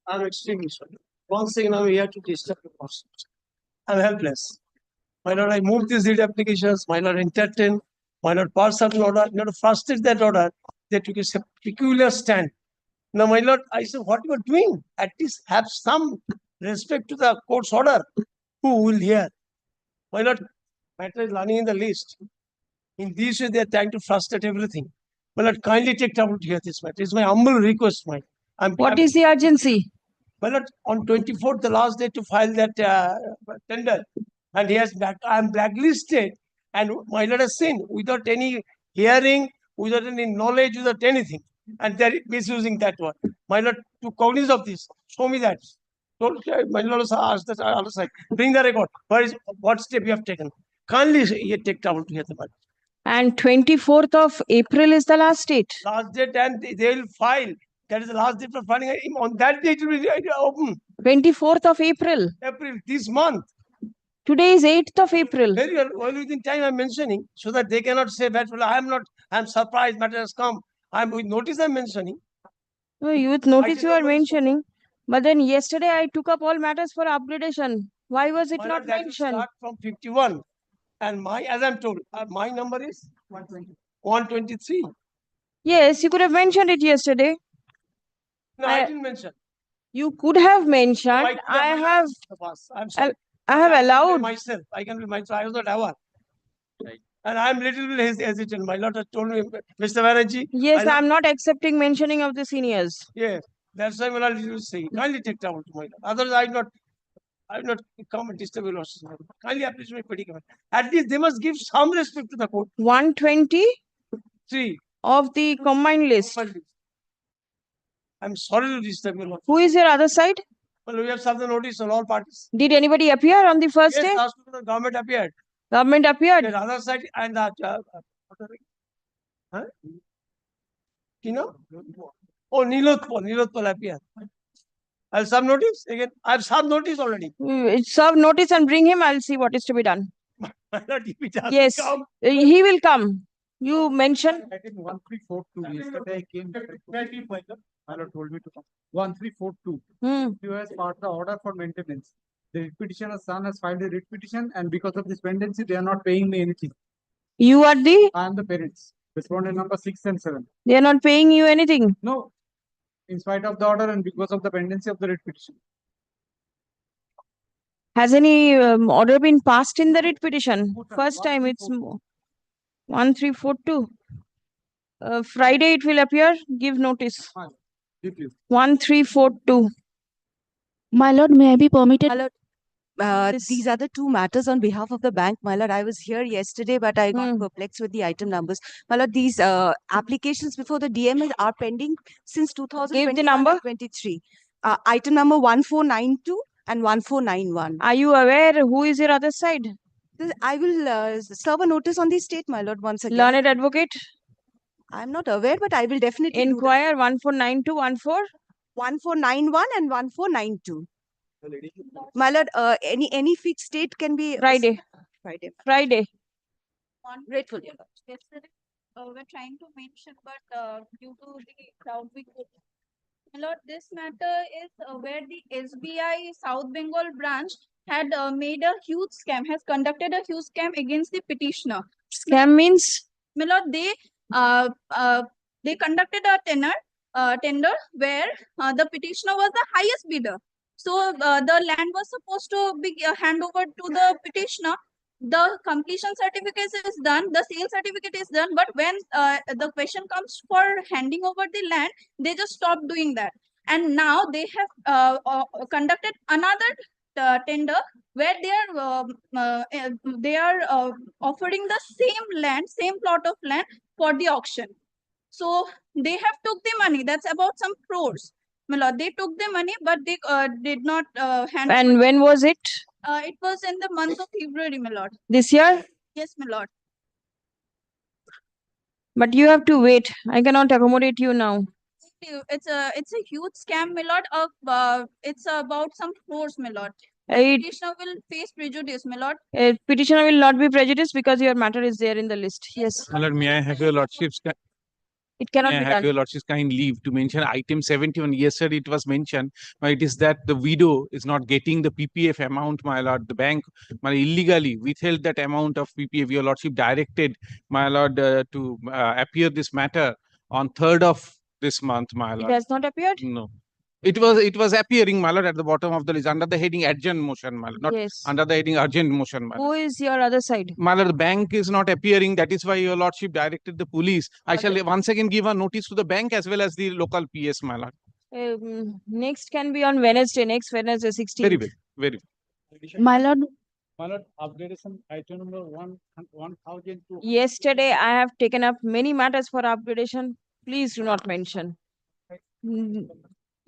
I'm extremely sorry. Once again, I'm here to disturb the process. I'm helpless. My lord, I moved these lead applications. My lord, entertained. My lord, passed certain order. My lord, frustrated that order. They took a peculiar stand. Now, my lord, I said, what you are doing? At least have some respect to the court's order. Who will hear? My lord, matter is running in the list. In this way, they are trying to frustrate everything. My lord, kindly take trouble to hear this matter. It's my humble request, my. What is the urgency? Well, on 24th, the last day to file that tender, and he has I'm blacklisted, and my lord has seen without any hearing, without any knowledge, without anything, and they're misusing that one. My lord, to cognizance of this, show me that. My lord has asked that other side, bring the record. What step you have taken? Kindly take trouble to hear the matter. And 24th of April is the last date. Last date, and they will file. That is the last date for filing. On that date, it will be open. 24th of April. April, this month. Today is 8th of April. Very well within time I'm mentioning, so that they cannot say that, well, I'm surprised matter has come. With notice I'm mentioning. No, with notice you are mentioning. But then yesterday I took up all matters for upgradation. Why was it not mentioned? Start from 51. And as I'm told, my number is 123. Yes, you could have mentioned it yesterday. No, I didn't mention. You could have mentioned. I have allowed myself. I can be myself. I was not aware. Right. And I'm little bit hesitant. My lord has told me, Mr. Banerjee. Yes, I'm not accepting mentioning of the seniors. Yes, that's why my lord is saying. Kindly take trouble to my lord. Otherwise, I'll not come and disturb your lordship. Kindly appreciate my predicament. At least they must give some respect to the court. 123 of the combined list. I'm sorry to disturb your lord. Who is your other side? Well, we have served the notice on all parties. Did anybody appear on the first day? Yes, last week the government appeared. Government appeared? The other side and that. You know? Oh, Unauthorized appeared. I'll serve notice again. I've served notice already. Serve notice and bring him. I'll see what is to be done. Yes, he will come. You mentioned 1342. Yesterday I came. My lord told me to come. 1342. You has passed the order for maintenance. The writ petitioner's son has filed a writ petition, and because of this pendency, they are not paying me anything. You are the? I am the parents. Respondent number 6 and 7. They are not paying you anything? No. In spite of the order and because of the pendency of the writ petition. Has any order been passed in the writ petition? First time it's 1342. Friday it will appear. Give notice. 1342. My lord, may I be permitted? My lord, these are the two matters on behalf of the bank. My lord, I was here yesterday, but I got perplexed with the item numbers. My lord, these applications before the DM are pending since 2023. Give the number. Item number 1492 and 1491. Are you aware who is your other side? I will serve a notice on the state, my lord, once again. Learned advocate? I'm not aware, but I will definitely inquire 1492, 1491 and 1492. My lord, any fixed date can be Friday. Friday. Grateful. Yesterday, we're trying to mention, but due to the crowd, we could. My lord, this matter is where the SBI South Bengal branch had made a huge scam, has conducted a huge scam against the petitioner. Scam means? My lord, they conducted a tender where the petitioner was the highest bidder. So the land was supposed to be handed over to the petitioner. The completion certificate is done, the sale certificate is done, but when the question comes for handing over the land, they just stopped doing that. And now they have conducted another tender where they are offering the same land, same plot of land for the auction. So they have took the money. That's about some crores. My lord, they took the money, but they did not hand. And when was it? It was in the month of February, my lord. This year? Yes, my lord. But you have to wait. I cannot accommodate you now. It's a huge scam, my lord. It's about some crores, my lord. Petitioner will face prejudice, my lord. Petitioner will not be prejudiced because your matter is there in the list. Yes. My lord, may I have your lordship's It cannot May I be have done. your lordship's kind leave to mention item 71. Yesterday it was mentioned, but it is that the widow is not getting the PPF amount, my lord. The bank illegally withheld that amount of PPF. Your lordship directed, my lord, to appear this matter on 3rd of this month, my It lord. has not appeared? No. It was appearing, my lord, at the bottom of the list under the heading urgent motion, my lord, not Yes. under the heading urgent motion, my lord. Who is your other side? My lord, the bank is not appearing. That is why your lordship directed the police. I Okay. shall once again give a notice to the bank as well as the local PS, my lord. Next can be on Wednesday, next Wednesday, 16th. Very well, very well. My lord, My lord, upgradation item number 1002. Yesterday, I have taken up many matters for upgradation. Please do not mention.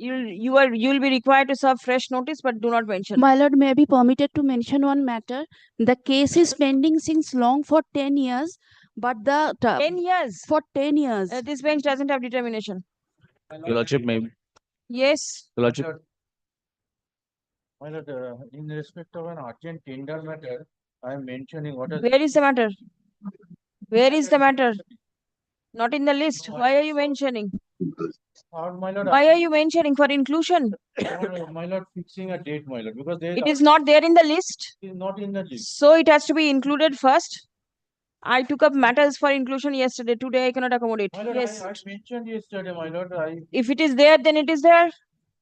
You'll be required to serve fresh notice, but do not mention. my lord, may I be permitted to mention one matter? The case is pending since long for 10 years, but 10 years. for 10 years. This bench doesn't have determination. Your Lordship, Yes. Your Lordship, My lord, in respect of an urgent tender matter, I am mentioning what is. Where is the matter? Where is the matter? Not in the list. Why are you mentioning? My lord, Why are you mentioning for inclusion? my lord, fixing a date, my lord, because there It is not there in the list. is not in the list. So it has to be included first. I took up matters for inclusion yesterday. Today I cannot accommodate. My lord, Yes. I mentioned yesterday, my lord, If it is there, then it is there.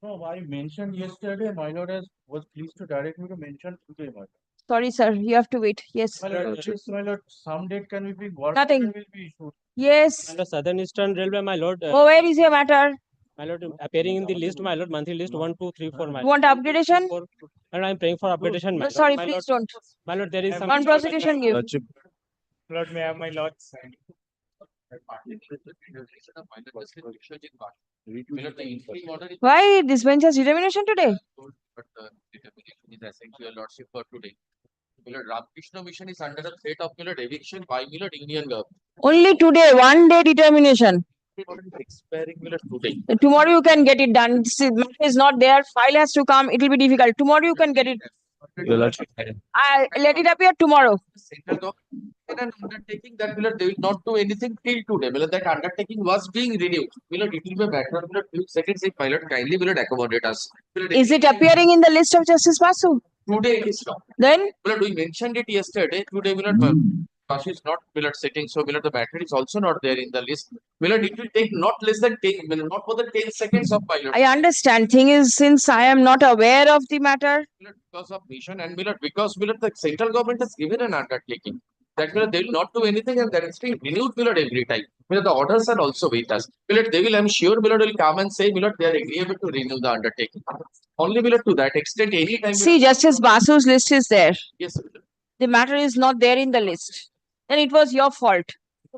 no, I mentioned yesterday, my lord was pleased to direct me to mention today, my lord. Sorry, sir. You have to wait. Yes. My lord, yes, my lord, some date can be fixed, what Nothing. will be issued. Yes. And the Southern Eastern Railway, my lord, Oh, where is your matter? my lord, appearing in the list, my lord, monthly list 1, 2, 3, 4, my You want upgradation? lord. And I'm praying for upgradation, my No, lord. sorry, My please lord, don't. my lord, there is some. On prosecution, give. Lordship, Lord, may I have my lord sign? Why this bench has determination today? But the determination is assigned to your lordship for today. Milord, Ramakrishna Mission is under the threat of Milord eviction by Milord Indian government. Only today, one day determination. It is expiring Milord today. Tomorrow you can get it done. See, matter is not there. File has to come. It will be difficult. Tomorrow you can get it. Your Lordship, I let it appear tomorrow. Central government had an undertaking that Milord they will not do anything till today. Milord, that undertaking was being renewed. Milord, it will be a matter of Milord few seconds if pilot kindly Milord accommodate us. Milord, Is it appearing in the list of Justice Basu? today it is not. Then Milord, we mentioned it yesterday. Today, Milord, Basu is not Milord sitting, so Milord, the battery is also not there in the list. Milord, it will take not less than 10, Milord, not more than 10 seconds of pilot. I understand. Thing is, since I am not aware of the matter, Milord, because of mission and Milord, because Milord, the central government has given an undertaking that Milord, they will not do anything and that is being renewed Milord every time. Milord, the orders are also with us. Milord, they will, I'm sure Milord will come and say, Milord, they are agreeable to renew the undertaking. Only Milord, to that extent, any time. see, Justice Basu's list is there. Yes, Milord. The matter is not there in the list. Then it was your fault.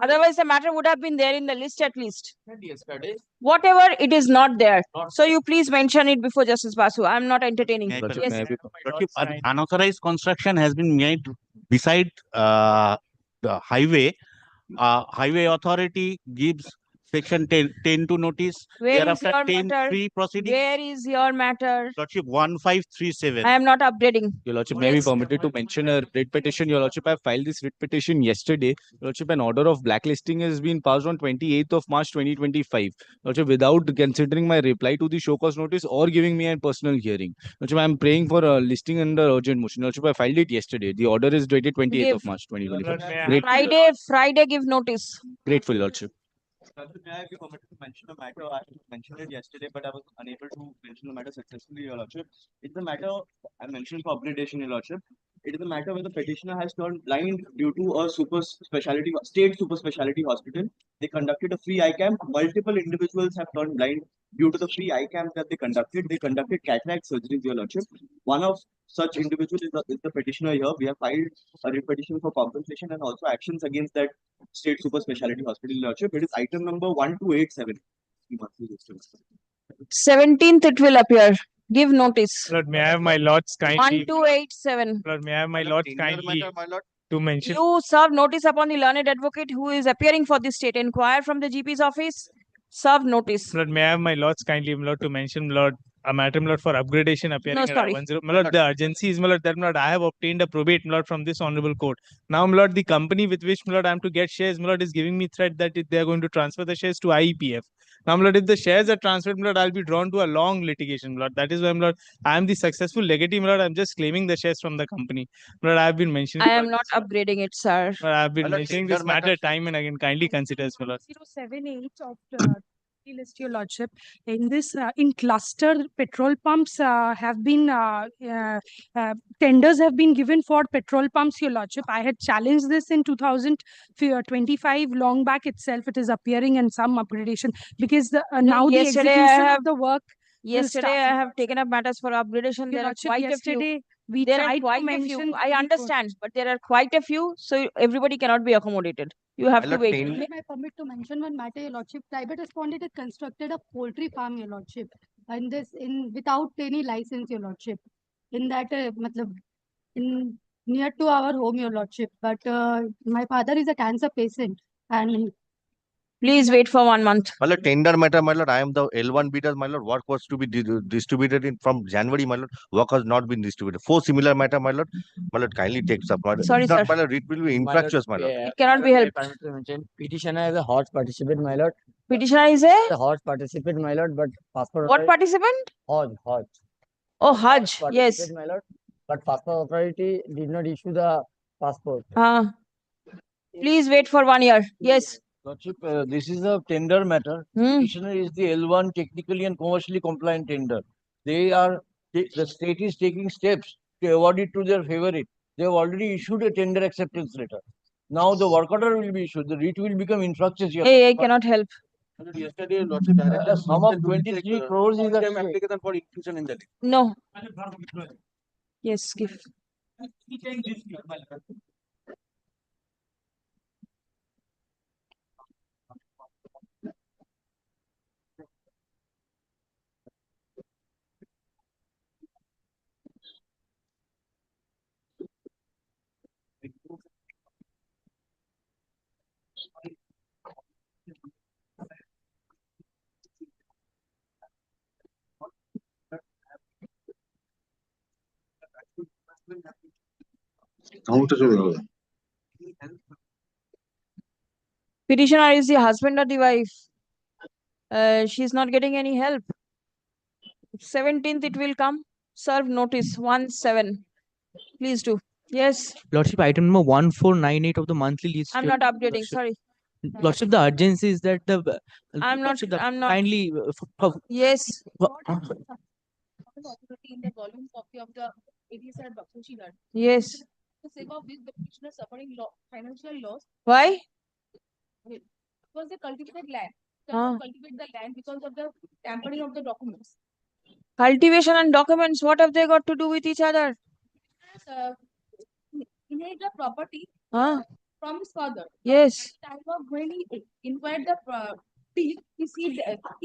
Otherwise, the matter would have been there in the list at least. And yesterday, Whatever, it is not there. not So you please mention it before Justice Basu. I am not entertaining. Your Lordship, Yes. may I be Lordship, an unauthorized construction has been made beside the highway. Highway authority gives section 10 to notice. Where is Thereafter, your 10 matter? free proceedings. Where is your matter? Lordship 1537. I am not updating. Your Lordship, may I be permitted to mention a writ petition? Your Lordship, I filed this writ petition yesterday. Your Lordship, an order of blacklisting has been passed on 28th of March 2025. Lordship, without considering my reply to the show cause notice or giving me a personal hearing. Lordship, I am praying for a listing under urgent motion. Lordship, I filed it yesterday. The order is dated 28th of Give. March 2025. Lord, may I Great, Friday, give notice. grateful, Lordship. May I be permitted to mention a matter? I mentioned it yesterday, but I was unable to mention the matter successfully, Your Lordship. It's a matter I mentioned for upgradation, Your Lordship. It is a matter where the petitioner has turned blind due to a state super speciality hospital. They conducted a free eye camp. Multiple individuals have turned blind due to the free eye camp that they conducted. They conducted cataract surgeries, Your Lordship. One of such individuals is the petitioner here. We have filed a writ petition for compensation and also actions against that state super speciality hospital, Your Lordship. It is item number 1287. 17th, it will appear. Give notice. Lord, may I have my lord's kindly. 1287. Lord, may I have my lord's kindly to mention. You serve notice upon the learned advocate who is appearing for this state. Inquire from the GP's office. Serve notice. Lord, may I have my lord's kindly, Lord, to mention, Lord, a matter, my lord, for upgradation appearing No, at sorry. I-10. My lord, the urgency is, my lord, that, my lord, I have obtained a probate, my lord, from this honorable court. Now, my lord, the company with which, my lord, I am to get shares, my lord, is giving me threat that they are going to transfer the shares to IEPF. Now, my lord, if the shares are transferred, my lord, I'll be drawn to a long litigation, my lord. That is why, my lord, I am the successful legatee, my lord. I'm just claiming the shares from the company. My lord, I have been mentioning. I am not upgrading it, sir. But I have been My lord, mentioning tender this matter time and again. Kindly consider, my lord. 078 of the list, your lordship. In this, in cluster petrol pumps have been tenders have been given for petrol pumps, your lordship. I had challenged this in 2025, long back itself. It is appearing in some upgradation because now the yesterday I execution have- of the work. Yesterday, I have taken up matters for upgradation. Your There are lordship, quite a yesterday we few. There are tried to quite a mention few. I the understand, but there are quite a few. So everybody cannot be accommodated. You have to wait. May I permit to mention one matter, your lordship? Private respondent had constructed a poultry farm, your lordship, and this in without any license, your lordship. In that, matlab, in near to our home, your lordship. But my father is a cancer patient, and Please wait for 1 month. My lord, tender matter, my lord, I am the L1 bidder, my lord. Work was to be distributed in from January, my lord. Work has not been distributed. 4 similar matter, my lord. My lord, kindly takes up. My lord. Sorry, If not, sir. my lord, it will be infractious, my lord. It cannot be helped. Petitioner is a hot participant, my lord. Petitioner is a The hot participant, my lord, but passport. what participant? Hot. Oh, Hajj. Yes. Participant, my lord. But passport authority did not issue the passport. Please wait for 1 year. Yes. Lordship, this is a tender matter. Petitioner is the L1 technically and commercially compliant tender. The state is taking steps to award it to their favorite. They have already issued a tender acceptance letter. Now the work order will be issued. The writ will become infractious. Hey, I cannot help. Yesterday, Lordship, a sum of 23 crores is the application for inclusion in the list. No. Yes, give. Petitioner is the husband or the wife. She's not getting any help. 17th it will come. Serve notice 1/7. Please do. Yes. Lordship, item number 1498 of the monthly list. I'm not updating. Sorry. Lordship, the urgency is that the. I'm not. I'm not. Kindly. Yes. In the volume copy of the ADSR Bakushi Lord. Yes. To save of this, the petitioner suffering financial loss. Why? Because they cultivated land. Cultivate the land because of the tampering of the documents. Cultivation and documents, what have they got to do with each other? Inherit the property from his father. Yes. At the time of when he inquired the deed, he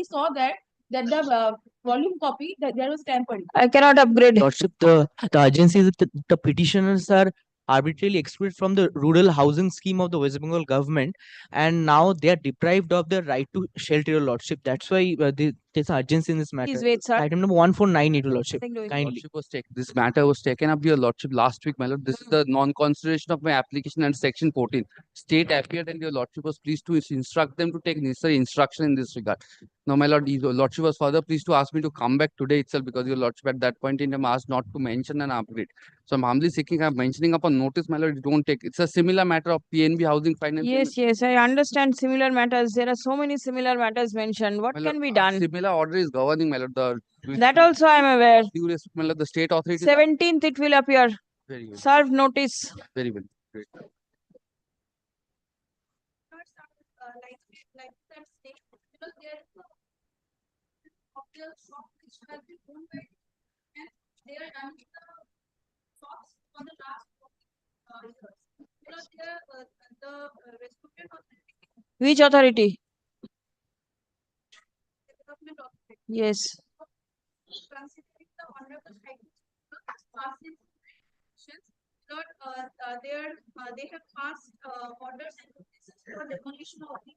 saw that the volume copy that there was tampering. I cannot upgrade. Lordship, the urgency is that the petitioners are arbitrarily excluded from the rural housing scheme of the West Bengal government, and now they are deprived of their right to shelter, your lordship. That's why there's urgency in this matter. Please wait, sir. Item number 1498, your lordship. Kindly. This matter was taken up, your lordship, last week, my lord. This is the non-consideration of my application under section 14. State appeared and your lordship was pleased to instruct them to take necessary instruction in this regard. Now, my lord, your lordship was further pleased to ask me to come back today itself because your lordship at that point in time asked not to mention an upgrade. So I'm humbly seeking, I'm mentioning upon notice, my lord, you don't take. It's a similar matter of PNB housing finance. Yes, I understand similar matters. There are so many similar matters mentioned. What can be done? Similar order is governing, my lord. That also I am aware. My lord, the state authority. 17th it will appear. Very well. Serve notice. Very well. Great. Which authority? Yes. They have passed orders for demolition of the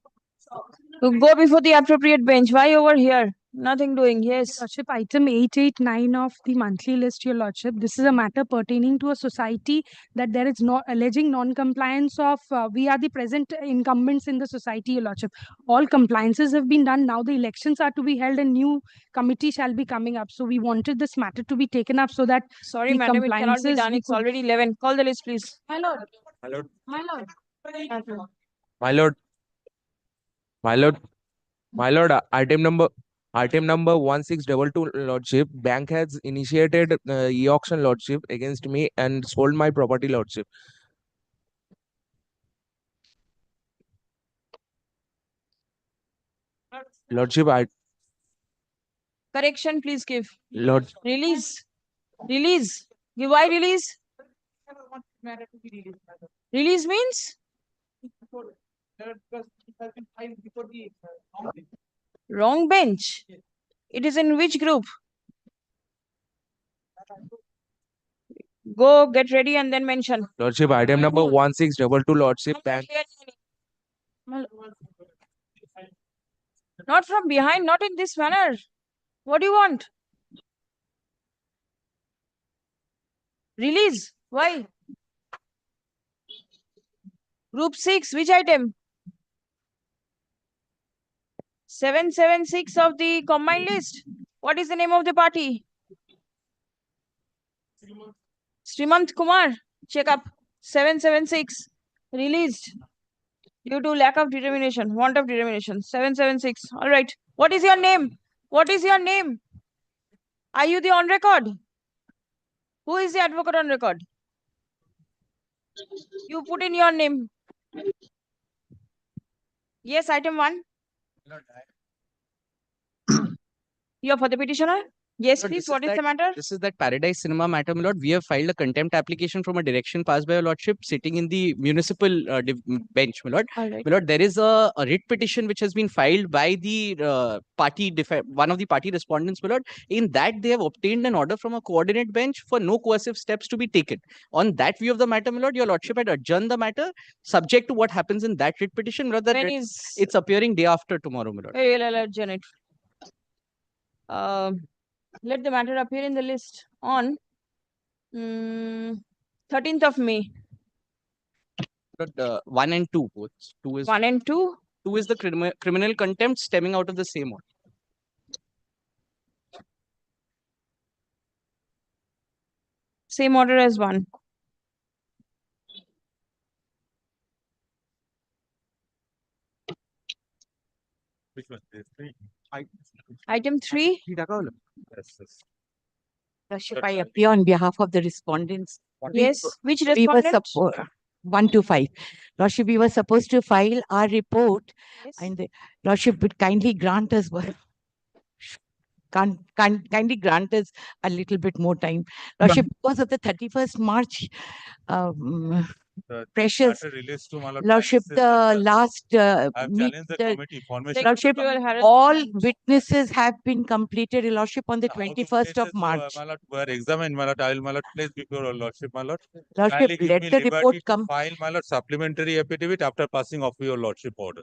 shops. To go before the appropriate bench. Why over here? Nothing doing. Yes. Lordship, item 889 of the monthly list, Your Lordship. This is a matter pertaining to a society that there is no alleging non-compliance of. We are the present incumbents in the society, Your Lordship. All compliances have been done. Now the elections are to be held and new committee shall be coming up. So we wanted this matter to be taken up so that Sorry, the madam, it cannot be compliances done. we It's could- already 11. Call the list, please. My lord. My lord. My lord. My lord. My lord. My lord. Item number 1622, Lordship. Bank has initiated e-auction, Lordship, against me and sold my property, Lordship. Lordship, Correction, please give. Lord. Release. Release. Give why release? Release means? Wrong bench. It is in which group? Go get ready and then mention. Lordship, item number 1622, Lordship. Bank. Not from behind, not in this manner. What do you want? Release. Why? Group 6, which item? 776 of the combined list. What is the name of the party? Srimant Kumar. Check up. 776. Released. Due to lack of determination, want of determination. 776. All right. What is your name? What is your name? Are you the on record? Who is the advocate on record? You put in your name. Yes, item 1. You are for the petitioner? Yes, please. What is the matter? This is that Paradise Cinema matter, my lord. We have filed a contempt application from a direction passed by your lordship, sitting in the municipal bench, my lord. All right. My lord, there is a writ petition which has been filed by the one of the party respondents, my lord. In that, they have obtained an order from a coordinate bench for no coercive steps to be taken. On that view of the matter, my lord, your lordship had adjourned the matter, subject to what happens in that writ petition. My lord, that it's appearing day after tomorrow, my lord. Hey, I'll adjourn it. Let the matter appear in the list on 13th of May. But 1 and 2 both. 2 is 1 and 2. 2 is the criminal contempt stemming out of the same order. Same order as 1. Which one? Item 3. Lordship, I appear on behalf of the respondents. Yes. Which We were respondent? 125. Lordship, we were supposed to file our report, and the Lordship would kindly grant us kindly grant us a little bit more time. Lordship, because of the 31st March precious Lordship, the last Lordship, all witnesses have been completed, Lordship, on the 21st of March. My lord, were examined, my lord. I will, my lord, place before your lordship, my lord. Lordship, Kindly give let me the liberty report to come. File, my lord, supplementary affidavit after passing of your lordship order.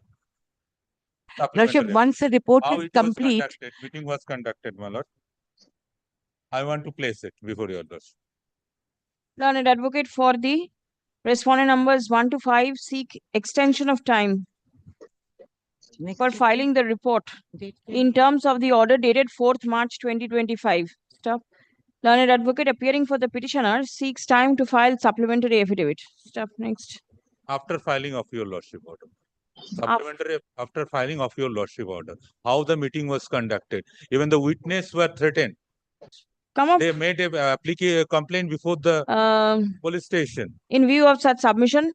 Lordship, once the report How is it was complete, conducted, meeting was conducted, my lord. I want to place it before your lordship. Learned advocate for the respondent numbers 1 to 5 seek extension of time for filing the report in terms of the order dated 4th March 2025. Stop. Learned advocate appearing for the petitioner seeks time to file supplementary affidavit. Stop. Next. After filing of your lordship order. Supplementary after filing of your lordship order. How the meeting was conducted. Even the witness were threatened. Come up. They made a complaint before the police station. In view of such submission,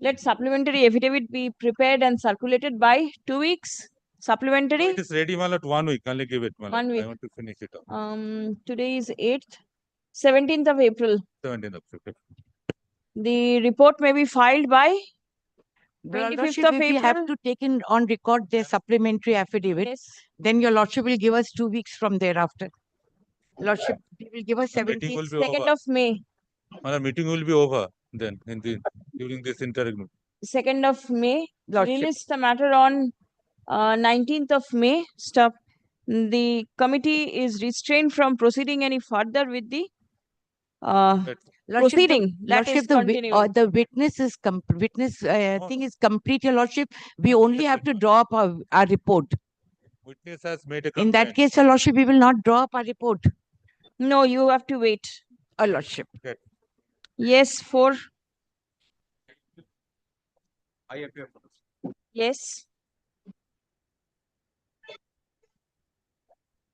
let supplementary affidavit be prepared and circulated by 2 weeks. Supplementary. It is ready, my lord. 1 week. Only give it, my lord. 1 week. I want to finish it off. Today is 8th. 17th of April. 17th of April. The report may be filed by Lordship, 25th of if we have April. to take in on record their supplementary affidavit, then your Lordship will give us 2 weeks from thereafter. Lordship, he will give us 17th. 2nd of May. My meeting will be over then during this interregnum. 2nd of May. Lordship. Release the matter on 19th of May, stop. The committee is restrained from proceeding any further with the proceeding that is continuing. The witness is thing is complete, Your Lordship. We only have to draw up our report. Witness has made a In that case, Your Lordship, we will not draw up our report. No, you have to wait. Your Lordship. Yes, 4. I appear for this. Yes.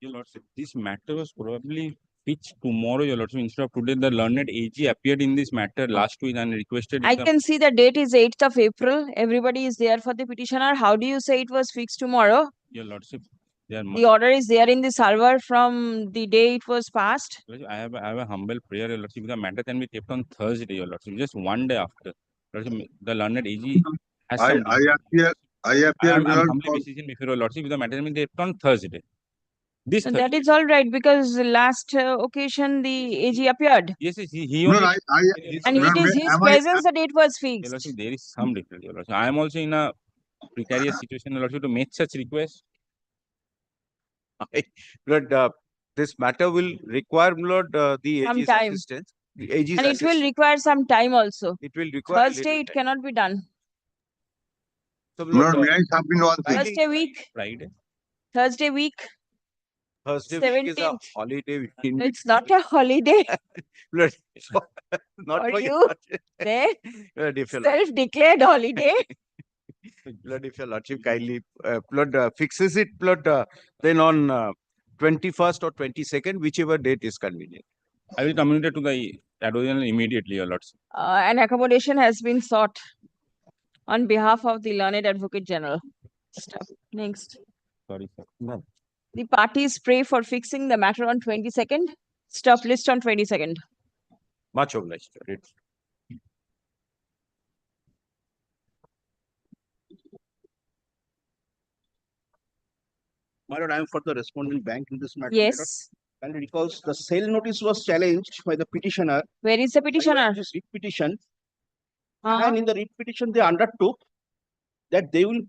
Your Lordship, this matter was probably pitched tomorrow, Your Lordship. Instead of today, the learned AG appeared in this matter last week and requested. I can see the date is 8th of April. Everybody is there for the petitioner. How do you say it was fixed tomorrow? Your Lordship, The order is there in the server from the day it was passed. I have a humble prayer, Your Lordship. The matter can be kept on Thursday, Your Lordship. Just one day after. Your Lordship, the learned AG has some. I appear, I'm my lord, humbly beseeching before Your Lordship. The matter can be kept on Thursday. This So that is all right because last occasion the AG appeared. Yes, he No, only. And it is his presence the date was Your fixed. Lordship, there is some difference, Your Lordship. I am also in a precarious situation, Your Lordship, to make such request. Lord, this matter will require, Lord, the Some AG's time. assistance. The AG's And it will require some time also. It will require Thursday it cannot be done. So, Lord, may I submit one thing? Thursday week. Friday. Thursday week. Thursday week is a 17th. holiday week. It's not a holiday. Lord, not For for you. Lord, if your Self-declared holiday. Lord, if your Lordship kindly, Lord, fixes it, Lord, then on 21st or 22nd, whichever date is convenient. I will communicate to the Adorian immediately, Your Lordship. An accommodation has been sought on behalf of the Learned Advocate General. Stop. Next. Sorry, sir. No. The parties pray for fixing the matter on 22nd. Stop list on 22nd. Much obliged. My lord, I am for the respondent bank in this matter. Yes. And because the sale notice was challenged by the petitioner. Where is the petitioner? This writ petition. Uh-huh. And in the writ petition, they undertook that they will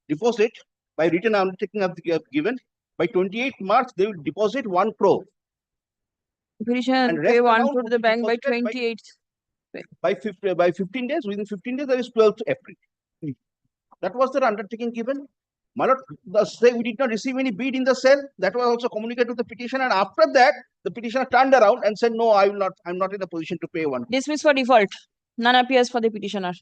deposit by written undertaking of the given. By 28th March, they will deposit 1 crore. Petitioner pay 1 crore to the bank by 28th. By 15 days, within 15 days, that is 12th April. That was their undertaking given. My lord, we did not receive any bid in the sale. That was also communicated to the petitioner. And after that, the petitioner turned around and said, no, I will not. I'm not in a position to pay 1 crore. Dismiss for default. None appears for the petitioner.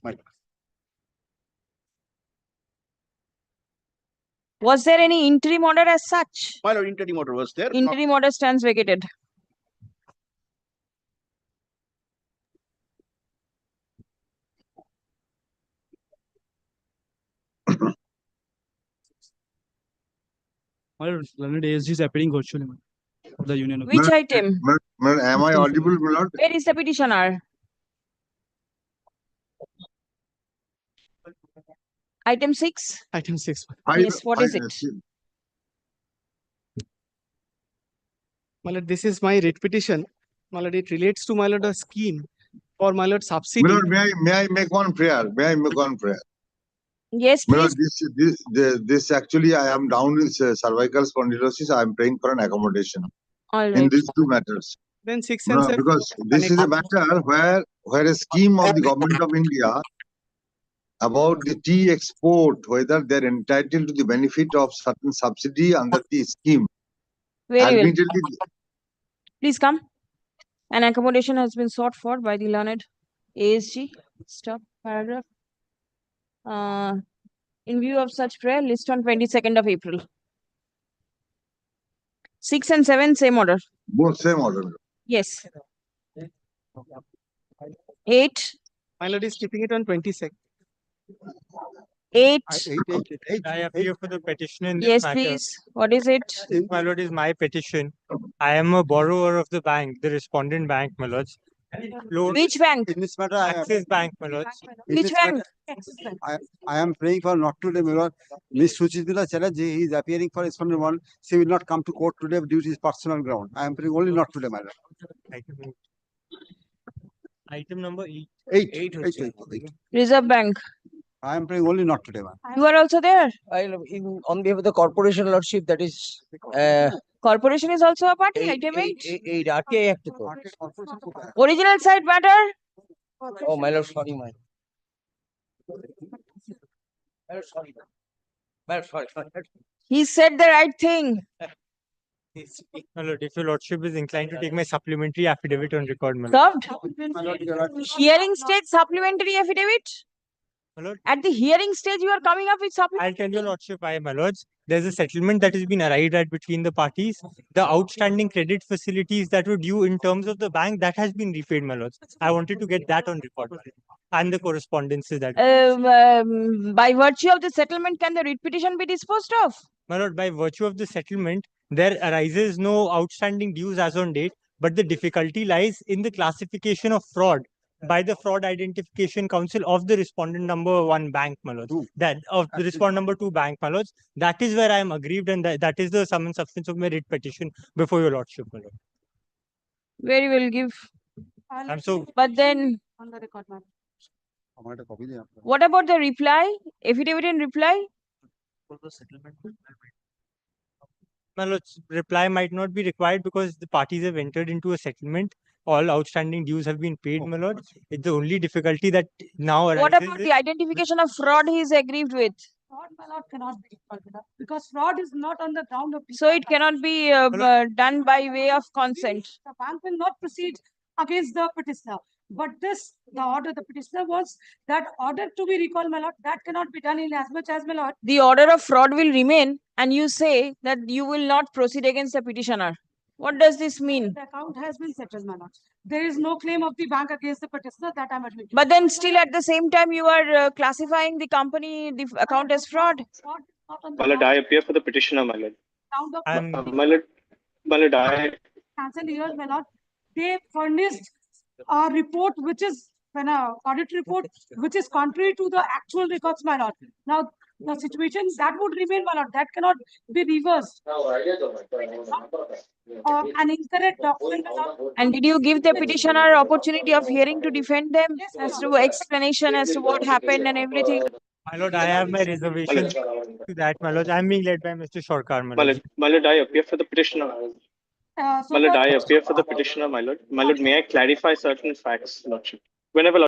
Was there any interim order as such? My lord, interim order was there. Interim order stands vacated. My learned ASG is appearing virtually of the union. Which item? Am I audible, my lord? Where is the petitioner? Item 6? Item 6. Yes, what is it? My lord, this is my writ petition. My lord, it relates to my lord a scheme for my lord subsidy. My lord, may I make one prayer? May I make one prayer? Yes, My lord, please. this actually, I am down with cervical spondylosis. I am praying for an accommodation All in right. these 2 matters. Then 6 No, and 7. because this is a matter where a scheme of the government of India about the tea export, whether they're entitled to the benefit of certain subsidy under the scheme. Very well. Admittedly, Please come. An accommodation has been sought for by the learned ASG. Stop. Paragraph. In view of such prayer, list on 22nd of April. 6 and 7, same order. both same order. Yes. 8. My lord is keeping it on 22nd. 8. I appear for the petition in this Yes, matter. please. What is it? My lord, is my petition. I am a borrower of the bank, the respondent bank, my lords. Which bank? In this matter, Axis Bank, my lords. Which bank? I am praying for not today, my lord. Miss Suchitila Chatterjee, he is appearing for respondent 1. She will not come to court today due to his personal ground. I am praying only not today, my lord. Item number 8. 8. Reserve Bank. I am praying only not today, ma'am. You are also there. On behalf of the corporation lordship, that is Corporation is also a party. Item 8. RTI Act. Original site matter. Oh, my lord, sorry, my. My lord, sorry. My lord, sorry. He said the right thing. My lord, if your lordship is inclined to take my supplementary affidavit on record, my lord. Served. Hearing stage supplementary affidavit. My lord, At the hearing stage, you are coming up with supplementary. I'll tell your lordship, my lords, there's a settlement that has been arrived at between the parties. The outstanding credit facilities that were due in terms of the bank, that has been repaid, my lords. I wanted to get that on record. And the correspondences that. By virtue of the settlement, can the writ petition be disposed of? My lord, by virtue of the settlement, there arises no outstanding dues as on date, but the difficulty lies in the classification of fraud by the Fraud Identification Council of the respondent number 1 bank, my lords. That of the respondent number 2 bank, my lords. That is where I am aggrieved, and that is the sum and substance of my writ petition before your lordship, my lord. Very well, give. I'm so. But then, On the record, ma'am. what about the reply? Affidavit in reply? My lords, reply might not be required because the parties have entered into a settlement. All outstanding dues have been paid, my lord. It's the only difficulty that now arises. What about the identification of fraud he is aggrieved with? Fraud, my lord, cannot be recalled because fraud is not on the ground of. So it cannot be done by way of consent. The bank will not proceed against the petitioner. But the order, the petitioner wants that order to be recalled, my lord. That cannot be done in as much as, my lord. The order of fraud will remain, and you say that you will not proceed against the petitioner. What does this mean? The account has been settled, my lord. There is no claim of the bank against the petitioner, that I'm admitting. But then still at the same time, you are classifying the company, the account as fraud. My lord, I appear for the petitioner, my lord. My lord, I. Cancel here, my lord. They furnished a report which is an audit report which is contrary to the actual records, my lord. Now, the situation that would remain, my lord, that cannot be reversed. An incorrect document. And did you give the petitioner opportunity of hearing to defend them as to explanation as to what happened and everything? My lord, I have my reservations to that, my lord. I'm being led by Mr. Shorkar, my lord. My lord, I appear for the petitioner. My lord, I appear for the petitioner, my lord. My lord, may I clarify certain facts, lordship? Whenever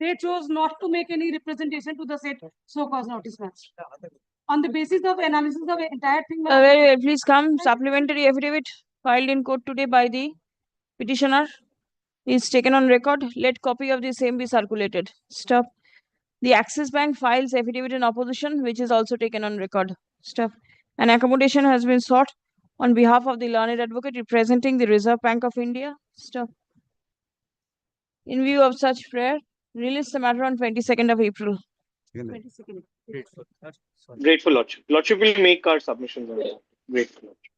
They chose not to make any representation to the said so-called notice match. On the basis of analysis of the entire thing. Please come. Supplementary affidavit filed in court today by the petitioner is taken on record. Let copy of the same be circulated. Stop. The Axis Bank files affidavit in opposition, which is also taken on record. Stop. An accommodation has been sought on behalf of the learned advocate representing the Reserve Bank of India. Stop. In view of such prayer, release the matter on 22nd of April. 22nd. grateful, lordship. Lordship will make our submissions on that. Grateful, lordship.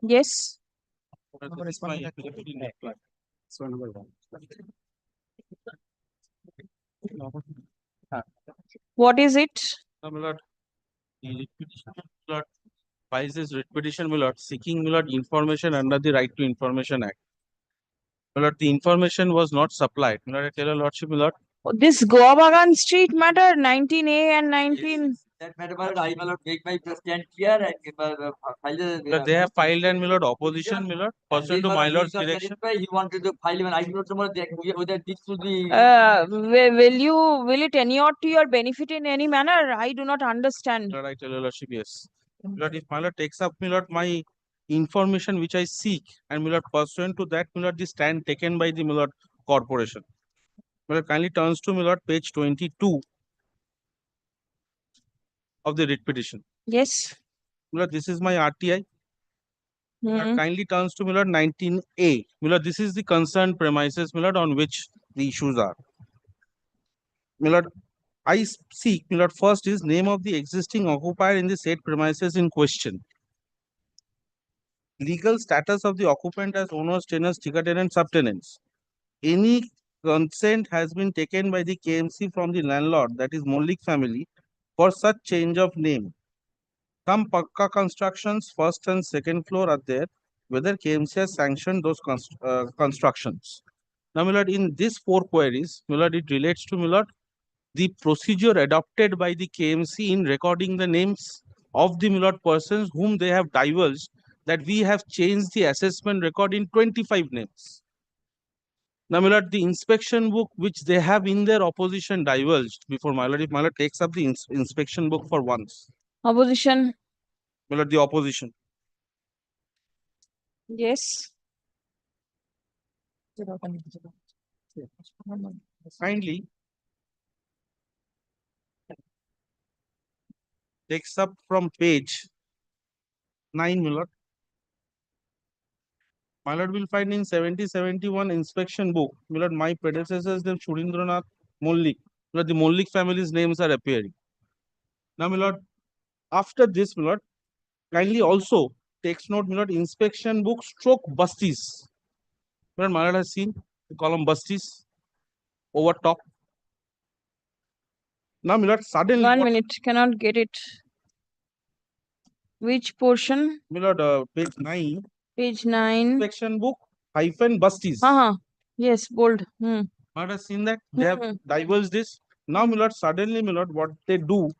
Yes. What is it? My lord, the writ petition, my lord, files this writ petition, my lord, seeking, my lord, information under the Right to Information Act. My lord, the information was not supplied. My lord, I tell your lordship, my lord. This Goa Bagan Street matter, 19A and 19. That matter, I will take my stand here and But they have filed and, my lord, opposition, my lord, pursuant to my lord's direction. He wanted to file even I do not know whether this should be. Will it inure to your benefit in any manner? I do not understand. Lord, I tell your lordship, yes. Lord, if my lord takes up, my lord, my information which I seek, and my lord, pursuant to that, my lord, the stand taken by the, my lord, corporation. My lord, kindly turns to, my lord, page 22 of the writ petition. Yes. My lord, this is my RTI. My lord, kindly turns to, my lord, 19A. My lord, this is the concerned premises, my lord, on which the issues are. My lord, I seek, my lord, first is name of the existing occupier in the said premises in question. Legal status of the occupant as owners, tenants, ticket tenants, subtenants. Any consent has been taken by the KMC from the landlord, that is Mollik family, for such change of name. Some Pakka constructions, first and second floor are there, whether KMC has sanctioned those constructions. Now, my lord, in these four queries, my lord, it relates to, my lord, the procedure adopted by the KMC in recording the names of the, my lord, persons whom they have divulged, that we have changed the assessment record in 25 names. Now, my lord, the inspection book which they have in their opposition divulged before, my lord, if my lord takes up the inspection book for once. Opposition. My lord, the opposition. Yes. Kindly takes up from page 9, my lord. My lord will find in 7071 inspection book, my lord, my predecessors, the Shurindranath Mollik. My lord, the Mollik family's names are appearing. Now, my lord, after this, my lord, kindly also takes note, my lord, inspection book stroke busties. My lord has seen the column busties over top. Now, my lord, suddenly. 1 minute, cannot get it. Which portion? My lord, page 9. Page 9. Inspection book hyphen busties. Yes, bold. My lord has seen that they have divulged this. Now, my lord, suddenly, my lord, what they do,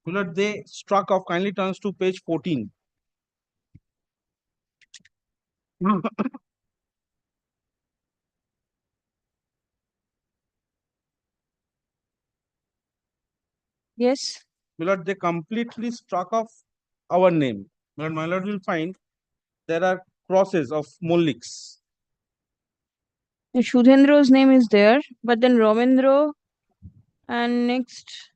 my lord, they struck off. Kindly turns to page 14. Yes. My lord, they completely struck off our name. My lord will find there are crosses of Molliks. Shudhendra's name is there, but then Romendro and next.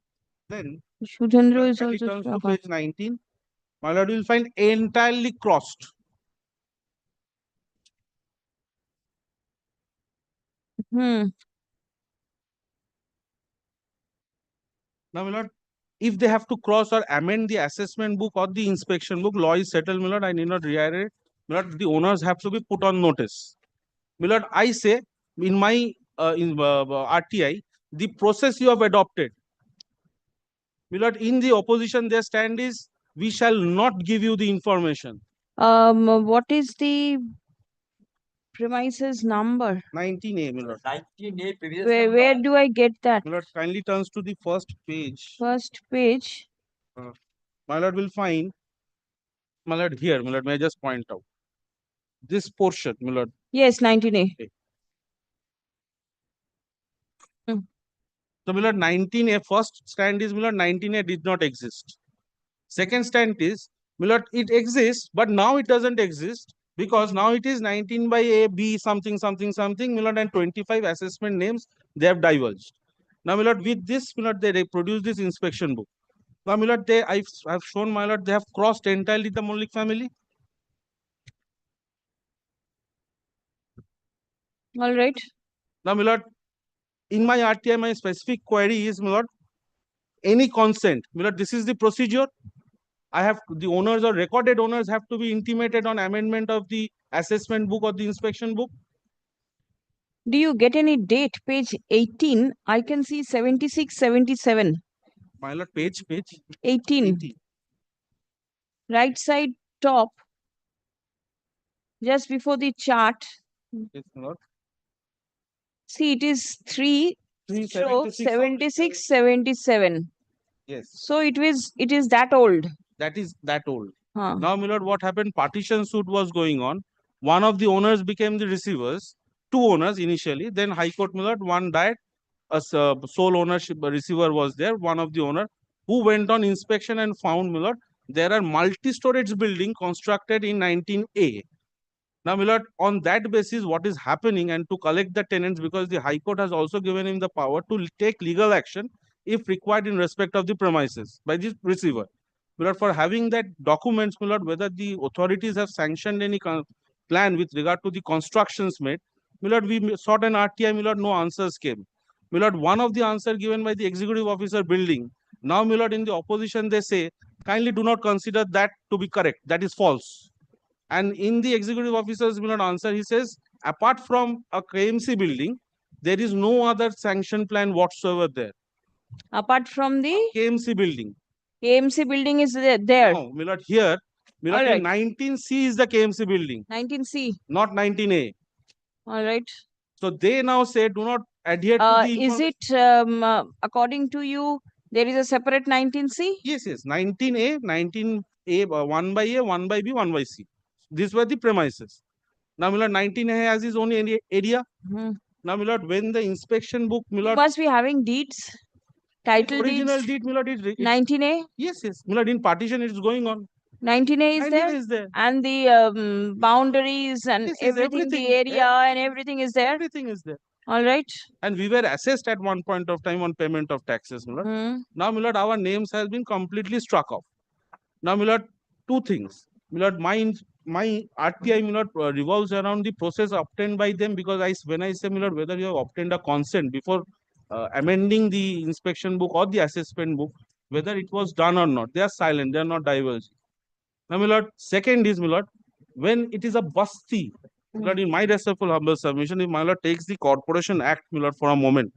Then Shudhendra is kindly also turns to struck off. page 19. My lord will find entirely crossed. Now, my lord, if they have to cross or amend the assessment book or the inspection book, law is settled, my lord. I need not reiterate. My lord, the owners have to be put on notice. My lord, I say in my RTI, the process you have adopted. My lord, in the opposition, their stand is we shall not give you the information. What is the premises number? 19A, my lord. 19A previous Where do I get that? My lord, kindly turns to the first page. First page. My lord will find, my lord, here, my lord, may I just point out this portion, my lord. Yes, 19A. Okay. So, my lord, 19A, first stand is, my lord, 19A did not exist. Second stand is, my lord, it exists, but now it doesn't exist because now it is 19 by A, B, something, something, something, my lord, and 25 assessment names they have divulged. Now, my lord, with this, my lord, they produce this inspection book. Now, my lord, I've shown, my lord, they have crossed entirely the Mollik family. All right. Now, my lord, in my RTI, my specific query is, my lord, any consent. My lord, this is the procedure. I have the owners or recorded owners have to be intimated on amendment of the assessment book or the inspection book. Do you get any date? Page 18, I can see 76, 77. My lord, page 18. Right side top, just before the chart. Yes, my lord. See, it is 3 stroke 76, 76, 77. Yes. So it is that old. That is that old. Now, my lord, what happened? Partition suit was going on. One of the owners became the receivers. Two owners initially. Then High Court, my lord, one died. A sole ownership receiver was there. One of the owner who went on inspection and found, my lord, there are multi-storage building constructed in 19A. Now, my lord, on that basis, what is happening and to collect the tenants, because the High Court has also given him the power to take legal action if required in respect of the premises by the receiver. My lord, for having that documents, my lord, whether the authorities have sanctioned any plan with regard to the constructions made, my lord, we sought an RTI, my lord, no answers came. My lord, one of the answer given by the executive officer building. Now, my lord, in the opposition, they say, kindly do not consider that to be correct. That is false. And in the executive officer's answer, he says, apart from a KMC building, there is no other sanction plan whatsoever there. Apart from the KMC building. KMC building is there. No, my lord, here, my lord, All right. 19C is the KMC building. 19C. Not 19A. All right. So they now say do not adhere to the Is it, according to you, there is a separate 19C? Yes, yes. 19A, 19A, 1 by A, 1 by B, 1 by C. These were the premises. Now, my lord, 19A has his own area. Now, my lord, when the inspection book, my You lord, must be having deeds, title original deeds. deed, my lord, 19A? Yes, yes. My lord, in partition, it's going on. 19A is 19A there? is there. And the Yes, boundaries and yes, everything, the everything, area and everything is there? Everything is there. All right. And we were assessed at one point of time on payment of taxes, my lord. Now, my lord, our names has been completely struck off. Now, my lord, two things. My lord, my RTI, my lord, revolves around the process obtained by them, because when I say, my lord, whether you have obtained a consent before amending the inspection book or the assessment book, whether it was done or not, they are silent, they are not diverging. Now, my lord, second is, my lord, when it is a basti, my lord, in my respectful humble submission, if my lord takes the Corporation Act, my lord, for a moment.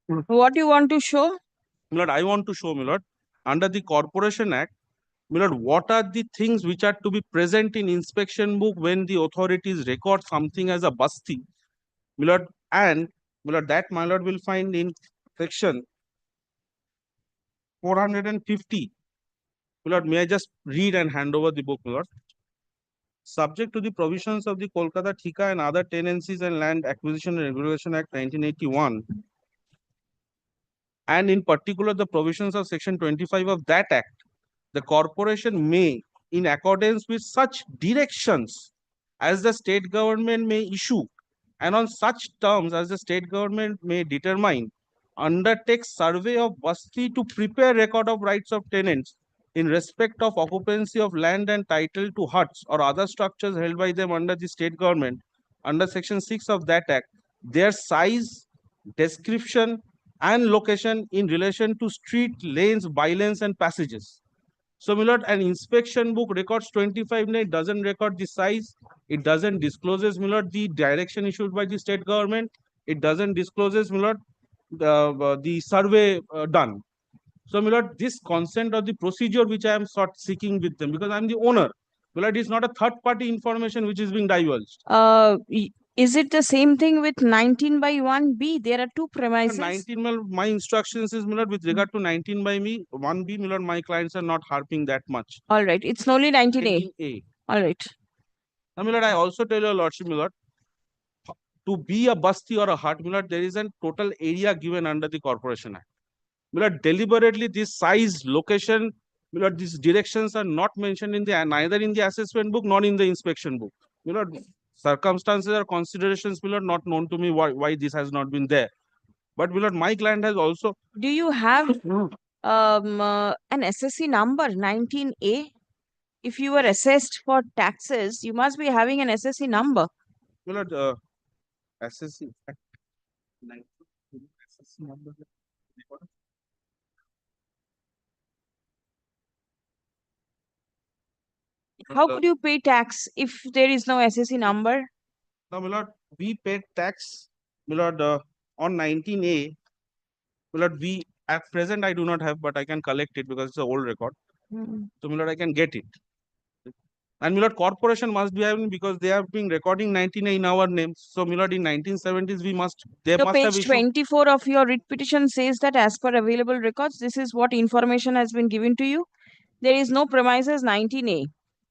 What do you want to show? My lord, I want to show, my lord, under the Corporation Act, my lord, what are the things which are to be present in inspection book when the authorities record something as a basti, my lord, and my lord, that my lord will find in section 450. My lord, may I just read and hand over the book, my lord? Subject to the provisions of the Kolkata Thika and other tenancies and land acquisition and regulation act 1981, and in particular the provisions of section 25 of that act, the corporation may, in accordance with such directions as the state government may issue, and on such terms as the state government may determine, undertake survey of basti to prepare record of rights of tenants in respect of occupancy of land and title to huts or other structures held by them under the state government under section 6 of that act, their size, description and location in relation to street, lanes, bylanes and passages. So, my lord, an inspection book records 25 it doesn't record the size, it doesn't discloses, my lord, the direction issued by the state government, it doesn't discloses, my lord, the survey done. So, my lord, this consent or the procedure which I am seeking with them, because I am the owner, my lord, it is not a third party information which is being divulged. Is it the same thing with 19 by 1B? There are two premises. 19, my instructions is, my lord, with regard to 19 by me, 1B, my lord, my clients are not harping that much. All right. It's only 19A. 19A. All right. Now, my lord, I also tell your lordship, my lord, to be a basti or a hut, my lord, there is a total area given under the Corporation Act. My lord, deliberately this size, location, my lord, these directions are not mentioned in the neither in the assessment book nor in the inspection book. My lord, circumstances or considerations, my lord, not known to me why this has not been there. But my lord, my client has also. Do you have an SSC number 19A? If you were assessed for taxes, you must be having an SSC number. My lord, SSC number. How could you pay tax if there is no SSC number? Now, my lord, we paid tax, my lord, on 19A. My lord, we at present I do not have, but I can collect it because it's an old record. So, my lord, I can get it. And my lord, corporation must be having, because they have been recording 19A in our names. So, my lord, in 1970s, they So must have page issued. 24 of your writ petition says that as per available records, this is what information has been given to you. There is no premises 19A.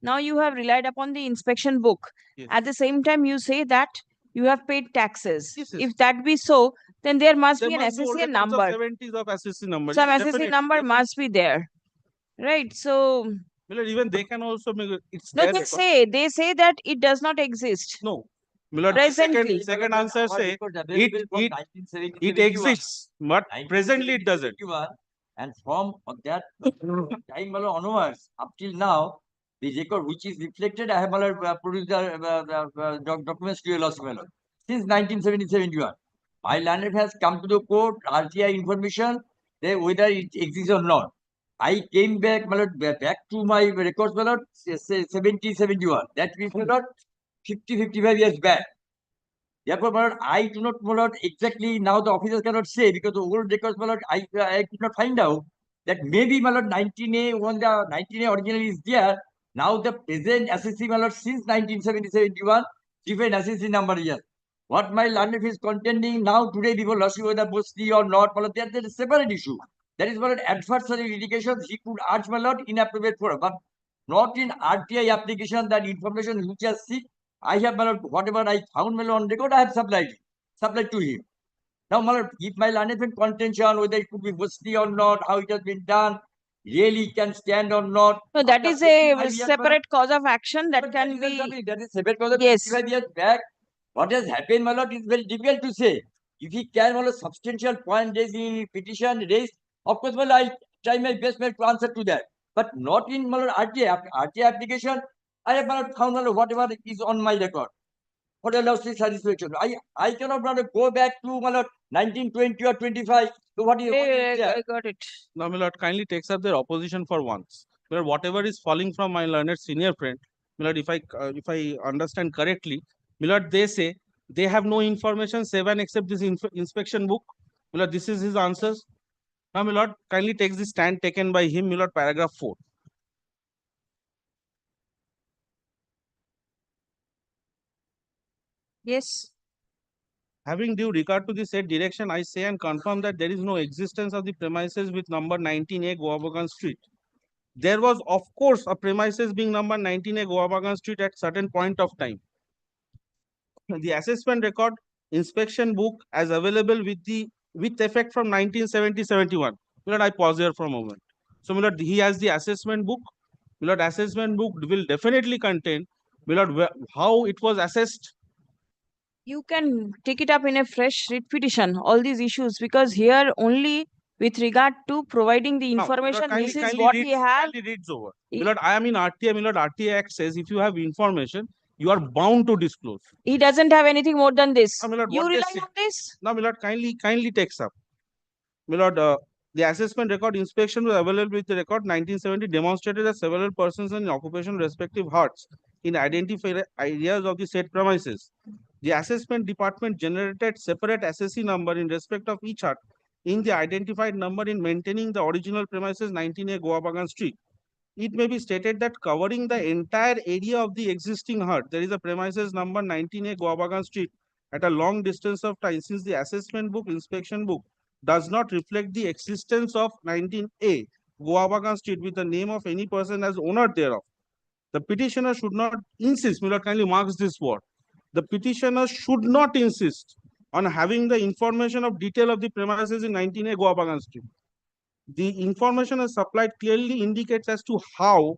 Now you have relied upon the inspection book. Yes. At the same time, you say that you have paid taxes. Yes, yes. If that be so, then there must There be an must be old SSC records of number. 70s of SSC number. Some Yes, SSC definitely, number definitely. must be there. Right. So My lord, even they can also make it's no, their record. they say that it does not exist. No. My lord, Presently. second answer say it exists, but presently it doesn't. And from that time onwards up till now, the record which is reflected, I have produced the documents to your lordship, my lord. Since 1970-71, my landlord has come to the court, RTI information, whether it exists or not. I came back, my lord, back to my records, my lord, 70-71. That means, my lord, 50-55 years back. Therefore, my lord, I do not, my lord, exactly now the officers cannot say, because the old records, my lord, I could not find out. that maybe, my lord, 19A, when the 19A originally is there, now the present SSC, my lord, since 1970-71, different SSC number here. What my learned is contending now today before lawsuit whether mostly or not, my lord, that's a separate issue. That is, my lord, adversary litigation, he could urge, my lord, inappropriate forum, but not in RTI application. That information which has seek, I have, my lord, whatever I found, my lord, on record, I have supplied to him. Now, my lord, if my learned friend contention, whether it could be mostly or not, how it has been done, really can stand or not. No, that is After a 25 years, my lord, separate cause of action that but can that is be. something that is separate cause of Yes. 25 years back. What has happened, my lord, is very difficult to say. If he can, my lord, substantial point raised in petition raised, of course, my lord, I try my best, my lord, to answer to that. But not in, my lord, RTA application. I have, my lord, found, my lord, whatever is on my record. What allows the satisfaction? I cannot, my lord, go back to, my lord, 1920 or 25. So what is there? I got it. Now, my lord, kindly takes up their opposition for once. My lord, whatever is falling from my learned senior friend, my lord, if I understand correctly, my lord, they say they have no information, seven except this inspection book. My lord, this is his answers. Now, my lord, kindly takes the stand taken by him, my lord, paragraph 4. Yes. Having due regard to the said direction, I say and confirm that there is no existence of the premises with number 19A Goabagan Street. There was, of course, a premises being number 19A Goabagan Street at certain point of time. The assessment record inspection book as available with effect from 1970-71. I pause here for a moment. So, he has the assessment book. Assessment book will definitely contain how it was assessed. You can take it up in a fresh writ petition, all these issues, because here only with regard to providing the information, this is what we have. Kindly reads over. I am in RTA. RTA Act says if you have information, you are bound to disclose. He doesn't have anything more than this. You what they rely say. on this? Now, kindly takes up. The assessment record inspection was available with the record 1970 demonstrated that several persons in occupation respective huts in identified areas of the said premises. The assessment department generated separate SSC number in respect of each hut in the identified number in maintaining the original premises 19A Goabagan Street. It may be stated that covering the entire area of the existing hut, there is a premises number 19A Goabagan Street at a long distance of time, since the assessment book, inspection book does not reflect the existence of 19A Goabagan Street with the name of any person as owner thereof. The petitioner should not insist, Miller kindly marks this word. The petitioner should not insist on having the information of detail of the premises in 19A Goabagan Street. The information as supplied clearly indicates as to how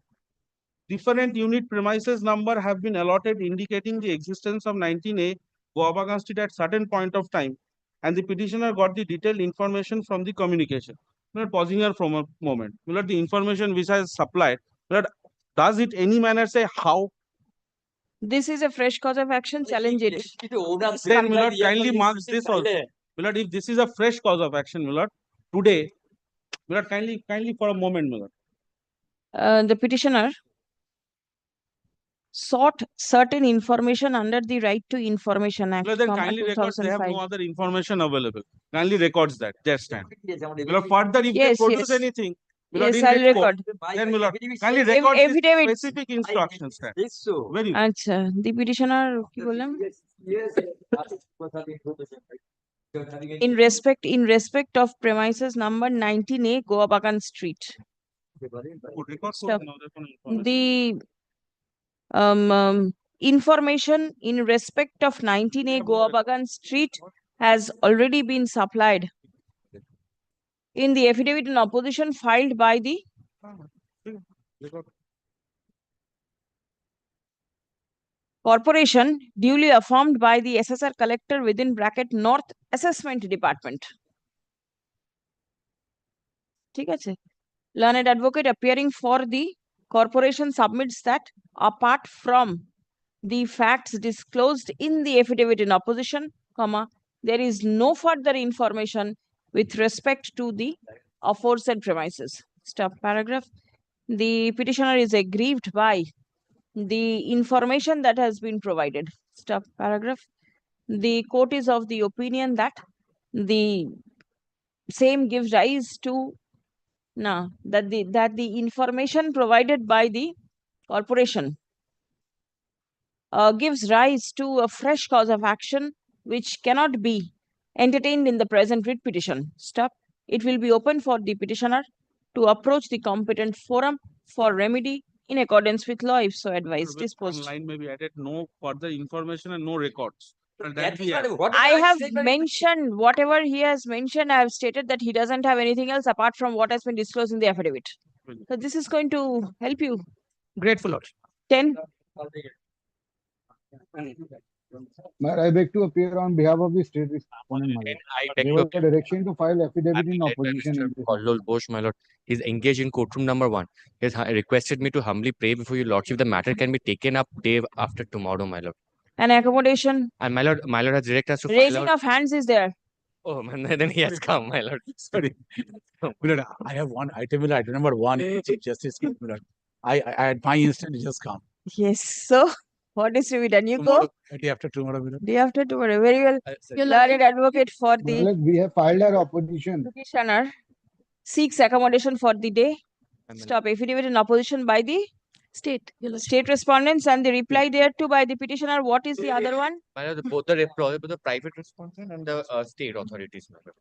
different unit premises number have been allotted, indicating the existence of 19A Goabagan Street at certain point of time, and the petitioner got the detailed information from the communication. We're pausing here from a moment. The information which has supplied, does it any manner say how? This is a fresh cause of action, challenge it. Then, kindly marks this also. If this is a fresh cause of action, today, kindly for a moment, the petitioner sought certain information under the Right to Information Act. Then kindly records they have no other information available. Kindly records that. Just stand. Further, if they produce anything, yes, I'll record. Then kindly record affidavit. specific instructions. Very good. Acha, the petitioner, in respect of premises number 19A Goabagan Street. The information in respect of 19A Goabagan Street has already been supplied in the affidavit in opposition filed by the corporation duly affirmed by the assessor collector within bracket North Assessment Department. ঠিক আছে? Learned advocate appearing for the corporation submits that apart from the facts disclosed in the affidavit in opposition, there is no further information with respect to the aforesaid premises. Stop paragraph. The petitioner is aggrieved by the information that has been provided. Stop paragraph. The court is of the opinion that the same gives rise to No, that the information provided by the corporation gives rise to a fresh cause of action which cannot be entertained in the present writ petition. Stop. It will be open for the petitioner to approach the competent forum for remedy in accordance with law if so advised. Disposed. Line may be added, no further information and no records. And that we I have mentioned whatever he has mentioned. I have stated that he doesn't have anything else apart from what has been disclosed in the affidavit. So this is going to help you. Grateful, Lord. 10. I beg to appear on behalf of the state respondent, my lord. I beg There to was a direction to file affidavit in opposition in this. Lord Bosch, my lord, is engaged in courtroom number 1. He has requested me to humbly pray before your lordship. The matter can be taken up day after tomorrow, my lord. An accommodation. And my lord has directed us to file Raising out. of hands is there. Oh man, then he has come, my lord. Sorry. My lord, I have one item, item number 1, Chief Justice, my lord. I at my instant just come. Yes. So what is to be done? You go. Day after tomorrow, my lord. Day after tomorrow. Very well. Your Learned advocate for My the lord, we have filed our opposition. petitioner seeks accommodation for the day. Stop. Affidavit in opposition by the state. state respondents and the reply thereto by the petitioner. What is the other one? My lord, both the private respondent and the state authorities, my lord.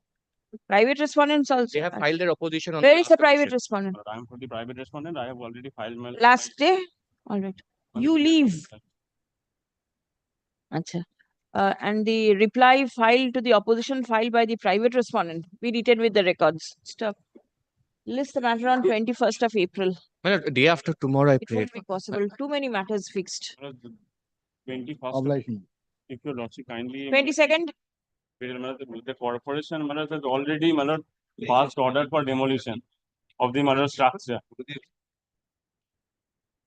Private respondents also. They have filed their opposition on Where the is the last private petition. respondent? I am for the private respondent. I have already filed my Last day? All right. You leave. Acha. And the reply filed to the opposition filed by the private respondent. We retain with the records. Stop. List the matter on 21st of April. My lord, day after tomorrow, I It prayed. won't be possible. Too many matters fixed. 21st. If your lordship kindly. 22nd. The corporation has already passed order for demolition of the structure.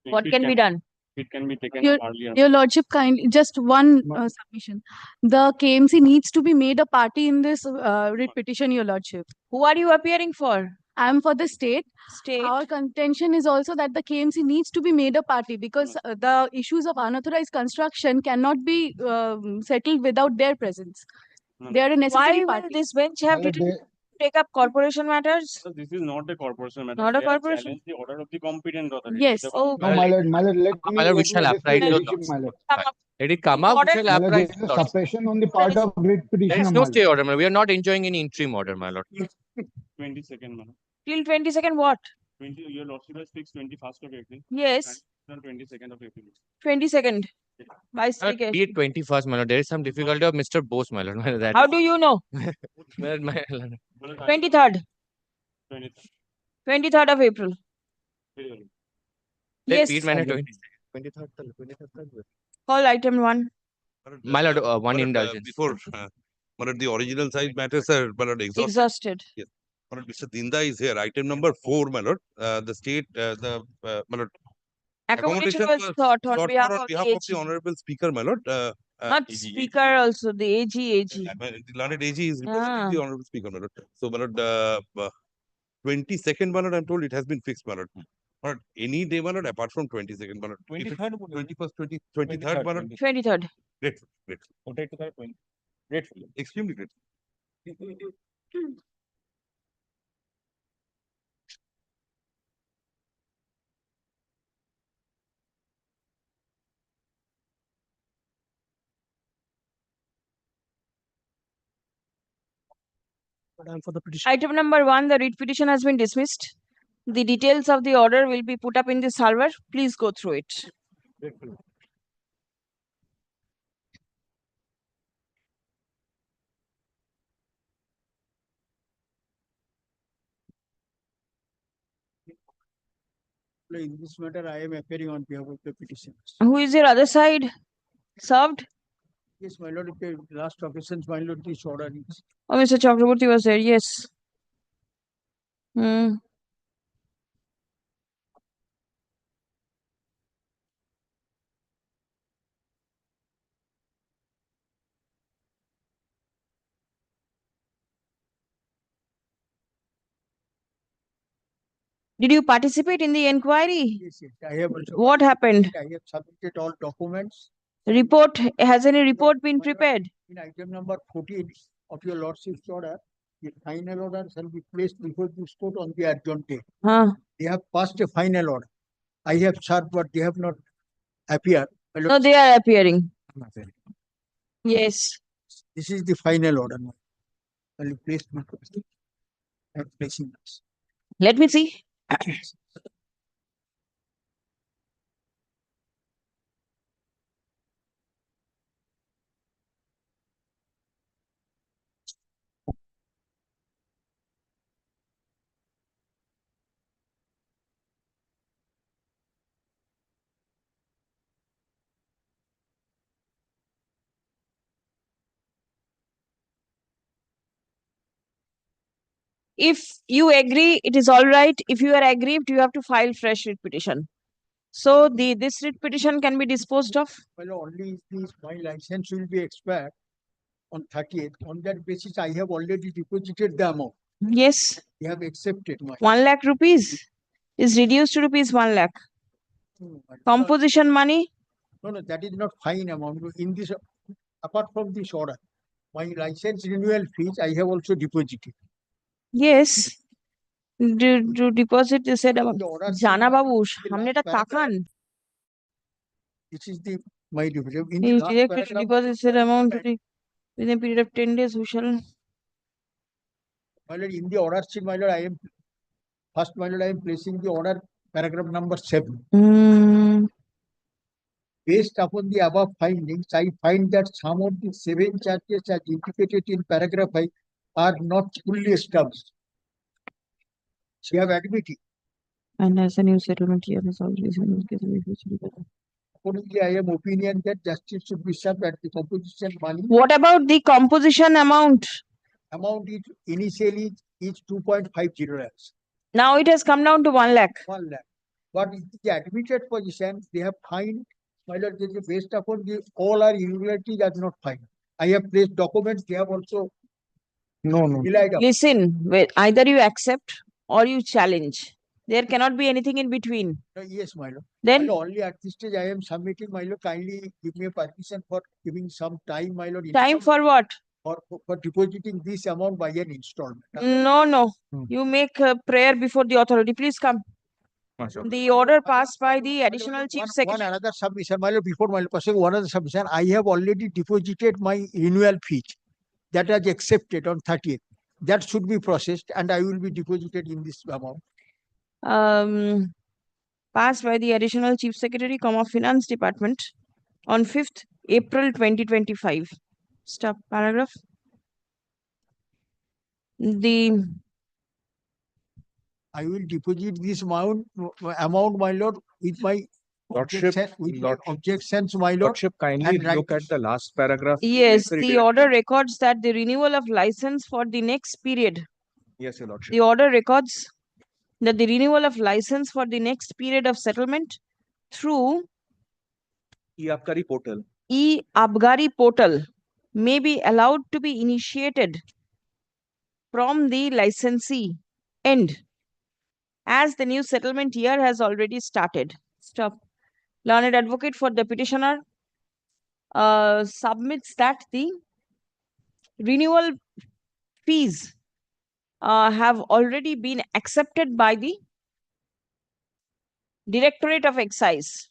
What can be done? It can be taken Your, earlier. your lordship, kindly just one submission. The KMC needs to be made a party in this writ petition, your lordship. Who are you appearing for? I am for the state. State. Our contention is also that the KMC needs to be made a party because the issues of unauthorized construction cannot be settled without their presence. They are a necessary Why party. will this bench have to take up corporation matters? So this is not a corporation matter. Not a They have corporation. challenged the order of the competent authority. Yes. Oh, No, my lord, let me we shall apply explain to the issue, my lord. Let it come up, we shall My lord, apply. there is a suppression on the part of writ There petitioner, is my no lord. stay order, my lord. We are not enjoying any interim order, my lord. 22nd, madam. Till 22nd what? 20, your lordship has fixed 21st of April. Yes. And 22nd of April. 22nd. By staycation. Be it 21st, my lord. There is some difficulty of Mr. Bose, my lord. That How do you know? 23rd. 23rd of April. Yes. Be it, my lord, 23rd. Call item 1. My lord, one indulgence. Before, my lord, the original size matters are, my lord, Exhausted. Yes. My lord, Mr. Dinda is here. Item number 4, my lord. The state, my lord. Accommodation was sought on sought behalf for on of behalf the of the AG. honorable speaker, my lord. Not speaker also, the AG. The learned AG is representing the honorable speaker, my lord. So, my lord, 22nd, my lord, I'm told it has been fixed, my lord. My lord, any day, my lord, apart from 22nd, my lord. 23rd, 21st, 23rd, my lord. 23rd. Grateful, grateful. Grateful. Extremely grateful. For the petition. Item number 1, the writ petition has been dismissed. The details of the order will be put up in the server. Please go through it. In this matter, I am appearing on behalf of the petition. Who is your other side? Served? Yes, my lord, the last occasion, my lord, this order is. Oh, Mr. Chakraborty was there. Yes. Did you participate in the inquiry? Yes, yes. I have also. What happened? I have submitted all documents. Report, has any report been prepared? In item number 14 of your lordship's order, The final order shall be placed before this court on the adjourned day. Huh. They have passed a final order. I have served, but they have not appeared. No, they are appearing. Yes. This is the final order. Shall be placed before the and placing this. Let me see. If you agree, it is all right. If you are aggrieved, you have to file fresh writ petition. So this writ petition can be disposed of. Well, only if my license will be expired on 30th. On that basis, I have already deposited the amount. Yes. They have accepted my 1 lakh rupees is reduced to rupees 1 lakh. Composition money? No, that is not fine amount. In this, apart from this order, my license renewal fees I have also deposited. Yes. Do deposit the said amount. Jana babu, हमने ता ताकान. This is the my deposit. In He the last directed to paragraph, deposit said amount within a period of 10 days. We shall. my lord, in the order sheet, my lord, I am placing the order paragraph number 7. Based upon the above findings, I find that some of the 7 charges as indicated in paragraph 5 are not fully established. She have admitted. And as a new settlement here is already Accordingly, I am opinion that justice should be served at the composition money. What about the composition amount? Amount is initially is 2.50 lakhs. Now it has come down to 1 lakh. 1 lakh. But in the admitted position, they have fined, my lord, this is based upon the all our irregularities are not fined. I have placed documents, they have also relied upon. Listen, either you accept or you challenge. There cannot be anything in between. Yes, my lord. Then? My lord, only at this stage I am submitting, my lord. Kindly give me a permission for giving some time, my lord. Time for what? For depositing this amount by an installment. No. You make a prayer before the authority. Please come. The order passed by the additional chief secretary. One another submission, my lord, before my lord, one other submission. I have already deposited my renewal fee. That was accepted on 30th. That should be processed and I will be deposited in this amount. Passed by the additional chief secretary, finance department on 5th April 2025. Stop paragraph. I will deposit this amount, my lord, with my objections, my lord. Lordship, kindly look at the last paragraph. Yes, the order records that the renewal of license for the next period. Yes, your lordship. The order records that the renewal of license for the next period of settlement through E-Abkari portal. E-Abkari portal may be allowed to be initiated from the licensee end as the new settlement year has already started. Stop. Learned advocate for the petitioner submits that the renewal fees have already been accepted by the Directorate of Excise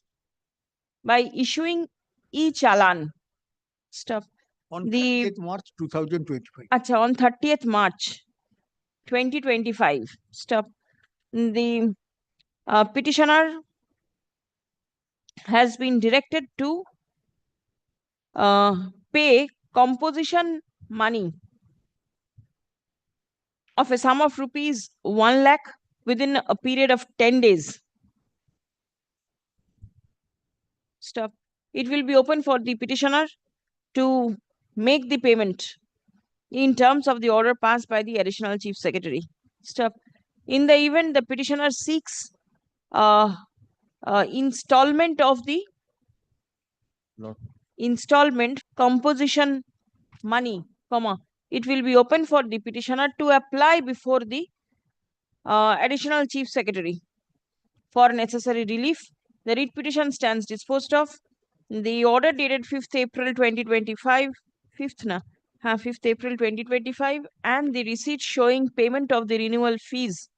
by issuing e-challan. Stop. On 30th March 2025. On 30th March 2025. Stop. The petitioner has been directed to pay composition money of a sum of rupees 1 lakh within a period of 10 days. Stop. It will be open for the petitioner to make the payment in terms of the order passed by the additional chief secretary. Stop. In the event the petitioner seeks installment of the installment composition money, it will be open for the petitioner to apply before the additional chief secretary for necessary relief. The writ petition stands disposed of. The order dated 5th April 2025, 5th April 2025, and the receipt showing payment of the renewal fees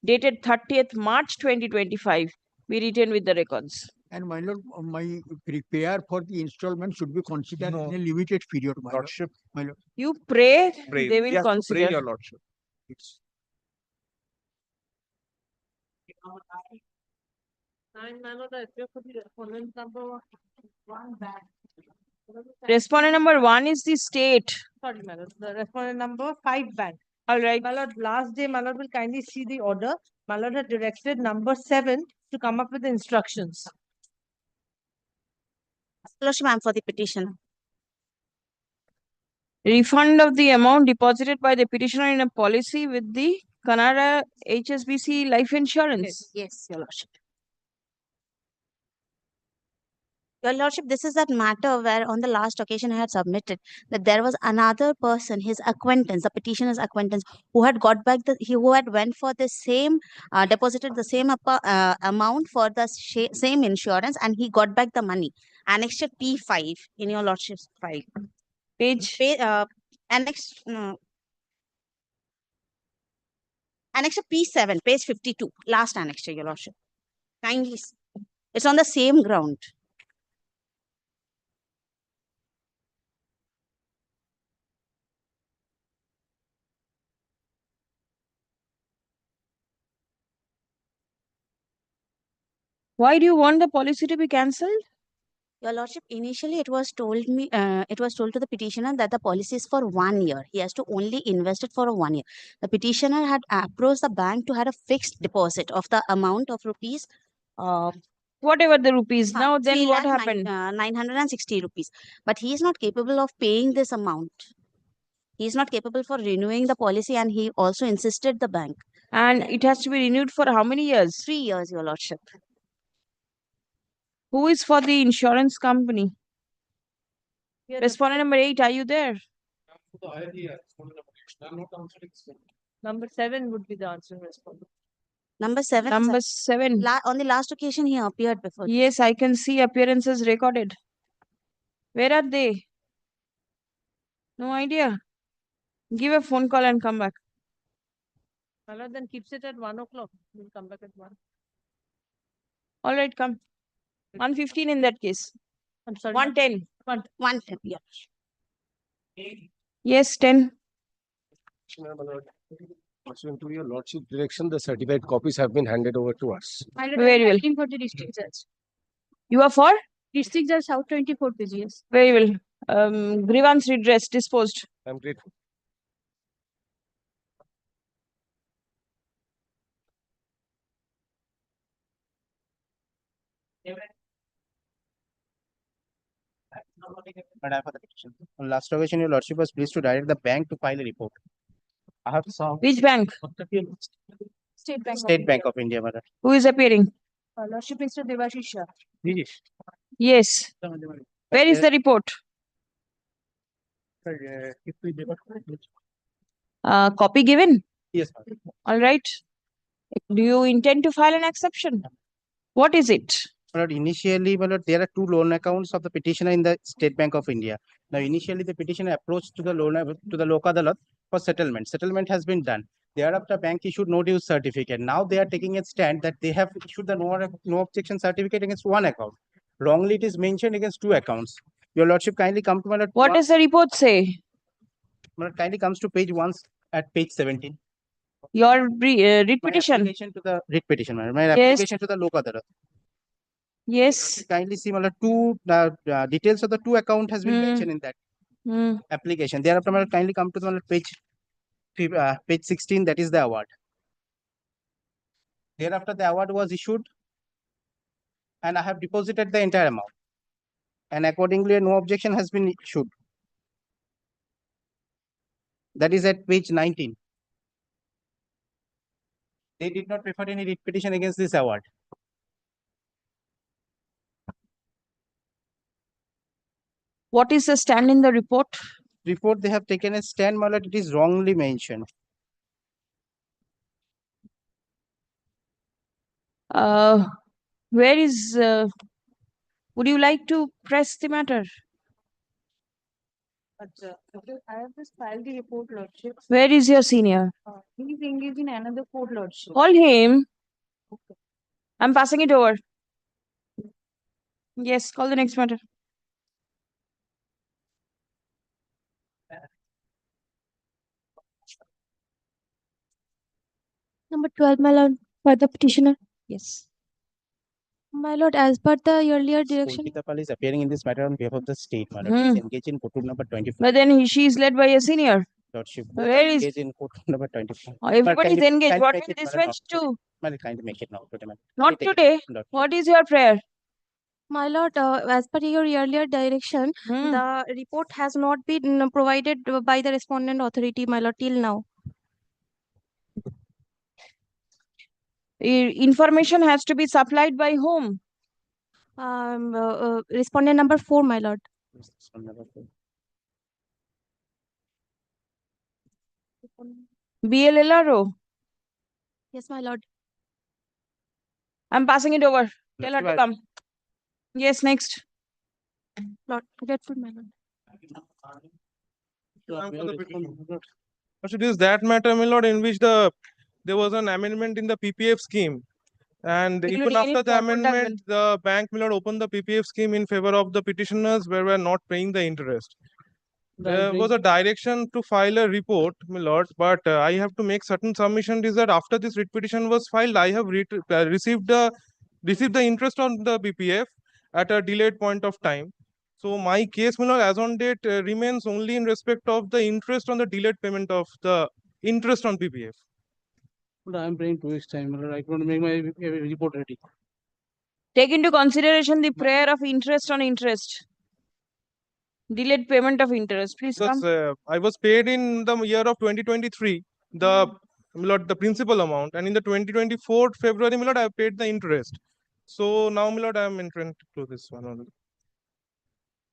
dated 30th March 2025 be written with the records. And my lord, my prepare for the installment should be considered in a limited period, my Lordship. My lord. You pray, Pray. they We will have to pray, consider. your lordship. It's Respondent number 1 is the state. Sorry, my lord. The respondent number 5 bank. All right. My lord, last day, my lord will kindly see the order. My lord had directed number 7 to come up with the instructions. Lordship, I am for the petition. Refund of the amount deposited by the petitioner in a policy with the Canada HSBC life insurance. Yes, your lordship. Your lordship, this is that matter where on the last occasion I had submitted that there was another person, his acquaintance, the petitioner's acquaintance, who had got back who had went for the same, deposited the same amount for the same insurance, and he got back the money. Annexure P5 in your lordship's file. Page. Annexure P7, page 52, last annexure, your lordship. Kindly, it's on the same ground. Why do you want the policy to be cancelled? Your lordship, initially it was told to the petitioner that the policy is for 1 year. He has to only invest it for 1 year. The petitioner had approached the bank to have a fixed deposit of the amount of rupees. Whatever the rupees. Now then what happened? 960 rupees. But he is not capable of paying this amount. He is not capable for renewing the policy, and he also insisted the bank. And it has to be renewed for how many years? 3 years, your lordship. Who is for the insurance company? Respondent number 8, are you there? Number 7 would be the answer respondent. Number 7? Number 7. On the last occasion, he appeared before. Yes, I can see appearances recorded. Where are they? No idea. Give a phone call and come back. My lord then keeps it at 1 o'clock. We'll come back at 1. All right, come. 1:15 in that case. I'm sorry. 1:10. 1:10, yeah. Yes, 10. Pursuant to your lordship direction, the certified copies have been handed over to us. Very well. For the district judge. You are for? District judge, South 24 pages. Very well. Grievance redress disposed. I'm grateful. But I have the petition. On last occasion, your lordship was pleased to direct the bank to file a report. I have saw. Which bank? State Bank. State Bank of India, madam. Who is appearing? Lordship Mr. Devashish Shah. Yes. Where is the report? Copy given? Yes, madam. All right. Do you intend to file an exception? What is it? But initially, there are 2 loan accounts of the petitioner in the State Bank of India. Now, initially, the petitioner approached to the Lok Adalat for settlement. Settlement has been done. Thereafter, bank issued no dues certificate. Now they are taking a stand that they have issued the no objection certificate against 1 account. Wrongly, it is mentioned against 2 accounts. Your lordship kindly come to What does the report say? Kindly comes to page 1 at page 17. Your writ My petition. application to the writ petition, madam. My Yes. application to the Lok Adalat. Yes. Kindly see, two details of the 2 account has been mentioned in that application. Thereafter, kindly come to the page 16. That is the award. Thereafter, the award was issued, and I have deposited the entire amount. And accordingly, no objection has been issued. That is at page 19. They did not prefer any writ petition against this award. What is the stand in the report? Report, they have taken a stand, my lord, it is wrongly mentioned. Where is, would you like to press the matter? I have just filed the report, Lordship. Where is your senior? He's engaged in another court, Lordship. Call him. I'm passing it over. Yes, call the next matter. Number 12, my lord, for the petitioner. Yes. My lord, as per the earlier direction. Pitapal is appearing in this matter on behalf of the state, my lord. He is engaged in court room number 24. But then she is led by a senior. Lordship, Where is engaged in court room number 24. everybody is engaged? Kindly What make will it, this madam, bench not do? Madam, kindly make it now today, madam. Not Take it, today. Lordship. What is your prayer? My lord, as per your earlier direction, the report has not been provided by the respondent authority, my lord, till now. Information has to be supplied by whom? Respondent number 4, my lord. BLLRO. Yes, my lord. I'm passing it over. Tell her to come. Yes, next. Lord, grateful, my lord. It is that matter, my lord, in which there was an amendment in the PPF scheme. And even after the amendment, the bank, my lord, opened the PPF scheme in favor of the petitioners where we are not paying the interest. There was a direction to file a report, my lord, but I have to make certain submission is that after this writ petition was filed, I have received the interest on the PPF at a delayed point of time. So my case, my lord, as on date remains only in respect of the interest on the delayed payment of the interest on PPF. But I am praying 2 weeks time. I want to make my report ready. Take into consideration the prayer of interest on interest. Delayed payment of interest. Please Because come. I was paid in the year of 2023, the principal amount, and in the 2024 February, my lord, I have paid the interest. So now, my lord, I am entering to this one only.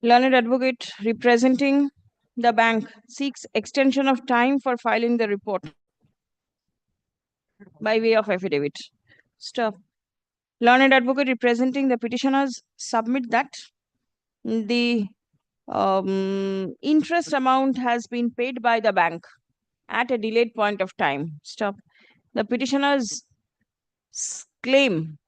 Learned advocate representing the bank seeks extension of time for filing the report by way of affidavit. Stop. Learned advocate representing the petitioners submit that the interest amount has been paid by the bank at a delayed point of time. Stop. The petitioners claim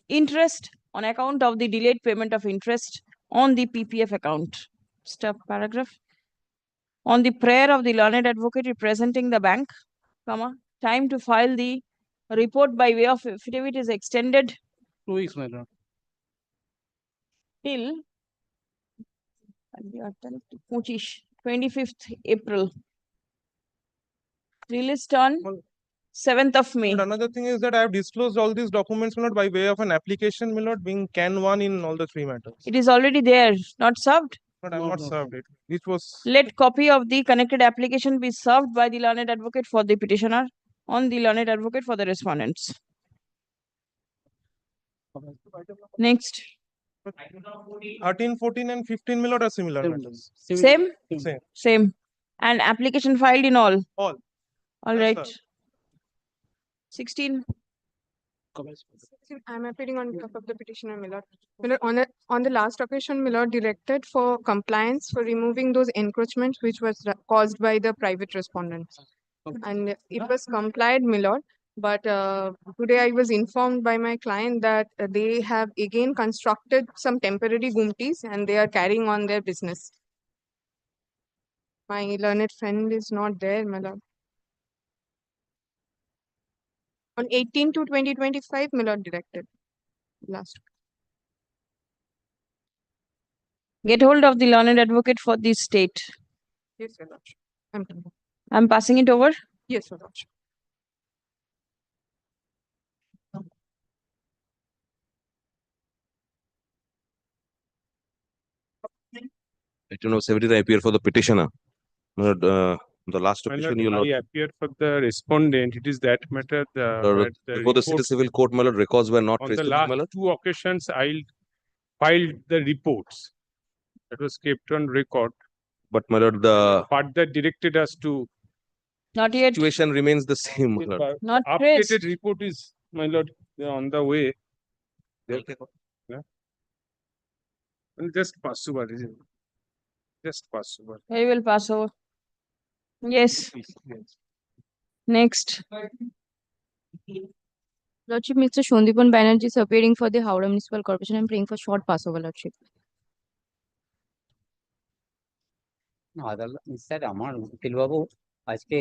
interest on account of the delayed payment of interest on the PPF account. Stop paragraph. On the prayer of the learned advocate representing the bank, time to file the report by way of affidavit is extended 2 weeks, my lord. Till 25th April. Released on 7th of May. But another thing is that I have disclosed all these documents, my lord, by way of an application, my lord, being Can 1 in all the 3 matters. It is already there, not served. But I have not served it. It was. Let copy of the connected application be served by the learned advocate for the petitioner on the learned advocate for the respondents. Next. 13, 14 and 15, my lord, are similar matters. Same? Same. Same. And application filed in all? All. All Yes, right. sir. 16. I'm appearing on behalf of the petitioner, my lord. My lord, on the last occasion, my lord directed for compliance for removing those encroachments which was caused by the private respondents. And it was complied, my lord. But today I was informed by my client that they have again constructed some temporary gumtis and they are carrying on their business. My learned friend is not there, my lord. On 18 to 2025, my lord directed. Last. Get hold of the learned advocate for the state. Yes, my lord. I'm passing it over. Yes, my lord. Item number 17, I appear for the petitioner. The last My petition lord, you I appear for the respondent. It is that matter where the before the city report- civil court, my lord, records were not on the received, last my lord. 2 occasions, I filed the reports. That was kept on record. But my lord, the But that directed us to Not yet. situation remains the same, my lord. Not updated traced. report is, my lord, on the way. Yeah. And just pass over, isn't it? Just pass over. I will pass over. Yes. Next. Lordship, Mr. Shondipan Banerjee is appearing for the Howrah Municipal Corporation. I'm praying for short passover, Lordship. Sir আমার উকিলবাবু আজকে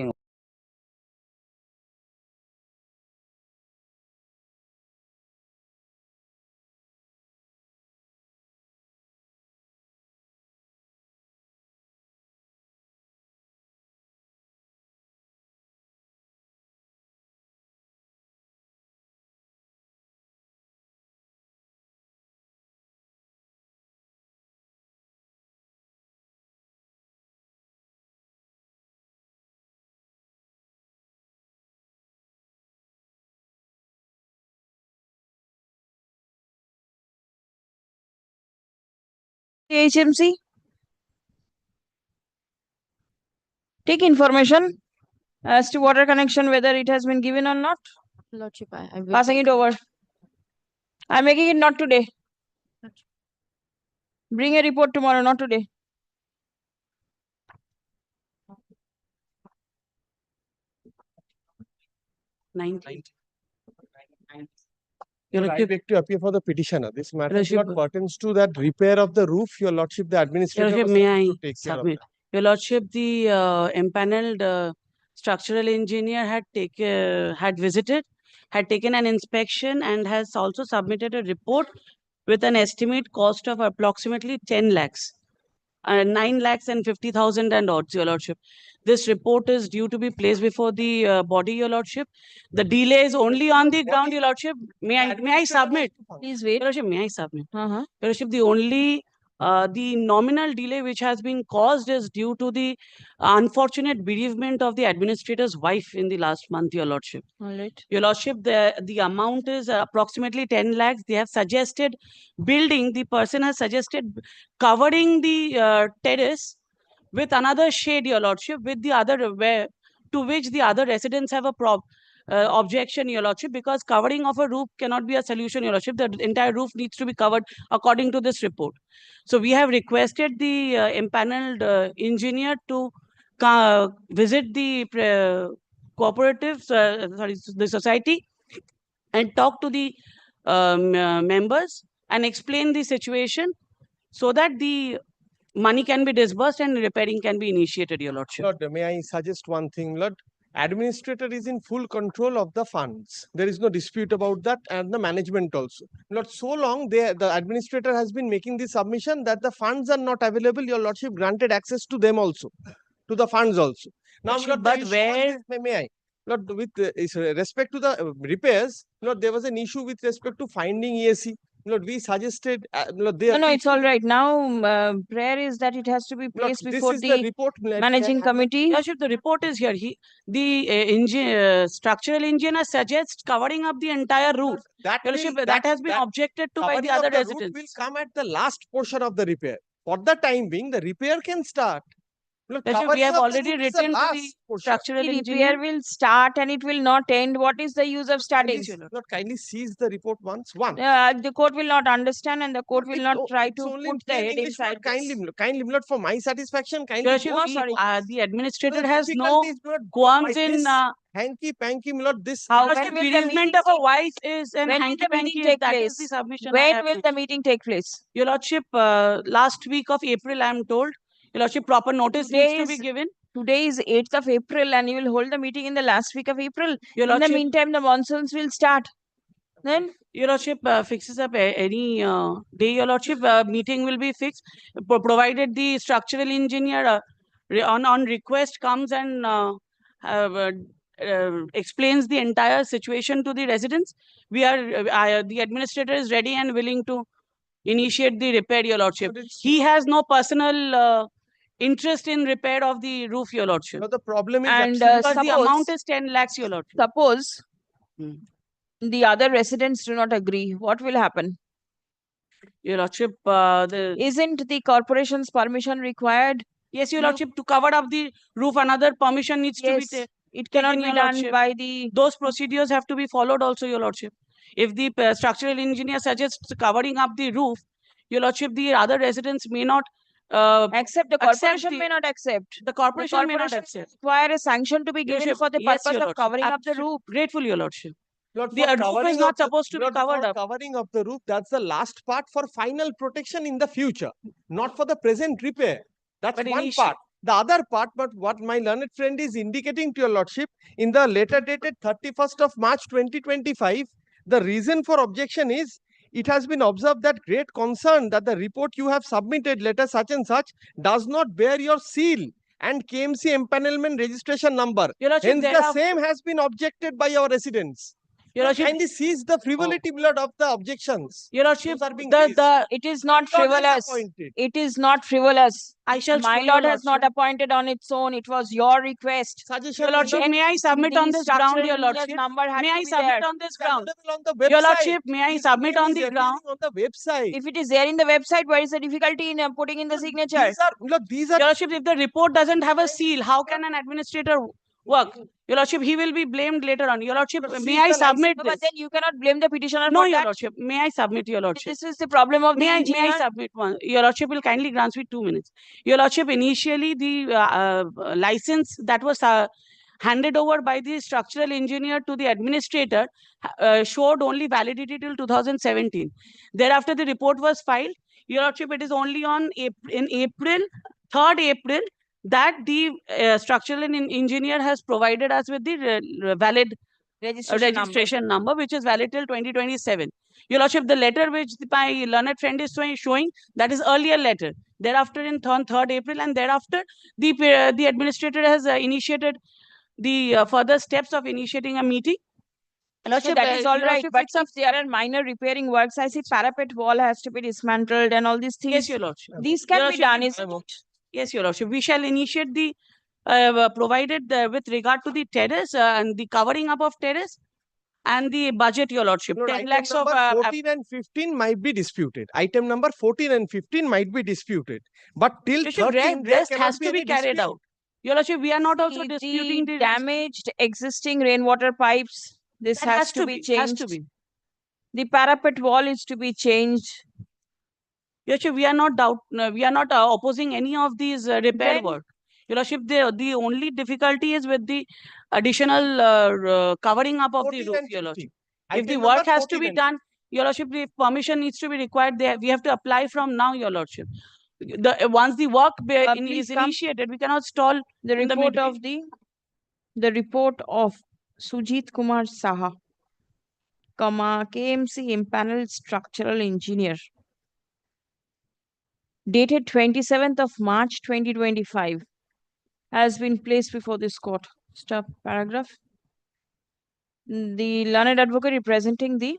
HMC. Take information as to water connection, whether it has been given or not. Lordship, I will Passing it over. I'm making it not today. Bring a report tomorrow, not today. Your Lordship, I beg to appear for the petitioner. This matter is Lordship, not pertains to that repair of the roof. Your Lordship, the Your administrator Lordship, was may supposed I to take care of submit? that. Your Lordship, the empaneled structural engineer had visited, had taken an inspection and has also submitted a report with an estimate cost of approximately 10 lakhs. 9 lakhs and 50,000 and odds, Your Lordship. This report is due to be placed before the body, Your Lordship. The delay is only on the ground, Your Lordship. May I submit? Please wait. Your Lordship, may I submit? Your Lordship, the nominal delay which has been caused is due to the unfortunate bereavement of the administrator's wife in the last month, Your Lordship. All right. Your Lordship, the amount is approximately 10 lakhs. They have suggested building, the person has suggested covering the terrace with another shade, Your Lordship, with the other, where, to which the other residents have a objection, Your Lordship, because covering of a roof cannot be a solution, Your Lordship. The entire roof needs to be covered according to this report. So we have requested the empaneled engineer to visit the cooperatives, the society, and talk to the members and explain the situation so that the money can be disbursed and repairing can be initiated, Your Lordship. Lord, may I suggest one thing, Lord? Administrator is in full control of the funds. There is no dispute about that, and the management also. Lord, so long the administrator has been making the submission that the funds are not available, Your Lordship granted access to them also, to the funds also. Now, Lordship, Lord, but the issue where- was this, may I? Lord, with respect to the repairs, Lord, there was an issue with respect to finding EAC. Lord, we suggested, Lord, they No, it's all right. Now, prayer is that it has to be placed this before is the report, managing committee. Your Lordship, the report is here. Structural engineer suggests covering up the entire roof. That Your Lordship, that has been objected to by the covering other of the roof residents. will come at the last portion of the repair. For the time being, the repair can start. Lord, Your Lordship, we covering have of the already roof is the written to the last portion. structural The engineer. repair will start and it will not end. What is the use of starting? Lord, kindly seize the report once. The court will not understand and the court will not try It's to only put the plain head English, inside Lord, kindly, Lord, for my satisfaction, kindly. Your Lordship, go through the administrator the has no difficulties, Lord, qualms by in this hanky-panky, Lord, this. How Your when Lordship, will the meeting bereavement of a take wife is an When will the meeting hanky-panky. take That is place? the submission I When have will made. the meeting take place? Your Lordship, last week of April, I am told. Your Lordship, proper notice needs to be given. Today is 8th of April and you will hold the meeting in the last week of April. Your In the Lordship- meantime, the monsoons will start. Then Your Lordship fixes up any day, Your Lordship, meeting will be fixed, provided the structural engineer on request comes and explains the entire situation to the residents. We are, the administrator is ready and willing to initiate the repair, Your Lordship. He has no personal interest in repair of the roof, Your Lordship. No, the problem is and Because the amount is 10 lakhs, Your Lordship. suppose the other residents do not agree, what will happen? Your Lordship, Isn't the corporation's permission required? Yes, Your Lordship, to cover up the roof, another permission needs to be Yes, it cannot taken, be Your done Lordship. by the. Those procedures have to be followed also, Your Lordship. If the structural engineer suggests covering up the roof, Your Lordship, the other residents may not Accept. The accept corporation the- may not accept. The corporation may not accept. Require a sanction to be Your given Lordship, for the yes, purpose Your of Lordship. covering up the Absolute- roof. Grateful, Your Lordship. Lord, The for roof covering is not of the- supposed to be Lord, covered for up. covering of the roof, that's the last part for final protection in the future, not for the present repair. That's But one initi- part. The other part, but what my learned friend is indicating to your lordship, in the letter dated 31st of March 2025, the reason for objection is it has been observed that great concern that the report you have submitted, letter such and such, does not bear your seal and KMC empanelment registration number. Your Lordship, Hence, there the are- same has been objected by your residents. Your Lordship- kindly seize the frivolity blood of the objections. Your Lordship, Those are being raised. It is not Lord is frivolous. appointed. It is not frivolous. I shall My show your lord has not Lordship. appointed on its own. It was your request. Suggestion, Your Lordship, Madam. may I submit on The this ground, structural Your engineer's Lordship? number had May to I be submit there. on this ground? On the website. Your Lordship, may I His submit name on is the appearing ground? on the website. If it is there in the website, where is the difficulty in putting in the signature? These are Your Lordship, if the report doesn't have a seal, how can an administrator work? Your Lordship, he will be blamed later on. Your Lordship, may I submit But this? then you cannot blame the petitioner No, for Your that. Lordship, may I submit, Your Lordship? This is the problem of the May I engineer. submit one? Your Lordship will kindly grant me 2 minutes. Your Lordship, initially the license that was handed over by the structural engineer to the administrator showed only validity till 2017. Thereafter, the report was filed. Your Lordship, it is only on in April, 3rd April, that the structural engineer has provided us with the valid registration number, which is valid till 2027. Your Lordship, the letter which my learned friend is showing, that is earlier letter. Thereafter, in 3rd April, and thereafter, the administrator has initiated the further steps of initiating a meeting. So that is all right, but if there are minor repairing works, I see parapet wall has to be dismantled and all these things. Yes, Your Lordship. These can Your be Lordship, done, is it? Yes, Your Lordship. We shall initiate the provided with regard to the terrace and the covering up of terrace and the budget, Your Lordship. Lord, 10 item lakhs of number 14 and 15 might be disputed. Item number 14 and 15 might be disputed. But till Your Lordship, 13, there rest cannot has be to be any carried dispute. out. Your Lordship, we are not also disputing The damaged existing rainwater pipes, this That has to be changed. Has to be. The parapet wall is to be changed. Your Lordship, we are not opposing any of these repair work. Your Lordship, the only difficulty is with the additional covering up of the roof, Your Lordship. If the Item work number has to 14 be and done, Your Lordship, the permission needs to be required there. We have to apply from now, Your Lordship. Once the work Please is come. initiated, we cannot stall The in the report midway. of Sujit Kumar Saha, KMC impaneled structural engineer, dated 27th of March 2025, has been placed before this court. Stop paragraph. The learned advocate representing the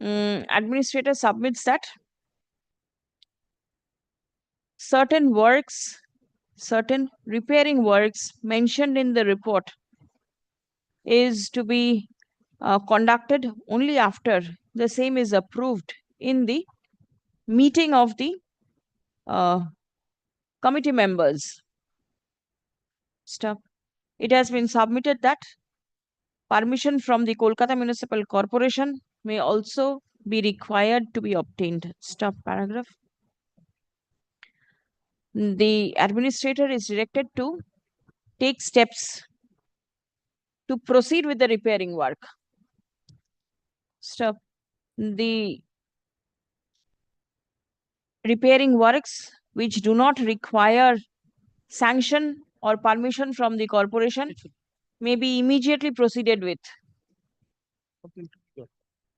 administrator submits that certain repairing works mentioned in the report is to be conducted only after the same is approved in the meeting of the committee members. Stop. It has been submitted that permission from the Kolkata Municipal Corporation may also be required to be obtained. Stop paragraph. The administrator is directed to take steps to proceed with the repairing work. Stop. The repairing works which do not require sanction or permission from the corporation may be immediately proceeded with.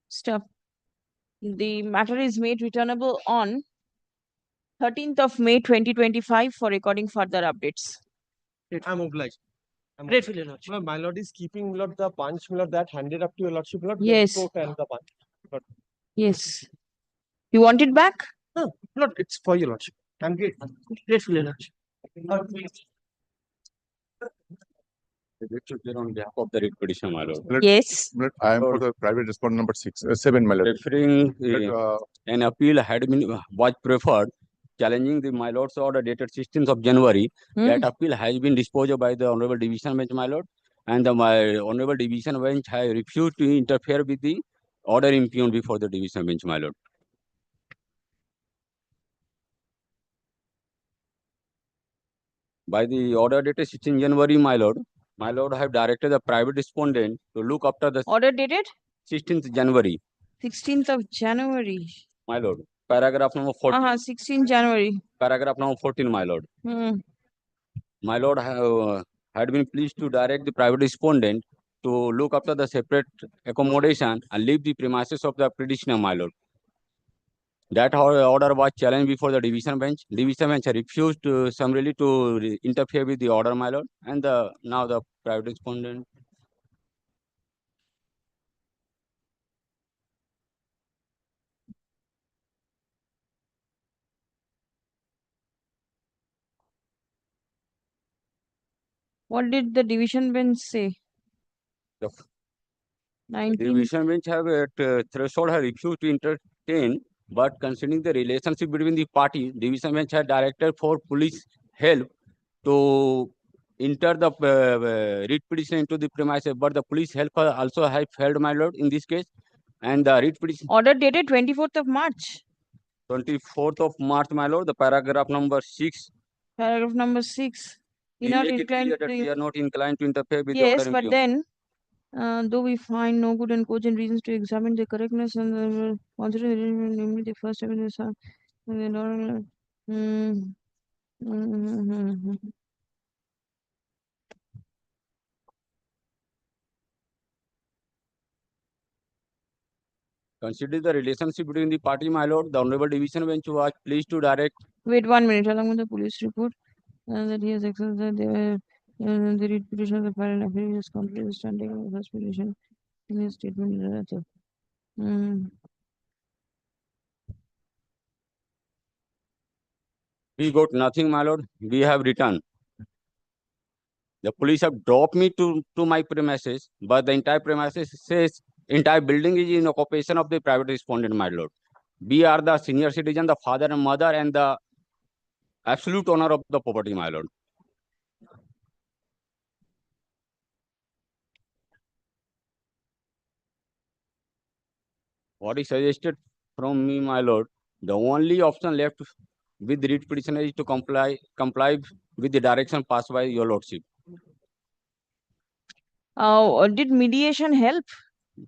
Stop. The matter is made returnable on 13th of May 2025 for recording further updates. I'm obliged. Grateful, Your Lordship. Lord, my lord is keeping lord the punch, lord, that handed up to your lordship, lord. Yes. The coat and the punch. Lord. Yes. You want it back? No, lord, it's for your lordship. I'm grateful. Grateful, Your Lordship. On behalf of the writ petition, my lord. Yes. I am for the private respondent number 7, my lord. Referring an appeal had been was preferred, challenging the my lord's order dated 16th of January. That appeal has been disposed of by the honorable division bench, my lord, and my honorable division bench has refused to interfere with the order impugned before the division bench, my lord. By the order dated 16 January, my lord, have directed the private respondent to look after the Order dated 16th January. 16th of January. My lord, paragraph number 14. 16 January. Paragraph number 14, my lord. My lord had been pleased to direct the private respondent to look after the separate accommodation and leave the premises of the petitioner, my lord. That order was challenged before the division bench. Division bench refused summarily to interfere with the order, my lord. And now the private respondent. What did the division bench say? The 19. division bench have threshold have refused to entertain, but considering the relationship between the parties, division bench had directed for police help to enter the writ petition into the premises, but the police help also have failed, my lord, in this case. And the writ petition. Order dated 24th of March. 24th of March, my lord, the paragraph number 6. Paragraph number 6. We make it clear that we are not inclined to interfere with the order. Yes, but then, though we find no good and cogent reasons to examine the correctness and the consider namely the first evidence Consider the relationship between the party, my lord. The honorable division bench was pleased to direct. Wait 1 minute, along with the police report that he has accessed that the writ petition of the parent affidavit is completely standing in the first petition in his statement. We got nothing, my lord. We have returned. The police have dropped me to my premises, but the entire premises says entire building is in occupation of the private respondent, my lord. We are the senior citizen, the father and mother, and the absolute owner of the property, my lord. What is suggested from me, my lord, the only option left with the writ petitioner is to comply with the direction passed by your lordship. Did mediation help?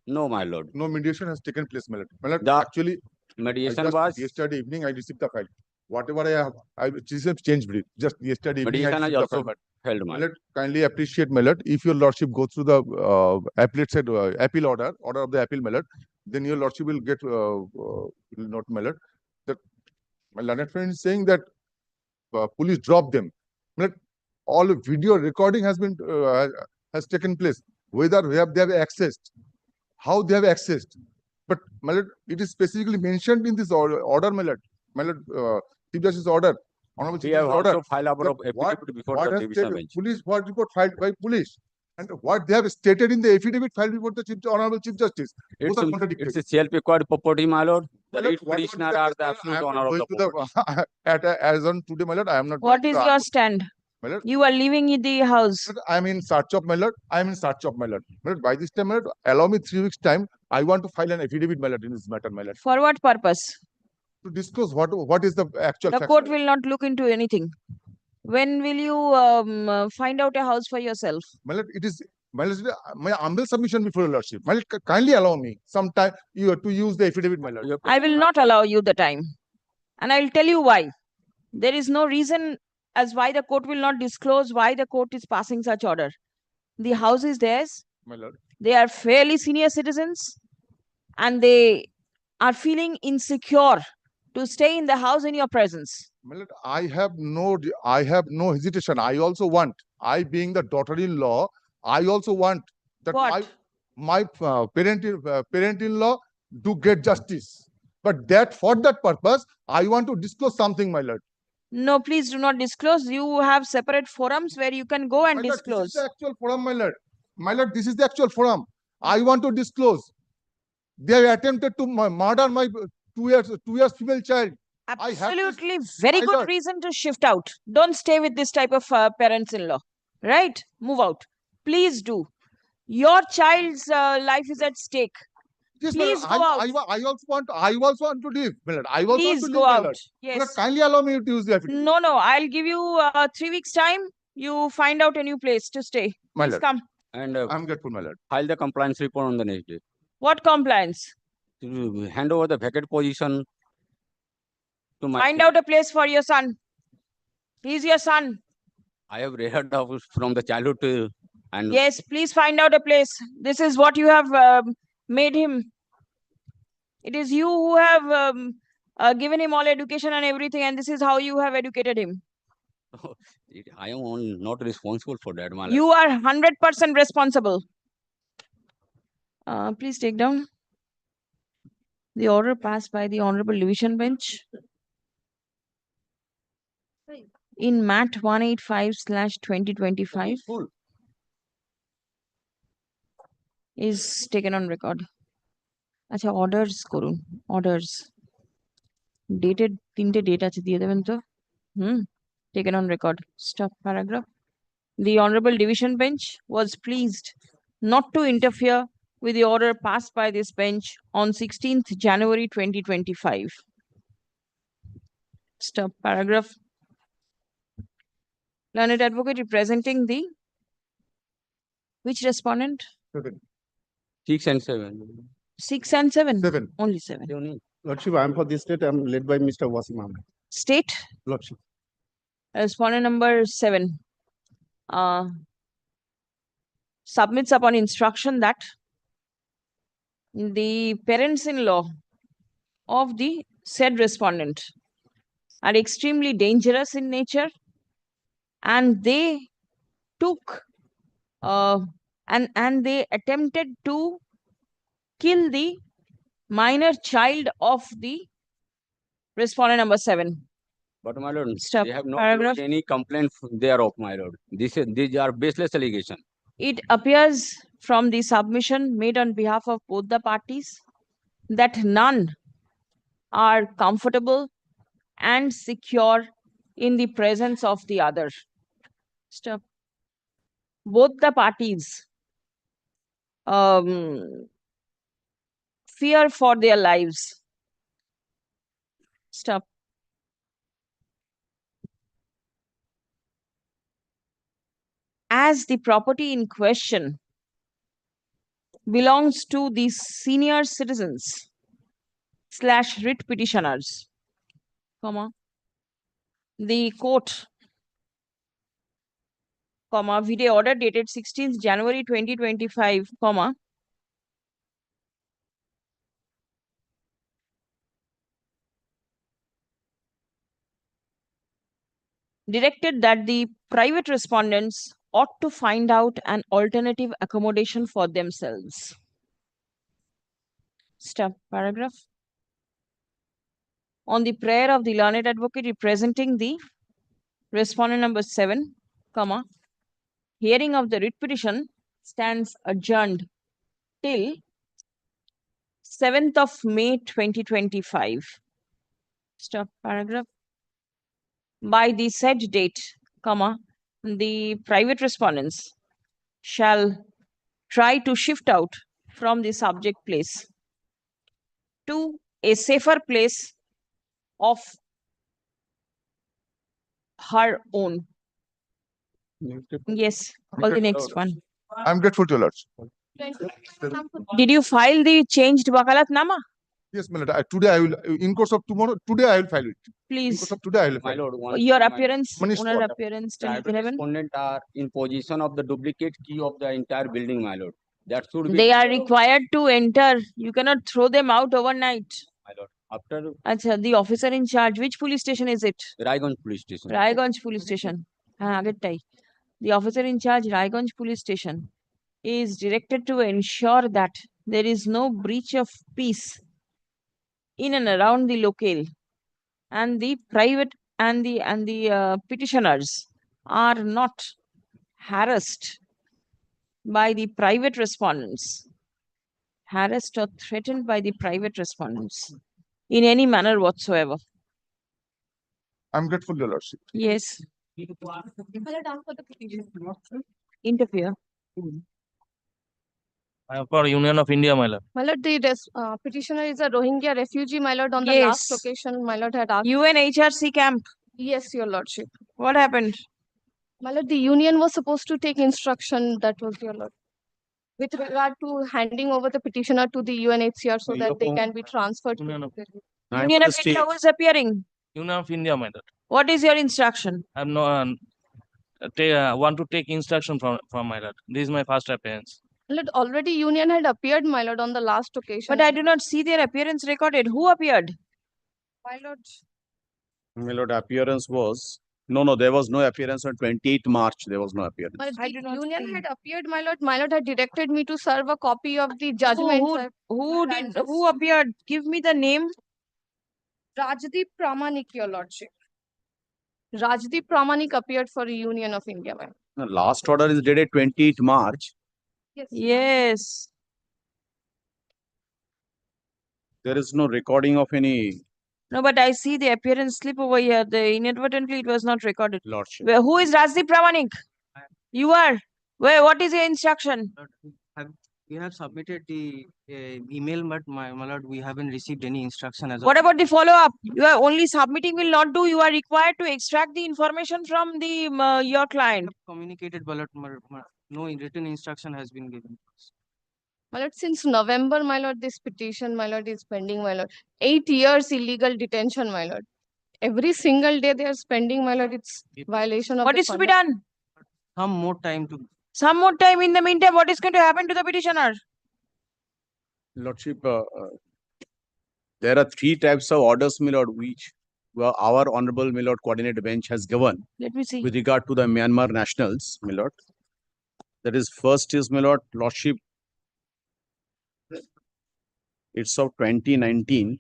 No, my lord. No mediation has taken place, my lord. My lord, The actually, mediation just was yesterday evening. I received the file. Whatever I have, I just changed it. Just yesterday evening, I mediation has received the also file. held, My my lord, kindly appreciate, my lord. If your lordship go through the appeal order of the appeal, my lord, then your lordship will get will not, my lord. That my learned friend is saying that police dropped them. My lord, all video recording has been has taken place. Whether they have accessed, how they have accessed. But my lord, it is specifically mentioned in this order, my lord. My lord, Chief Justice order. Honorable Chief We have Justice order. also filed our affidavit before What the has division stated, bench. police, what report filed by police, and what they have stated in the affidavit filed before the Honorable Chief Justice. Both are contradictory. It's a self-acquired property, my lord. The My lord, writ petitioner are the absolute owner of the property. As on today, my lord, I am not. What is your stand? My lord, You are leaving the house. I am in search of, my lord. I am in search of, my lord. My lord, by this time, my lord, allow me 3 weeks time. I want to file an affidavit, my lord, in this matter, my lord. For what purpose? To disclose what is the actual The fact, court my lord. will not look into anything. When will you find out a house for yourself? My lord, it is my humble submission before your lordship. My lord, kindly allow me some time to use the affidavit, my lord. I will not allow you the time. And I'll tell you why. There is no reason as why the court will not disclose why the court is passing such order. The house is theirs. My lord. They are fairly senior citizens and they are feeling insecure to stay in the house in your presence. My lord, I have no hesitation. I also want, I being the daughter-in-law, I also want that my parent-in-law do get justice. But that for that purpose, I want to disclose something, my lord. No, please do not disclose. You have separate forums where you can go and My lord, disclose. this is the actual forum, my lord. My lord, this is the actual forum. I want to disclose. They have attempted to murder my 2 years female child. Absolutely very good reason to shift out. Don't stay with this type of parents-in-law. Right? Move out. Please do. Your child's life is at stake. Yes, my Please lord. go out. I also want to leave, my lord. I also want Please to leave, go my out. lord. My lord, Yes. kindly allow me to use the affidavit. No, no. I'll give you 3 weeks time. You find out a new place to stay. My Please lord. come. And I'm grateful, my lord. file the compliance report on the next day. What compliance? To hand over the vacant position to my. Find out a place for your son. He's your son. I have read of from the childhood to, and Yes, please find out a place. This is what you have made him. It is you who have given him all education and everything, and this is how you have educated him. I am not responsible for that, my lord. You are 100% responsible. Please take down the order passed by the Honorable Division Bench in MAT 185/2025 is taken on record. আচ্ছা orders করুন orders dated 3টে date আছে দিয়ে দেবেন তো taken on record. Stop paragraph. The Honorable Division Bench was pleased not to interfere with the order passed by this bench on 16th January 2025. Stop paragraph. Learned advocate representing the which respondent? 6 and 7. 6 and 7? 7. Only 7. Lordship, I am for this state. I am led by Mr. Wasim Ahmed. State? Lordship. Respondent number 7 submits upon instruction that the parents-in-law of the said respondent are extremely dangerous in nature, and they took and they attempted to kill the minor child of the respondent number 7. But my lord, Stop. they have not Paragraph. lodged any complaint thereof, my lord. These are baseless allegations. It appears from the submission made on behalf of both the parties that none are comfortable and secure in the presence of the other. Stop. Both the parties fear for their lives. Stop. As the property in question belongs to the senior citizens / writ petitioners, comma, the court, comma, vide order dated 16th January 2025, comma, directed that the private respondents ought to find out an alternative accommodation for themselves. Stop. Paragraph. On the prayer of the learned advocate representing the respondent number 7, comma, hearing of the writ petition stands adjourned till 7th of May 2025. Stop. Paragraph. By the said date, comma, the private respondents shall try to shift out from the subject place to a safer place of her own. Yes, call the next one. I'm grateful to your lordship. Did you file the changed wakalatnama? Yes, my lord. Today I will, in course of tomorrow, today I will file it. Please. In course of today I will My file lord, Your appearance, Manish owner Scott. appearance till private 11. respondent are in possession of the duplicate key of the entire building, my lord. That should be. They are required to enter. You cannot throw them out overnight. My lord. After Achha, the officer in charge, which police station is it? Raiganj police station. Raiganj police station. The officer in charge, Raiganj police station, is directed to ensure that there is no breach of peace in and around the locale, and the private and the petitioners are not harassed by the private respondents, harassed or threatened by the private respondents in any manner whatsoever. I'm grateful to your lordship. Yes. Interfere. For Union of India, my lord. My lord, the petitioner is a Rohingya refugee, my lord. On the last Yes. occasion, my lord had asked. UNHRC camp. Yes, your lordship. What happened? My lord, the union was supposed to take instruction, that was your lord, with regard to handing over the petitioner to the UNHCR so that they can be transferred to Union of, Union of India who is appearing. Union of India, my lord. What is your instruction? I have no want to take instruction from my lord. This is my first appearance. My lord, already union had appeared, my lord, on the last occasion. But I do not see their appearance recorded. Who appeared? My lord, My lord, appearance was, no, there was no appearance on 28th March. There was no appearance. my lord, the union had appeared, my lord. My lord had directed me to serve a copy of the judgment. Who appeared? Give me the name. Rajdeep Pramanik, your lordship. Rajdeep Pramanik appeared for a Union of India, ma'am. The last order is dated 28th March. Yes. There is no recording of any No, but I see the appearance slip over here. Inadvertently, it was not recorded. lordship. Who is Rajdeep Pramanik? You are. What is your instruction? We have submitted the email, but my lord, we haven't received any instruction as of. What about the follow-up? You are only submitting will not do. You are required to extract the information from the your client. Communicated, but no written instruction has been given. My lord, since November, my lord, this petition, my lord, is pending, my lord. 8 years illegal detention, my lord. Every single day they are spending, my lord. It's violation of What the is to be conduct. done? Some more time to. Some more time. In the meantime, what is going to happen to the petitioner? Lordship, there are 3 types of orders, my lord, which our honorable, my lord, coordinate bench has given. Let me see. With regard to the Myanmar nationals, my lord. That is, first is, my lord, lordship. It's of 2019.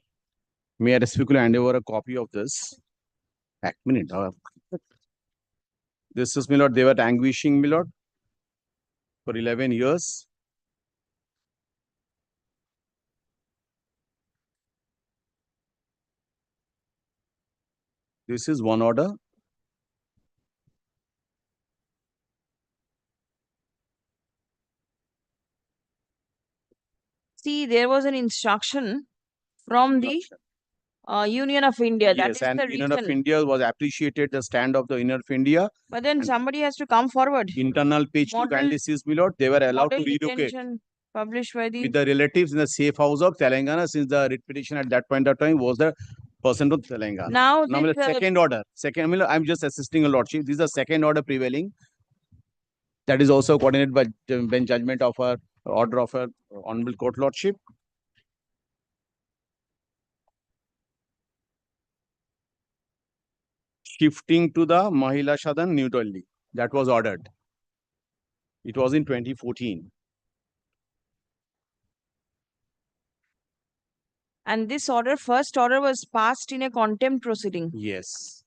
May I respectfully hand over a copy of this? Back minute. This is, my lord, they were anguishing, my lord, for 11 years. This is one order. See, there was an instruction from the Union of India. That Yes, is and the Union of reason. India was appreciated the stand of the Union of India. But then somebody has to come forward. Internal page to kindly sees, my lord, they were allowed to Model relocate detention published by the with the relatives in the safe house of Telangana, since the writ petition at that point of time was the person from Telangana. Now the this, second order. I'm just assisting a lordship. This is the second order prevailing. That is also coordinated by bench judgment of our order of our honorable court lordship. Shifting to the Mahila Sadan, New Delhi. That was ordered. It was in 2014. And this order, first order, was passed in a contempt proceeding. Yes.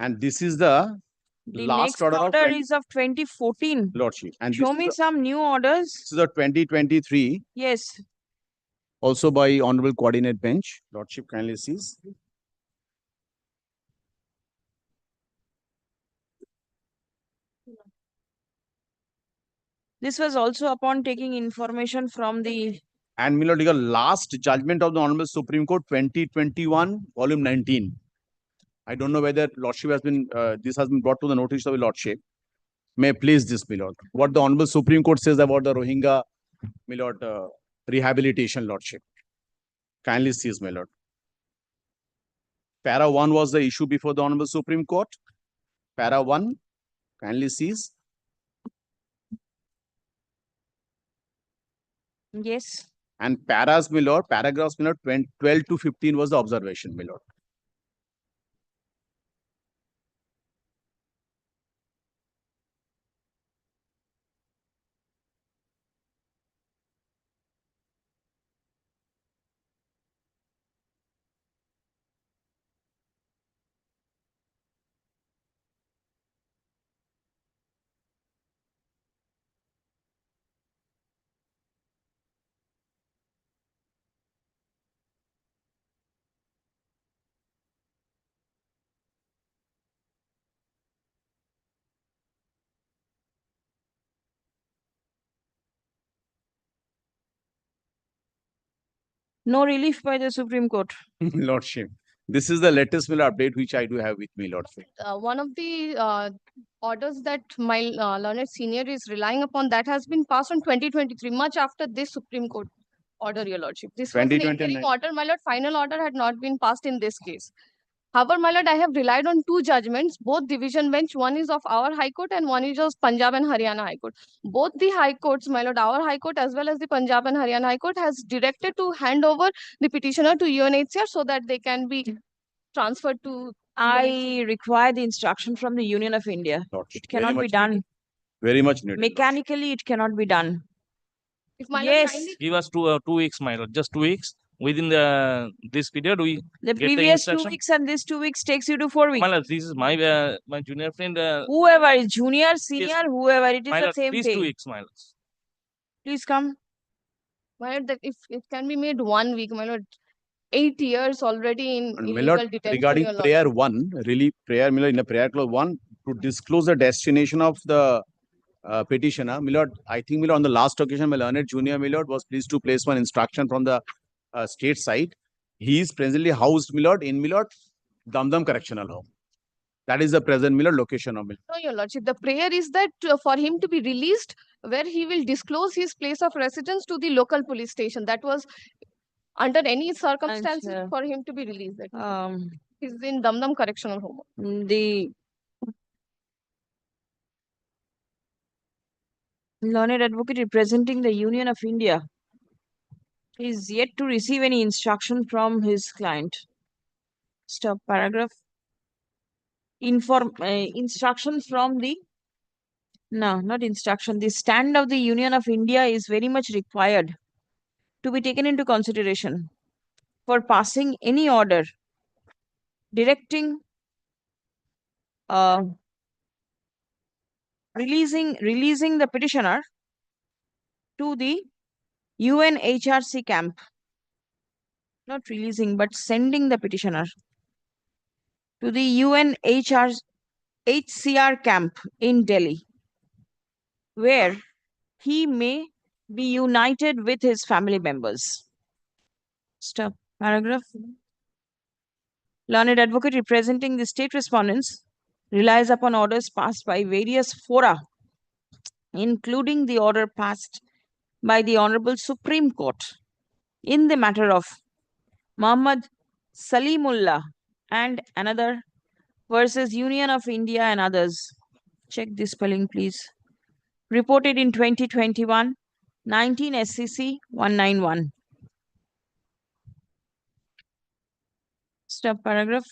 And this is the last next order of is of 2014. lordship. And Show me some new orders. This is the 2023. Yes. Also by honorable coordinate bench. Lordship kindly sees. This was also upon taking information from the. And Milord, last judgment of the Honorable Supreme Court 2021, volume 19. I don't know whether Lordship has been, this has been brought to the notice of the Lordship. May I please this, Milord. What the Honorable Supreme Court says about the Rohingya, Milord, rehabilitation, Lordship. Kindly seize, Milord. Para 1 was the issue before the Honorable Supreme Court. Para 1, kindly seize. Yes. And paras, my lord, paragraphs, my lord, 12 to 15 was the observation, my lord. No relief by the Supreme Court. Lordship, this is the latest update which I do have with me, Lordship. One of the orders that my learned senior is relying upon that has been passed on 2023, much after this Supreme Court order, Your Lordship. This was an 2029. interim order, my lord. Final order had not been passed in this case. However, my lord, I have relied on two judgments, both division bench. One is of our High Court and one is of Punjab and Haryana High Court. Both the High Courts, my lord, our High Court as well as the Punjab and Haryana High Court has directed to hand over the petitioner to UNHCR so that they can be transferred to. I require the instruction from the Union of India. Lordship, It cannot be done. Very much needed. Mechanically, it cannot be done. If my lord Yes. kindly Give us 2 weeks, my lord, just 2 weeks. Within this period, we The get previous 2 instruction. weeks and this 2 weeks takes you to 4 weeks. My lord, this is my my junior friend. Whoever is junior, senior, whoever, it is My the lord, same please thing. 2 weeks, my lord. Please come. My lord, that if it can be made 1 week, my lord, 8 years already in And my illegal lord, detention. regarding Your Lord. prayer 1, really prayer, my lord, in a prayer clause 1, to disclose the destination of the petitioner, my lord, I think, my lord, on the last occasion, my learned junior, my lord, was pleased to place one instruction from the state side. He is presently housed, my lord, in, my lord, Damdam Correctional Home. That is the present, my lord, location of, my lord. No, Your Lordship. The prayer is that for him to be released, where he will disclose his place of residence to the local police station. That was under any circumstances Acha. for him to be released. He's in Damdam Correctional Home. The learned advocate representing the Union of India is yet to receive any instruction from his client. Stop paragraph. Instruction from the not instruction. The stand of the Union of India is very much required to be taken into consideration for passing any order directing releasing the petitioner to the UNHRC camp. Not releasing, but sending the petitioner to the HCR camp in Delhi, where he may be united with his family members. Stop. Paragraph. Learned advocate representing the state respondents relies upon orders passed by various fora, including the order passed by the Honorable Supreme Court in the matter of Muhammad Salimullah and another versus Union of India and others. Check the spelling, please. Reported in 2021, 19 SCC 191. Stop paragraph.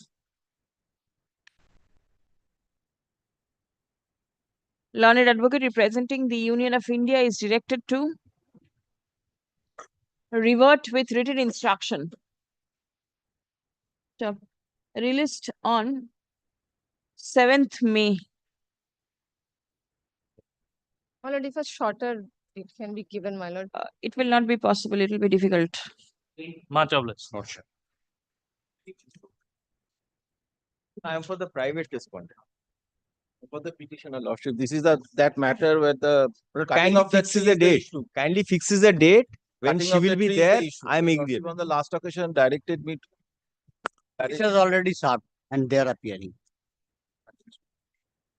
Learned advocate representing the Union of India is directed to revert with written instruction. Stop. Released on 7th May. My lord, if a shorter it can be given, my lord. It will not be possible. It will be difficult. Much obliged. I am for the private respondent. For the petitioner, Lordship, this is that matter where the Kindly fixes a date. Kindly fixes a date when cutting she of the will be tree is there. the issue. I am Lordship agreeable. on the last occasion directed me to. It is already served and they are appearing.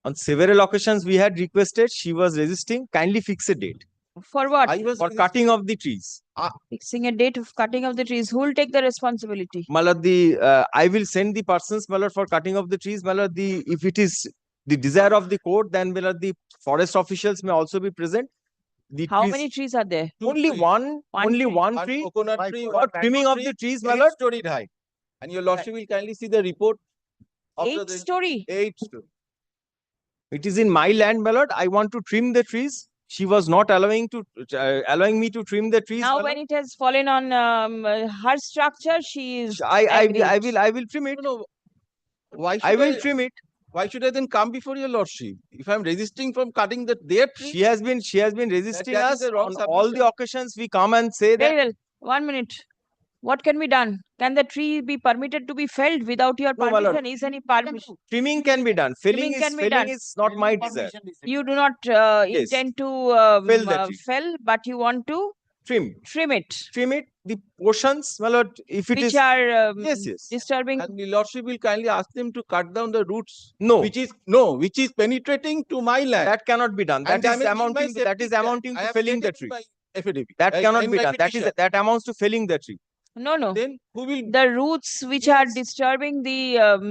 On several occasions we had requested, she was resisting. Kindly fix a date. For what? For cutting of the trees. Fixing a date of cutting of the trees. Who will take the responsibility? Malad, I will send the persons, Malad, for cutting of the trees. Malad, if it is the desire of the court, then Malad, the forest officials may also be present. How many trees are there? Only one tree. Coconut tree, For trimming of the trees, Malad. 8-story height. And your Lordship will kindly see the report. 8-story? 8-story. It is in my land, Malad. I want to trim the trees. She was not allowing me to trim the trees. Now, Malad. when it has fallen on her structure, she is. I will trim it. No. Why should I will trim it. Why should I then come before your Lordship? If I am resisting from cutting their tree. She has been resisting That us is a wrong on all the occasions. We come and say that. Very well. 1 minute. What can be done? Can the tree be permitted to be felled without your No, my lord. permission? Is any permission? Trimming can be done. Felling can be done. is not my desire. You do not Yes. intend to Fell the tree. fell, but you want to Trim it. Trim it. the portions, my lord, if it which is. are Yes. disturbing. And the lordship will kindly ask them to cut down the roots. No. Which is penetrating to my land. That cannot be done. And That is damaging my amounting I to have felling the stated tree. in my affidavit. That cannot in be my done. petition. That amounts to felling the tree. No. Then who will? The roots which are disturbing the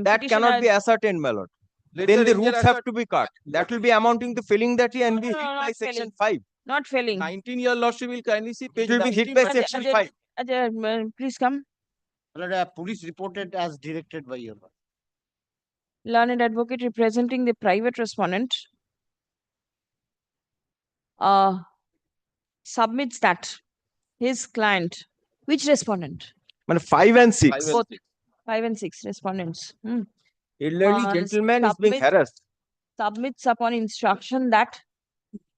That cannot be petitioner's- ascertained, my lord. Let Then the ranger roots have assert- to be cut. That will be amounting to felling the tree and be No, hit no, by not section felling. 5. Not felling. 19-year lordship will kindly see page It will be hit 19 by and section Ajay, 5. Ajay, please come. My lord, police reported as directed by your lord. Learned advocate representing the private respondent submits that his client, which respondent? 5 and 6. Both 5 and 6 respondents. Elderly gentleman is being harassed. Submits upon instruction that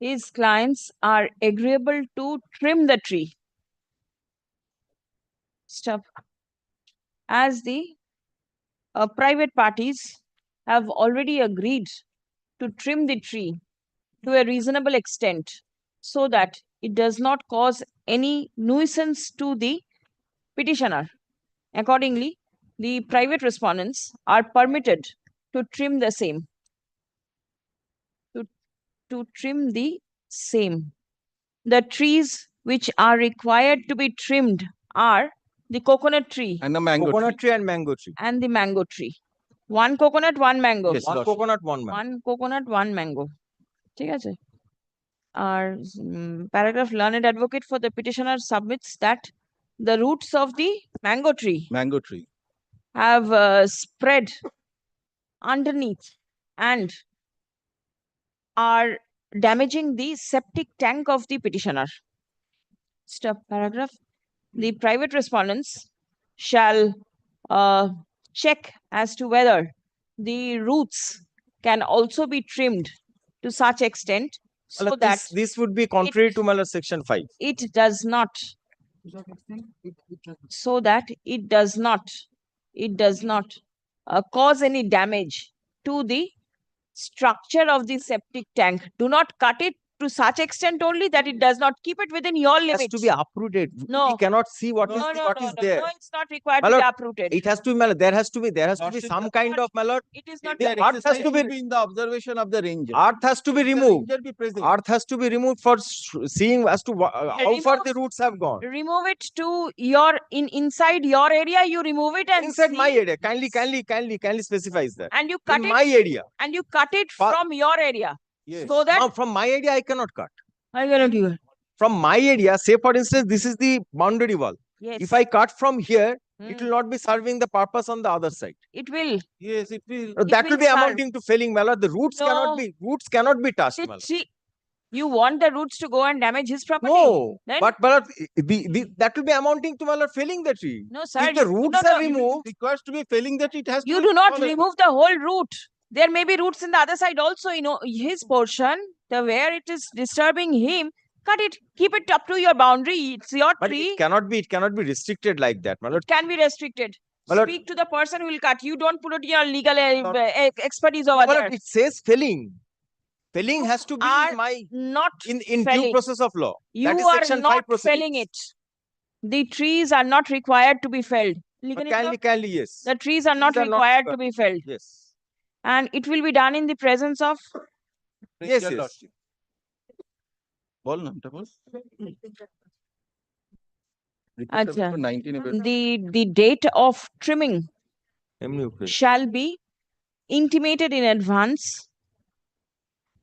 his clients are agreeable to trim the tree. Stop. As the private parties have already agreed to trim the tree to a reasonable extent so that it does not cause any nuisance to the petitioner. Accordingly, the private respondents are permitted to trim the same. To trim the same. The trees which are required to be trimmed are the coconut tree and the mango Coconut tree and mango tree. and the mango tree. One coconut, one mango. Yes, One lordship. coconut, one mango. One coconut, one mango. ঠিক আছে? Our paragraph learned advocate for the petitioner submits that the roots of the mango tree have spread underneath and are damaging the septic tank of the petitioner. Stop paragraph. The private respondents shall check as to whether the roots can also be trimmed to such extent so that this would be contrary to section 5. it does not cause any damage to the structure of the septic tank. Do not cut it to such extent only that it does not keep it within your It limits. has to be uprooted. No. We cannot see what is there. No, it's not required My to be lord, uprooted. It has to be, there has to be some kind of, my lord. It is not. The earth has to be in the observation of the ranger. Earth has to be removed. Ranger be present. Earth has to be removed for seeing as to how far the roots have gone. Remove it to your inside your area. You remove it and Inside see, my area. Kindly specifies that. and you cut In it. my area. And you cut it from your area. Yes. So that Now, from my area, I cannot cut. I cannot do it. From my area, say for instance, this is the boundary wall. Yes. If I cut from here, it will not be serving the purpose on the other side. It will. Yes, it will. That will will be serve. amounting to felling, my lord. The roots cannot be touched, my lord. See, you want the roots to go and damage his property? No, Then? but that will be amounting to, my lord, felling the tree. No, sir. If the roots are removed, Requires to be felling that it has to You be do not followed. remove the whole root. There may be roots in the other side also. His portion, where it is disturbing him, cut it. Keep it up to your boundary. It's your but tree. it cannot be restricted like that, my lord. Can be restricted. My lord- Speak to the person who will cut. You don't put your legal expertise over My there. lord, it says felling. Felling has to be Are not in due felling. process of law. You That is are section 5 not proceedings. felling it. The trees are not required to be felled. Legally, Kindly, yes. the trees are not Trees are required to be felled. Yes. And it will be done in the presence of Yes, Your yes. lordship. বল নামটা বল। Request Acha. number 19 about the date of trimming এমনি উপরে। shall be intimated in advance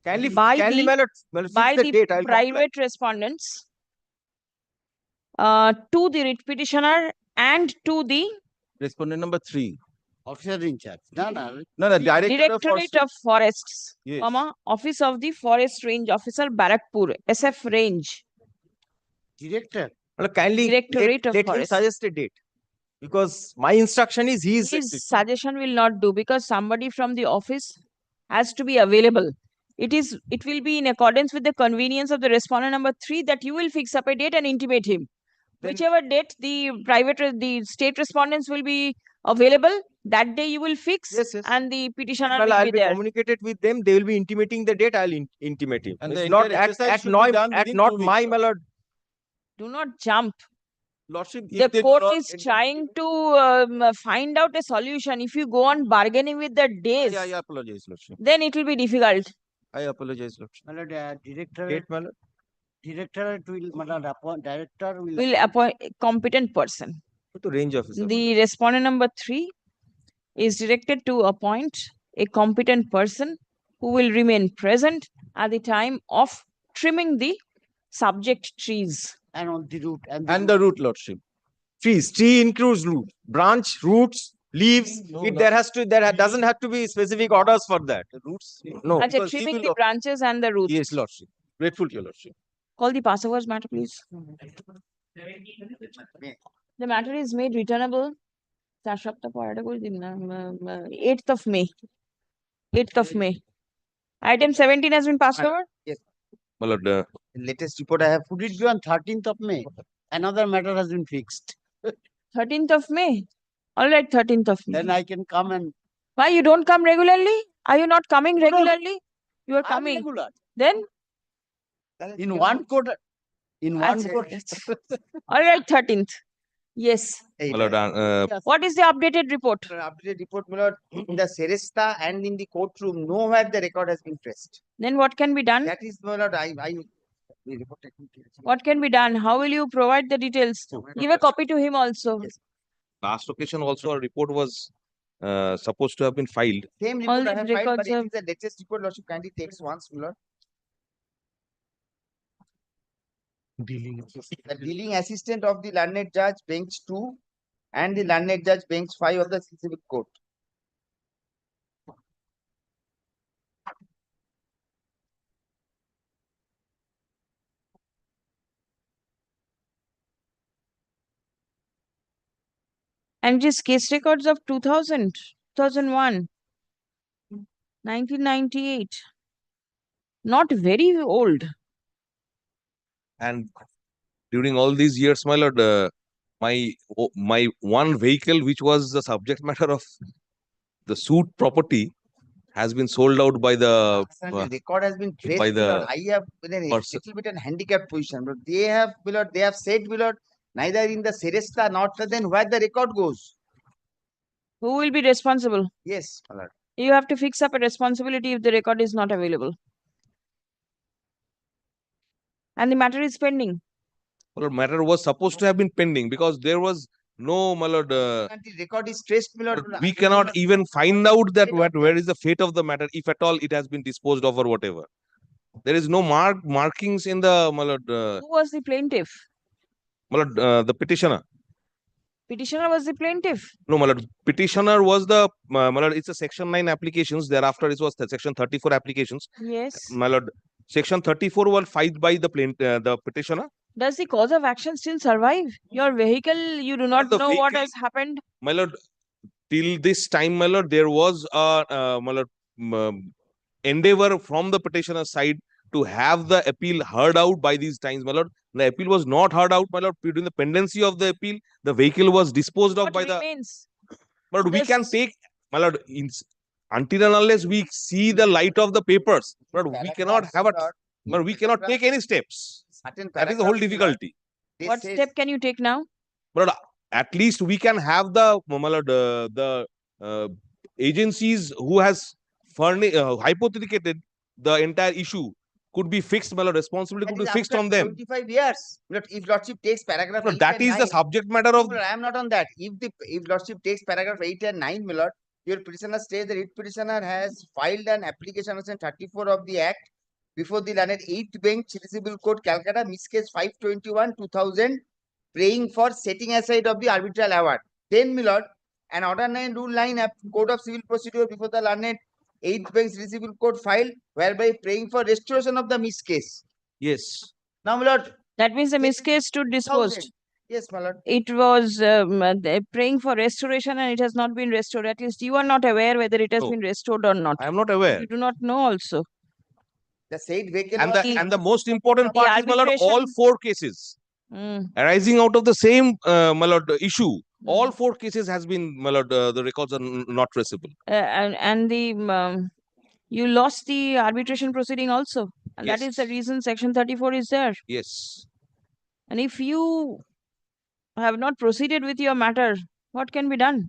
Kindly, by kindly, the- my lord, fix by the the date. I'll comply. private respondents to the writ petitioner and to the respondent number 3. Officer in charge. No, director Directorate of Forests, Yes. Office of the Forest Range Officer, Barakpur, SF Range. Director. Well, kindly Directorate of let him Forest. suggest a date. Because my instruction is he is His suggestion will not do because somebody from the office has to be available. It will be in accordance with the convenience of the respondent number 3 that you will fix up a date and intimate him. Whichever date the state respondents will be available, that day you will fix and the petitioner well, will I'll be be there. communicated with them. They will be intimating the date. I'll intimate him. And It's the not entire at exercise at should be done at within not 2 weeks. my, my lord. Do not jump. Lordship, The if they do court not is enter- trying to find out a solution. If you go on bargaining with the days, I apologize, Lordship. then it will be difficult. I apologize, Lordship. My lord, director, Date, my lord. director will, my lord, director Will appoint a competent person. To range officer. The respondent number 3 is directed to appoint a competent person who will remain present at the time of trimming the subject trees. and on the route And the root, Lordship. Trees. Tree includes root. Branch, roots, leaves. There doesn't have to be specific orders for that. Roots. No. Actually, because he trimming will- the branches and the roots. Yes, Lordship. Grateful to your Lordship. Call the passovers matter, please. The matter is made returnable 8th of May. 8th of May. Item 17 has been passed over. Yes. My lord, latest report I have put it on 13th of May. Another matter has been fixed. 13th of May. All right, 13th of May. Then I can come and. Why you don't come regularly? Are you not coming regularly? You are I'm coming. regular. Then? In one court. In one Achha. court. All right, 13th. Yes. my lord, What is the updated report? Updated report, my lord, in the Seresta and in the courtroom, nowhere the record has been traced. Then what can be done? That is, my lord, the report technically. What can be done? How will you provide the details? Give a copy to him also. Last occasion also a report was supposed to have been filed. Same All report I these have filed, but records it are- is the latest report, lordship, kindly takes once, my lord. The dealing assistant of the learned judge bench 2 and the learned judge bench 5 of the civil court. And just case records of 2000, 2001, 1998. Not very old. And during all these years, my lord, my one vehicle, which was the subject matter of the suit property, has been sold out by the The record has been traced, by my lord. the I have been in a person. little bit in handicapped position, but they have, my lord, they have said, my lord, neither in the Seresta, not then where the record goes. Who will be responsible? Yes, my lord. You have to fix up a responsibility if the record is not available. And the matter is pending. Well, matter was supposed to have been pending because there was no, my lord, And the record is traced, my lord. we cannot even find out that where is the fate of the matter, if at all it has been disposed of or whatever. There is no markings in the, my lord, Who was the plaintiff? my lord, the petitioner. Petitioner was the plaintiff. No, my lord, petitioner was the, my lord, it's a section 9 applications. Thereafter, it was the section 34 applications. Yes. My lord, section 34 was filed by the petitioner. Does the cause of action still survive? Your vehicle, you do not the know what vehicle- has happened. My lord, till this time, my lord, there was a, my lord, endeavor from the petitioner's side to have the appeal heard out by these times, my lord. The appeal was not heard out, my lord. During the pendency of the appeal, the vehicle was disposed of What by remains? the. But we can This- take, my lord, until and unless we see the light of the papers, but we cannot have but we cannot take any steps. That is the whole difficulty. What step can you take now? But at least we can have the, my lord, the agencies who has hypothecated the entire issue could be fixed, my lord, responsibility could be fixed on them. 25 years. If lordship takes paragraph No, 8 that and is the 9, subject matter of. I am not on that. If lordship takes paragraph 8 and 9, my lord, your petitioner states that each petitioner has filed an application under section 34 of the Act before the learned 8th bench, Civil Court, Calcutta, Miss Case 521, 2000, praying for setting aside of the arbitral award. Then, my lord, an order 9 rule 9 Code of Civil Procedure before the learned 8th bench, Civil Court filed, whereby praying for restoration of the Miss Case. Yes. Now, my lord. That means the Miss Case stood disposed. Yes, my lord. It was praying for restoration and it has not been restored. At least you are not aware whether it has No. been restored or not. I am not aware. You do not know also. The said vehicle And the most important part is, my lord, all arbitration- 4 cases arising out of the same, my lord, issue. All 4 cases has been, my lord, the records are not traceable. And the you lost the arbitration proceeding also. And that is the reason section 34 is there. Yes. And if you have not proceeded with your matter, what can be done?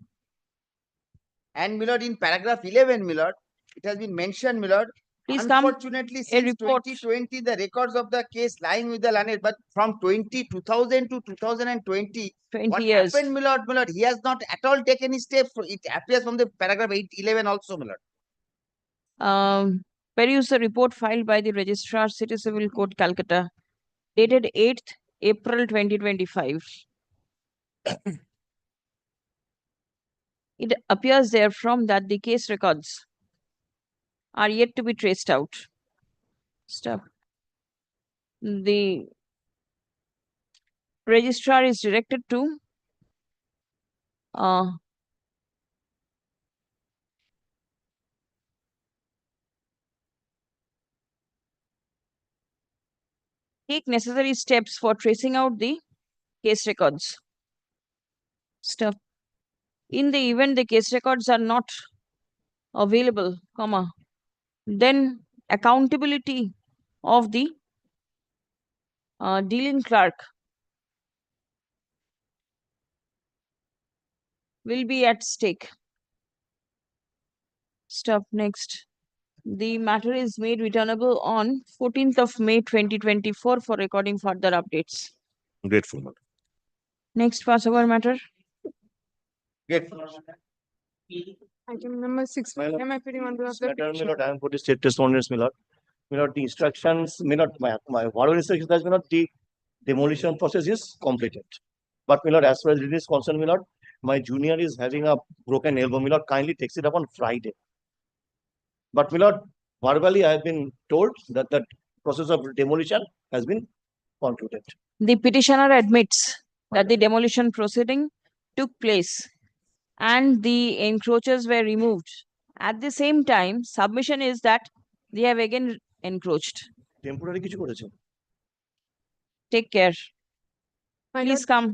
And Milord, in paragraph 11, Milord, it has been mentioned, Milord, Please come. unfortunately, A since report. 2020, the records of the case lying with the landlord, but from 2000 to 2020, 20 what years. happened, Milord, he has not at all taken any steps. It appears from the paragraph 811 also, Milord. Peruse the report filed by the Registrar, City Civil Court, Calcutta, dated 8th April 2025. It appears therefrom that the case records are yet to be traced out. Stop. The registrar is directed to take necessary steps for tracing out the case records. Stop. In the event the case records are not available, comma, then accountability of the dealing clerk will be at stake. Stop. Next. The matter is made returnable on 14th of May 2024 for recording further updates. Grateful, Milord. Next passover matter. Grateful. Item number 6. Am I putting on behalf of the petitioner? I am for the state respondents, Milord. Milord, the instructions, Milord, whatever instructions has Milord, the demolition process is completed. But Milord, as far as it is concerned, Milord, my junior is having a broken elbow. Milord, kindly takes it up on Friday. But Milord, verbally I have been told that the process of demolition has been concluded. The petitioner admits that the demolition proceeding took place and the encroachers were removed. At the same time, submission is that they have again encroached. Temporary কিছু করেছে? Take care. My Please lord, come.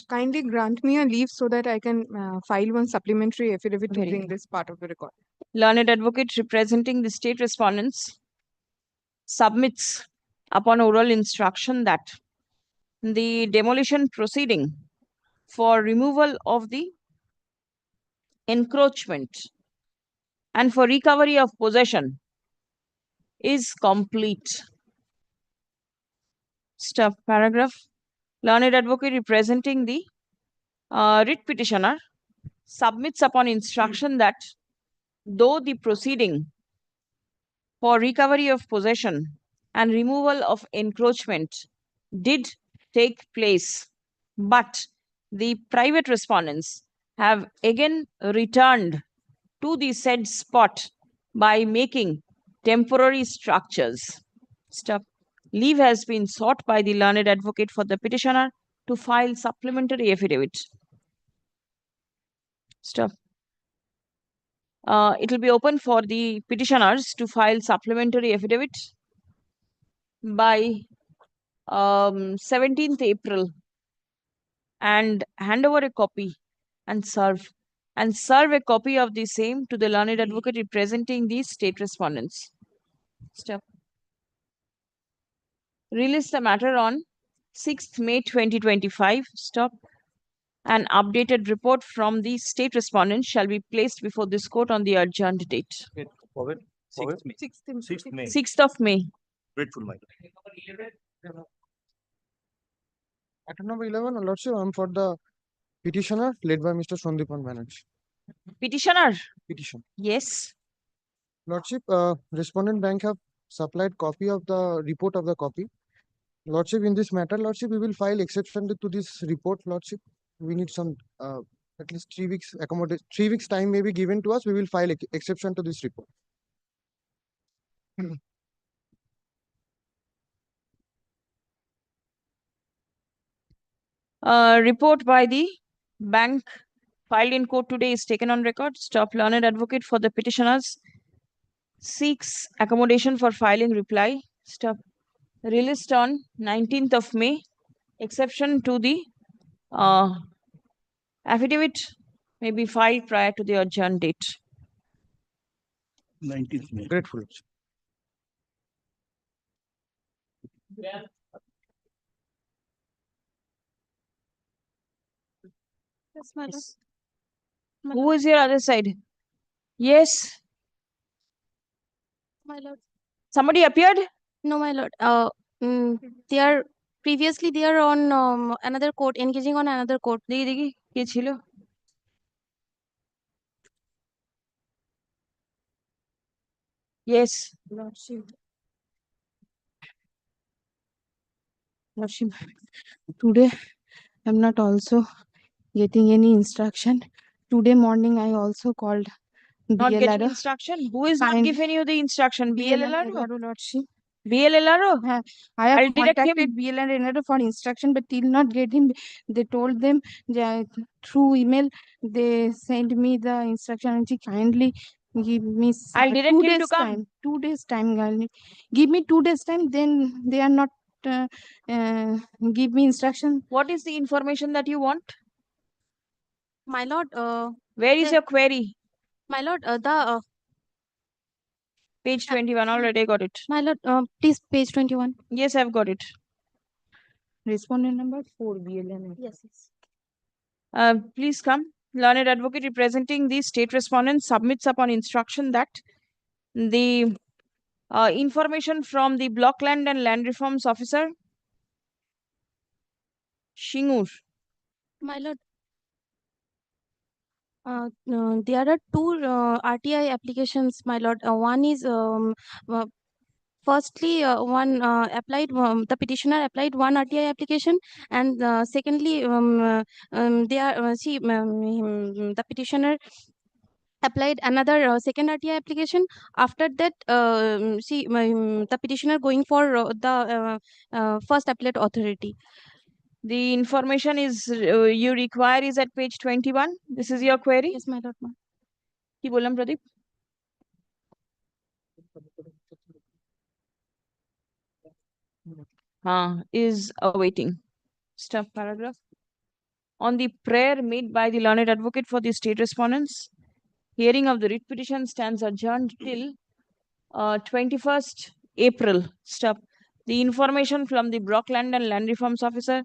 kindly grant me a leave so that I can file one supplementary affidavit to Very bring good. this part of the record. Learned advocate representing the state respondents submits upon oral instruction that the demolition proceeding for removal of the encroachment and for recovery of possession is complete. Stop. Paragraph. Learned advocate representing the writ petitioner submits upon instruction that though the proceeding for recovery of possession and removal of encroachment did take place, but the private respondents have again returned to the said spot by making temporary structures. Stop. Leave has been sought by the learned advocate for the petitioner to file supplementary affidavit. Stop. It will be open for the petitioners to file supplementary affidavit by 17th April and hand over a copy and serve a copy of the same to the learned advocate representing the state respondents. Stop. Release the matter on 6th May 2025. Stop. An updated report from the state respondents shall be placed before this court on the adjourned date. 6th May. 6th of May. Grateful, my Item number 11, Lordship, I am for the petitioner led by Mr. Sandeepan Banerjee. Petitioner. Petition. Yes. Lordship, respondent bank have supplied copy of the report of the copy. Lordship, in this matter, Lordship, we will file exception to this report, Lordship. We need some at least 3 weeks accommodate 3 weeks time may be given to us. We will file exception to this report. Report by the bank filed in court today is taken on record. Stop. Learned advocate for the petitioners seeks accommodation for filing reply. Stop. Released on 19th of May. Exception to the affidavit may be filed prior to the adjourned date. 19th May. Grateful. Yes, my lord. Yes. Who is your other side? Yes. My lord. Somebody appeared? No, my lord. They are previously they are on another court, engaging on another court. দেখি দেখি কে ছিল? Yes. Lordship. Lordship. Today I'm not also getting any instruction. Today morning I also called not getting BLRO. instruction. Who is not Fine. giving you the instruction? BLLR? BLRO, Lordship. BLLR? I have I'll direct contacted him. BLRO for instruction, but till not get him. They told them through email. They sent me the instruction and she kindly give me I'll direct him to come. time. 2 days time, kindly. Give me 2 days time. Then they are not give me instruction. What is the information that you want? My lord. Where is your query? My lord. Page 21. Already I got it. My lord. Please, page 21. Yes, I've got it. Respondent number 4 BLN. Yes. Please come. Learned advocate representing the state respondent submits upon instruction that the information from the Block Land and Land Reforms Officer Shingur. My lord. There are two RTI applications, my lord. One is firstly, one applied. The petitioner applied one RTI application, and secondly, the petitioner applied another second RTI application. After that, the petitioner going for the first appellate authority. The information is you require is at page 21. This is your query? Yes, my lord. কি বললাম প্রদীপ? Is awaiting. Stuff paragraph. On the prayer made by the learned advocate for the state respondents, hearing of the writ petition stands adjourned till 21st April. Stop. The information from the Brockland and Land Reforms Officer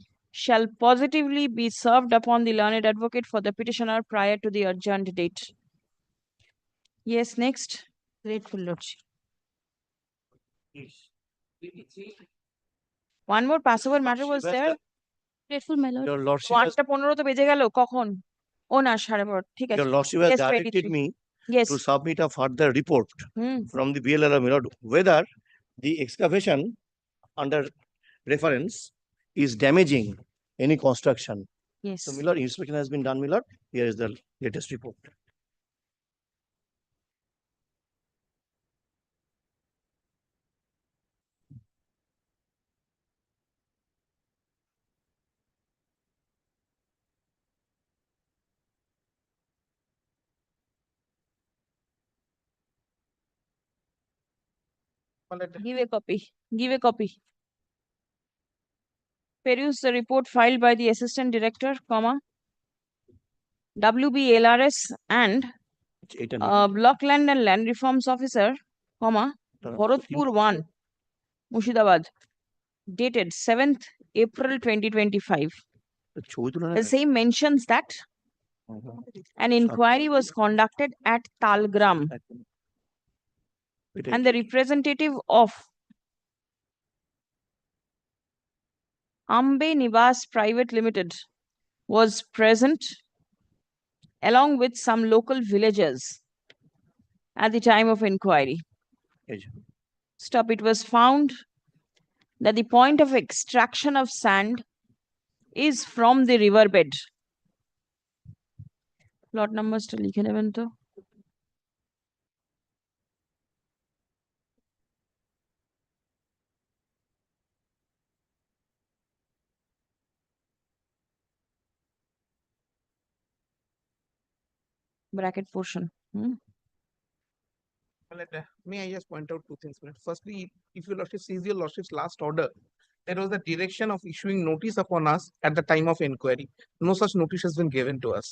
shall positively be served upon the learned advocate for the petitioner prior to the adjourned date. Yes, next. Grateful Lordship. One more Passover matter was there. Grateful, my lord. Your lordship has, 8:15 তো বেজে গেল কখন? ও না 12:30 ঠিক আছে. your lordship has Yes, directed 23. me Yes. to submit a further report Hmm. from the BLRO, my lord, whether the excavation under reference is damaging any construction. Yes. So, my lord, inspection has been done, my lord. Here is the latest report. Give a copy. Give a copy. Peruse the report filed by the Assistant Director, comma, WBLRS and Blockland and Land Reforms Officer, comma, Bharatpur 1, Murshidabad, dated 7th April 2025. The same mentions that an inquiry was conducted at Talgram and the representative of Ambe Nivas Private Limited was present along with some local villagers at the time of inquiry. Stop. It was found that the point of extraction of sand is from the riverbed. Plot numbers to likhe neben to. Bracket portion. May I just point out two things? Firstly, if your lordship sees your lordship's last order, there was the direction of issuing notice upon us at the time of inquiry. No such notice has been given to us.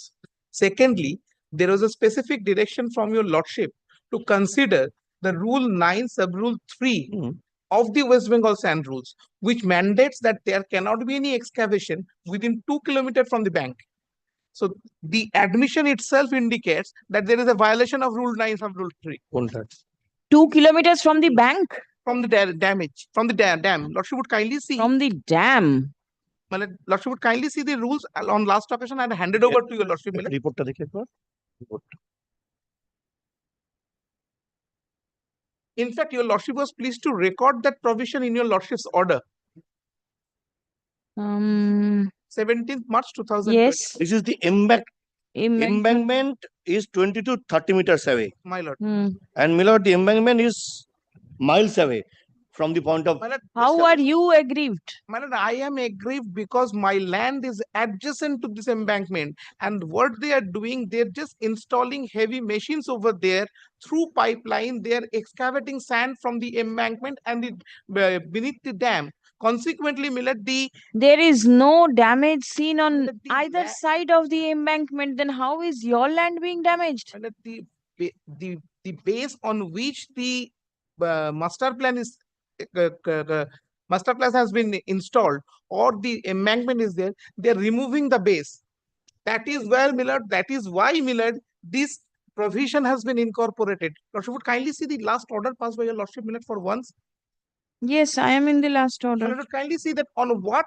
Secondly, there was a specific direction from your lordship to consider the Rule 9, Sub-Rule 3 of the West Bengal Sand Rules, which mandates that there cannot be any excavation within 2 kilometers from the bank. So the admission itself indicates that there is a violation of Rule 9 of Rule 3. 2 kilometers from the bank? From the damage, from the dam. Lordship would kindly see. From the dam? Lordship would kindly see the rules on last occasion and handed over to your Lordship. Report ta dekhe ekbar. Report. In fact, your Lordship was pleased to record that provision in your Lordship's order. 17th March 2020. Yes. This is the embankment is 20 to 30 meters away. My lord. And my lord, the embankment is miles away from the point of. How are you aggrieved? My lord, I am aggrieved because my land is adjacent to this embankment, and what they are doing, they're just installing heavy machines over there through pipeline. They are excavating sand from the embankment and beneath the dam. Consequently, Millet, there is no damage seen on either side of the embankment. Then how is your land being damaged? The base on which the master plan is has been installed, or the embankment is there, they are removing the base. That is where, Millard, that is why, Millard, this provision has been incorporated. Lordship would kindly see the last order passed by your Lordship, Millard, for once. Yes, I am in the last order. Lordship would kindly see that on what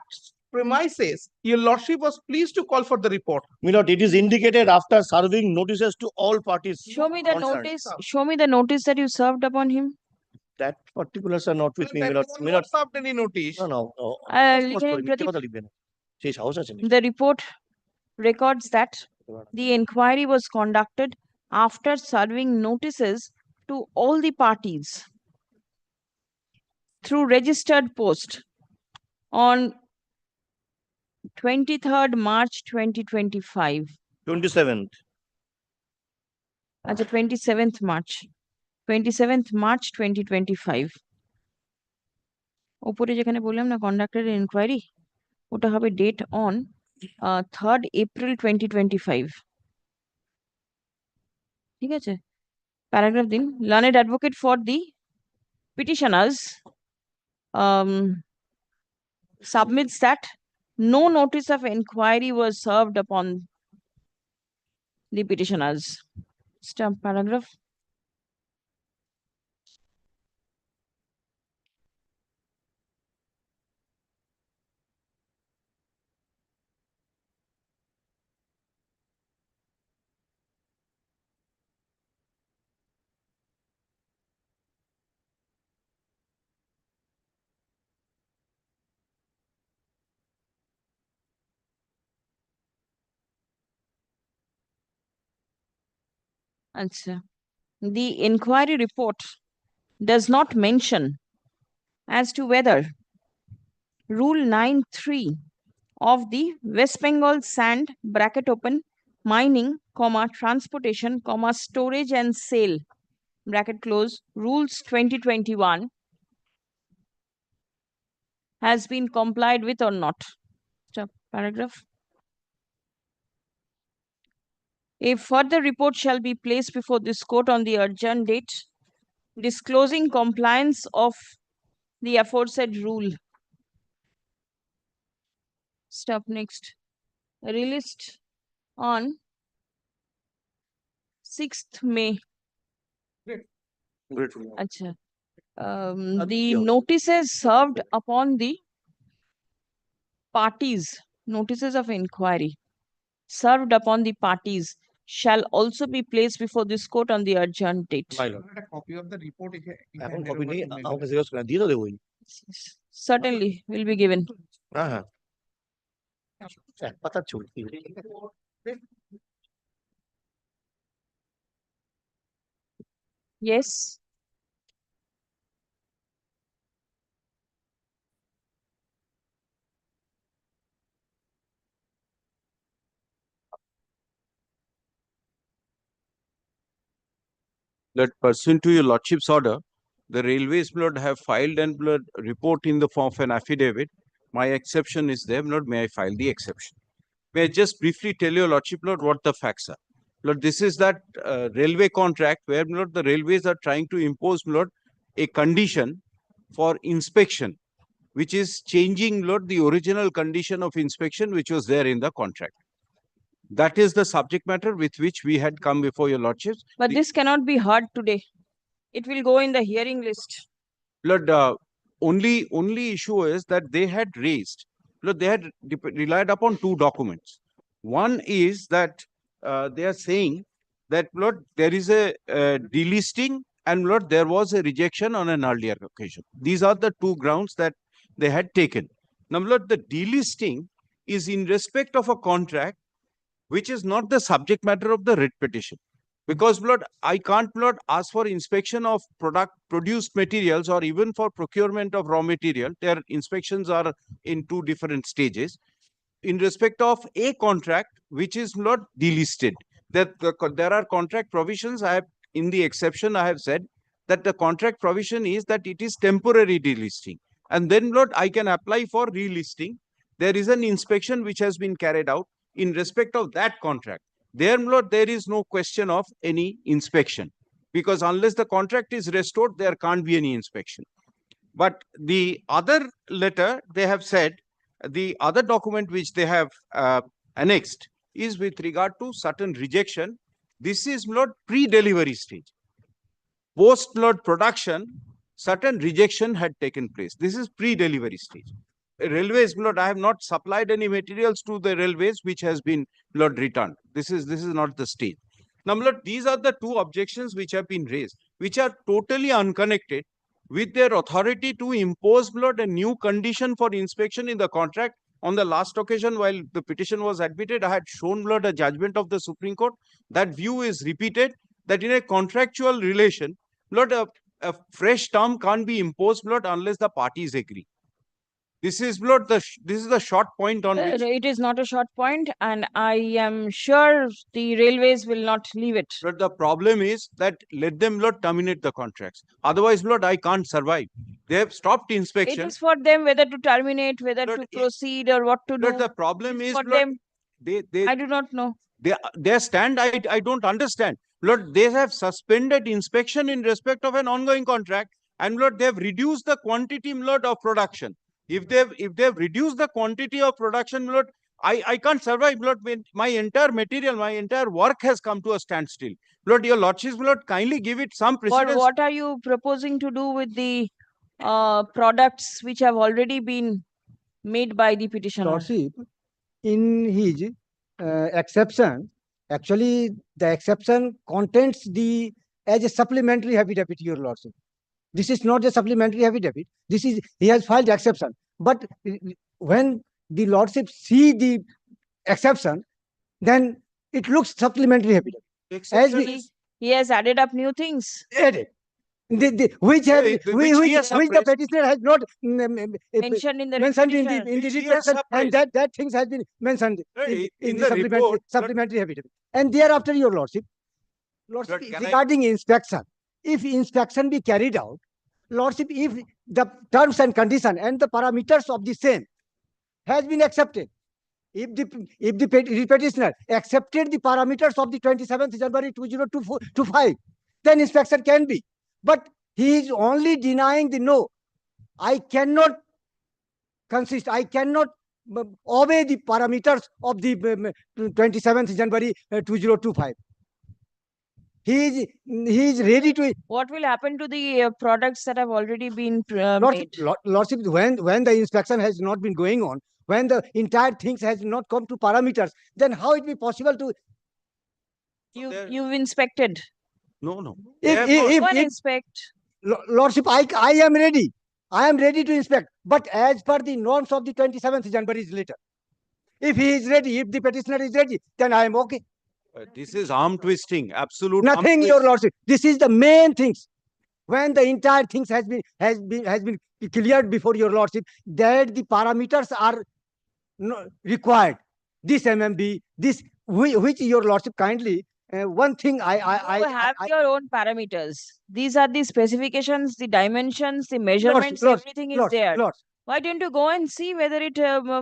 premises your Lordship was pleased to call for the report. Milord, it is indicated after serving notices to all parties. Show me the notice. Show me the notice that you served upon him. That particulars are not with me, Milord. Not served any notice. No. The report records that the inquiry was conducted after serving notices to all the parties through registered post on 23rd March 2025. 27th. That's 27th March. 27th March 2025. ওপরে যেখানে বললাম না conducted an inquiry, ওটা হবে date on 3rd April 2025. ঠিক আছে? Paragraph din. Learned advocate for the petitioners submits that no notice of inquiry was served upon the petitioners. Stamp paragraph. Answer. The inquiry report does not mention as to whether Rule 9(3) of the West Bengal sand bracket open mining, transportation, storage and sale bracket close rules 2021 has been complied with or not. Stop paragraph. A further report shall be placed before this court on the adjourned date, disclosing compliance of the aforesaid rule. Stop next. Released on 6th May. Achha. The notices served upon the parties, notices of inquiry served upon the parties shall also be placed before this court on the adjourned date. My lord. A copy of the report. Certainly will be given. Yes. That pursuant to your lordship's order, the railways blood have filed and blood report in the form of an affidavit. My exception is there, Lord. May I file the exception? May I just briefly tell your lordship, Lord, what the facts are? Lord, this is that railway contract where, Lord, the railways are trying to impose, Lord, a condition for inspection, which is changing, Lord, the original condition of inspection which was there in the contract. That is the subject matter with which we had come before your lordships. But this cannot be heard today. It will go in the hearing list. Lord, only issue is that they had raised, Lord, they had relied upon two documents. One is that they are saying that, Lord, there is a delisting and, Lord, there was a rejection on an earlier occasion. These are the two grounds that they had taken. Now, Lord, the delisting is in respect of a contract which is not the subject matter of the writ petition. Because, Lord, I can't, Lord, ask for inspection of produced materials or even for procurement of raw material. Their inspections are in two different stages. In respect of a contract which is, Lord, delisted, that there are contract provisions. In the exception, I have said that the contract provision is that it is temporary delisting. And then, Lord, I can apply for relisting. There is an inspection which has been carried out in respect of that contract. There, Lord, there is no question of any inspection, because unless the contract is restored, there can't be any inspection. But the other letter, they have said, the other document which they have annexed is with regard to certain rejection. This is, Lord, pre-delivery stage. Post, Lord, production, certain rejection had taken place. This is pre-delivery stage. Railways, Lord, I have not supplied any materials to the railways which has been, Lord, returned. This is not the stage. Now, Lord, these are the two objections which have been raised, which are totally unconnected with their authority to impose, Lord, a new condition for inspection in the contract. On the last occasion, while the petition was admitted, I had shown, Lord, a judgment of the Supreme Court. That view is repeated, that in a contractual relation, Lord, a fresh term can't be imposed, Lord, unless the parties agree. This is, Lord, this is the short point on which... It is not a short point, and I am sure the railways will not leave it. But the problem is that let them, Lord, terminate the contracts. Otherwise, Lord, I can't survive. They have stopped inspection. It is for them whether to terminate, whether to proceed, or what to do. The problem is, for Lord, them. I do not know. Their stand, I don't understand. Lord, they have suspended inspection in respect of an ongoing contract, and, Lord, they have reduced the quantity, Lord, of production. If they've reduced the quantity of production, Lord, I can't survive, Lord. When my entire material, my entire work has come to a standstill. Lord, your lordships, Lord, kindly give it some precedence. What are you proposing to do with the products which have already been made by the petitioner? Lordship, in his exception, actually the exception contains the as a supplementary affidavit, your lordship. This is not a supplementary affidavit. This is, he has filed exception. But when the lordship see the exception, then it looks supplementary affidavit. He has added up new things. Added. Which the petitioner has not mentioned in the petition, and that things has been mentioned in the supplementary affidavit. And thereafter, your lordship, regarding inspection, if inspection be carried out, lordship, if the terms and condition and the parameters of the same has been accepted, if the petitioner accepted the parameters of the 27th January 2025, then inspection can be. But he is only denying the no. I cannot I cannot obey the parameters of the 27th January 2025. He is ready to. What will happen to the products that have already been made? Lordship, when the inspection has not been going on, when the entire things has not come to parameters, then how it be possible to? You've inspected. No. If inspect. Lordship, I am ready. I am ready to inspect, but as per the norms of the 27th January's letter. If he is ready, if the petitioner is ready, then I am okay. This is arm twisting, absolute. Nothing, your lordship. This is the main things. When the entire things has been cleared before your lordship, that the parameters are required. This MMB, this which your lordship kindly. One thing you have your own parameters. These are the specifications, the dimensions, the measurements, everything is there. Why don't you go and see whether it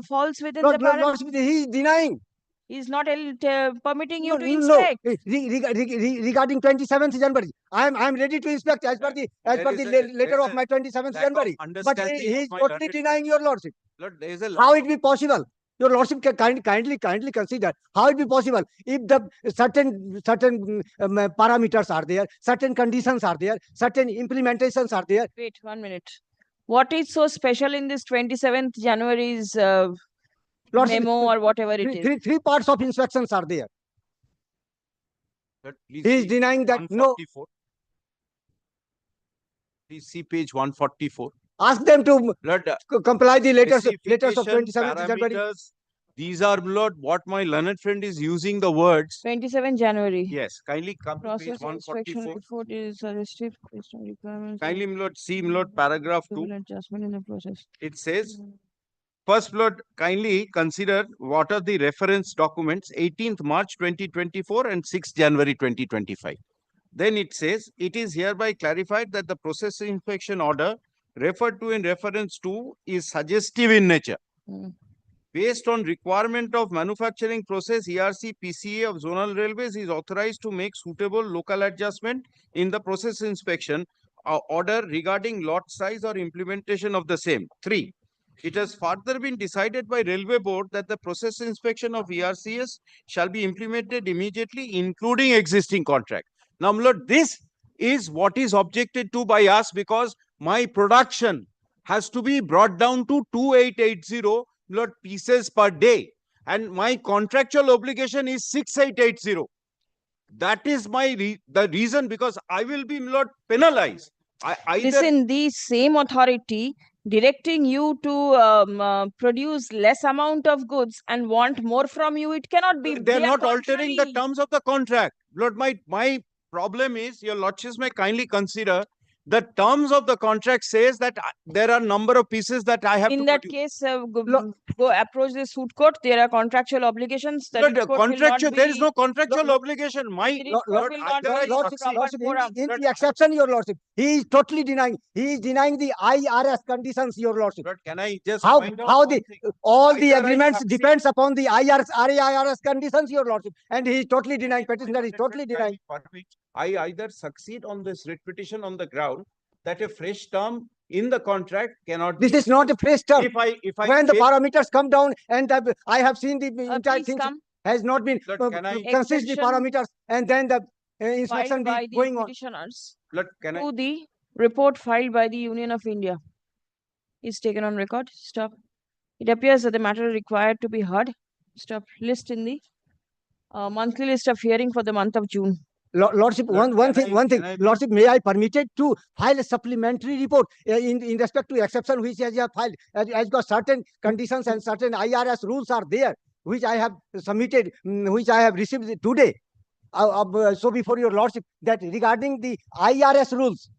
falls within the parameters? He is denying. He is not permitting you to inspect. No. Regarding 27th January, I am ready to inspect as per the letter of my 27th January. But he is totally denying, your lordship. Lord, how it be possible? Your lordship can kindly consider how it be possible if the certain parameters are there, certain conditions are there, certain implementations are there. Wait 1 minute. What is so special in this 27th January's Lordship, memo or whatever it is? Three parts of inspections are there. He is denying that no. Please see page 144. Ask them to comply the letters of Specification, 27th January. parameters. These are, Lord, what my learned friend is using the words. 27 January. Yes, kindly come to page Process inspection 144. report is restricted based on requirements. Kindly, Lord, see, Lord, paragraph 2. Adjustment in the process. It says, first, Lord, kindly consider what are the reference documents 18th March 2024 and 6th January 2025. Then it says, it is hereby clarified that the process inspection order referred to in reference to is suggestive in nature. Based on requirement of manufacturing process, ERC PCA of zonal railways is authorized to make suitable local adjustment in the process inspection order regarding lot size or implementation of the same. 3. It has further been decided by Railway Board that the process inspection of ERCS shall be implemented immediately, including existing contract. Now, Lord, this is what is objected to by us because my production has to be brought down to 2880 Lord, pieces per day. And my contractual obligation is 6880. That is the reason because I will be, Lord, penalized. Listen, the same authority directing you to produce less amount of goods and want more from you, it cannot be. They are not altering the terms of the contract. Lord, my problem is, your lordships may kindly consider the terms of the contract says that there are number of pieces that I have in to that produce. case, go approach the suit court. There are contractual obligations. The Lord, suit court will not there is be- no contractual obligation. My Suit court will not be proper forum. In the exception, your lordship, he is totally denying. He is denying the IRS conditions, your lordship. Lord, can I just how point out how one the thing? all the Either I agreements succeed- depends upon the IRS conditions, your lordship, and he is totally denying. Petitioner is totally denying. I either succeed on this writ petition on the ground that a fresh term in the contract cannot This be. is not a fresh term. If I When the fail- parameters come down, and I have seen the entire please thing come. has not been Lord, can I- consist the Exception parameters, and then the inspection filed by be the going on. petitioners Lord, can I? to the report filed by the Union of India is taken on record. Stop. It appears that the matter required to be heard. Stop. List in the monthly list of hearing for the month of June. Lordship, one thing, Lordship, may I permitted to file a supplementary report in respect to exception which I have filed, as got certain conditions and certain IRS rules are there, which I have submitted, which I have received today. So before your lordship, that regarding the IRS rules,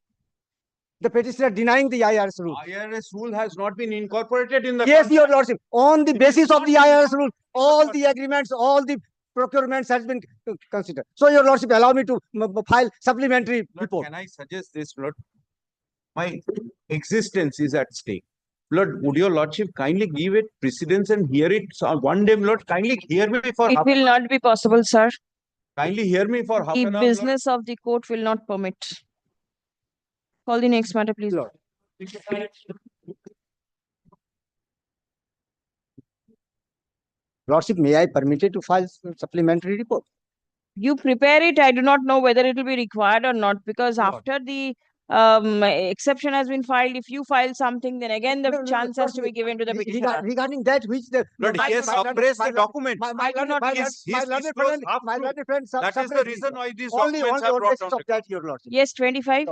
the petitioner denying the IRS rule. IRS rule has not been incorporated in the. Yes, your lordship. On the basis of the IRS rule, all the agreements, all the procurements has been considered. So your lordship, allow me to file supplementary report. Can I suggest this, Lord? My existence is at stake. Lord, would your lordship kindly give it precedence and hear it one day, Lord? Kindly hear me for It will not be possible, sir. Kindly hear me for half The an hour. business of the court will not permit. Call the next matter, please. Lord. Lordship, may I permitted to file supplementary report? You prepare it. I do not know whether it will be required or not, because after the exception has been filed, if you file something, then again the chance has to be given to the petitioner. Regarding that, which the Lord, he has suppressed the document. I do not know. That is the reason why these only documents are brought on of that, your lordship. Yes, 25.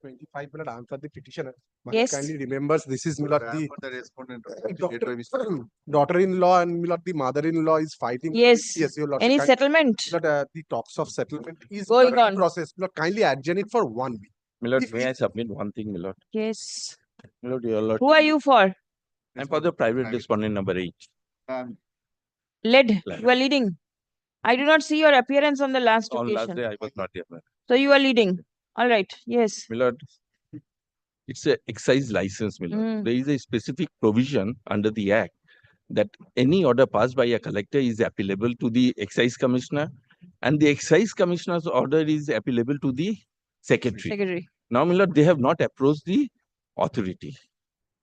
25 minute answer the petitioner. Yes. Kindly remembers this is Milord the respondent. daughter-in-law and Milord the mother-in-law is fighting. Yes. Yes, your lordship. Any settlement? Milord, the talks of settlement is Going current on. process. Milord, kindly adjourn it for 1 week. Milord, may I submit one thing, Milord? Yes. Milord, your lord. Who are you for? I'm for the private respondent number 8. Led. You are leading. I do not see your appearance on the last On occasion. last day, I was not here. So you are leading. All right. Yes. Milord, it's a excise license, Milord. There is a specific provision under the Act that any order passed by a collector is appealable to the excise commissioner, and the excise commissioner's order is appealable to the secretary. Secretary. Now, Milord, they have not approached the authority.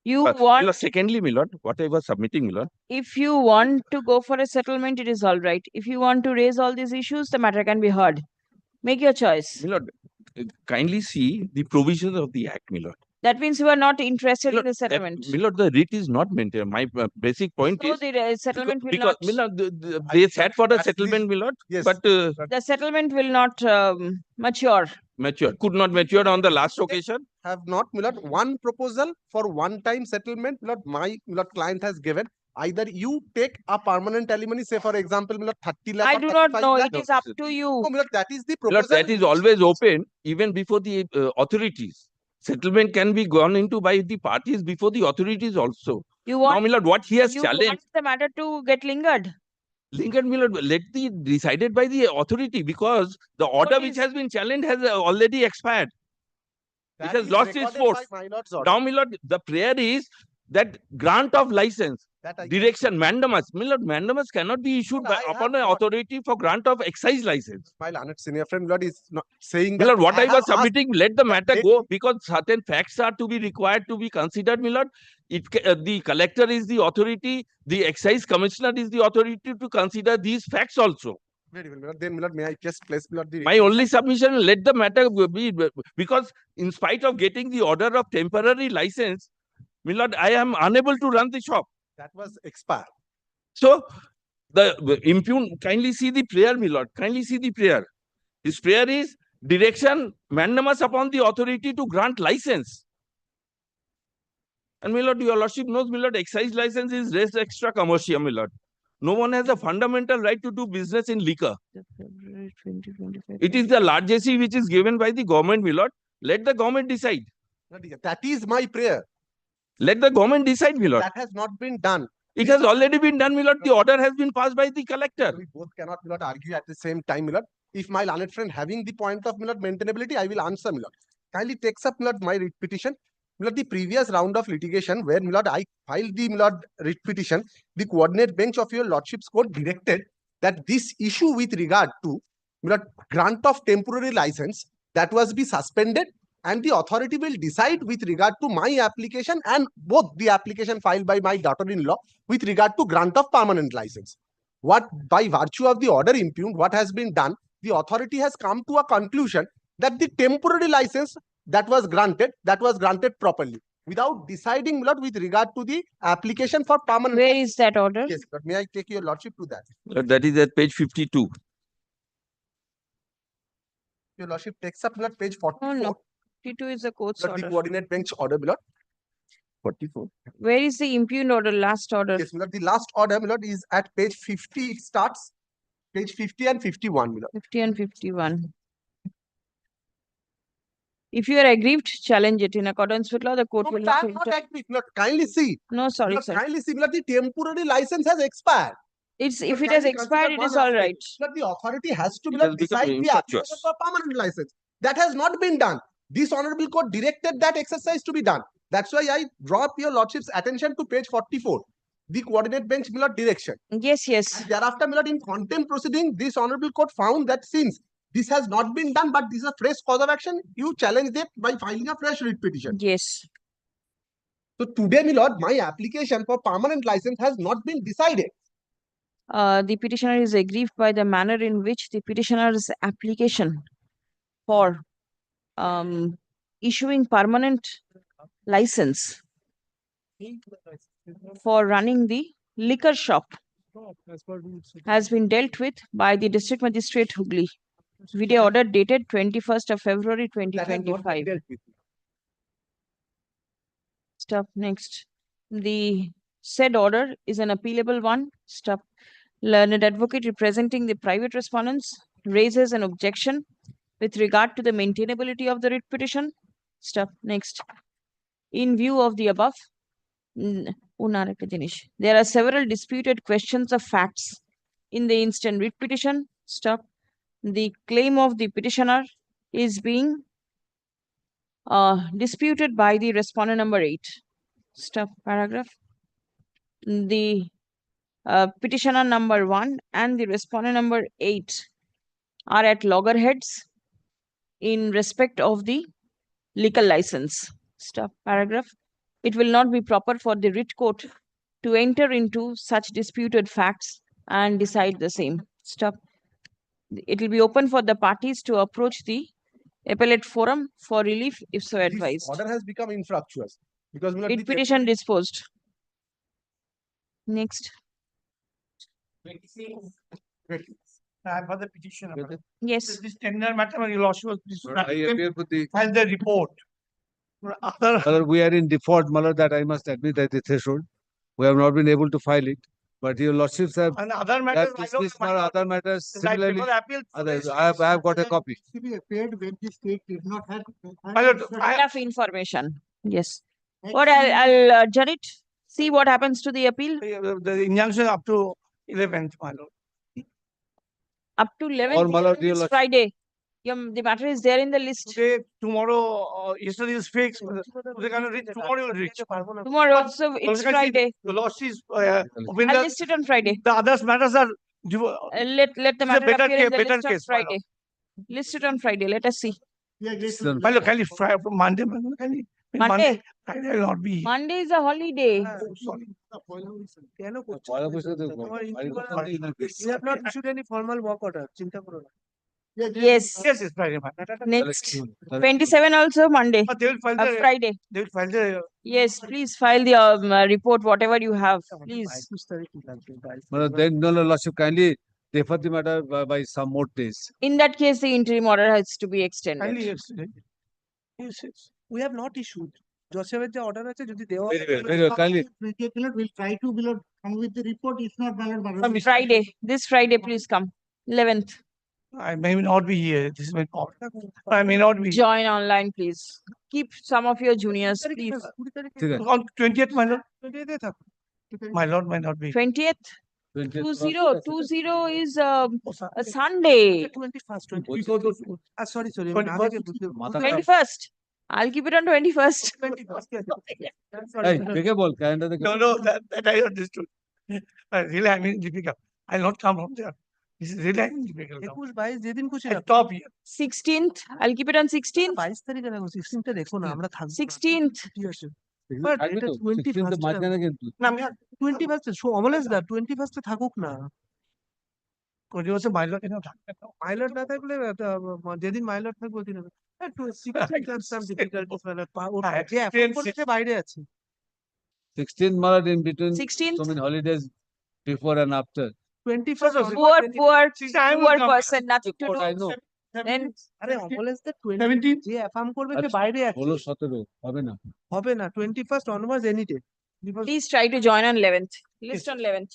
You want, secondly, my lord, what I was submitting, my lord. if you want to go for a settlement, it is all right. If you want to raise all these issues, the matter can be heard. Make your choice. My lord, kindly see the provisions of the act, my lord. That means you are not interested in the settlement. My lord, the writ is not maintained. My basic point So is the settlement will because not. my lord, they sat for a settlement, my lord, but The settlement will not mature. could not mature on the last occasion. Have not, my lord, one proposal for one-time settlement, my lord, client has given. Either you take a permanent alimony, say for example, my lord, 30 lakh. I do not know. It is up to you. No, my lord, that is the My lord, proposal. that is always open even before the authorities. Settlement can be gone into by the parties before the authorities also. You want, now, my lord, what he has you challenged. want the matter to get lingered. Lingered, my lord, let the decided by the authority because the order which has been challenged has already expired. It has lost its force. Now, my lord, the prayer is that grant of license, direction, mandamus. My lord, mandamus cannot be issued by, upon an authority for grant of excise license. My learned senior friend, Lord, is not saying My that. lord, what I was have asked submitting, let the matter let go because certain facts are to be required to be considered, my lord. The collector is the authority, the excise commissioner is the authority to consider these facts also. Very well, my lord. Then, my lord, may I just place, my lord, the My only submission, let the matter be because in spite of getting the order of temporary license, my lord, I am unable to run the shop. that was expired. So the impugn, kindly see the prayer, my lord, kindly see the prayer. His prayer is direction, mandamus upon the authority to grant license. And my lord, your lordship knows, my lord, excise license is res extra commercial, my lord. No one has a fundamental right to do business in liquor. February 2025. It is the largesse which is given by the government, my lord. Let the government decide. That is my prayer. Let the government decide, my lord. That has not been done. It has already been done, my lord. The order has been passed by the collector. We both cannot, my lord, argue at the same time, my lord. If my learned friend having the point of, my lord, maintainability, I will answer, my lord. Kindly takes up, my lord, my writ petition. My lord, the previous round of litigation where, my lord, I filed the, my lord, writ petition, the coordinate bench of your lordship's court directed that this issue with regard to, my lord, grant of temporary license, that was be suspended and the authority will decide with regard to my application and both the application filed by my daughter-in-law with regard to grant of permanent license. What by virtue of the order impugned, what has been done, the authority has come to a conclusion that the temporary license that was granted properly without deciding, my lord, with regard to the application for permanent. Where is that order? Yes, but may I take your lordship to that? That is at page 52. Your lordship takes up, my lord, page 44. Oh, no. 52 is the court's The order. coordinate bench order, my lord. 44. Where is the impugned order? Last order. Yes, my lord. The last order, my lord, is at page 50. It starts page 50 and 51, my lord. 50 and 51. If you are aggrieved, challenge it. In accordance with law, the court will not. Not aggrieved, my lord. Kindly see. No, sorry, Lord, sir. kindly see, my lord, the temporary license has expired. It's Lord, if it has kindly expired, consider it is one all right. aspect. Lord, the authority has to, my It lord, has become decide the application infructuous. for permanent license. That has not been done. This honorable court directed that exercise to be done. That's why I draw up your lordship's attention to page 44. The coordinate bench, my lord, direction. Yes, yes. And thereafter, my lord, in contempt proceeding, this honorable court found that since this has not been done, but this is a fresh cause of action, you challenge them by filing a fresh writ petition. Yes. So today, my lord, my application for permanent license has not been decided. The petitioner is aggrieved by the manner in which the petitioner's application for issuing permanent license for running the liquor shop has been dealt with by the District Magistrate Hooghly. Video order dated 21st of February 2025. Stop. Next. The said order is an appealable one. Stop. Learned advocate representing the private respondents raises an objection with regard to the maintainability of the writ petition. Stop. Next. In view of the above, there are several disputed questions of facts in the instant writ petition. Stop. The claim of the petitioner is being disputed by the respondent number 8. Stop. Paragraph. The petitioner number 1 and the respondent number 8 are at loggerheads in respect of the liquor license. Stop. Paragraph. it will not be proper for the writ court to enter into such disputed facts and decide the same. Stop. It will be open for the parties to approach the appellate forum for relief if so This advised. order has become infructuous because my lord, Writ petition disposed. Next. For the petition. Yes. This tender matter, your lordship was I appear for the file the report. Malad, we are in default, Malad, that I must admit at the threshold. We have not been able to file it. But your lordships have And other matters, I know dismissed my for lord, other matters right similarly. before the appeal. Others, I have got a copy. Appeared when the state did not have. Enough information. Yes. What I'll adjourn it. See what happens to the appeal. The injunction up to 11th, my lord. Up to 11th, my lord, it's Friday. The matter is there in the list. Today, tomorrow, yesterday is fixed. They're going to reach tomorrow. You'll reach. Tomorrow also it's Friday. The loss is. I'll list it on Friday. The others matters are. Let the matter better appear in the better list on case, my lord. Friday. List it on Friday. Let us see. My lord, can you fry from Monday? Can you, Monday? Friday will not be. Monday is a holiday. Sorry. We have not issued any formal work order. Chinta karo na. Yes. Yes, it's Friday. Next. 27 also Monday. They will file the Friday. They will file the. Yes, please file the report, whatever you have. Please. Malad, then no, lordship, kindly defer the matter by some more days. In that case, the interim order has to be extended. Kindly, yes. Yes, yes. We have not issued. Joseph the order আছে যদি দেওয়া Very well, kindly. We'll try to come with the report. If not, Friday. This Friday, please come. 11th. I may not be here. This is my problem. I may not be. Join online, please. Keep some of your juniors, please. On 20th, my lord. 20th, my lord might not be. 20th? 20 is a Sunday. 21st. Sorry. 21st. I'll keep it on 21st. Hey, bigger ball, calendar. No, that I understood. Really, I mean, difficult. I'll not come from there. This is really difficult. 21-22 যেদিন খুশি At top here. 16th. I'll keep it on 16th. 22 তারিখে রাখো 16 টা দেখো না আমরা থাকবো 16th. But এটা 21st না আমি 21st অমলেশ দা 21st থাকুক না কোজি হচ্ছে মাইলর কেন থাকবে না মাইলর না থাকলে যেদিন মাইলর থাকবে ওদিন হবে একটু 16 সাম ডিফিকাল্টিস মানে যে এখন করতে বাইরে আছে 16th, Malad, in between 16th. so many holidays before and after. 21st Poor person, nothing to do. I know. Then আরে অমলেশ দা 20 যে অ্যাফার্ম করবে সে বাইরে আছে 16, 17 হবে না 21st onwards any day please try to join on 11th. List on 11th.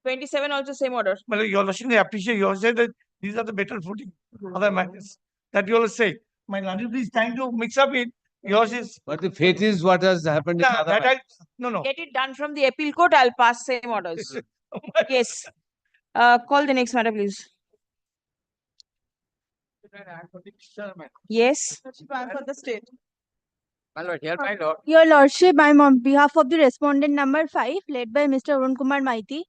27 also same order. But you all should appreciate. You all said that these are the better footing. Other matters that you all say. My lord, is trying to mix up it. Yours is. But the fate is what has happened. In other matters. No. Get it done from the appeal court. I'll pass same orders. Yes. Call the next matter, please. Yes. For the state. My lord, here, my lord. Your Lordship, I'm on behalf of the respondent number 5, led by Mr. Arun Kumar Maiti.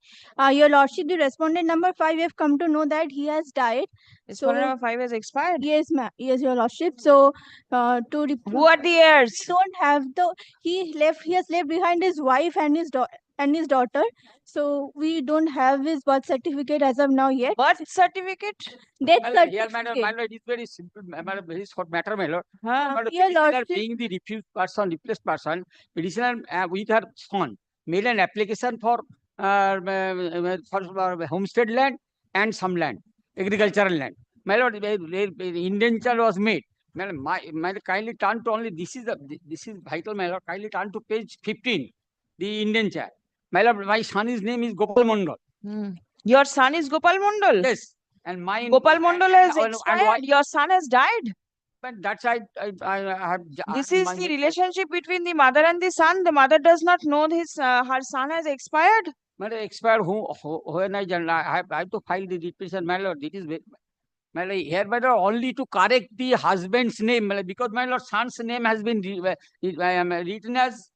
Your Lordship, the respondent number 5, we have come to know that he has died. Respondent number 5 has expired? Yes, ma'am. Yes, Your Lordship. So, who are the heirs? Don't have he has left behind his wife and his daughter. So we don't have his birth certificate as of now yet. Birth certificate? Death Here, certificate. my lord, it's very simple, very short matter, my lord. Your Petitioner Lordship. being the refused person, replaced person, petitioner with her son made an application for homestead land and some land, agricultural land. My lord, indenture was made. My kindly turn to only this is vital, my lord. Kindly turn to page 15, the indenture. My lord, my son's name is Gopal Mondal. Your son is Gopal Mondal? Yes. And my Gopal Mondal has expired. Your son has died. But that's I have. This is the relationship between the mother and the son. The mother does not know her son has expired. But expired when I have to file the petition, my lord. It is my lord, here, my lord, only to correct the husband's name, my lord, because my lord son's name has been written as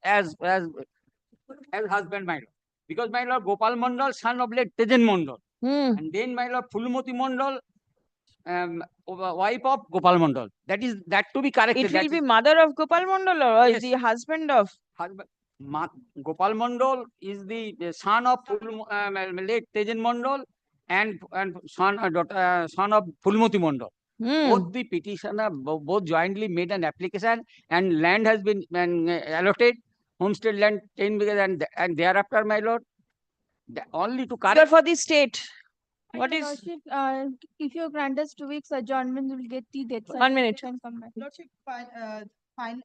husband, my lord. Because my lord Gopal Mondal, son of late Tejen Mondal. And then my lord Fulmoti Mondal, wife of Gopal Mondal. That to be corrected. It will be mother of Gopal Mondal or is the husband of? Gopal Mandal is the son of late Tejan Mandal and son of Fulmati Mandal. Both the petitioner both jointly made an application and land has been allotted, homestead land 10 acres and thereafter, my lord, only to correct. For the state. What Your is Lordship, if you grant us 2 weeks adjournment, we'll get the death 1 minute. certificate and come back. Lordship,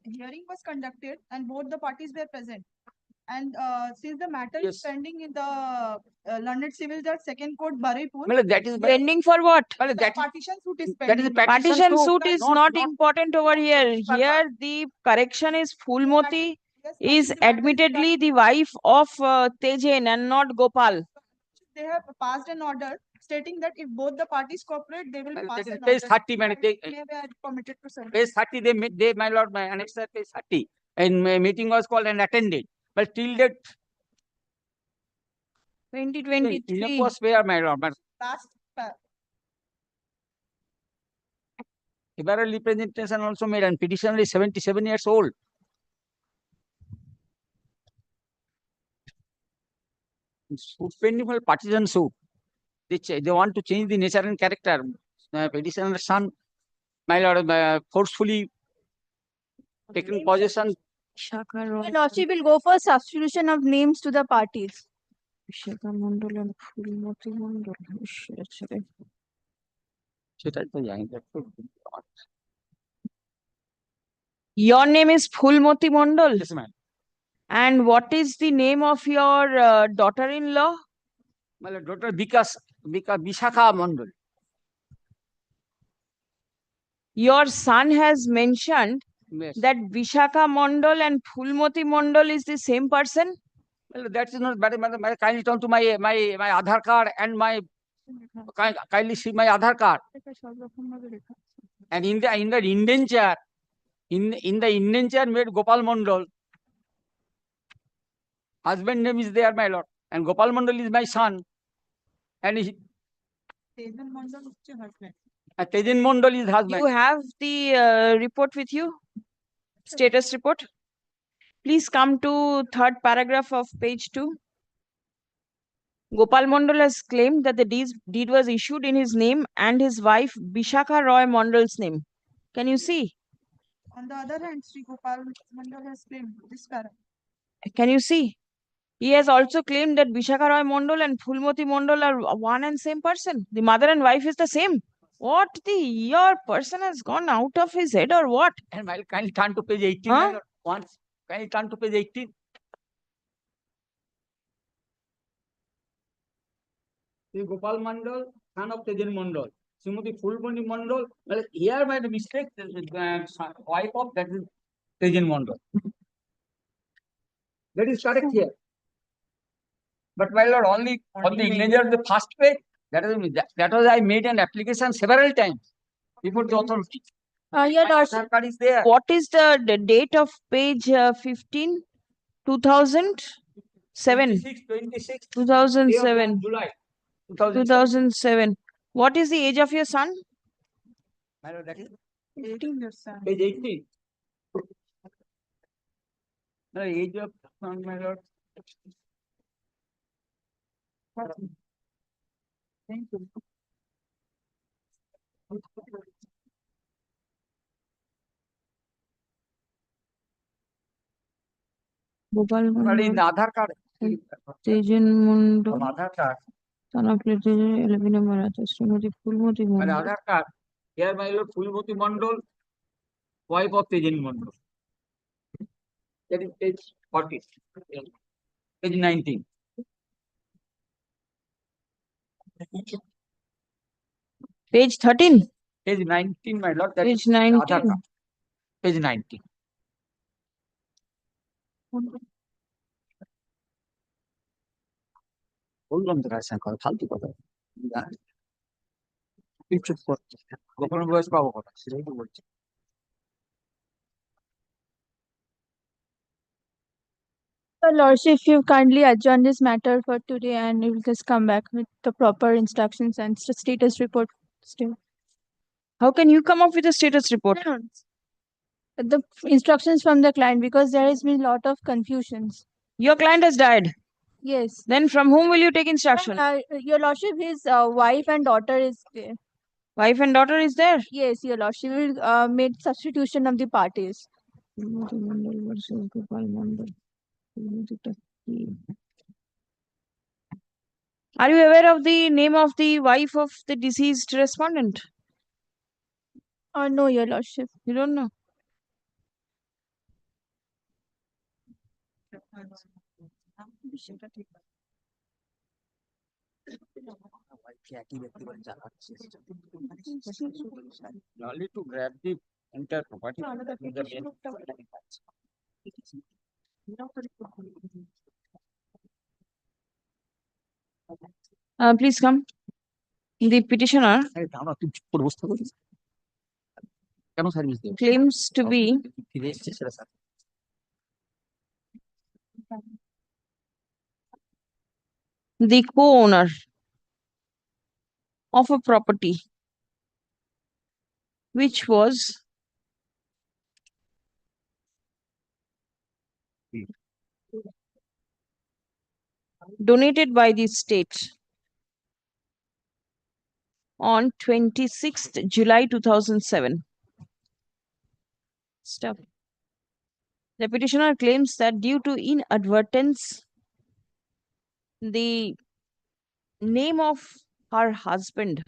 hearing was conducted and both the parties were present. And since the matter is pending in the London Civil Judge Second Court, Baripur. That is Pending for what? That partition suit is that is pending. a Partition suit is not important over here. Here the correction is Fulmoti is admittedly the wife of Tejen and not Gopal. They have passed an order stating that if both the parties cooperate, they will pass an page order. 30, man, they, May be permitted to serve. page 30, they, my lord, my annexer, page 30. And my meeting was called and attended. But till that 2023. was where, my lord, but Last liberal representation also made and petitioner is 77 years old. Suit pending for partition suit. They want to change the nature and character. Petitioner's son, my lord, forcefully taken possession. Your Lordship will go for substitution of names to the parties. Your name is Fulmoti Mandal. Yes, ma'am. And what is the name of your daughter-in-law? My daughter Vishakha Mandal. Your son has mentioned Yes. that Vishakha Mandal and Fulmoti Mandal is the same person. Well, that is not bad. Madam, kindly turn to my Aadhaar card and my kindly see my Aadhaar card. And in the indenture, in the indenture made Gopal Mandal. Husband name is there, my lord. And Gopal Mandal is my son. And Tejan Mandal is your husband. Tejan Mandal is husband. You have the report with you? Status report. Please come to third paragraph of page 2. Gopal Mandal has claimed that the deed was issued in his name and his wife Vishakha Roy Mandal's name. Can you see? On the other hand, Sri Gopal Mandal has claimed this paragraph. Can you see? He has also claimed that Vishakha Roy Mandal and Fulmoti Mandal are one and same person. The mother and wife is the same. What your person has gone out of his head or what? And I'll kindly turn to page 18. Huh? Once, kindly turn to page 18. Sri Gopal Mandal, son of Tejan Mandal. Srimati Fulmati Mandal. Well, here made a mistake. Wife of that is Tejan Mandal. That is correct here. But my lord, only on the signature of the first page, that was I made an application several times before the authority. Your Lordship, Card is there. What is the date of page 15? 2007. 26. 2007. July. 2007. What is the age of your son? My lord, that is 18 years, sir. page 18. The age of son, my lord. Thank you. Gopal But in the Mandal, Aadhaar card. Tejan Mandal, From Aadhaar card. son of Tejan, 11 number, Srimati Fulmoti My Mandal. Aadhaar card. Here, my lord, Fulmati Mandal, wife of Tejan Mandal. That is page 40. Page 19. Page 13. Page 19, my lord. That Page is Aadhaar 19. card. Page 19. বললাম তো রায়সান কথা ফালতু কথা চুপ করছে গোপন বয়স পাবো কথা সেটাই তো বলছি Your Lordship, if you kindly adjourn this matter for today and we will just come back with the proper instructions and status report. How can you come up with a status report? The instructions from the client, because there has been a lot of confusions. Your client has died. Yes. Then from whom will you take instruction? Your lordship, his wife and daughter is there. Wife and daughter is there? Yes, your lordship will make substitution of the parties. Are you aware of the name of the wife of the deceased respondent? No, your lordship. You don't know? Only to grab the entire property. Please come. The petitioner claims to be the co-owner of a property which was donated by the state on 26th July 2007. Stop. The petitioner claims that due to inadvertence, the name of her husband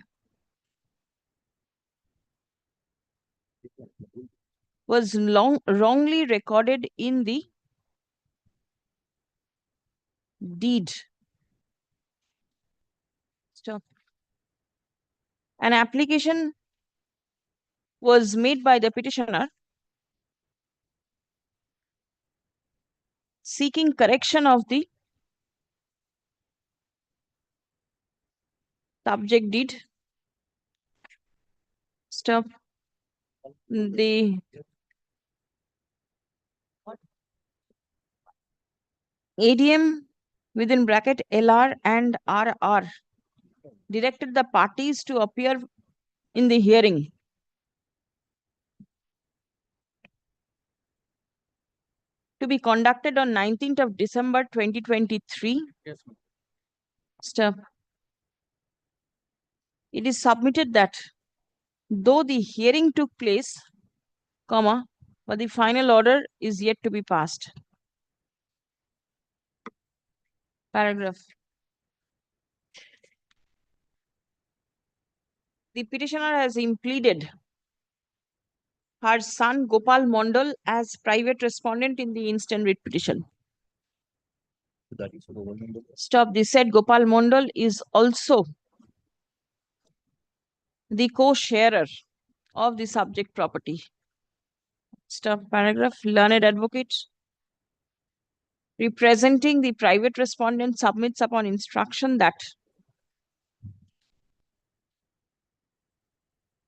was wrongly recorded in the deed. Stop. An application was made by the petitioner seeking correction of the subject deed. Stop. The ADM within bracket LR and RR directed the parties to appear in the hearing. To be conducted on 19th of December 2023. Yes. Stop. It is submitted that though the hearing took place, comma, but the final order is yet to be passed. Paragraph. The petitioner has impleaded her son Gopal Mondal as private respondent in the instant writ petition. Stop. The said Gopal Mondal is also the co-sharer of the subject property. Stop. Paragraph. Learned advocate representing the private respondent submits upon instruction that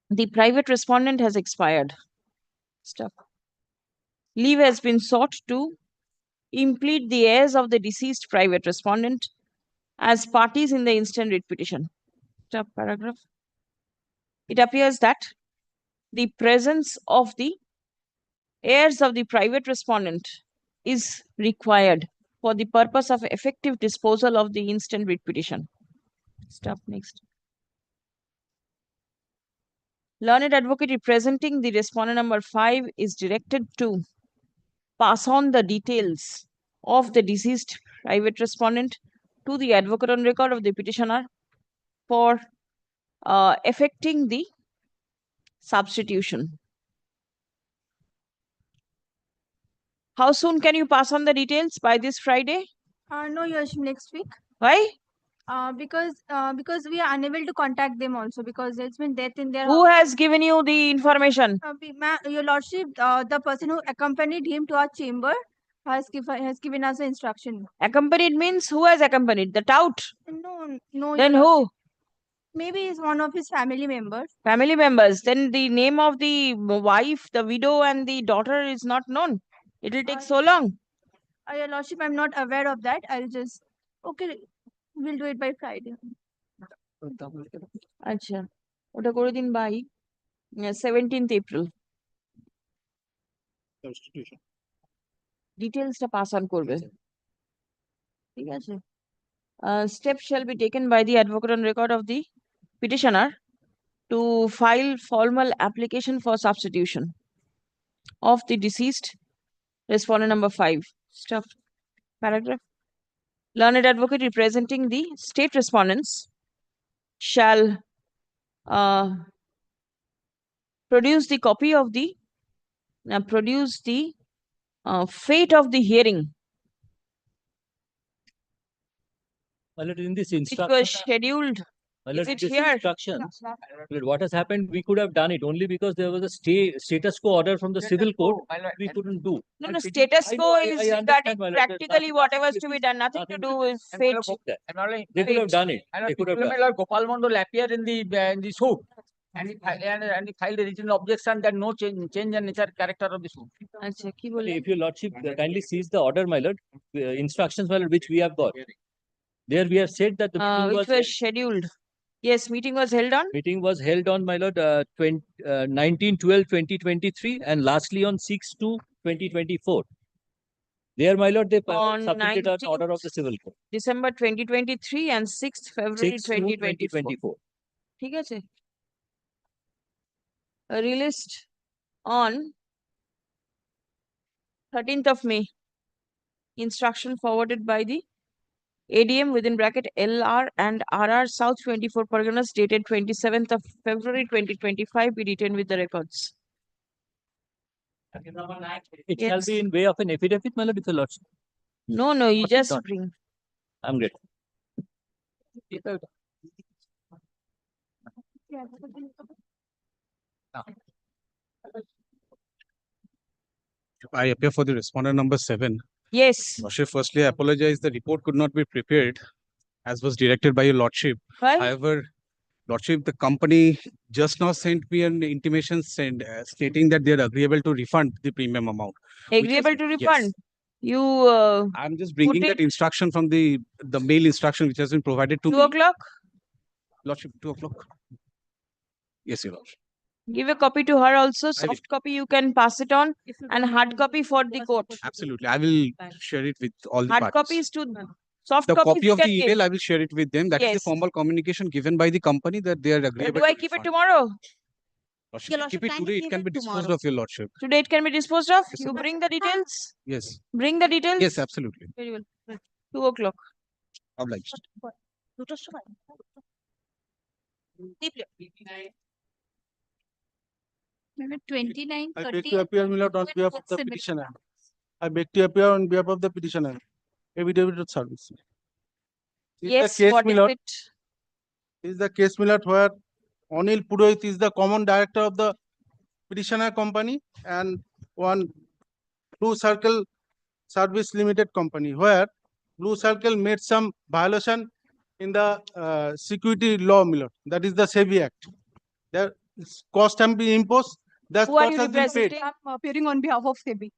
the private respondent has expired. Stop. Leave has been sought to implead the heirs of the deceased private respondent as parties in the instant writ petition. Stop. Paragraph. It appears that the presence of the heirs of the private respondent is required for the purpose of effective disposal of the instant writ petition. Stop. Next. Learned advocate representing the respondent number 5 is directed to pass on the details of the deceased private respondent to the advocate on record of the petitioner for effecting the substitution. How soon can you pass on the details? By this Friday? No, Yash, next week. Why? Because we are unable to contact them also because there's been death in their Who house. has given you the information? Your lordship, the person who accompanied him to our chamber has given us an instruction. Accompanied means who has accompanied? The tout? No. Then Your who? lordship. Maybe it's one of his family members. Family members. Then the name of the wife, the widow, and the daughter is not known. It will take so long. Your lordship, I'm not aware of that. I'll just we'll do it by Friday. আচ্ছা ওটা করে দিন by 17th April. Substitution. ডিটেলসটা pass on করবে ঠিক আছে steps shall be taken by the advocate on record of the petitioner to file formal application for substitution of the deceased respondent number 5 stuff paragraph learned advocate representing the state respondents shall produce the copy of the fate of the hearing In this which instruction, was scheduled. Is it this here? instruction, what has happened, we could have done it only because there was a status quo order from the civil court, we couldn't do. No, no, status I quo know, is I understand, regarding my lord, practically whatever is to be done, nothing to do with fate. They could have done it. They could have done it. Gopal Mondal appeared in the suit. And he filed a written objection that no change in nature character of the suit. আচ্ছা কি বলে If your lordship kindly sees the order, my lord, instructions, my lord, which we have got. There we have said that the meeting which was scheduled. Yes, meeting was held on. meeting was held on, my lord, 19/12/2023 and lastly on 6/2/2024. There, my lord, they On submitted an order of the civil court. December 2023 and 6th February 2024. 6/2/2024. ঠিক আছে released on 13th of May. Instruction forwarded by the ADM within bracket LR and RR South 24 Parganas dated 27th of February 2025 be retained with the records. It shall be in way of an affidavit, my lord, with your lordship. No, no, you just Not. bring. I'm great. I appear for the respondent number 7. Yes. Lordship, firstly, I apologize. The report could not be prepared as was directed by your Lordship. Why? However, Lordship, the company just now sent me an intimation stating that they are agreeable to refund the premium amount. Agreeable to refund? Yes. You I'm just bringing put that instruction from the mail instruction which has been provided to 2 me. o'clock? Lordship, 2 o'clock. Yes, your Lordship. Give a copy to her also. Soft copy you can pass it on and hard copy for the court. Absolutely. I will share it with all the Hard parties. copies to soft The copies copy you of the can give. email, I will share it with them. That is the Yes. formal communication given by the company that they are agreeable Do I to keep it refund. tomorrow? Lordship, keep it today. It can be disposed of, your Lordship. Today it can be disposed of? You bring the details? Yes. Bring the details? Yes, absolutely. Very well. 2 o'clock. Obliged. Maybe 29, I 30. beg to appear, my lord, on behalf of the petitioner. I beg to appear on behalf of the petitioner. Affidavit of service. This Yes, the case, what my is lord. it? This is the case, my lord, where Anil Purohit is the common director of the petitioner company and one Blue Circle Service Limited company, where Blue Circle made some violation in the security law, my lord. That is the SEBI Act. There cost can be imposed. That Who are cost you has been paid. representing? I'm appearing on behalf of SEBI.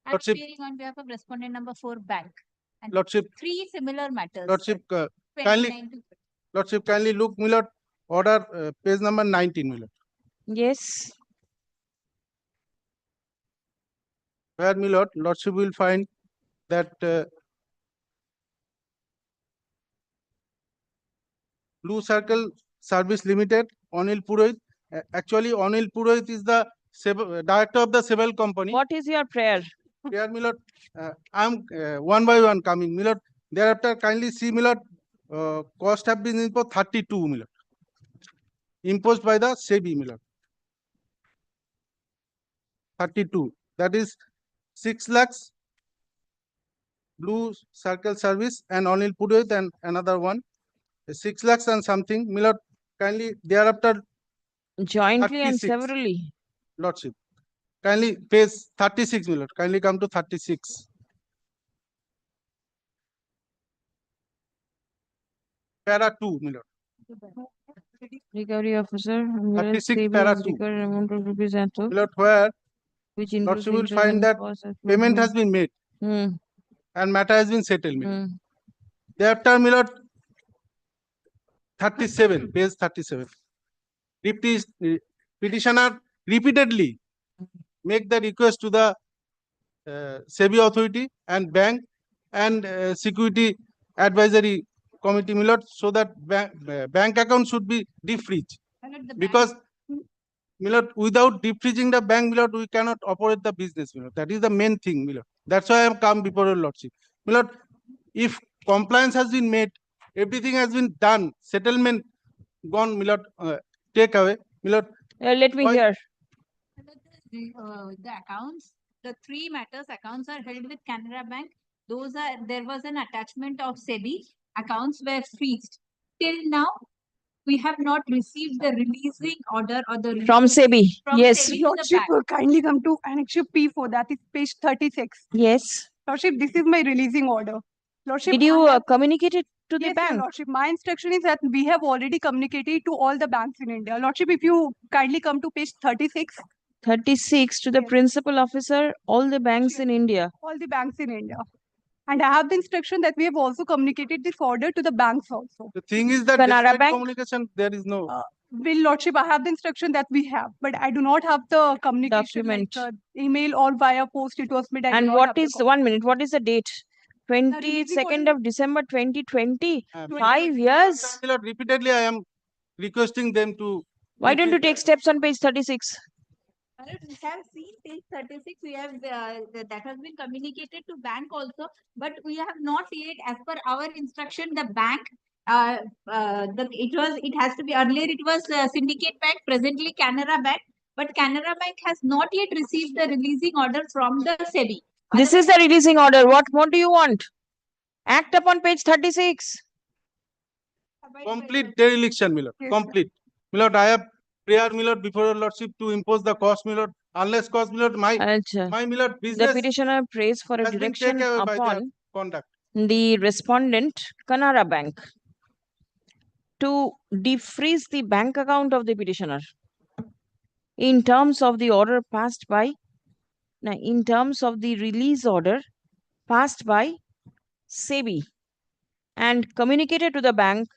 I'm Lordship. appearing on behalf of respondent number 4 bank. And Lordship. 3 similar matters. Lordship, 29 kindly, to Lordship, kindly look, my lord, order page number 19, my lord. Yes. Where, my lord, Lordship will find that Blue Circle Service Limited, Anil Purohit. Actually, Anil Purohit is the director of the civil company. What is your prayer? Prayer, my lord, I'm one by one coming, my lord. Thereafter, kindly see, my lord, cost have been imposed 32, my lord. Imposed by the SEBI, my lord. 32. That is 6 lakhs. Blue Circle Service and Anil Purohit and another one. 6 lakhs and something. My lord, kindly thereafter. Jointly and 36. severally. Lordship. Kindly page 36, my lord. Kindly come to 36. Para 2, my lord. Recovery officer. 36 SEBI para has 2. recovered amount of rupees and My lord, where which Lordship includes will find that payment has been made and matter has been settled. My lord. Thereafter, my lord, 37, page 37. Petitioner repeatedly make the request to the SEBI authority and bank and security advisory committee, my lord, so that bank account should be defreezed. Because, my lord, without defreezing the bank, my lord, we cannot operate the business, my lord. That is the main thing, my lord. That's why I have come before your lordship. My lord, if compliance has been made, everything has been done, settlement gone, my lord, take away, my lord. Let me hear. The accounts, the three matters accounts are held with Canara Bank. There was an attachment of SEBI. Accounts were freezed. Till now, we have not received the releasing order or the From SEBI. Yes. SEBI to the Lordship, bank. kindly come to Annexure P4, that is page 36. Yes. Lordship, this is my releasing order. Lordship, Did you communicate it to the yes, bank? Your Lordship, my instruction is that we have already communicated to all the banks in India. Lordship, if you kindly come to page 36. 36 to the principal officer, all the banks in India. All the banks in India. And I have the instruction that we have also communicated this order to the banks also. The thing is that Canara despite Bank? communication, there is no. Will Lordship, I have the instruction that we have, but I do not have the communication Document. like email or via post. It was made. I do And not what have the is, 1 minute, what is the date? releasing 22nd of December 2020. 5 My years. lord, repeatedly, I am requesting them to. Why don't you take steps on page 36? We have seen page 36, we have that has been communicated to bank also, but we have not yet, as per our instruction, the bank, it has to be earlier, it was Syndicate Bank, presently Canara Bank, but Canara Bank has not yet received the releasing order from the SEBI. This is the releasing order. What more do you want? Act upon page 36. Complete dereliction, my lord. Complete. My lord, I have prayer, my lord, before your lordship to impose the cost, my lord. Unless cost, my lord, my lord, business. The petitioner prays for a has been direction taken away by their upon conduct. the respondent, Canara Bank, to defreeze the bank account of the petitioner in terms of the order passed by, in terms of the release order passed by SEBI and communicated to the bank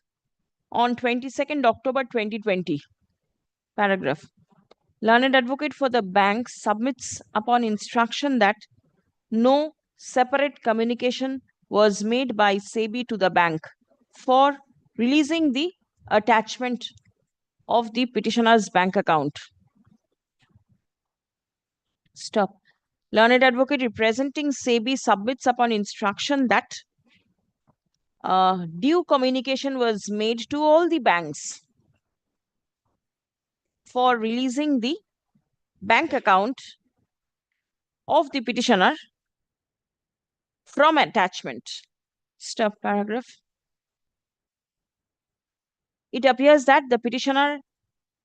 on 22nd October 2020. Paragraph. Learned advocate for the bank submits upon instruction that no separate communication was made by SEBI to the bank for releasing the attachment of the petitioner's bank account. Stop. Learned advocate representing SEBI submits upon instruction that due communication was made to all the banks for releasing the bank account of the petitioner from attachment. Stop paragraph. It appears that the petitioner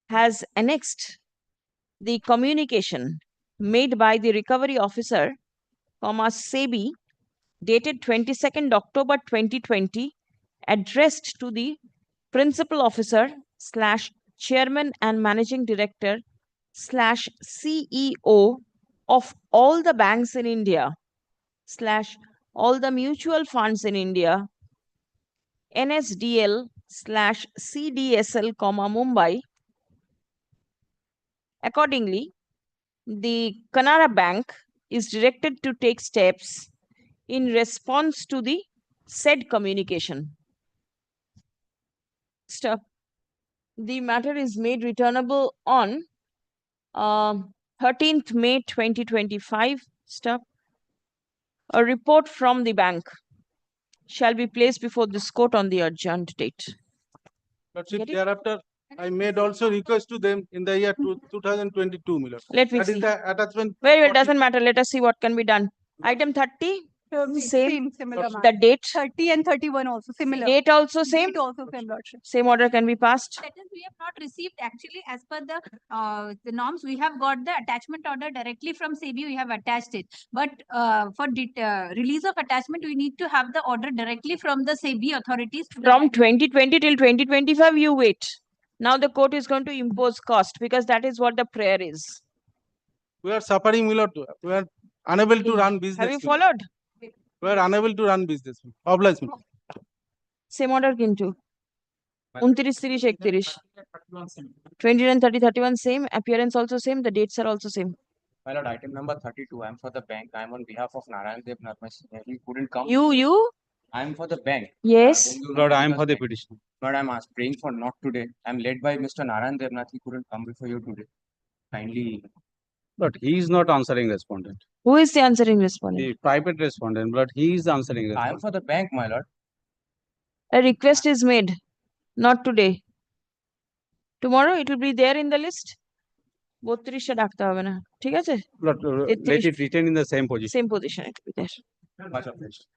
has annexed the communication made by the recovery officer, SEBI, dated 22nd October 2020, addressed to the principal officer / chairman and managing director / CEO of all the banks in India / all the mutual funds in India, NSDL / CDSL, Mumbai. Accordingly, the Canara Bank is directed to take steps in response to the said communication. Stop. The matter is made returnable on 13th May 2025. Stop. A report from the bank shall be placed before this court on the adjourned date. Lordship, thereafter, I made also request to them in the year 2022, my lord. Let me That see. is the attachment. Well, it doesn't matter. Let us see what can be done. Item 30, same. Similar. The date. 30 and 31 also similar. Date also same. Date also same, Lordship. Same order can be passed. That is, we have not received actually as per the norms. We have got the attachment order directly from SEBI. We have attached it, but for release of attachment, we need to have the order directly from the SEBI authorities. From 2020 till 2025, you wait. Now the court is going to impose cost because that is what the prayer is. We are suffering, my lord. We are unable to run business. Have you followed? We are unable to run business. Obliged. Same order kintu. 29, 30, 31. 29, 30, 31 same. Appearance also same. The dates are also same. My lord, item number 32. I'm for the bank. I'm on behalf of Narayan Dev Narma. He couldn't come. You? I'm for the bank. Yes. Lord, I'm for the petition. Lord, I'm praying for not today. I'm led by Mr. Narayan Devnath. He couldn't come before you today. Kindly. But he is not answering respondent. Who is the answering respondent? The private respondent, but he is answering I'm respondent. for the bank, my lord. A request is made. Not today. Tomorrow it will be there in the list. 32 ডাকতে হবে না ঠিক আছে But let it retain in the same position. Same position it will be there. Much appreciated.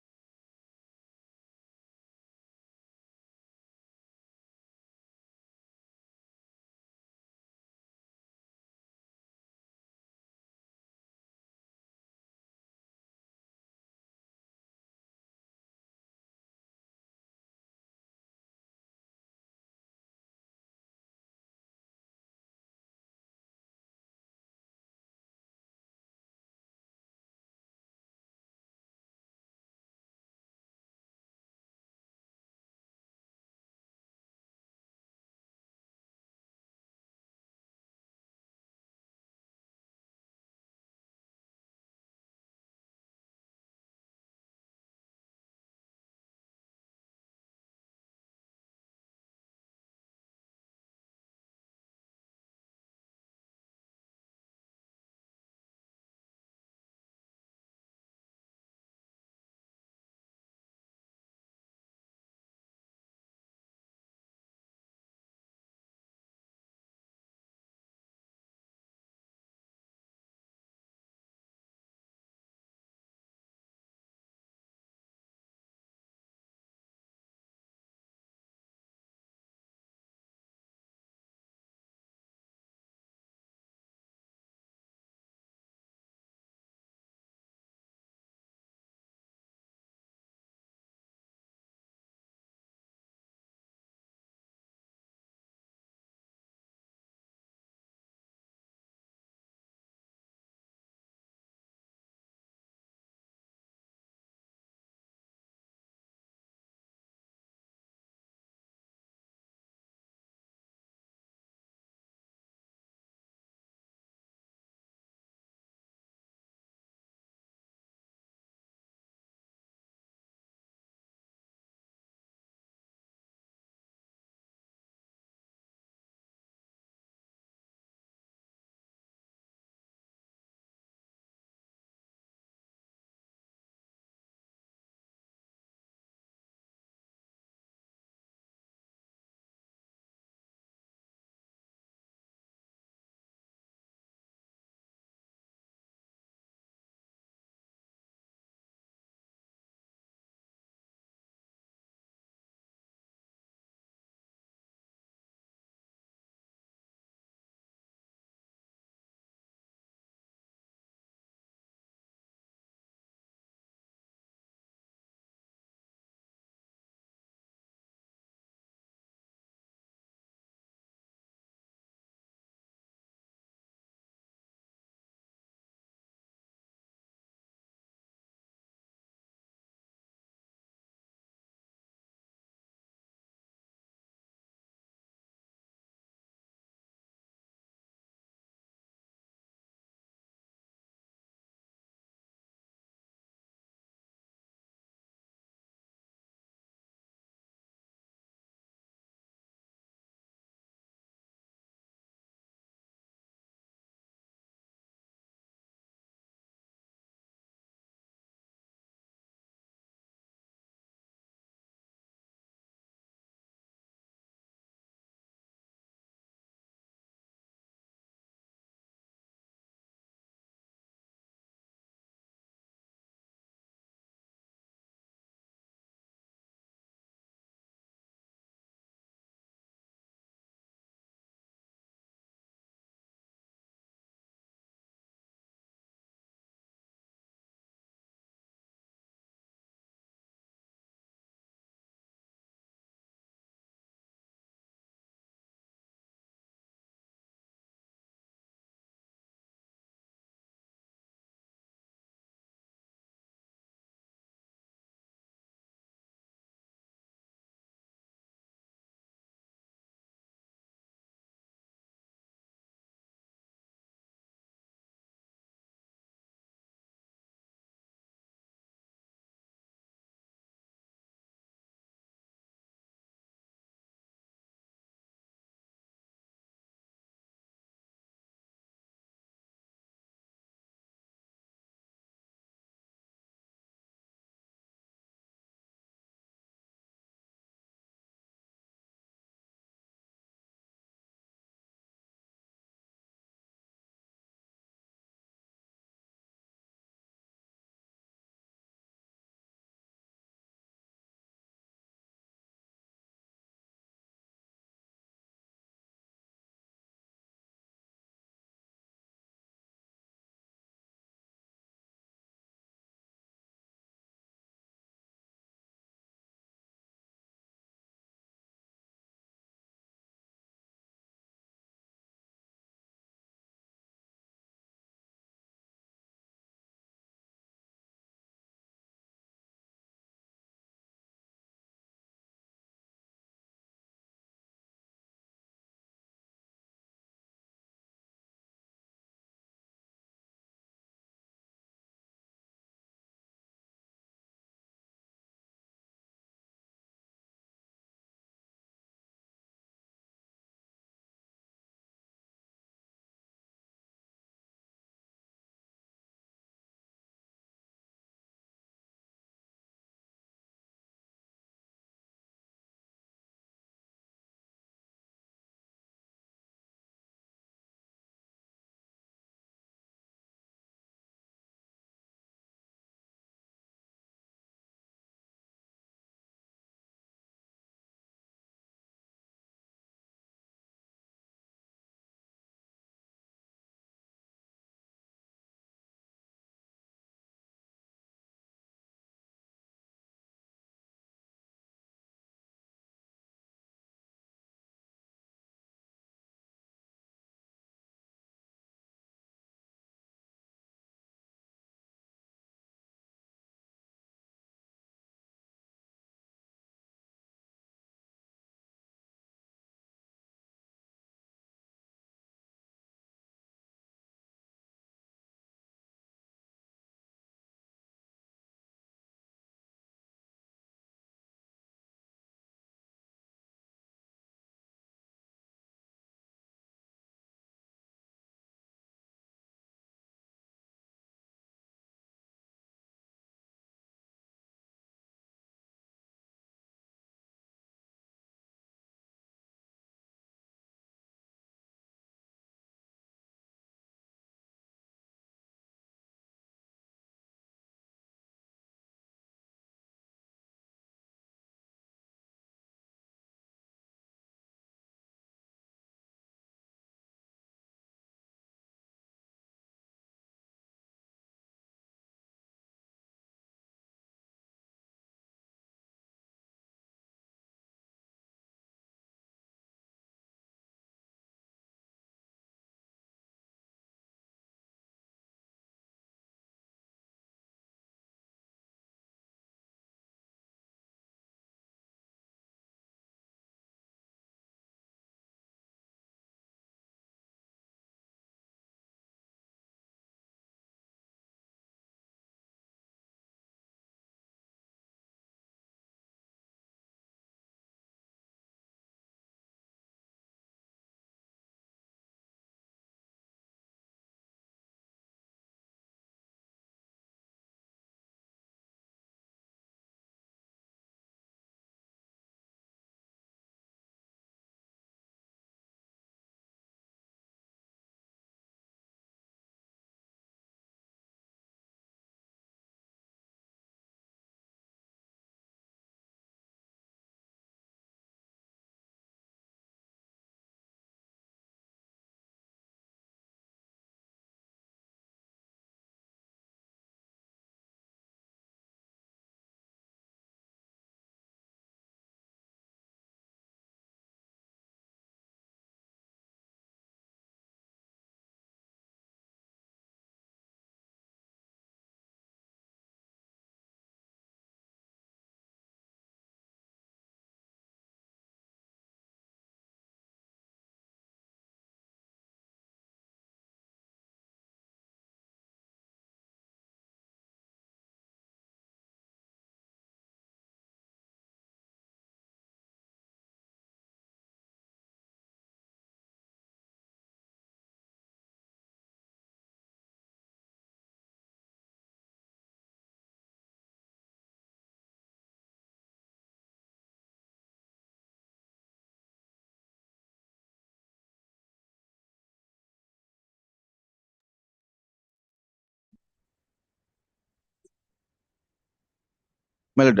My lord,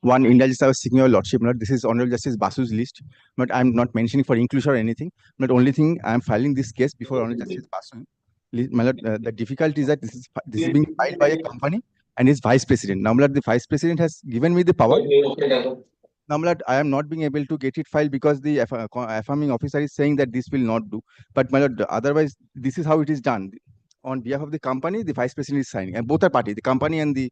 one India Justice I was seeking your lordship. My lord, this is Honorable Justice Basu's list. But I'm not mentioning for inclusion or anything. But only thing I'm filing this case before Honorable Justice Basu. My lord, the difficulty is that this is being filed by a company and his vice president. Now, my lord, the vice president has given me the power. Now, my lord, I am not being able to get it filed because the affirming officer is saying that this will not do. But my lord, otherwise, this is how it is done. On behalf of the company, the vice president is signing, and both are party, the company and the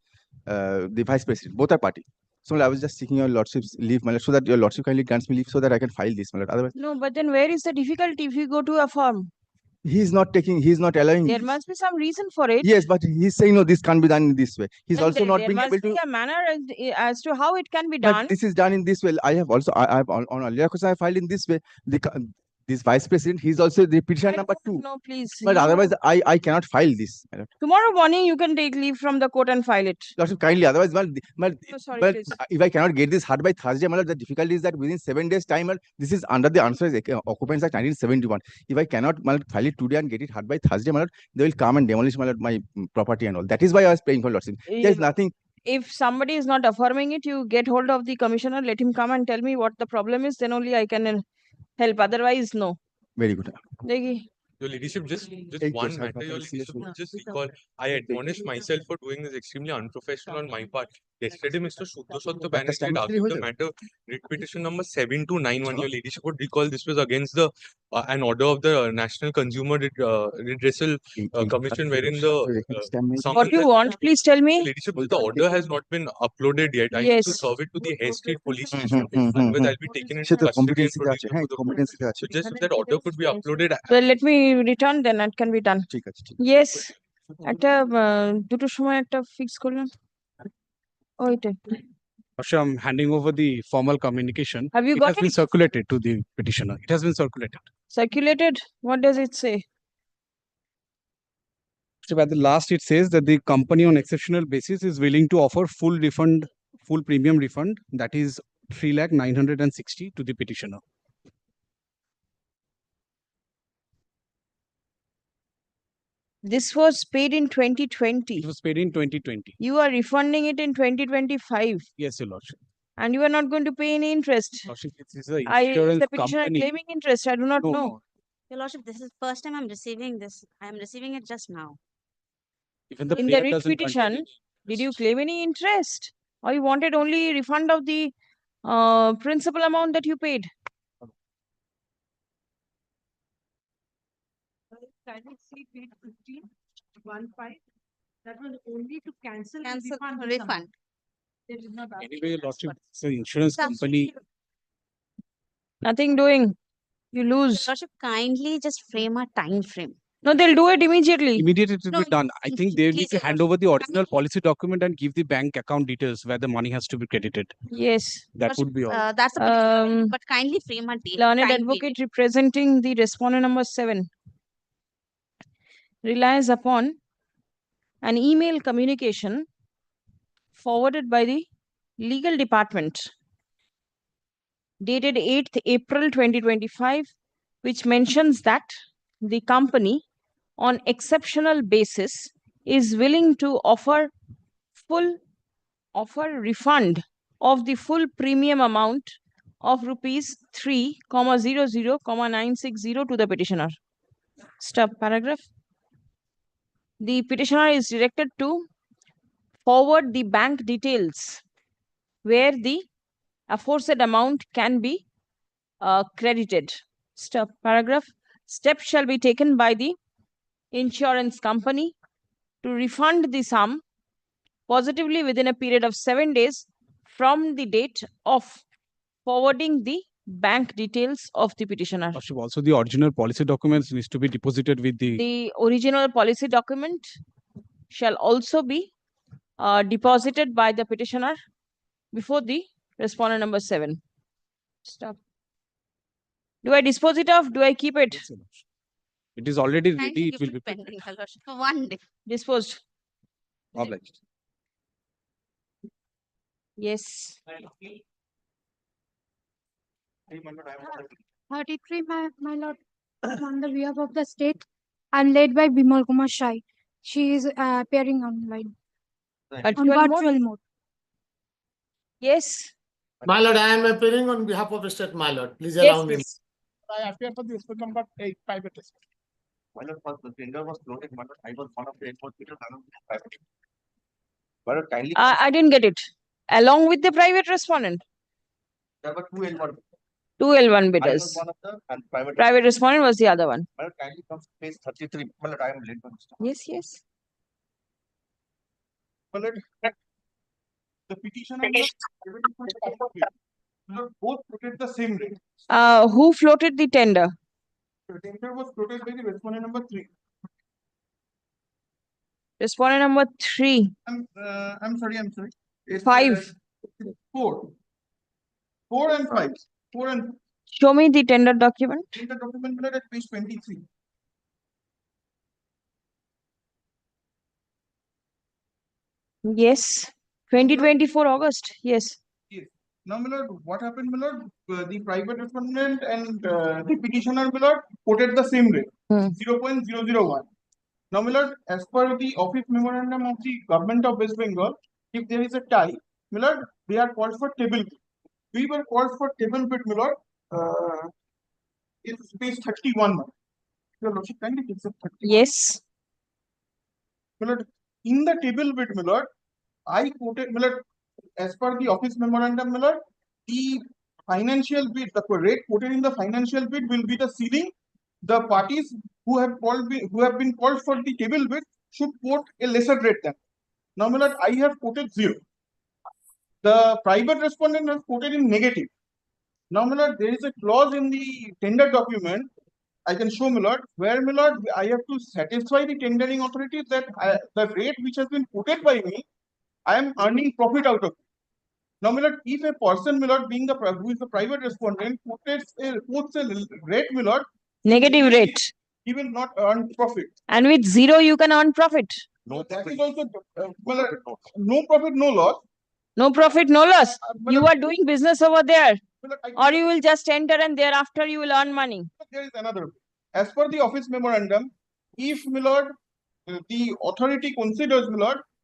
vice president, both are party. So I was just seeking your lordship's leave, my lord, so that your lordship kindly grants me leave so that I can file this, my lord. Otherwise, No, but then where is the difficulty if you go to a firm? he's not allowing. There must be some reason for it. Yes, but he's saying no, this can't be done in this way. He's And also not there being must able to. be a manner as to how it can be done. But this is done in this way. I have also, I have on earlier question I filed in this way. This vice president, he's also the petition number 2. No, please. But otherwise, I cannot file this. My lord. Tomorrow morning, you can take leave from the court and file it. Lordship, kindly. Otherwise, Sorry, but please. if I cannot get this hard by Thursday, my lord, the difficulty is that within 7 days time, my lord, this is under the Unauthorized Occupants Act 1971. If I cannot, my lord, file it today and get it hard by Thursday, my lord, they will come and demolish, my lord, my property and all. That is why I was praying for lordship. There is nothing. If somebody is not affirming it, you get hold of the commissioner, let him come and tell me what the problem is. Then only I can help. Otherwise, no. Very good. Dekhi. Your Ladyship, just one matter, Your Ladyship, just recall, I admonish myself for doing this extremely unprofessional on my part. Yesterday, Mr. Shuddha Banerjee had argued the matter, writ petition number 7291. Your Ladyship would recall this was against the an order of the National Consumer Redressal Commission, wherein the What you want, please tell me. Ladyship, the order has not been uploaded yet. I need to serve it to the High Street Police Station. Otherwise, I'll be taken into custody and produced before the court. So just if that order could be uploaded. Well, let me return, then it can be done. Yes. Duto সময় একটা fix করলাম ওইটাই Actually, I'm handing over the formal communication. Have you it got has been it? circulated to the petitioner. It has been circulated. Circulated? What does it say? So at the last, it says that the company on exceptional basis is willing to offer full refund, full premium refund, that is 3,960,000 to the petitioner. This was paid in 2020. It was paid in 2020. You are refunding it in 2025. Yes, Your Lordship. And you are not going to pay any interest. Lordship, this is a Is insurance the petitioner company. claiming interest? I do not No, know. no. Your Lordship, this is first time I'm receiving this. I'm receiving it just now. Even the In the payer writ doesn't petition, did you claim any interest? Or you wanted only refund of the principal amount that you paid? Kindly see page 15, 15. That was only to cancel Cancel refund. There is no balance. Anyway, Your Lordship, it's an insurance company. Nothing doing. You lose. Your Lordship, kindly just frame a time frame. No, they'll do it immediately. Immediately it will be done. I think they need please, to Your hand over the original policy document and give the bank account details where the money has to be credited. Yes. That would be all. That's a petition, but kindly frame a date. Learned time advocate representing the respondent number 7 relies upon an email communication forwarded by the legal department dated 8th April 2025, which mentions that the company on exceptional basis is willing to offer refund of the full premium amount of rupees 3,00,960 to the petitioner. Stop paragraph. The petitioner is directed to forward the bank details where the aforesaid amount can be credited. Stop paragraph. Steps shall be taken by the insurance company to refund the sum positively within a period of 7 days from the date of forwarding the bank details of the petitioner. Also, the original policy documents needs to be deposited with the. The original policy document shall also be deposited by the petitioner before the respondent number 7. Stop. Do I dispose it off? Do I keep it? It is already Kindly ready. It give will it be pending, Your Lordship, for 1 day. Disposed. obliged. Yes. 33, my lord, on the behalf of the state, and led by Bimal Kumar Shai. She is appearing online. On virtual mode. Yes. My lord, I am appearing on behalf of the state, my lord. Please Yes, allow me. please. I appear for this number 8, private respondent. My lord, first the tender was floated, my lord. I was one of the enforcement. My lord, kindly. I didn't get it. Along with the private respondent. There were two L1. Two L1 I was bidders. one of the and private. Private respondent was the other one. My lord, kindly come to page 33. My lord, I am late. Yes, yes. My lord, the petitioner both floated the same rate. Who floated the tender? The tender was floated by the respondent number 3. Respondent number 3. I'm sorry. It's, 5. 4. 4 and 5. 4 and Show me the tender document. in the document below at page 23. Yes. 2024 August. Yes. Yes. Now, my lord, what happened, my lord? The private respondent and the petitioner, my lord, quoted the same rate, 0.001. Now, my lord, as per the office memorandum of the government of West Bengal, if there is a tie, my lord, they are called for table bid. We were called for table bid, my lord. It's page 31. Your lordship, kindly take the 31. Yes. My lord, in the table bid, my lord, I quoted, my lord, as per the office memorandum, my lord, the financial bid, the rate quoted in the financial bid will be the ceiling. The parties who have been called for the table bid should quote a lesser rate than. Now, my lord, I have quoted 0. The private respondent has quoted in negative. Now, my lord, there is a clause in the tender document. I can show, my lord, where, my lord, I have to satisfy the tendering authority that the rate which has been quoted by me, I am earning profit out of it. Now, my lord, if a person, my lord, being who is the private respondent, quotes a rate, my lord, Negative rate. he will not earn profit. And with 0, you can earn profit. No, that is also no profit, no loss. No profit, no loss. You are doing business over there. Or you will just enter and thereafter you will earn money. There is another. As per the office memorandum, if, my lord, the authority considers, my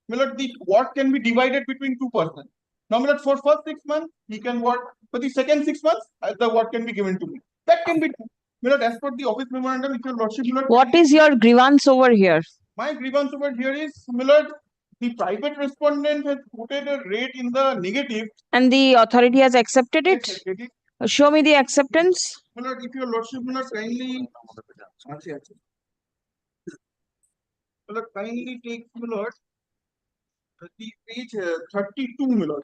lord, the work can be divided between 2 persons. Now, my lord, for first 6 months, he can work. For the second 6 months, the work can be given to me. That can be done. My lord, as per the office memorandum, if your lordship, my lord, What is your grievance over here? my grievance over here is, my lord, the private respondent has quoted a rate in the negative. And the authority has accepted it? Show me the acceptance. My lord, if your lordship, my lord, kindly take, my lord, the page 32, my lord.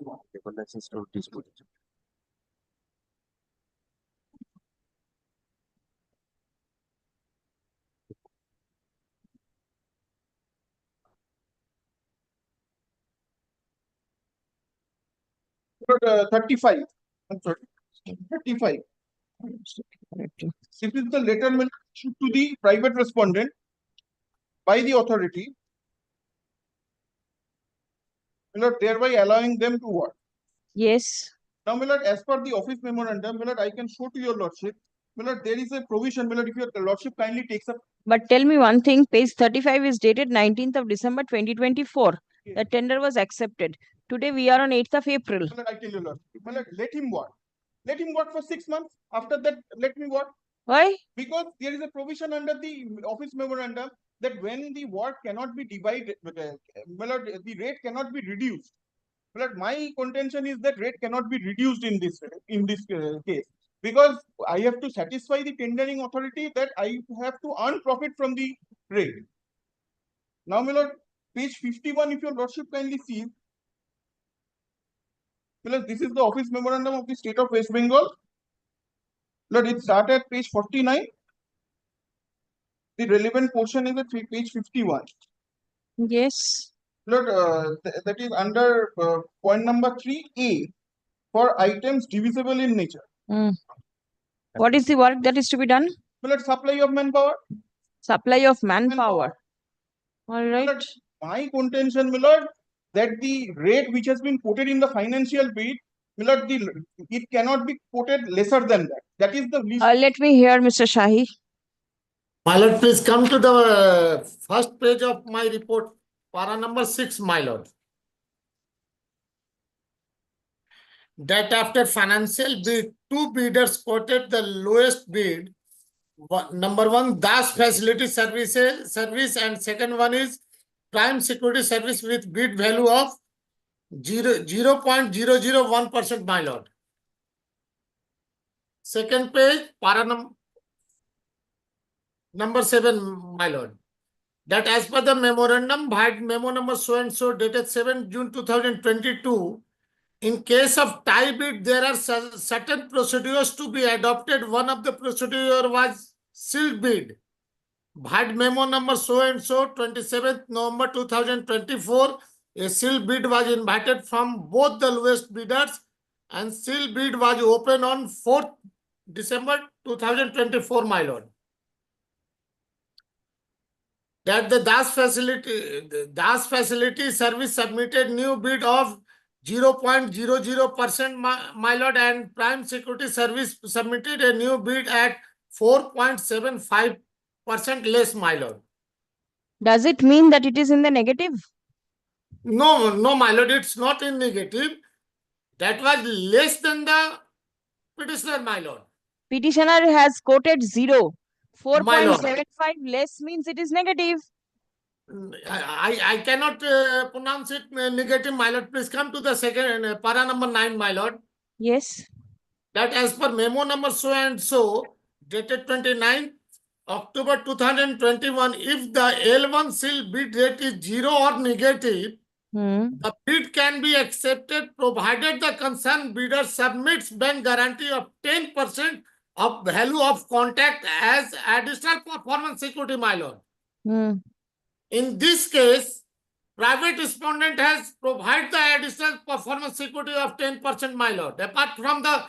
Lord, 35. I'm sorry. 35. This is the letter issued to the private respondent by the authority, my lord, thereby allowing them to work. Yes. Now, my lord, as per the office memorandum, my lord, I can show to your lordship, my lord, there is a provision, my lord, if your lordship kindly takes up. But tell me one thing, page 35 is dated 19th of December 2024. The tender was accepted. Today we are on 8th of April. My lord, I tell you, lord, my lord, let him work. Let him work for 6 months. After that, let me work. Why? Because there is a provision under the office memorandum that when the work cannot be divided, my lord, the rate cannot be reduced. But my contention is that rate cannot be reduced in this case, because I have to satisfy the tendering authority that I have to earn profit from the rate. Now, my lord, page 51, if your lordship kindly sees, this is the office memorandum of the state of West Bengal. Lord, it starts at page 49. The relevant portion is at page 51. Yes. Lord, that is under point number 3A for items divisible in nature. What is the work that is to be done? Lord, supply of manpower. Supply of manpower. All right. Lord, my contention, my lord, that the rate which has been quoted in the financial bid, my lord, it cannot be quoted lesser than that. That is the least. Let me hear, Mr. Shahi. My lord, please come to the first page of my report, para number 6, my lord. that after financial bid, two bidders quoted the lowest bid. Number one, Das Facility Service, and second one is Prime Security Service with bid value of 0.001%, my lord. Second page, para number 7, my lord. That as per the memorandum, memo number so and so dated 7 June 2022, in case of tie bid, there are certain procedures to be adopted. One of the procedure was sealed bid. Bhad memo number so and so 27th November 2024, a sealed bid was invited from both the lowest bidders, and sealed bid was open on 4th December 2024, my lord. That the Das Facility Service submitted new bid of 0.00%, my lord, and Prime Security Service submitted a new bid at 4.75% less, my lord. Does it mean that it is in the negative? No, my lord, it's not in negative. That was less than the petitioner, my lord. Petitioner has quoted 0. My lord. 4.75 less means it is negative. I cannot pronounce it negative, my lord. Please come to the second, para number 9, my lord. Yes. That as per memo number so and so, dated 29th October 2021, if the L1 seal bid rate is 0 or negative, the bid can be accepted provided the concerned bidder submits bank guarantee of 10% of value of contract as additional performance security, my lord. In this case, private respondent has provided the additional performance security of 10%, my lord, apart from the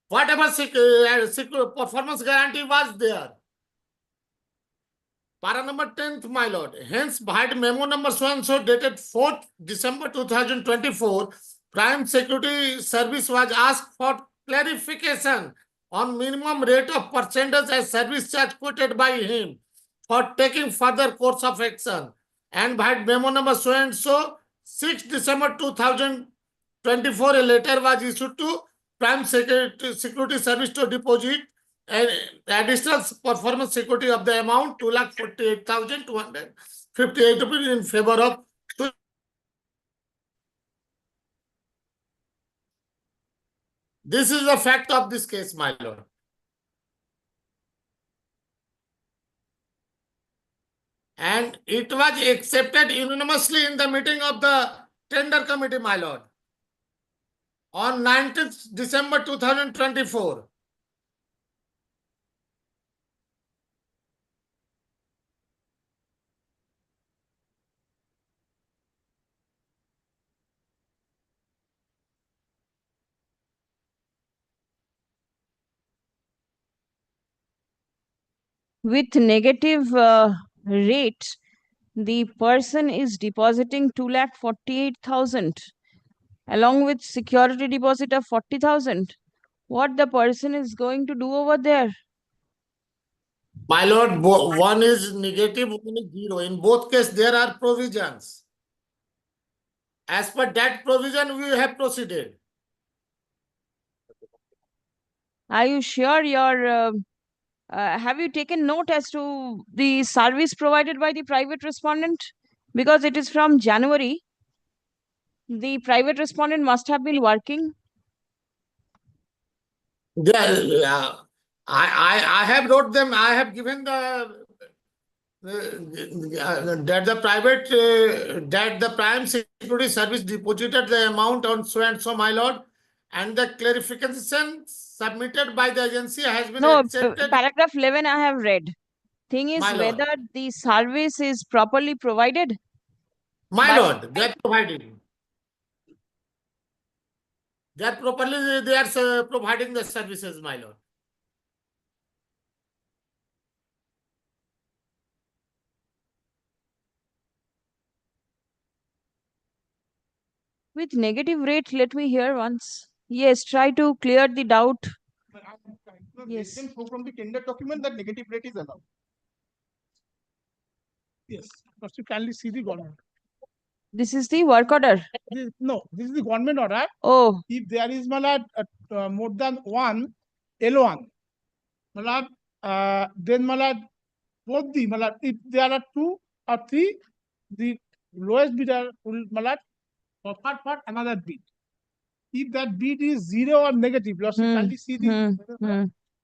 whatever performance guarantee was there. Para number 10th, my lord. Hence, by memo number so and so dated 4th December 2024, Prime Security Service was asked for clarification on minimum rate of percentage as service charge quoted by him for taking further course of action. And by memo number so and so, 6th December 2024, a letter was issued to Prime Security Service to deposit and additional performance security of the amount 2,48,258 rupees in favor of. This is the fact of this case, my lord. And it was accepted unanimously in the meeting of the tender committee, my lord, on 19th December 2024. With negative rate, the person is depositing 2,48,000 along with security deposit of 40,000. What the person is going to do over there? My lord, one is negative, one is 0. In both cases, there are provisions. As per that provision, we have proceeded. Are you sure your have you taken note as to the service provided by the private respondent? Because it is from January. The private respondent must have been working. Yeah, I have wrote them. I have given that the Prime Security Service deposited the amount on so and so, my lord, and the clarification submitted by the agency has been accepted. Paragraph 11 I have read. Thing is whether the service is properly provided. My lord, they are providing. They are providing the services, my lord. With negative rate, let me hear once. Yes, try to clear the doubt. Yes. From the tender document that negative rate is allowed. Yes, first you kindly see the government. This is the work order. No, this is the government order. Oh. If there is more than one L1, then both the if there are 2 or 3, the lowest bidder will offer for another bid. If that bid is 0 or negative, let's kindly see the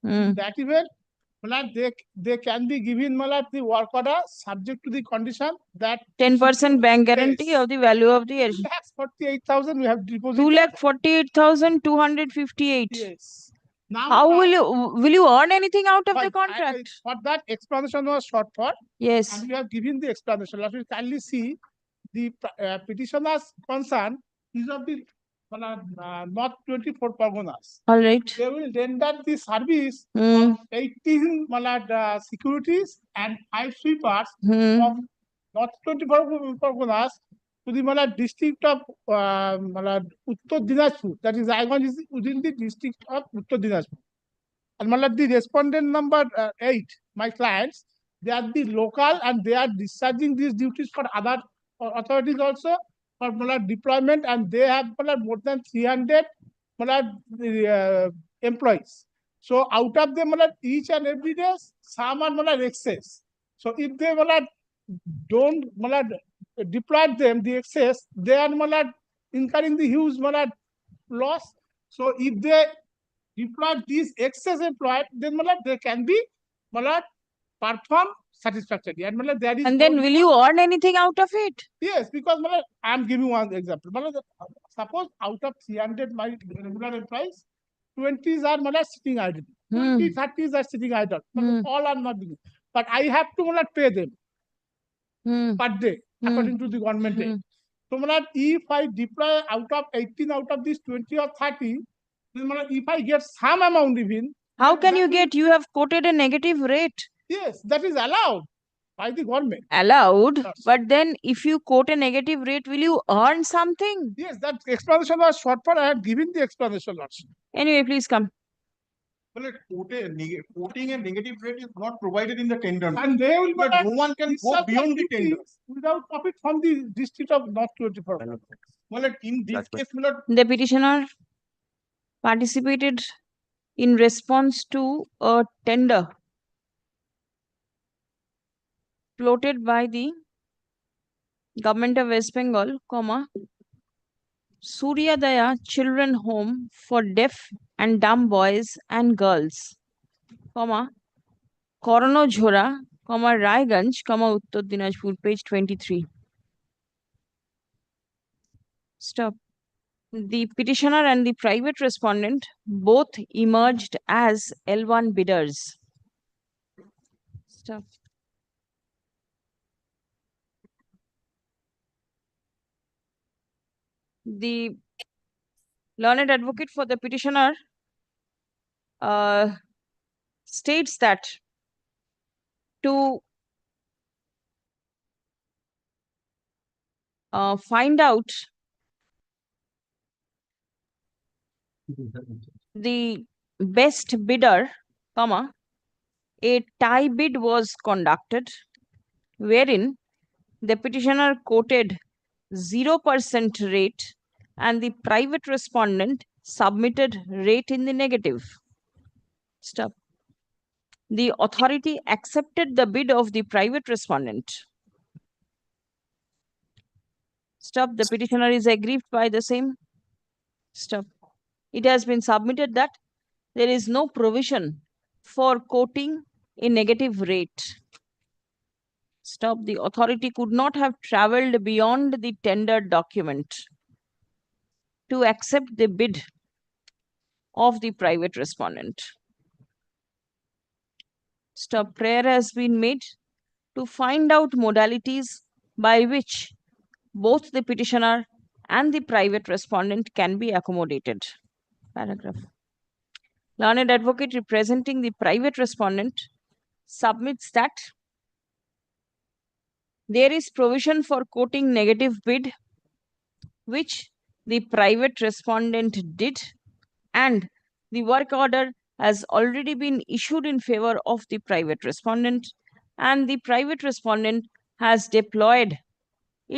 in that event, they can be given the work order subject to the condition that 10% bank guarantee of the value of the 2,48,000 we have deposited. 2,48,258. Yes. Now, how will you earn anything out of the contract? For that explanation was short for. Yes. And we have given the explanation. Let me kindly see the petitioner's concern is of the not 24 Parganas. All right. They will render the service of 18 securities and 5 sweepers of not 24 Parganas to the district of Uttar Dinajpur. That is, Raiganj is within the district of Uttar Dinajpur. And the respondent number 8, my clients, they are the local and they are discharging these duties for other authorities also for deployment, and they have more than 300 employees. So out of them, each and every day, some are excess. So if they don't deploy them, the excess, they are incurring the huge loss. So if they deploy these excess employed, then they can be perform satisfactorily. And there is then will you earn anything out of it? Yes, because I am giving one example. Suppose out of 300 my regular employees, 20s are sitting idle. 20, 30s are sitting idle. All are not doing it. But I have to pay them per day according to the government rate. So if I deploy out of 18 out of these 20 or 30, then if I get some amount even. How can you get? You have quoted a negative rate. Yes, that is allowed by the government. Allowed, but then if you quote a negative rate, will you earn something? Yes, that explanation was short for. I have given the explanation also. Anyway, please come. Well, quoting a negative rate is not provided in the tender. And they will, but no one can go beyond the tender without profit from the district of North 24. Well, in this case, the petitioner participated in response to a tender floated by the government of West Bengal, Suryadaya Children Home for Deaf and Dumb Boys and Girls, Korono Jhora, Raiganj, Uttar Dinajpur, page 23. Stop. The petitioner and the private respondent both emerged as L1 bidders. Stop. The learned advocate for the petitioner states that to find out the best bidder, a tie bid was conducted wherein the petitioner quoted 0% rate and the private respondent submitted rate in the negative. Stop. The authority accepted the bid of the private respondent. Stop. The petitioner is aggrieved by the same. Stop. It has been submitted that there is no provision for quoting a negative rate. Stop. The authority could not have traveled beyond the tender document to accept the bid of the private respondent. Stop. Prayer has been made to find out modalities by which both the petitioner and the private respondent can be accommodated. Paragraph. Learned advocate representing the private respondent submits that there is provision for quoting negative bid, which the private respondent did, and the work order has already been issued in favor of the private respondent, and the private respondent has deployed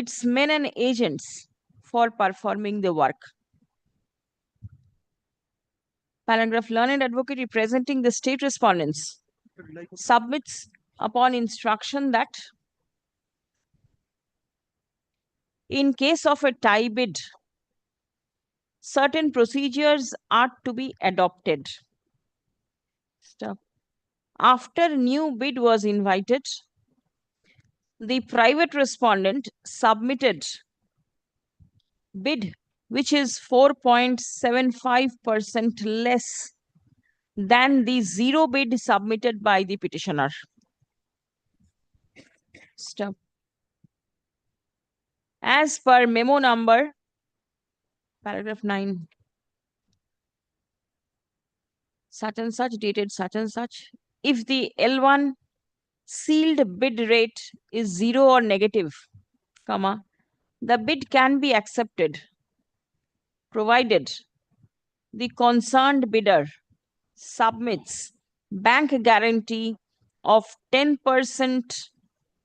its men and agents for performing the work. Paragraph, learned advocate representing the state respondents submits upon instruction that in case of a tie bid, certain procedures are to be adopted. Stop. After new bid was invited, the private respondent submitted bid which is 4.75% less than the zero bid submitted by the petitioner. Stop. As per memo number, paragraph 9, such and such, dated such and such, if the L1 sealed bid rate is 0 or negative, comma, the bid can be accepted provided the concerned bidder submits bank guarantee of 10%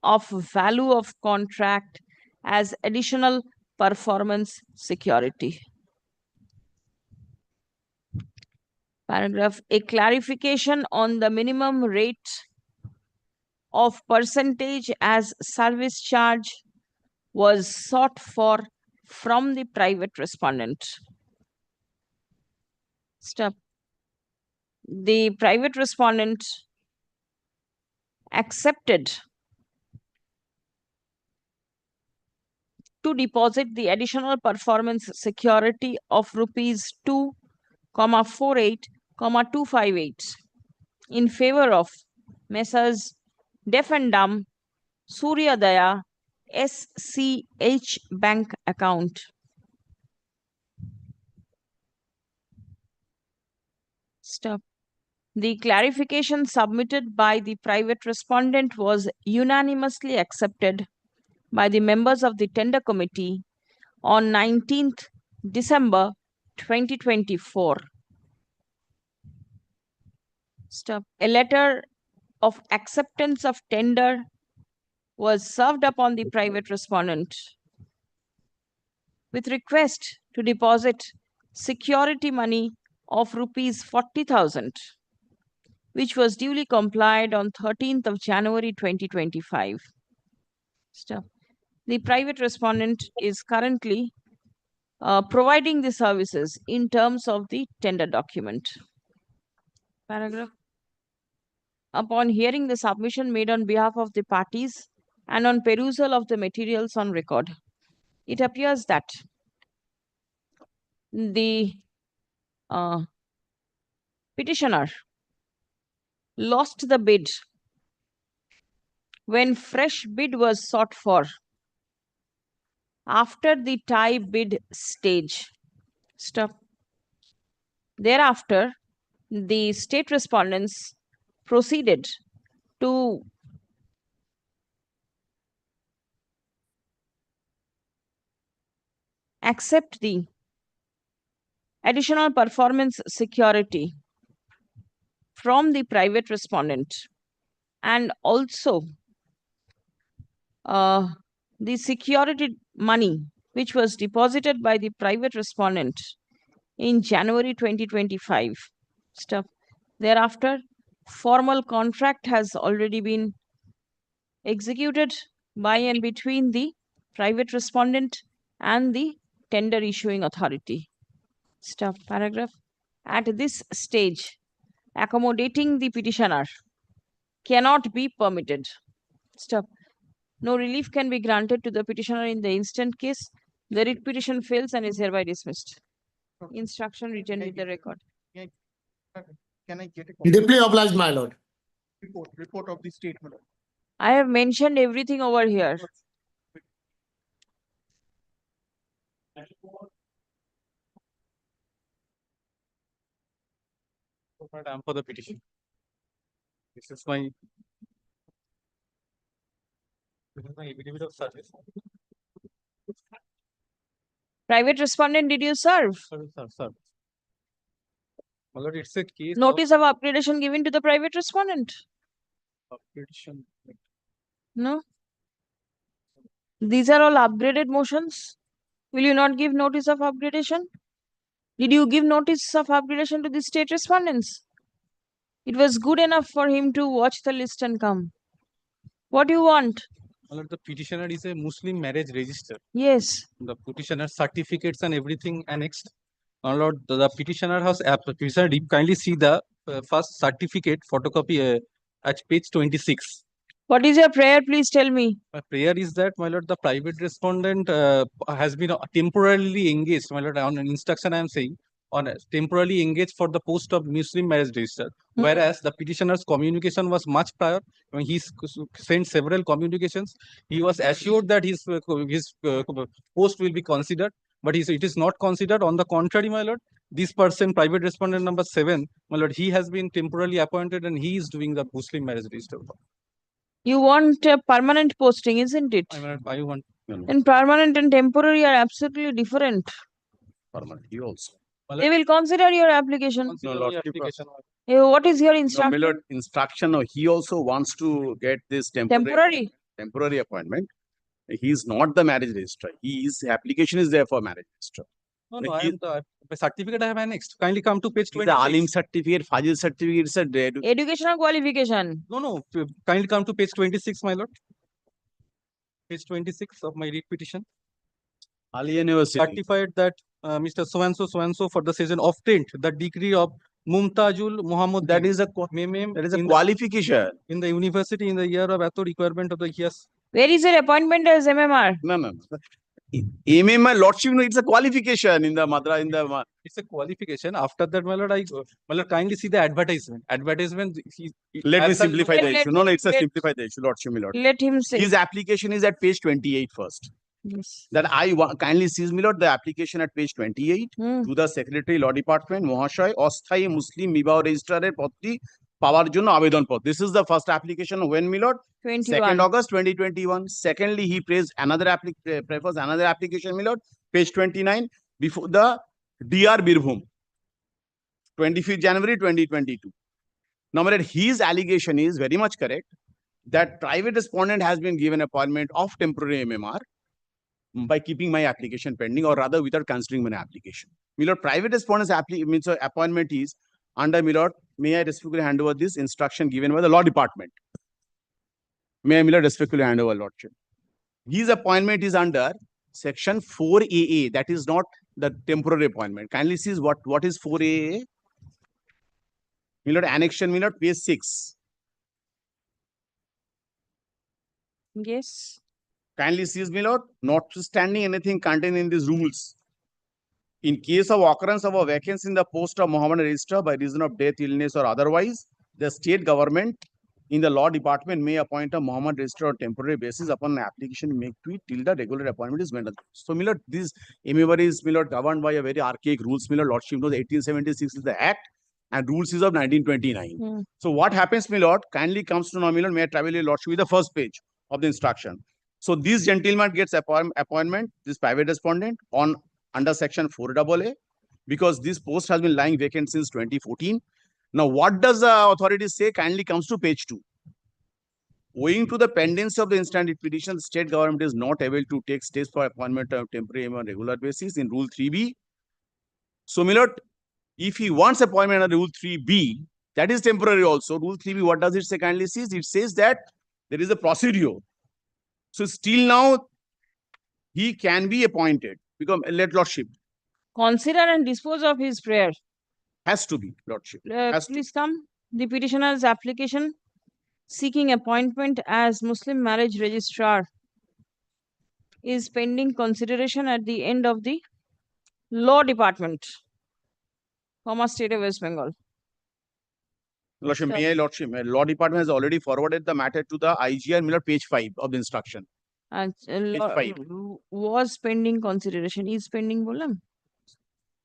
of value of contract as additional performance security. Paragraph, a clarification on the minimum rate of percentage as service charge was sought for from the private respondent. Step. The private respondent accepted to deposit the additional performance security of rupees 2,48,258 in favor of Messrs. Deaf and Dumb Suryadaya SCH bank account. Stop. The clarification submitted by the private respondent was unanimously accepted by the members of the tender committee on 19th December 2024. Stop. A letter of acceptance of tender was served upon the private respondent with request to deposit security money of rupees 40,000, which was duly complied on 13th of January 2025. Stop. The private respondent is currently providing the services in terms of the tender document. Paragraph. Upon hearing the submission made on behalf of the parties and on perusal of the materials on record, it appears that the petitioner lost the bid when fresh bid was sought for after the tie bid stage. Stop. Thereafter, the state respondents proceeded to accept the additional performance security from the private respondent and also the security money which was deposited by the private respondent in January 2025. Stuff. Thereafter, formal contract has already been executed by and between the private respondent and the tender issuing authority. Stuff. Paragraph. At this stage, accommodating the petitioner cannot be permitted. Stop. No relief can be granted to the petitioner in the instant case. The writ petition fails and is hereby dismissed. Instruction written with the record. Can I get a Deeply obliged, my lord. report of the statement? I have mentioned everything over here. I'm for the petition. This is my affidavit of service. Private respondent, did you serve? Sir. My lord, it's a case Notice of upgradation given to the private respondent? of petition. No. These are all upgraded motions. Will you not give notice of upgradation? Did you give notice of upgradation to the state respondents? It was good enough for him to watch the list and come. What do you want? My lord, the petitioner is a Muslim marriage register. Yes. The petitioner certificates and everything annexed. My lord, the petitioner has petitioner, kindly see the first certificate photocopy at page 26. What is your prayer? Please tell me. My prayer is that, my lord, the private respondent has been temporarily engaged, my lord, on an instruction I am saying, temporarily engaged for the post of Muslim marriage register. Whereas the petitioner's communication was much prior. When he sent several communications, he was assured that his post will be considered, but it is not considered. On the contrary, my lord, this person, private respondent number 7, my lord, he has been temporarily appointed and he is doing the Muslim marriage register. You want a permanent posting, isn't it? I want. And permanent and temporary are absolutely different. Permanent, he also. They will consider your application. No, Lordship. What is your No, instruction? my lord, instruction. No, he also wants to get this temporary appointment. He is not the marriage registrar. His application is there for marriage registrar. No, I am the certificate I have annexed. Kindly come to page 20. The Alim certificate, Fazil certificate is a educational qualification. No, kindly come to page 26, my lord. Page 26 of my read petition. Ali University. Certified that Mr. So-and-so for the session obtained the degree of Mumtajul Muhammad. That is a qualification. In the university in the year of author requirement of the years. Where is your appointment as MMR? No. MMR Lordship, no, it's a qualification in the Madra, It's a qualification. After that, my lord, kindly see the advertisement. Let me simplify the issue. No, it's a simplify the issue, Lordship, my lord. Let him say. His application is at page 28 first. Yes. That I kindly sees, my lord, the application at page 28 to the Secretary Law Department, Mohashay, Osthayi Muslim Mibah Registrar Potri, Power Jono Avedon Pot. This is the first application when, my lord? 2nd August 2021. Secondly, he prefers another application, my lord, page 29, before the DR Birbhum, 25th January 2022. Now, my lord, his allegation is very much correct that private respondent has been given appointment of temporary MMR by keeping my application pending, or rather without considering my application. My lord, private respondent's appointment is under, my lord, may I respectfully hand over this instruction given by the Law Department. May I, my lord, respectfully hand over, Lordship. His appointment is under section 4AA. That is not the temporary appointment. Kindly see what is 4AA. My lord, annexion, my lord, page 6. Yes. Kindly seize, my lord, notwithstanding anything contained in these rules. In case of occurrence of a vacancy in the post of Muhammad Registrar by reason of death, illness, or otherwise, the state government in the law department may appoint a Muhammad Registrar on temporary basis upon an application made to it till the regular appointment is made. So, my lord, this MMR is, my lord, governed by a very archaic rules. My lord, Lordship knows 1876 is the Act and rules is of 1929. So, what happens, my lord, kindly comes to know, my lord, may I travel your Lordship with the first page of the instruction. So, this gentleman gets appointment, this private respondent, on under section 4AA, because this post has been lying vacant since 2014. Now, what does the authority say? Kindly comes to page 2. Owing to the pendency of the instant petition, the state government is not able to take steps for appointment of temporary on regular basis in Rule 3B. So, my lord, if he wants appointment under Rule 3B, that is temporary also. Rule 3B, what does it say? Kindly see, it says that there is a procedure. So, still now, he can be appointed. Become let Lordship. Consider and dispose of his prayer. Has to be, Lordship. Please come. The petitioner's application seeking appointment as Muslim marriage registrar is pending consideration at the end of the Law Department, State of West Bengal. Lordship, may I, Lordship, Law Department has already forwarded the matter to the IGR, Miller, page 5 of the instruction. And was pending consideration. Is pending bolam.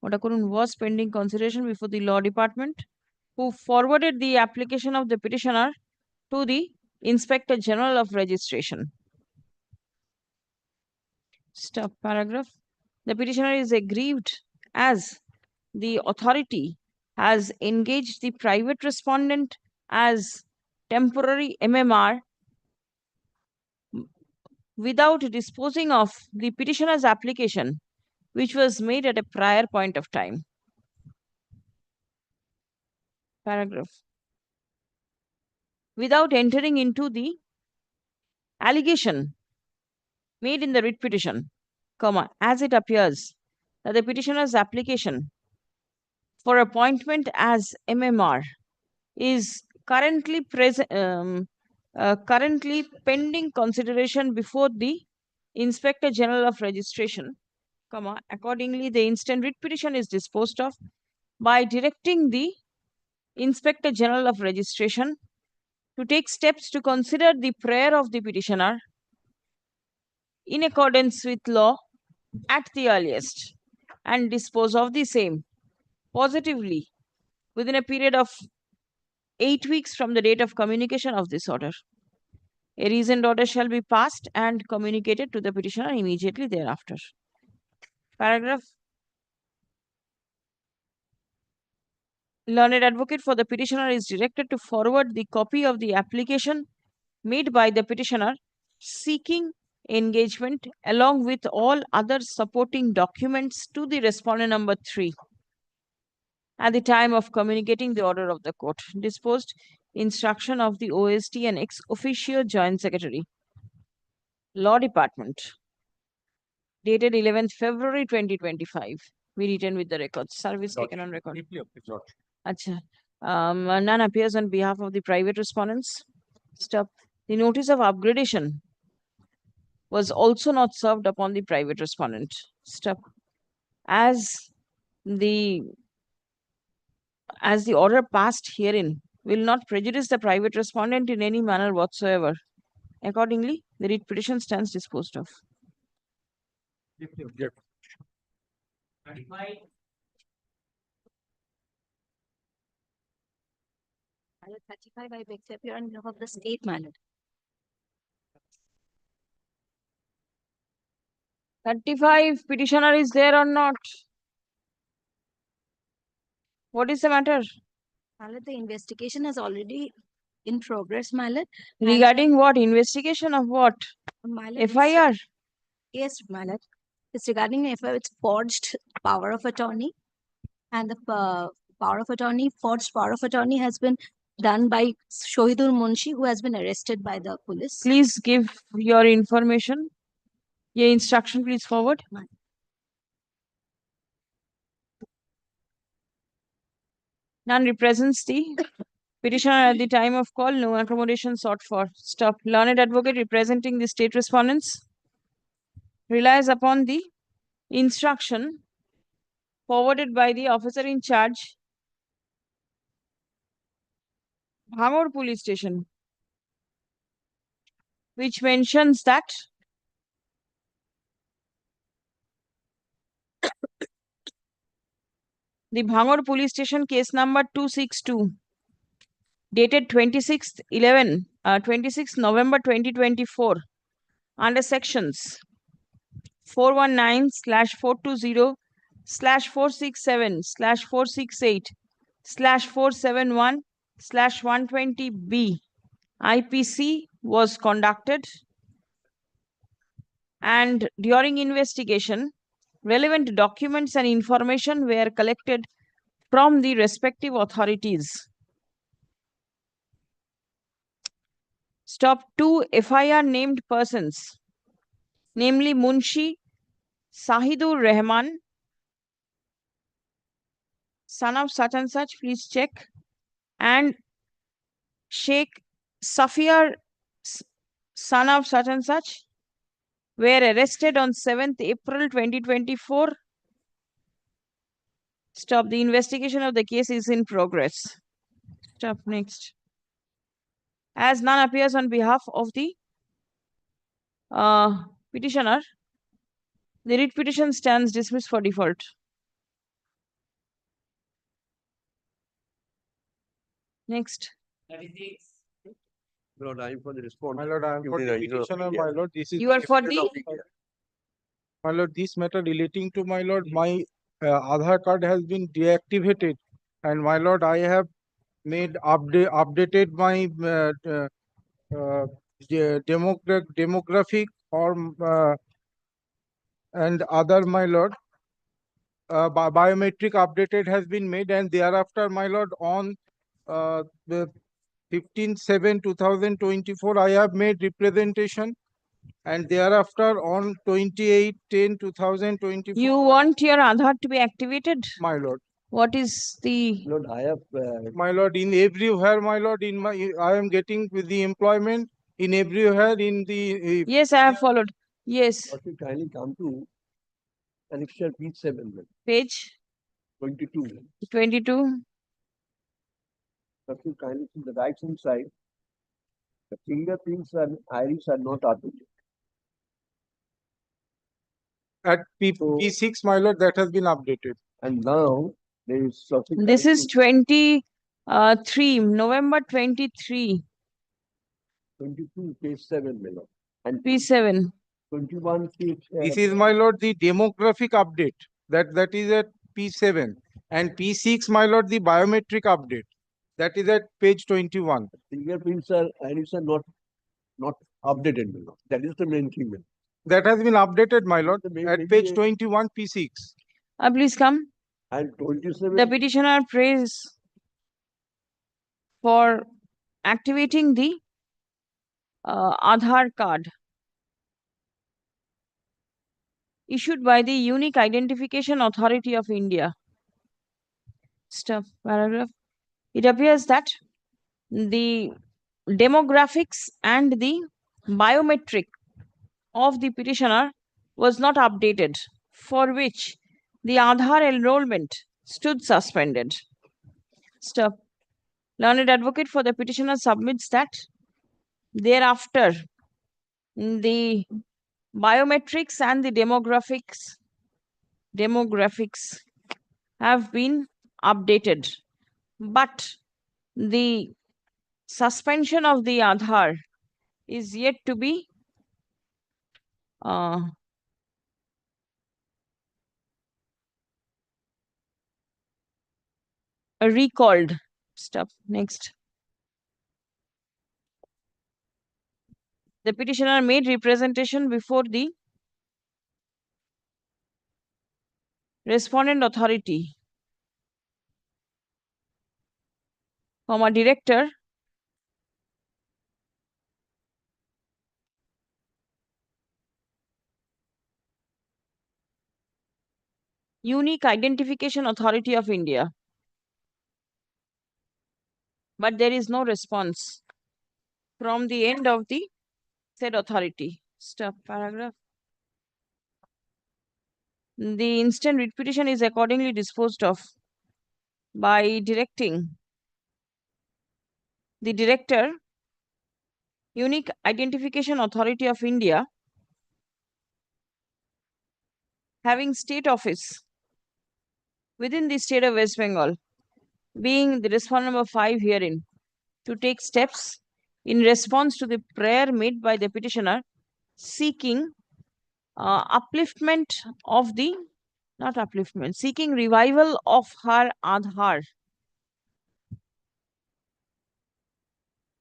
Was pending consideration before the Law Department, who forwarded the application of the petitioner to the Inspector General of Registration. Stop paragraph. The petitioner is aggrieved as the authority has engaged the private respondent as temporary MMR without disposing of the petitioner's application, which was made at a prior point of time. Paragraph. Without entering into the allegation made in the writ petition, comma, as it appears that the petitioner's application for appointment as MMR is currently currently pending consideration before the Inspector General of Registration, comma, accordingly the instant writ petition is disposed of by directing the Inspector General of Registration to take steps to consider the prayer of the petitioner in accordance with law at the earliest and dispose of the same positively within a period of 8 weeks from the date of communication of this order. A reasoned order shall be passed and communicated to the petitioner immediately thereafter. Paragraph. Learned advocate for the petitioner is directed to forward the copy of the application made by the petitioner seeking engagement along with all other supporting documents to the respondent number 3 at the time of communicating the order of the court. Disposed instruction of the OST and ex officio joint secretary, Law Department, dated 11th February 2025. We return with the records. Service taken on record. Acha. None appears on behalf of the private respondents. Stop. The notice of upgradation was also not served upon the private respondent. Stop. As the order passed herein will not prejudice the private respondent in any manner whatsoever. Accordingly, the writ petition stands disposed of. Mallet 35, I beg to appear on behalf of the state, Mallet. 35, petitioner is there or not? What is the matter? Mallet, the investigation is already in progress, Mallet. Regarding what? Investigation of what? Mallet, FIR? Yes, Mallet. It's regarding FIR, it's forged power of attorney. And the power of attorney, forged power of attorney has been done by Shohidur Munshi, who has been arrested by the police. Please give your information. Your instruction, please forward. None represents the petitioner at the time of call. No accommodation sought for. Stop. Learned advocate representing the state respondents relies upon the instruction forwarded by the officer in charge, Bhangor Police Station, which mentions that the Bhangor Police Station case number 262 dated 26th November 2024 under sections 419/420/467/471/120B IPC was conducted, and during investigation, relevant documents and information were collected from the respective authorities. Stop. 2 FIR named persons, namely Munshi Sahidur Rahman, son of such and such, please check, and Sheikh Safiyar, son of such and such, were arrested on 7th April 2024. Stop. The investigation of the case is in progress. Stop. Next. As none appears on behalf of the petitioner, the writ petition stands dismissed for default. Next. Lord, I am for the respondent. My Lord, I am for the petitioner. My Lord, this is. You are for the. My Lord, this matter relating to my Lord, my Aadhaar card has been deactivated, and my Lord, I have made updated my demographic or and other, my lord, biometric updated has been made, and thereafter, my lord, on the 15/7/2024, I have made representation, and thereafter on 28/10/2024. You want your Aadhaar to be activated? My lord. What is the? Lord, I have. My lord, in everywhere, my lord, I am getting with the employment in everywhere in the. Yes, I have followed. Yes. What you kindly come to annexure page 7. Page 22. 22. If you kindly see the right hand side, the fingerprints and iris are not updated. At P6, my lord, that has been updated. And now there is something. This is 23, November 23. 22, page 7, my lord. And P7. 21, page. This is, my lord, the demographic update. That is at P7. And P6, my lord, the biometric update. That is at page 21. Fingerprints are iris are not updated, my lord. That is the main thing, my lord. That has been updated, my lord, at page 21, P6. Please come. And 27. The petitioner prays for activating the Aadhaar card issued by the Unique Identification Authority of India. Paragraph. It appears that the demographics and the biometric of the petitioner was not updated, for which the Aadhaar enrollment stood suspended. Learned advocate for the petitioner submits that thereafter the biometrics and the demographics have been updated, but the suspension of the Aadhaar is yet to be recalled. Next. The petitioner made representation before the respondent authority, director, Unique Identification Authority of India. But there is no response from the end of the said authority. Paragraph. The instant writ petition is accordingly disposed of by directing the director, Unique Identification Authority of India, having state office within the state of West Bengal, being the respondent number 5 herein, to take steps in response to the prayer made by the petitioner seeking upliftment of the, not upliftment, seeking revival of her Aadhaar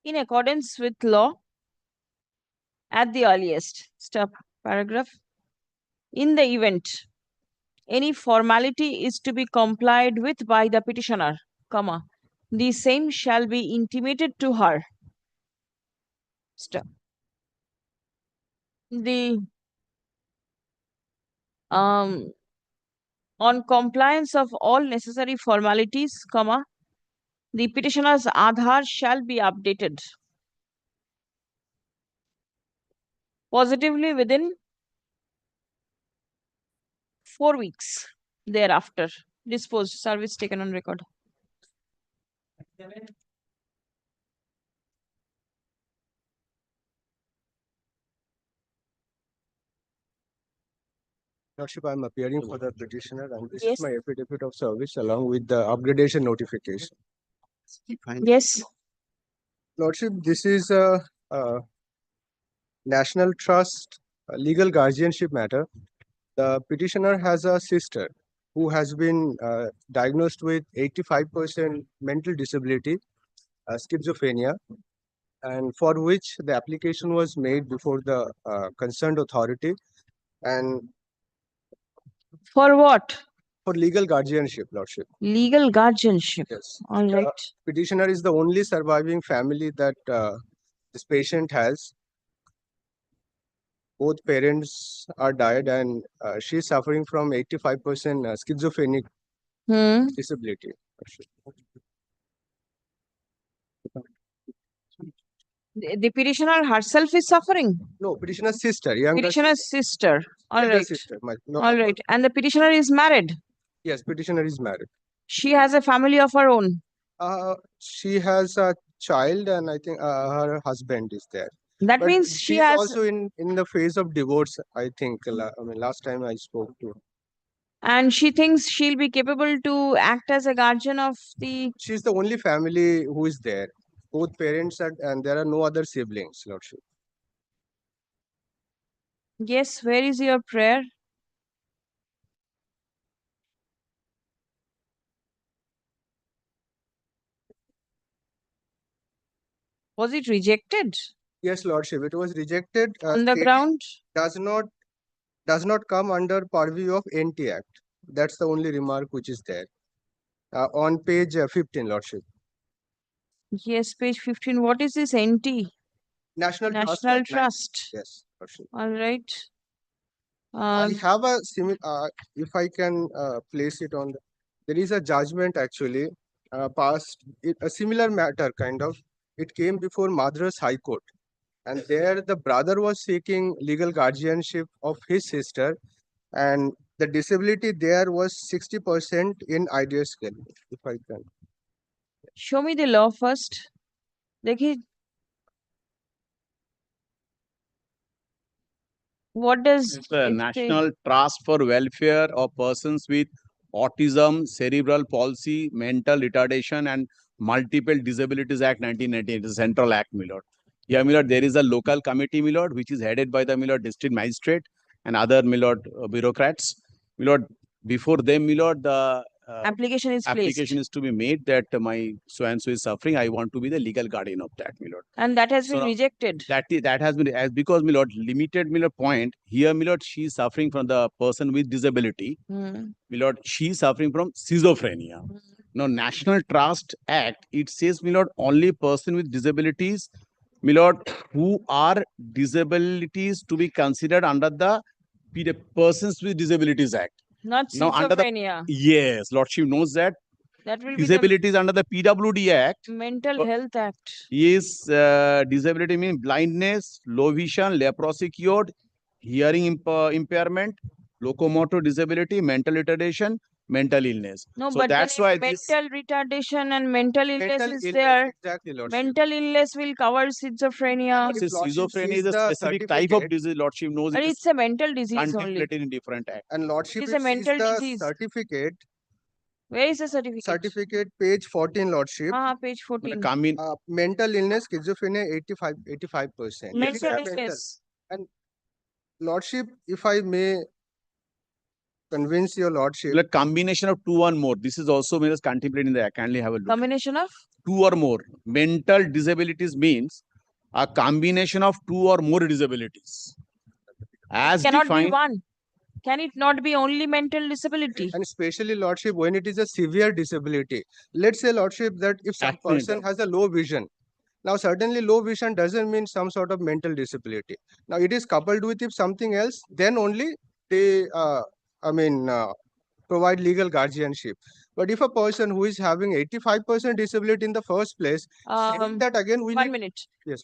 in accordance with law at the earliest. Paragraph. In the event any formality is to be complied with by the petitioner, the same shall be intimated to her. The on compliance of all necessary formalities, the petitioner's Aadhaar shall be updated positively within 4 weeks thereafter. Disposed, service taken on record. Lordship, I am appearing for the petitioner, and this Yes. is my affidavit of service along with the upgradation notification. Yes. Lordship, this is a national trust legal guardianship matter. The petitioner has a sister who has been diagnosed with 85% mental disability, schizophrenia, and for which the application was made before the concerned authority and For what? for legal guardianship, Lordship. Legal guardianship. Yes. All right. Petitioner is the only surviving family that this patient has. Both parents are died and she's suffering from 85% schizophrenic disability. The petitioner herself is suffering. No, petitioner's sister, younger Petitioner's sister. All elder right. sister. All right. And the petitioner is married. Yes, petitioner is married. She has a family of her own. She has a child and I think her husband is there. That But means she she's has. also in the phase of divorce, I think. I mean, last time I spoke to her. And she thinks she'll be capable to act as a guardian of the. She's the only family who is there. Both parents are, and there are no other siblings, Lordship. Yes, where is your prayer? Was it rejected? Yes, Lordship, it was rejected. On the ground? Does not come under purview of NT Act. That's the only remark which is there. On page 15, Lordship. Yes, page 15. What is this NT? National Trust. Yes, Lordship. All right. I have a similar, if I can place it on, there is a judgment actually passed, a similar matter kind of. It came before Madras High Court. And there the brother was seeking legal guardianship of his sister. And the disability there was 60% in ideal scale, if I can. Show me the law first. Dekhi. What does It's a it National say? Trust for Welfare of Persons with Autism, Cerebral Palsy, Mental Retardation, and Multiple Disabilities Act 1998. It's a central act, my lord. Yeah, my lord, there is a local committee, my lord, which is headed by the, my lord, district magistrate and other, my lord, bureaucrats. My lord, before them, my lord, the application is to be made that my so-and-so is suffering. I want to be the legal guardian of that, my lord. And that has So been now, rejected. That has been, as because, my lord, limited, my lord, point. Here, my lord, she is suffering from the person with disability. My lord, she is suffering from schizophrenia. Now, National Trust Act, it says, my lord, only person with disabilities, my lord, who are disabilities to be considered under the Persons with Disabilities Act. Not Now, under schizophrenia. yes, lordship knows that That will be the disabilities under the PWD Act. Mental Health Act. Yes, disability means blindness, low vision, leprosy cured, hearing impairment, locomotor disability, mental retardation, mental illness. No, So but that's then why if this mental retardation and mental illness Mental is illness, there. exactly, Lordship. Mental illness will cover schizophrenia. But if Lordship schizophrenia sees is a the specific type of certificate, disease. Lordship knows But it is it's a mental disease only. contemplated in different act. and Lordship It is a sees mental the disease. certificate. Where is the certificate? Certificate, page 14, Lordship. Page 14. Mental illness, schizophrenia, 85%. Mental illness. And Lordship, if I may convince your Lordship. Like combination of two or more. This is also means contemplated in the act. Kindly have a look. Combination of? Two or more. Mental disabilities means a combination of two or more disabilities. As Cannot defined. be one. Can it not be only mental disability? And especially, Lordship, when it is a severe disability. Let's say, Lordship, that if some person has a low vision. Now, certainly low vision doesn't mean some sort of mental disability. Now, it is coupled with if something else, then only they, provide legal guardianship. But if a person who is having 85% disability in the first place, saying that again, we 1 need. minute. Yes,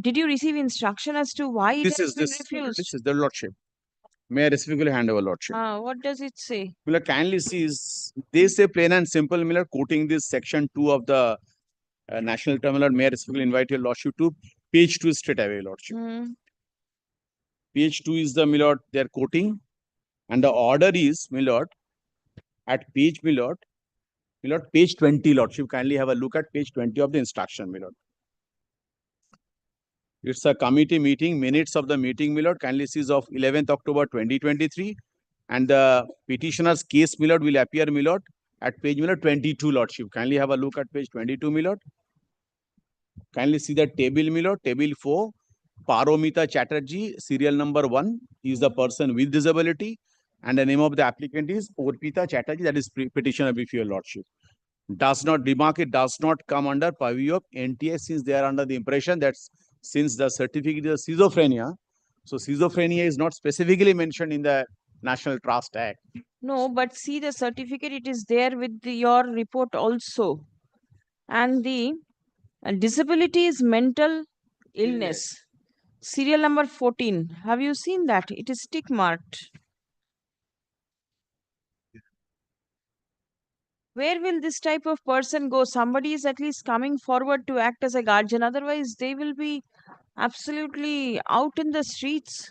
did you receive instruction as to why it This has is been this. refused? This is the lordship. May I respectfully hand over lordship? What does it say? Miller kindly sees. They say plain and simple. Miller quoting this section 2 of the National Terminal. May I respectfully invite your lordship to page 2 straight away, lordship. Page 2 is the Millard they are quoting, and the order is Millard at page Millard page 20. Lordship, kindly have a look at page 20 of the instruction, Millard. It's a committee meeting, minutes of the meeting, Millard. Kindly sees of 11th October 2023, and the petitioner's case, Millard, will appear, Millard, at page Millard 22. Lordship, kindly have a look at page 22, Millard. Kindly see the table, my lord. Table 4. Paromita Chatterjee, serial number 1, is the person with disability, and the name of the applicant is Orpita Chatterjee, that is petitioner before your lordship. Does not remark, it does not come under purview of NTA, since they are under the impression that since the certificate is schizophrenia, so schizophrenia is not specifically mentioned in the National Trust Act. No, but see the certificate, it is there with your report also. And the disability is mental illness. Serial number 14. Have you seen that? It is tick marked. Where will this type of person go? Somebody is at least coming forward to act as a guardian. Otherwise, they will be absolutely out in the streets.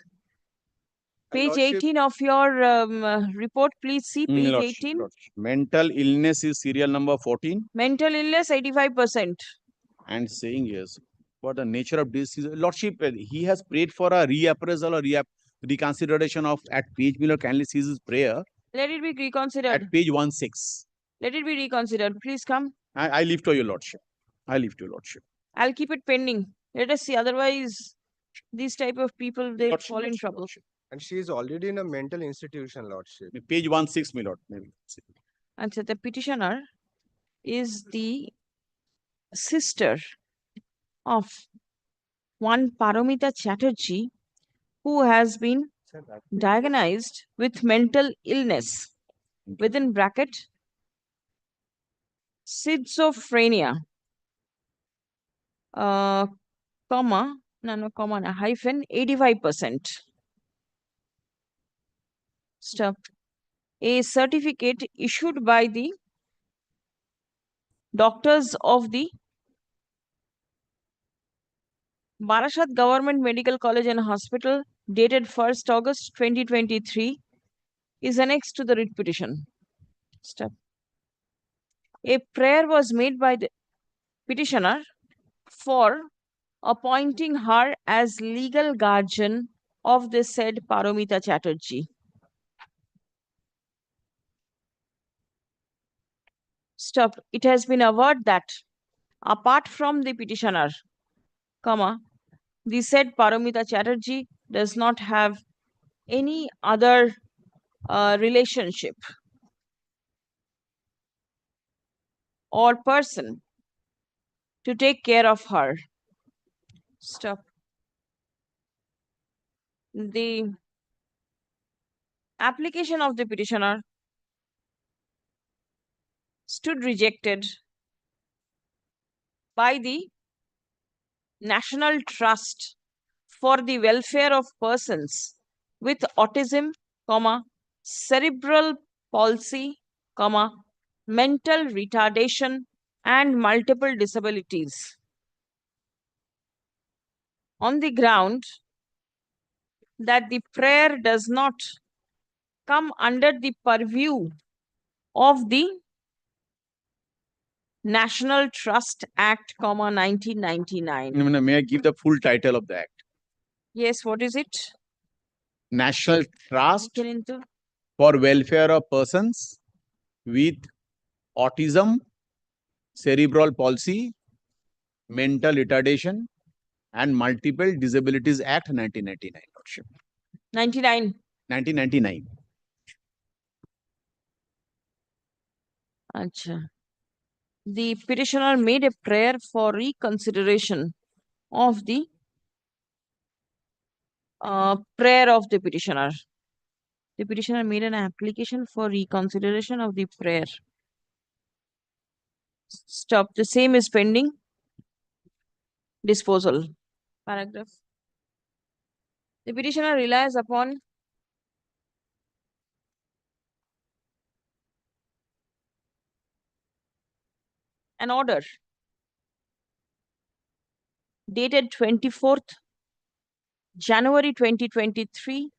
Page 18 of your report, please see page 18. Mental illness is serial number 14. Mental illness, 85%. And saying yes, what the nature of this is, lordship, he has prayed for a reappraisal or reconsideration of at page below. Kindly see his prayer. Let it be reconsidered. At page 16. Let it be reconsidered. Please come. I leave to your lordship. I leave to your lordship. I'll keep it pending. Let us see. Otherwise, these type of people, they fall in trouble. And she is already in a mental institution, lordship. Page 16, my lord. Maybe. And so the petitioner is the sister of one Paromita Chatterjee, who has been diagnosed with mental illness, within bracket, schizophrenia, comma, hyphen, 85%. Stop. A certificate issued by the doctors of the Barashat Government Medical College and Hospital, dated 1st August 2023, is annexed to the writ petition. Step. A prayer was made by the petitioner for appointing her as legal guardian of the said Paromita Chatterjee. Stop. It has been averred that apart from the petitioner, the said Paromita Chatterjee does not have any other relationship or person to take care of her. Stop. The application of the petitioner stood rejected by the National Trust for the Welfare of Persons with Autism, cerebral palsy, mental retardation, and multiple disabilities, on the ground that the prayer does not come under the purview of the National Trust Act, 1999. May I give the full title of the act? Yes, what is it? National Trust for Welfare of Persons with Autism, Cerebral Palsy, Mental Retardation, and Multiple Disabilities Act, 1999. 1999. Achha. The petitioner made a prayer for reconsideration of the prayer of the petitioner. The petitioner made an application for reconsideration of the prayer. Stop. The same is pending disposal. Paragraph. The petitioner relies upon an order dated 24th January 2023,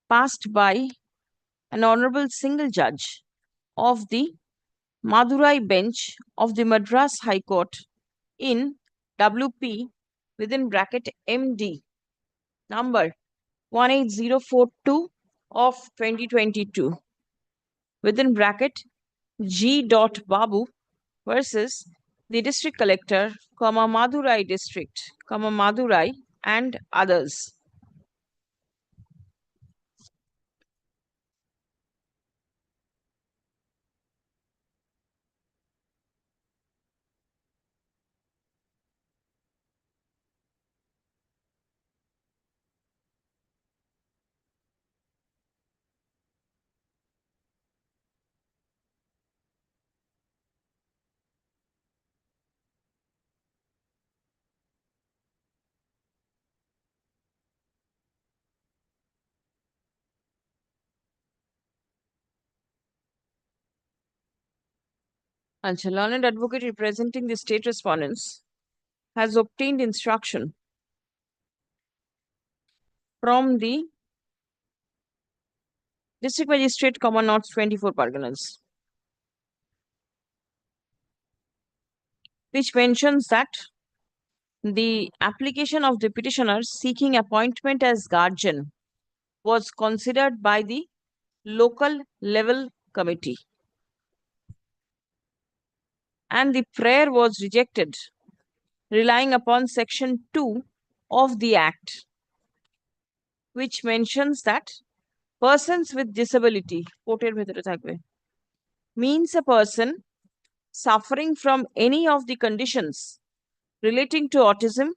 passed by an honorable single judge of the Madurai bench of the Madras High Court in WP within bracket MD number 18042 of 2022 within bracket G. Babu versus the district collector, Madurai district, Madurai and others. A learned advocate representing the state respondents has obtained instruction from the district magistrate, No.24 Parganas, which mentions that the application of the petitioner seeking appointment as guardian was considered by the local level committee and the prayer was rejected, relying upon section 2 of the act, which mentions that persons with disability means a person suffering from any of the conditions relating to autism,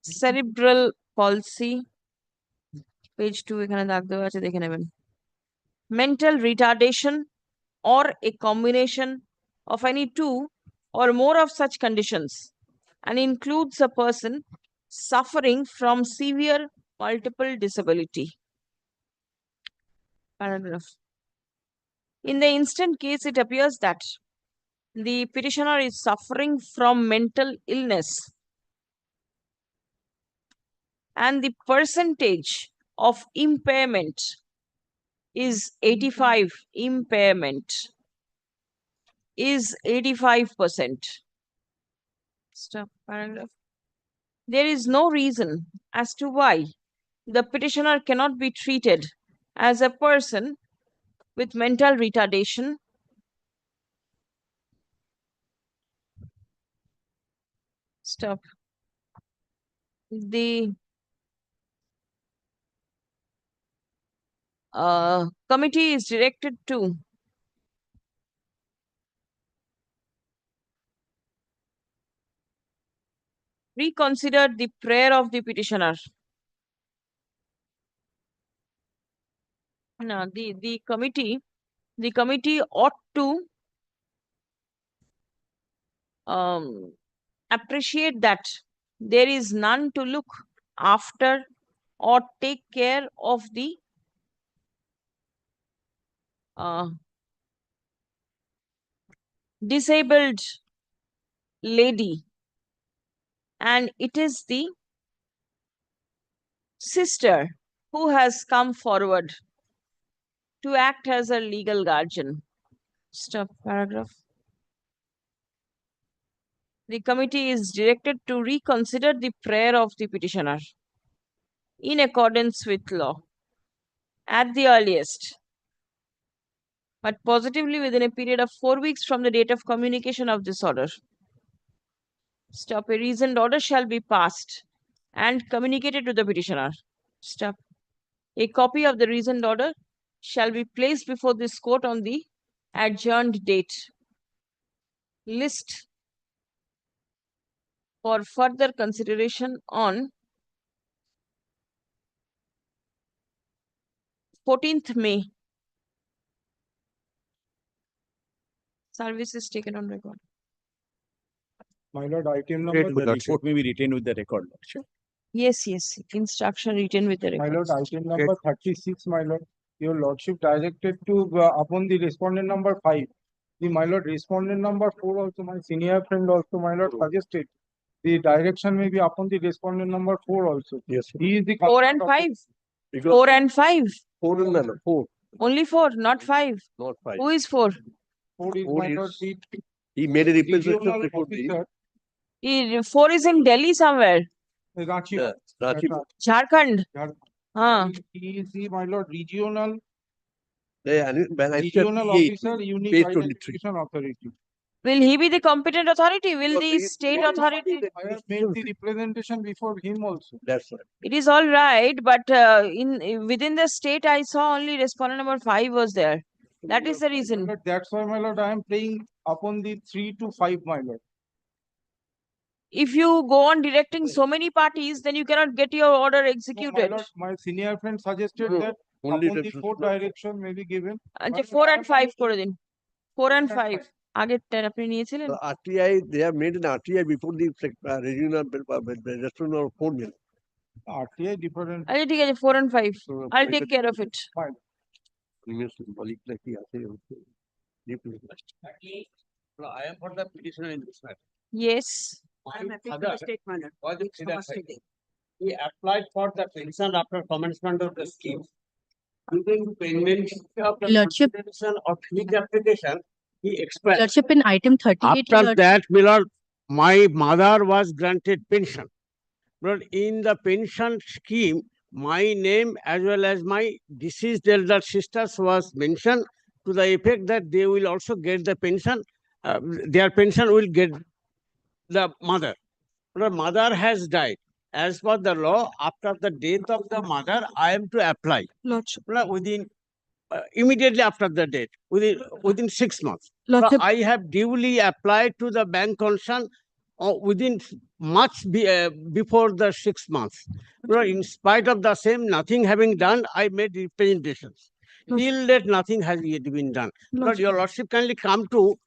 cerebral palsy, page 2 এখানে দাগ দেওয়া আছে দেখে নেবেন, mental retardation or a combination of any two or more of such conditions and includes a person suffering from severe multiple disability. Paragraph. In the instant case, it appears that the petitioner is suffering from mental illness and the percentage of impairment is 85. Impairment is 85%. Stop paragraph. There is no reason as to why the petitioner cannot be treated as a person with mental retardation the committee is directed to reconsider the prayer of the petitioner. Now, the committee ought to appreciate that there is none to look after or take care of the disabled lady, and it is the sister who has come forward to act as a legal guardian. Stop paragraph. The committee is directed to reconsider the prayer of the petitioner in accordance with law at the earliest, but positively within a period of 4 weeks from the date of communication of this order. Stop. A reasoned order shall be passed and communicated to the petitioner. Stop. A copy of the reasoned order shall be placed before this court on the adjourned date list for further consideration on 14th May. Service is taken on record. My lord, item number. The report may be retained with the record, Lordship. Yes. Instruction written with the record. My lord, item number 36, my lord. Your lordship directed to upon the respondent number 5. My lord, respondent number 4 also, my senior friend also, my lord, suggested the direction may be upon the respondent number 4 also. Yes. He is the 4 and 5. 4 and 5. 4 and 4. Only 4, not 5. Not 5. Who is 4? 4 is, Four my lord, is- He made a representation regional report. officer, 4 is in Delhi somewhere. Ranchi. Yeah, Ranchi. Jharkhand. Jharkhand. Huh. He is the, my lord, regional Regional officer, unique page 23. identification authority. Will he be the competent authority? Will the state authority? I have made the representation before him also. That's right. It is all right, but within the state, I saw only respondent number 5 was there. That is the reason. But that's why, my lord, I am playing upon the 3 to 5, my lord. If you go on directing so many parties, then you cannot get your order No, executed. my lord, my senior friend suggested that only upon the reference 4 to- direction may be given. আচ্ছা 4 and 5 করে দিন 4 and 5 আগেরটার আপনি নিয়েছিলেন The RTI, they have made an RTI before the regional restaurant or 4 million. RTI different. আচ্ছা ঠিক আছে 4 and 5 I'll take care of it. Fine. I am for the petitioner in this matter. Yes. I am he applied for the pension after commencement of the scheme. During pendency of the Lordship. consideration of his application, he expressed. Lordship, in item 38. After Lordship- that, my lord, my mother was granted pension. But in the pension scheme, my name as well as my deceased elder sisters was mentioned to the effect that they will also get the pension. Their pension will get the mother. The mother has died. As per the law, after the death of the mother, I am to apply. Lordship. Within immediately after the date, within 6 months. Lordship. I have duly applied to the bank concern within before the 6 months. In spite of the same, nothing having done, I made representations. Till that, nothing has yet been done. But your lordship kindly come to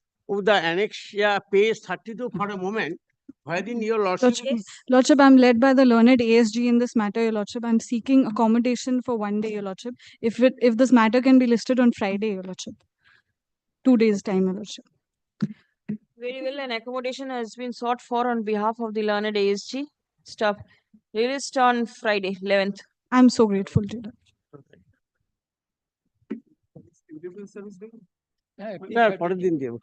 the annexia page 32 for a moment. Wherein your lordship Lordship, I'm led by the learned ASG in this matter, your lordship. I'm seeking accommodation for 1 day, your lordship. If this matter can be listed on Friday, your lordship. 2 days time, your lordship. Very well, an accommodation has been sought for on behalf of the learned ASG. Stop. Released on Friday 11th. I'm so grateful to you. পরের দিন দেবো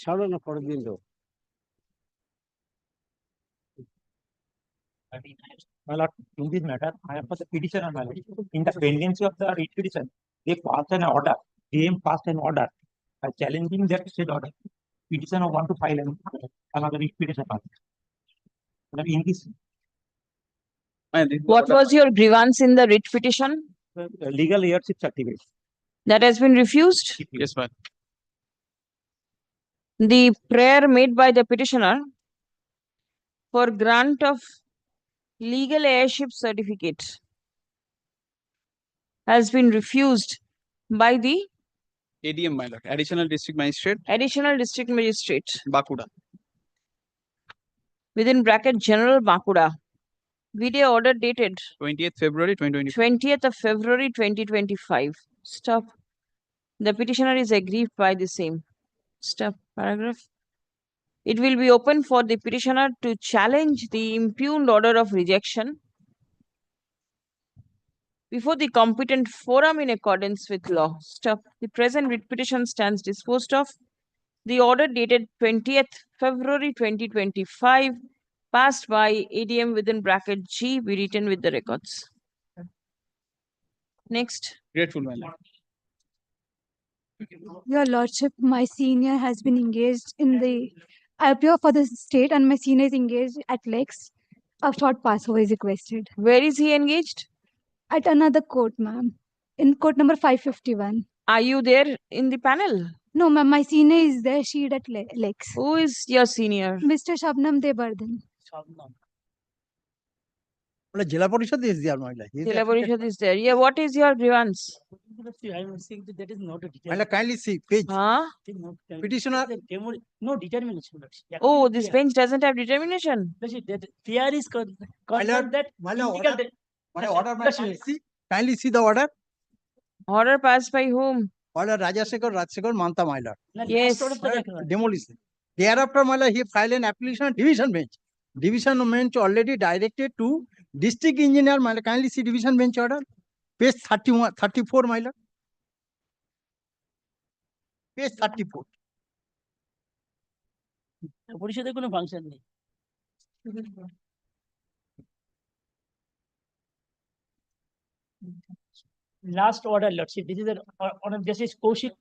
ছাড়ো না পরের দিন দেবো My lord, in this matter, I am for the petitioner, my lord. In the pendency of the writ petition, they passed an order. DM passed an order challenging that said order. Petitioner want to file another writ petition. In this, What was your grievance in the writ petition? legal heirship certificate. That has been refused? Yes, ma'am. The prayer made by the petitioner for grant of legal heirship certificate has been refused by the ADM, my lord, Additional District Magistrate, Additional District Magistrate, Bakuda. within bracket General Bakuda. Video order dated 20th February 2020. 20th of February 2025. Stop. The petitioner is aggrieved by the same. Stop. Paragraph. It will be open for the petitioner to challenge the impugned order of rejection before the competent forum in accordance with law. Stop. The present writ petition stands disposed of. The order dated 20th February 2025 passed by ADM within bracket G be written with the records. Next. Grateful, my lord. Your Lordship, my senior has been engaged in the. I appear for the state and my senior is engaged at Lex. A short passover is requested. Where is he engaged? At another court, ma'am. In court number 551. Are you there in the panel? No, ma'am, my senior is there. She is at Lex. Who is your senior? Mr. Shabnam Debardhan. Jila Parishad is there, Maila. Jila Parishad is there. Yeah, what is your grievance? I am saying that that is not a Maila, kindly see page. Huh? Petitioner. No determination. Oh, this bench doesn't have determination. PR is concerned that Kindly see the order. Order passed by whom? Order Rajasekhar Rajsekhar Manta, my lord. Yes. Demolition. Thereafter, my lord, he filed an application on division bench. Division bench already directed to district engineer, my lord. Kindly see division bench order. Page 31, 34, my lord. Page 34. পরিষদের কোনো function নেই Last order, Lordship. This is an order Justice Kaushik.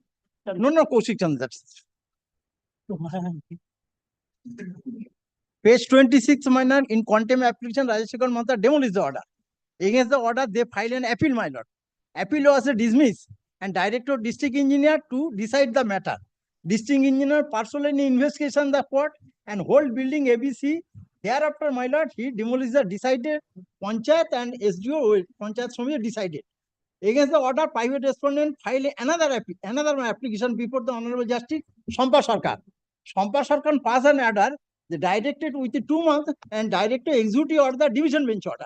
No, Kaushik Chandra. Page 26, minor, in contempt application, Rajashekar Mata demolished the order. Against the order, they filed an appeal, my lord. Appeal was dismissed and director district engineer to decide the matter. District engineer personally investigation the court and whole building ABC. Thereafter, my lord, he demolished the decided Panchayat and SDO Panchayat Samir decided. Against the order, private respondent filed another application before the Honorable Justice Shampa Sarkar. Shampa Sarkar passed an order. They directed within 2 months and directed executive order the division bench order.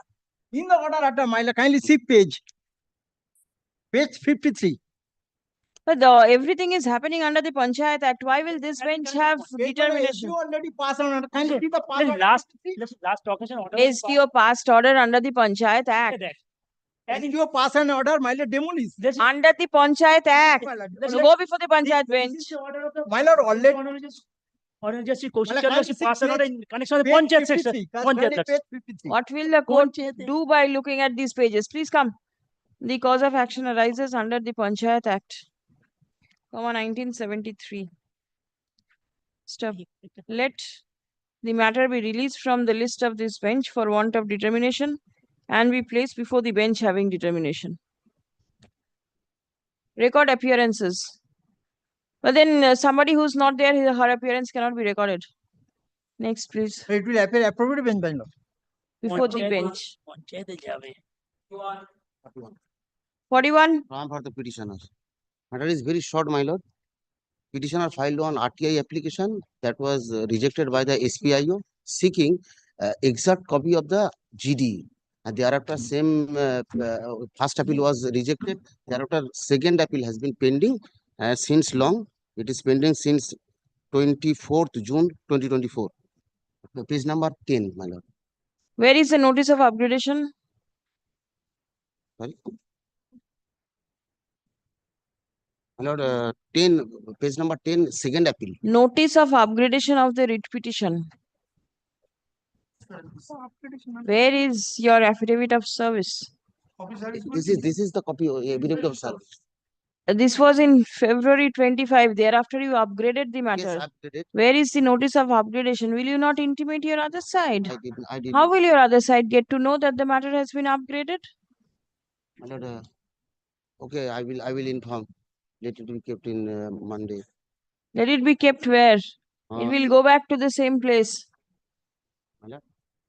In the order, my lord, kindly see page 53. But everything is happening under the Panchayat Act. Why will this bench have determination? Already passed on order. Kindly see the Last occasion order. SDO passed order under the Panchayat Act. SDO passed an order, my lord, demolished. Under the Panchayat Act. So go before the Panchayat bench. My lord, already. Order Justice Kaushik Chandra passed an order in connection with the Panchayat section. What will the court do by looking at these pages? Please come. The cause of action arises under the Panchayat Act, 1973. Step. Let the matter be released from the list of this bench for want of determination and be placed before the bench having determination. Record appearances. But then somebody who's not there, her appearance cannot be recorded. Next, please. It will appear appropriate bench, my lord. Before the bench. 41. For the petitioners. Matter is very short, my lord. Petitioner filed on RTI application that was rejected by the SPIO, seeking exact copy of the GD. And thereafter, same first appeal was rejected. Thereafter, second appeal has been pending since long. It is pending since 24th June 2024. Page number 10, my lord. Where is the notice of upgradation? Sorry. My lord, 10, page number 10, second appeal. Notice of upgradation of the writ petition. Where is your affidavit of service? This is the copy of affidavit of service. This was in February 25. Thereafter, you upgraded the matter. Yes, upgraded. Where is the notice of upgradation? Will you not intimate your other side? I did. How will your other side get to know that the matter has been upgraded? My lord, okay, I will inform. Let it be kept in Monday. Let it be kept where? It will go back to the same place.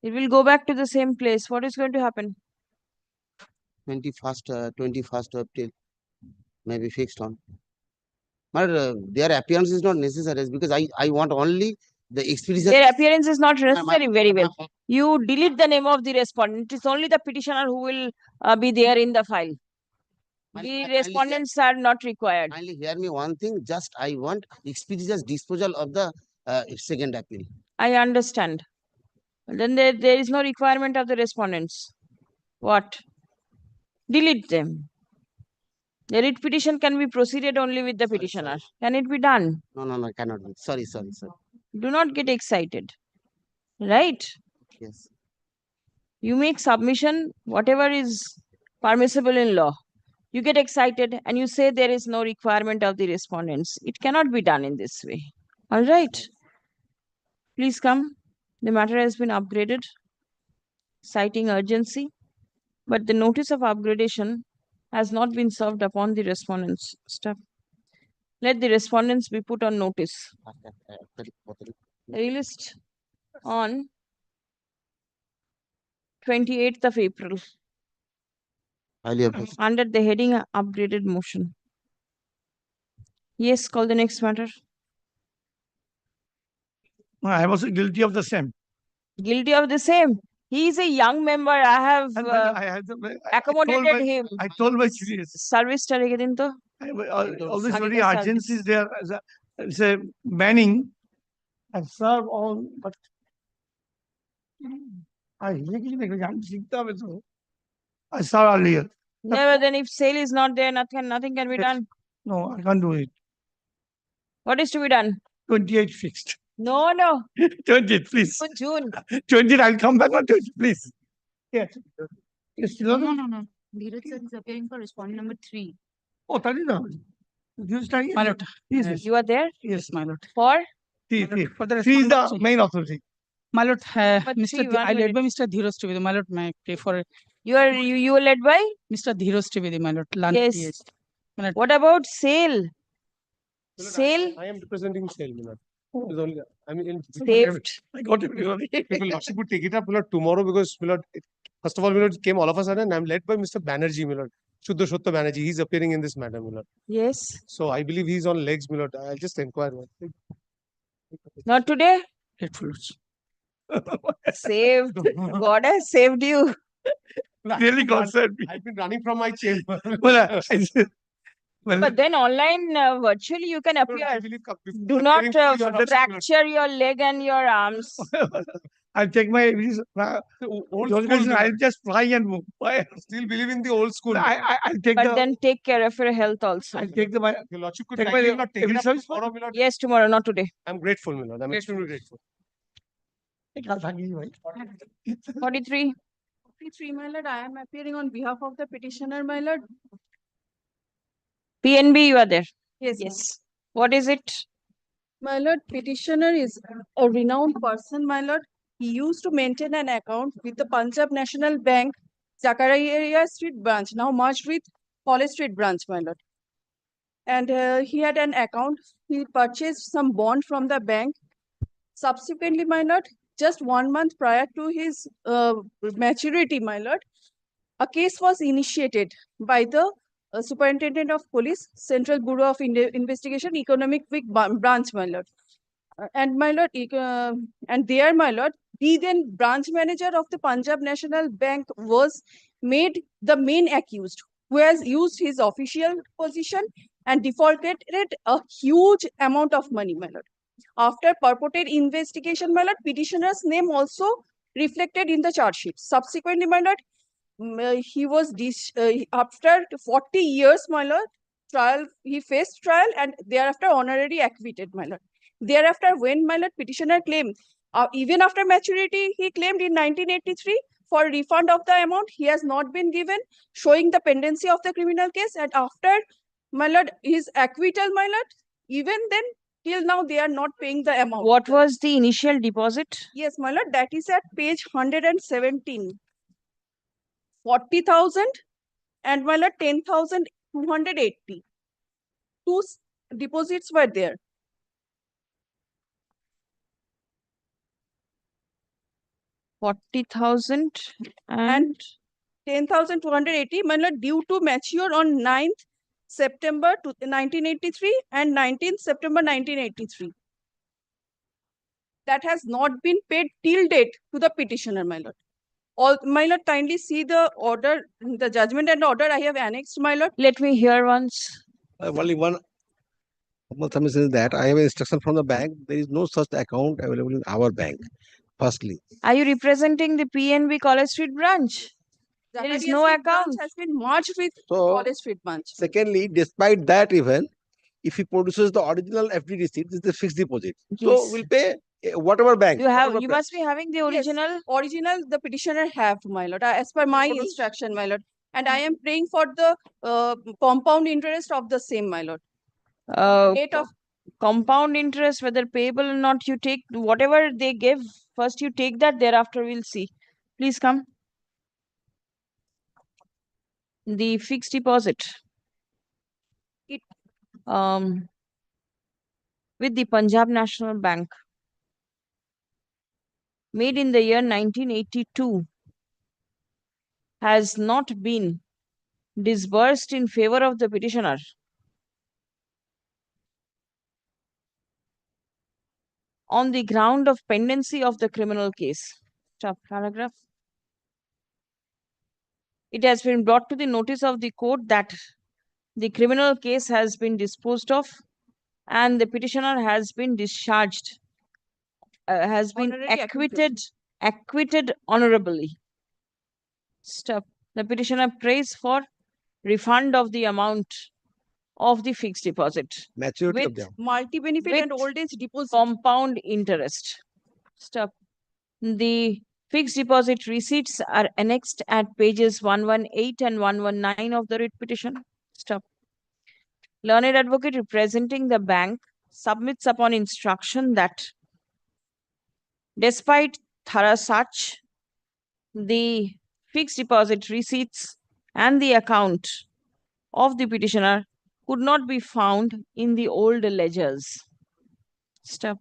It will go back to the same place. What is going to happen? 21st of April may be fixed on. But their appearance is not necessary because I want only the expedition. Their appearance is not necessary. Very well. You delete the name of the respondent. It is only the petitioner who will be there in the file. The respondents are not required. Kindly hear me one thing. Just I want expeditious disposal of the second appeal. I understand. Then there is no requirement of the respondents. What? Delete them. The writ petition can be proceeded only with the petitioner. Can it be done? No, cannot be. Sorry. Do not get excited. Right? Yes. You make submission, whatever is permissible in law. You get excited and you say there is no requirement of the respondents. It cannot be done in this way. All right. Please come. The matter has been upgraded, citing urgency, but the notice of upgradation has not been served upon the respondents. Stop. Let the respondents be put on notice. Released on 28th of April. Under the heading upgraded motion. Yes, call the next matter. I was guilty of the same. Guilty of the same. He is a young member. I have accommodated him. I told my serious. Service targeting to. All this very urgency is there. It's a banning. I serve all, but I saw earlier. Never. Then if sale is not there, nothing can be done. No, I can't do it. What is to be done? 28 fixed. No. 20, please. June. 20, I'll come back on 20, please. Yes. No. Dheeraj sir is appearing for respondent number 3. Oh, that is the. This time. My lord. Yes. You are there Yes, my lord. for? For the She is the respondent. main authority. My lord, But Mr. three, one I led minute. by Mr. Dheeraj Trivedi. My lord, may I pray for You are led by? Mr. Dheeraj Trivedi, my lord. Yes. My lord. What about sale? Sale? I am representing sale, my lord. It's only, I mean, Saved. I got it. People lordship would take it up, my lord, tomorrow because, my lord, first of all, my lord, came all of a sudden. I'm led by Mr. Banerjee, my lord. Shuddha Shotta Banerjee. He's appearing in this matter, my lord. Yes. So I believe he's on legs, my lord. I'll just inquire. My lord. Not today? Grateful. Saved. God has saved you. Really God said me. I've been running from my chamber. But then online, virtually, you can appear. I believe Do not fracture your leg and your arms. I'll check my old I'll just fly and move. Still believe in the old school. I'll take But then take care of your health also. I'll take the my Your lordship could take kindly my not take it up service tomorrow, my lord. Yes, tomorrow, not today. I'm grateful, my lord. I'm extremely grateful. 43. 43, my lord, I am appearing on behalf of the petitioner, my lord. PNB, you are there. Yes. Yes. What is it? My lord, petitioner is a renowned person, my lord. He used to maintain an account with the Punjab National Bank, Zakaria Street branch, now merged with College Street branch, my lord. And he had an account. He purchased some bond from the bank. Subsequently, my lord, just 1 month prior to his maturity, my lord, a case was initiated by the Superintendent of Police, Central Bureau of Investigation, Economic Week branch, my lord. And my lord, and there, my lord, the then branch manager of the Punjab National Bank was made the main accused, who has used his official position and defaulted a huge amount of money, my lord. After purported investigation, my lord, petitioner's name also reflected in the charge sheet. Subsequently, my lord, he was after 40 years, my lord, he faced trial and thereafter honorary acquitted, my lord. Thereafter, when my lord petitioner claimed, even after maturity, he claimed in 1983 for refund of the amount, he has not been given, showing the pendency of the criminal case. And after, my lord, his acquittal, my lord, even then, till now, they are not paying the amount. What was the initial deposit? Yes, my lord, that is at page 117. 40,000 and my lord 10,280. Two deposits were there. $40,000 and 10,280, my lord, due to mature on 9th September 1983 and 19th September 1983. That has not been paid till date to the petitioner, my lord. My lord, kindly see the order, the judgment and order I have annexed, my lord. Let me hear once. Only one Thomas is that I have instruction from the bank. There is no such account available in our bank. Firstly, Are you representing the PNB College Street branch? There is no account. Has been merged with So, College Street branch. secondly, despite that, even if he produces the original FD receipt, this is a fixed deposit. So Yes. we'll pay whatever bank. You must be having the original. Yes, original the petitioner have, my lord, as per my instruction, my lord. And I am praying for the compound interest of the same, my lord. Date of Compound interest, whether payable or not, you take whatever they give. First, you take that. Thereafter, we'll see. Please come. The fixed deposit. With the Punjab National Bank, made in the year 1982, has not been disbursed in favor of the petitioner. On the ground of pendency of the criminal case. Stop paragraph. It has been brought to the notice of the court that the criminal case has been disposed of and the petitioner has been discharged, has been acquitted honorably. Stop. The petitioner prays for refund of the amount of the fixed deposit. Maturity of with them. multi-benefit and old age deposit. Compound interest. Stop. The Fixed deposit receipts are annexed at pages 118 and 119 of the writ petition. Stop. Learned advocate representing the bank submits upon instruction that despite thorough search, the fixed deposit receipts and the account of the petitioner could not be found in the old ledgers. Stop.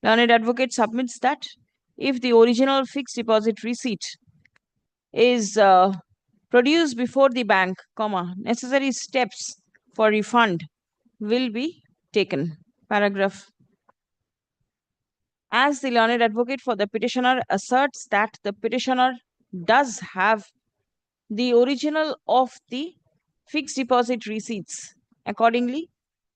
Learned advocate submits that if the original fixed deposit receipt is produced before the bank, necessary steps for refund will be taken. Paragraph. As the learned advocate for the petitioner asserts that the petitioner does have the original of the fixed deposit receipts. Accordingly,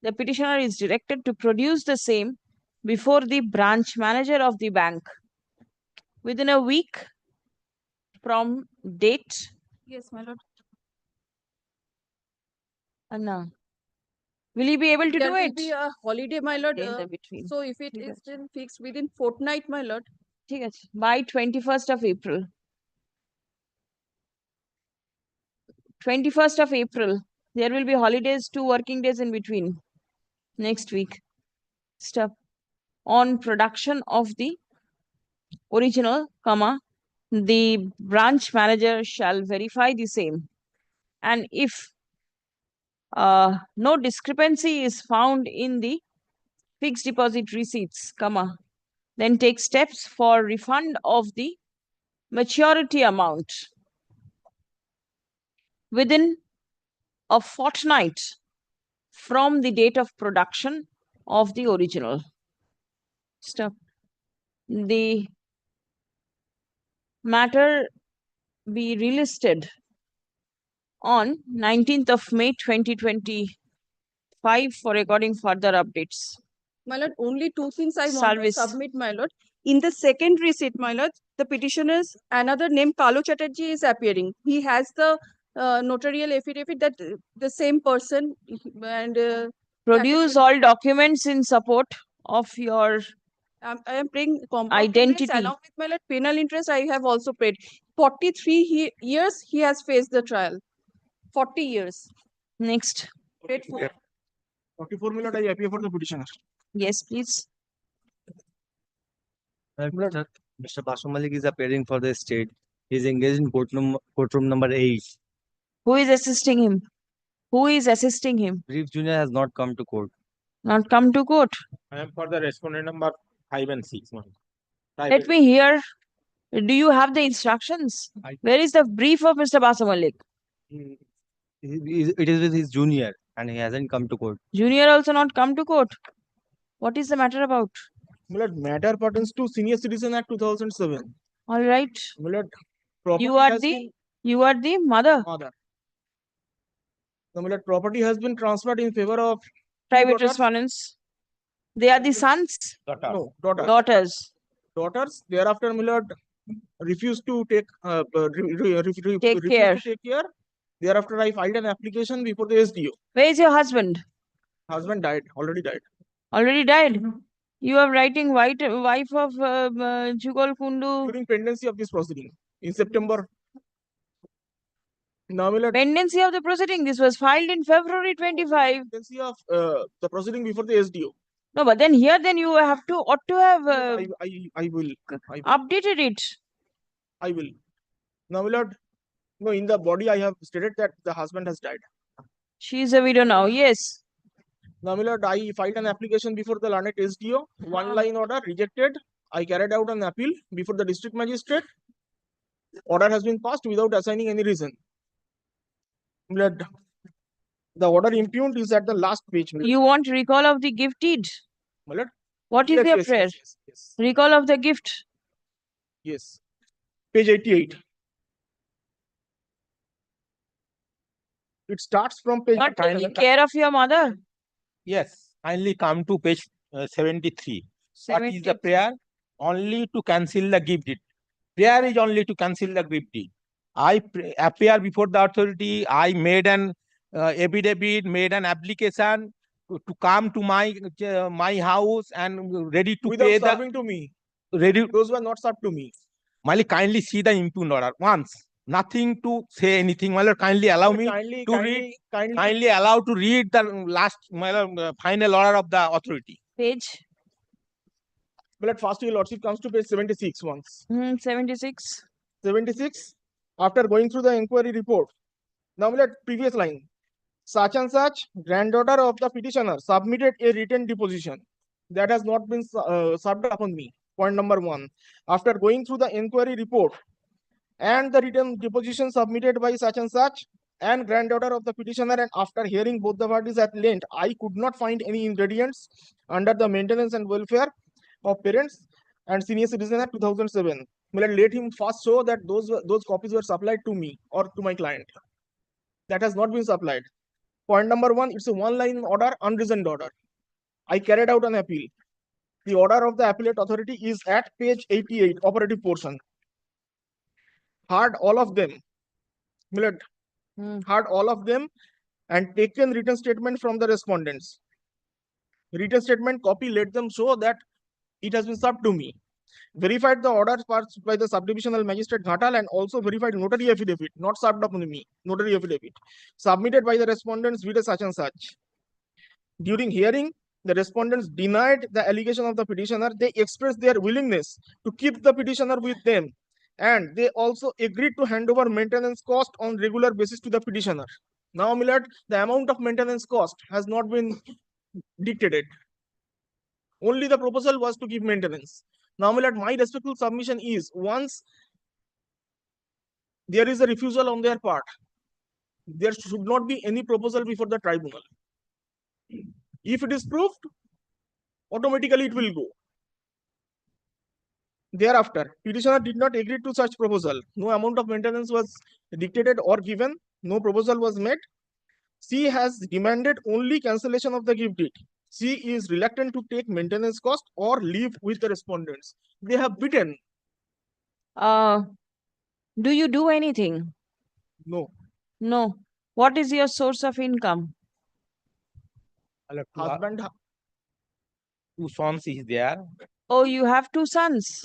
the petitioner is directed to produce the same before the branch manager of the bank within a week from date. Yes, my lord. Anna, will you be able to There do will it? be a holiday, my lord. In the between. So if it is then fixed within fortnight, my lord. By 21st of April. 21st of April. There will be holidays, 2 working days in between. Next week. Stop. On production of the original, the branch manager shall verify the same. And if no discrepancy is found in the fixed deposit receipts, then take steps for refund of the maturity amount within a fortnight from the date of production of the original. Stop. The matter be relisted on 19th of May 2025 for recording further updates. My lord, only 2 things I want to Service. submit, my lord. In the second receipt, my lord, the petitioner's another name, Kalu Chatterjee, is appearing. He has the notarial affidavit that the same person and Produce all documents in support of your I am paying identity. along with my lord, penal interest. I have also paid 43 years. He has faced the trial. 40 years. Next. Paid for. 44 million I appear for the petitioner. Yes, please. Mr. Basu Malik is appearing for the state. He is engaged in courtroom number 8. Who is assisting him? Who is assisting him? Brief Junior has not come to court. Not come to court. I am for the respondent number 5 and 6. Let me hear. Do you have the instructions? Where is the brief of Mr. Basu Malik? It is with his junior and he hasn't come to court. Junior also not come to court. What is the matter about? Matter pertains to Senior Citizen Act 2007. All right. Property You are has the mother. The property has been transferred in favor of Private respondents. They are the sons. No, daughters. Daughters. Daughters. Thereafter, refused to take Take care. To take care. Thereafter, I filed an application before the SDO. Where is your husband? Husband died. Already died. Already died. You are writing wife of Jugal Kundu. During pendency of this proceeding in September. Pendency of the proceeding. This was filed in February 25. Pendency of the proceeding before the SDO. No, but then you ought to have I will updated it. I will. Now, no, in the body I have stated that the husband has died. She is a widow now. Yes. Now, I filed an application before the learned SDO. 1 line order rejected. I carried out an appeal before the district magistrate. Order has been passed without assigning any reason. The order impugned is at the last page. You want recall of the gift deed? What is your prayer? Yes. Recall of the gift. Yes. Page 88. It starts from page. Not taking care of your mother. Yes, kindly come to page 73. What is the prayer? Only to cancel the gift deed. Prayer is only to cancel the gift deed. I appear before the authority. I made an affidavit, made an application to come to my house and ready to Without pay serving to me. ready. Those were not served to me. My lord, kindly see the impugned order once. Nothing to say anything. My lord, kindly allow me to read. Kindly allow to read the last, my lord, final order of the authority. Page? But first, your lordship comes to page 76 once. 76. 76. After going through the inquiry report. Now, let previous line. Such and such granddaughter of the petitioner submitted a written deposition that has not been served upon me. Point number 1. After going through the inquiry report and the written deposition submitted by such and such and granddaughter of the petitioner, and after hearing both the parties at length, I could not find any ingredients under the maintenance and welfare of parents and senior citizen at 2007. Let him first show that those copies were supplied to me or to my client. That has not been supplied. Point number 1, it's a one-line order, unreasoned order. I carried out an appeal. The order of the appellate authority is at page 88, operative portion. Heard all of them. Heard all of them and taken written statement from the respondents. Written statement copy, let them show that it has been served to me. Verified the orders passed by the subdivisional magistrate Ghatal and also verified notary affidavit, not served upon me, notary affidavit, submitted by the respondents with such and such. During hearing, the respondents denied the allegation of the petitioner. They expressed their willingness to keep the petitioner with them, and they also agreed to hand over maintenance cost on regular basis to the petitioner. Now, my lord, the amount of maintenance cost has not been dictated. Only the proposal was to give maintenance. Now, my lord, my respectful submission is, once there is a refusal on their part, there should not be any proposal before the tribunal. If it is proved, automatically it will go. Thereafter, petitioner did not agree to such proposal. No amount of maintenance was dictated or given. No proposal was made. She has demanded only cancellation of the gift deed. She is reluctant to take maintenance cost or leave with the respondents. They have bitten. Do you do anything? No. No. What is your source of income? Husband. Two sons is there. Oh, you have two sons.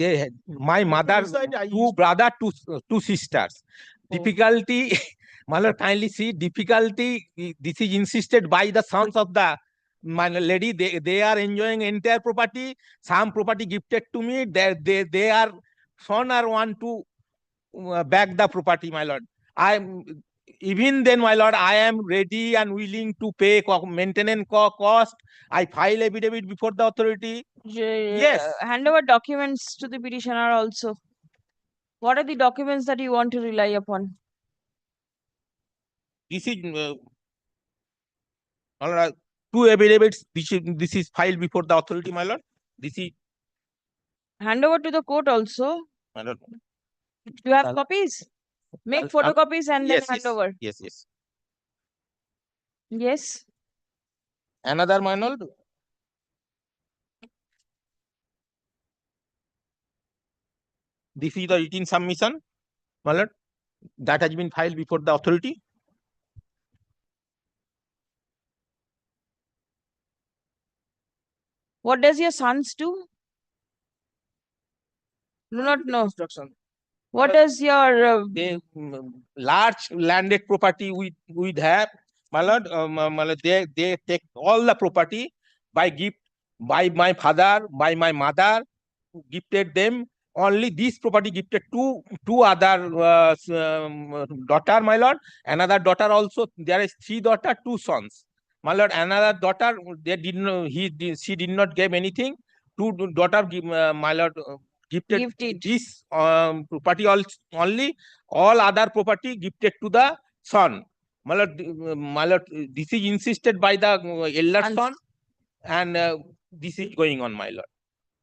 My mother, two brother, two sisters. Difficulty, my lord, kindly see difficulty. This is insisted by the sons of the my lady. They are enjoying entire property. Some property gifted to me. They are son are want to back the property, my lord. Even then, my lord, I am ready and willing to pay maintenance cost. I file affidavit before the authority. Yes. Hand over documents to the petitioner also. What are the documents that you want to rely upon? This is all right. Two affidavits. This is filed before the authority, my lord. This is hand over to the court also. My lord. Do you have copies? Make photocopies and then hand over. Yes, yes. Yes. Another, my lord. This is the written submission, my lord, that has been filed before the authority. What does your sons do? Do not know. What does your large landed property we have, my lord? They take all the property by gift by my father, by my mother, gifted them. Only this property gifted two other daughter, my lord. Another daughter also. There is 3 daughters, 2 sons, my lord. Another daughter, they did not. She did not give anything. 2 daughter, my lord, gifted this property only. All other property gifted to the son, my lord. This is insisted by the elder son, and this is going on, my lord.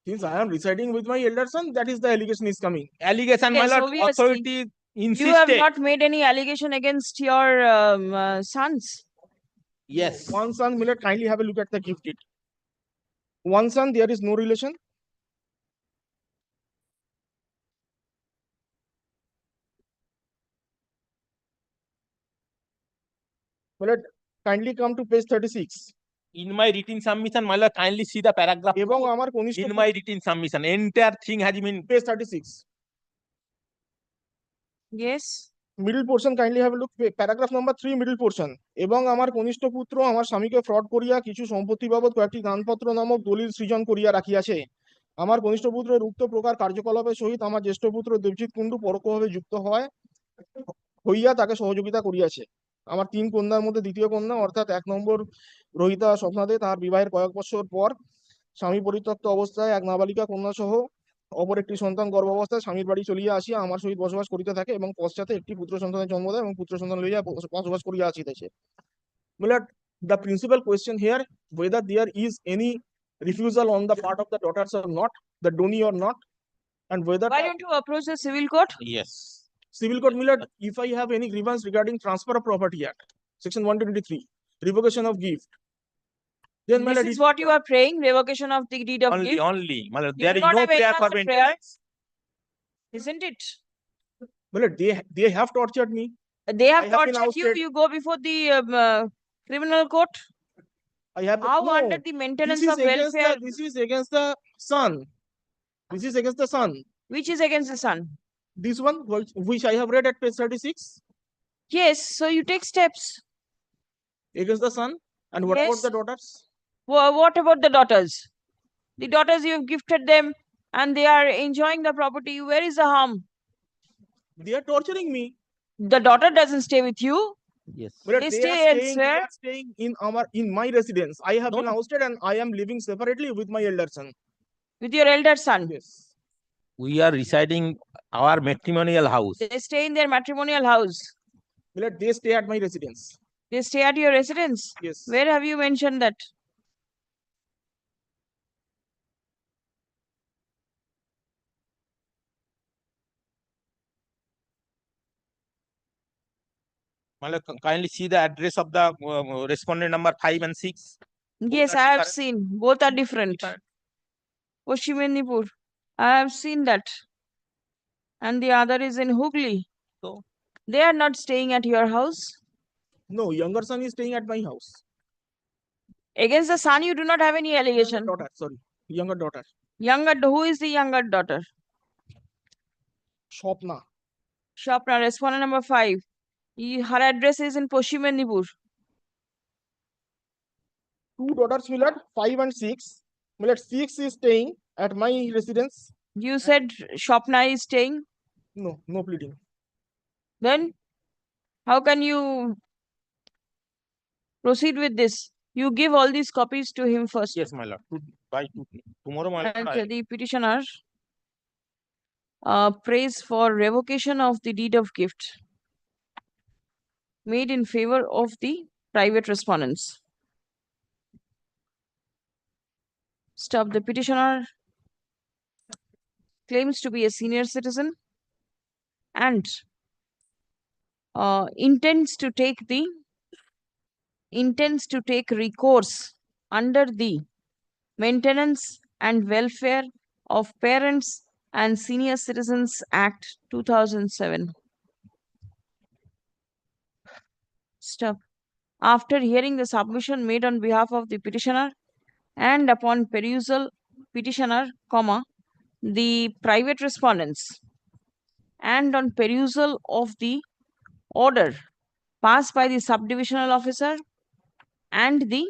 Since I am residing with my elder son, that is the allegation is coming. Allegation, my lord. Authority insisted. You have not made any allegation against your sons. Yes. One son, Millet, kindly have a look at the gift deed. One son, there is no relation. Millet, kindly come to page 36. In my written submission, my lord, kindly see the paragraph. In my written submission, entire thing has been page 36. Yes. Middle portion kindly have look paragraph number 3 middle portion এবং আমার কনিষ্ঠ পুত্র আমার স্বামীকে fraud করিয়া কিছু সম্পত্তি বাবদ কয়েকটি দানপত্র নামক দলিল সৃজন করিয়া রাখিয়াছে আমার কনিষ্ঠ পুত্রের উক্ত প্রকার কার্যকলাপের সহিত আমার জ্যেষ্ঠ পুত্র দেবজিৎ কুণ্ডু পরোক্ষভাবে যুক্ত হইয়া তাকে সহযোগিতা করিয়াছে আমার 3 কন্যার মধ্যে দ্বিতীয় কন্যা অর্থাৎ 1 নম্বর রোহিতা স্বপ্নাদে তাহার বিবাহের কয়েক বছর পর স্বামী পরিত্যক্ত অবস্থায় এক নাবালিকা কন্যা সহ অপর একটি সন্তান গর্ভাবস্থায় স্বামীর বাড়ি চলিয়া আসিয়া আমার সহিত বসবাস করিতে থাকে এবং পশ্চাতে একটি পুত্র সন্তানের জন্ম দেয় এবং পুত্র সন্তান লইয়া বসবাস করিয়া আসিতেছে। Milord, the principal question here whether there is any refusal on the part of the daughters or not, the donee or not, and whether Why don't you approach the civil court? Yes. Civil court, Milord, if I have any grievance regarding transfer of property act, section 123, revocation of gift, then my This lord, is what you are praying, revocation of the deed of gift. Only. My lord, You there do is not no have any prayer for other maintenance. Isn't it? my lord, they have tortured me. They have I have been tortured you. ousted. You go before the criminal court. I have How no, under the maintenance this is of against welfare? this is against the son. This is against the son. Which is against the son? This one, which I have read at page 36, Yes. So you take steps. against the son. And what about Yes. the daughters? What about the daughters? The daughters you have gifted them and they are enjoying the property. Where is the harm? They are torturing me. The daughter doesn't stay with you. Yes. But They they stay are elsewhere. staying in my residence. I have been ousted and I am living separately with my elder son. With your elder son. Yes. We are residing our matrimonial house. They stay in their matrimonial house. But they stay at my residence. They stay at your residence. Yes. Where have you mentioned that? My lord, kindly see the address of the respondent number 5 and 6. Yes, I have seen. Both are different. Paschim Medinipur. I have seen that. And the other is in Hooghly. So they are not staying at your house. No, younger son is staying at my house. Against the son, you do not have any allegation. Daughter, sorry, younger daughter. Who is the younger daughter? Shopna. Shopna, respondent number 5. Her address is in Paschim Medinipur. 2 daughters, Milord, 5 and 6. Milord, 6 is staying at my residence. You said Shopna is staying? No, no pleading. Then, how can you proceed with this? You give all these copies to him first. Yes, my lord. By tomorrow, my lord. And the petitioner prays for revocation of the deed of gift made in favor of the private respondents. Stop. The petitioner claims to be a senior citizen and intends to take recourse under the Maintenance and Welfare of Parents and Senior Citizens Act 2007. Stop. After hearing the submission made on behalf of the petitioner and upon perusal petitioner, the private respondents, and on perusal of the order passed by the subdivisional officer and the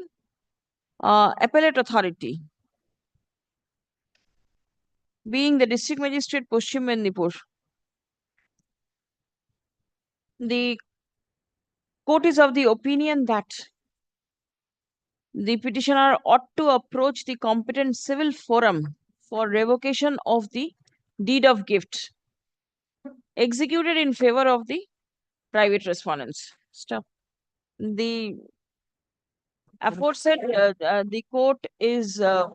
appellate authority, being the district magistrate Paschim Medinipur, the court is of the opinion that the petitioner ought to approach the competent civil forum for revocation of the deed of gift executed in favor of the private respondents. Stop. The aforesaid, the court is the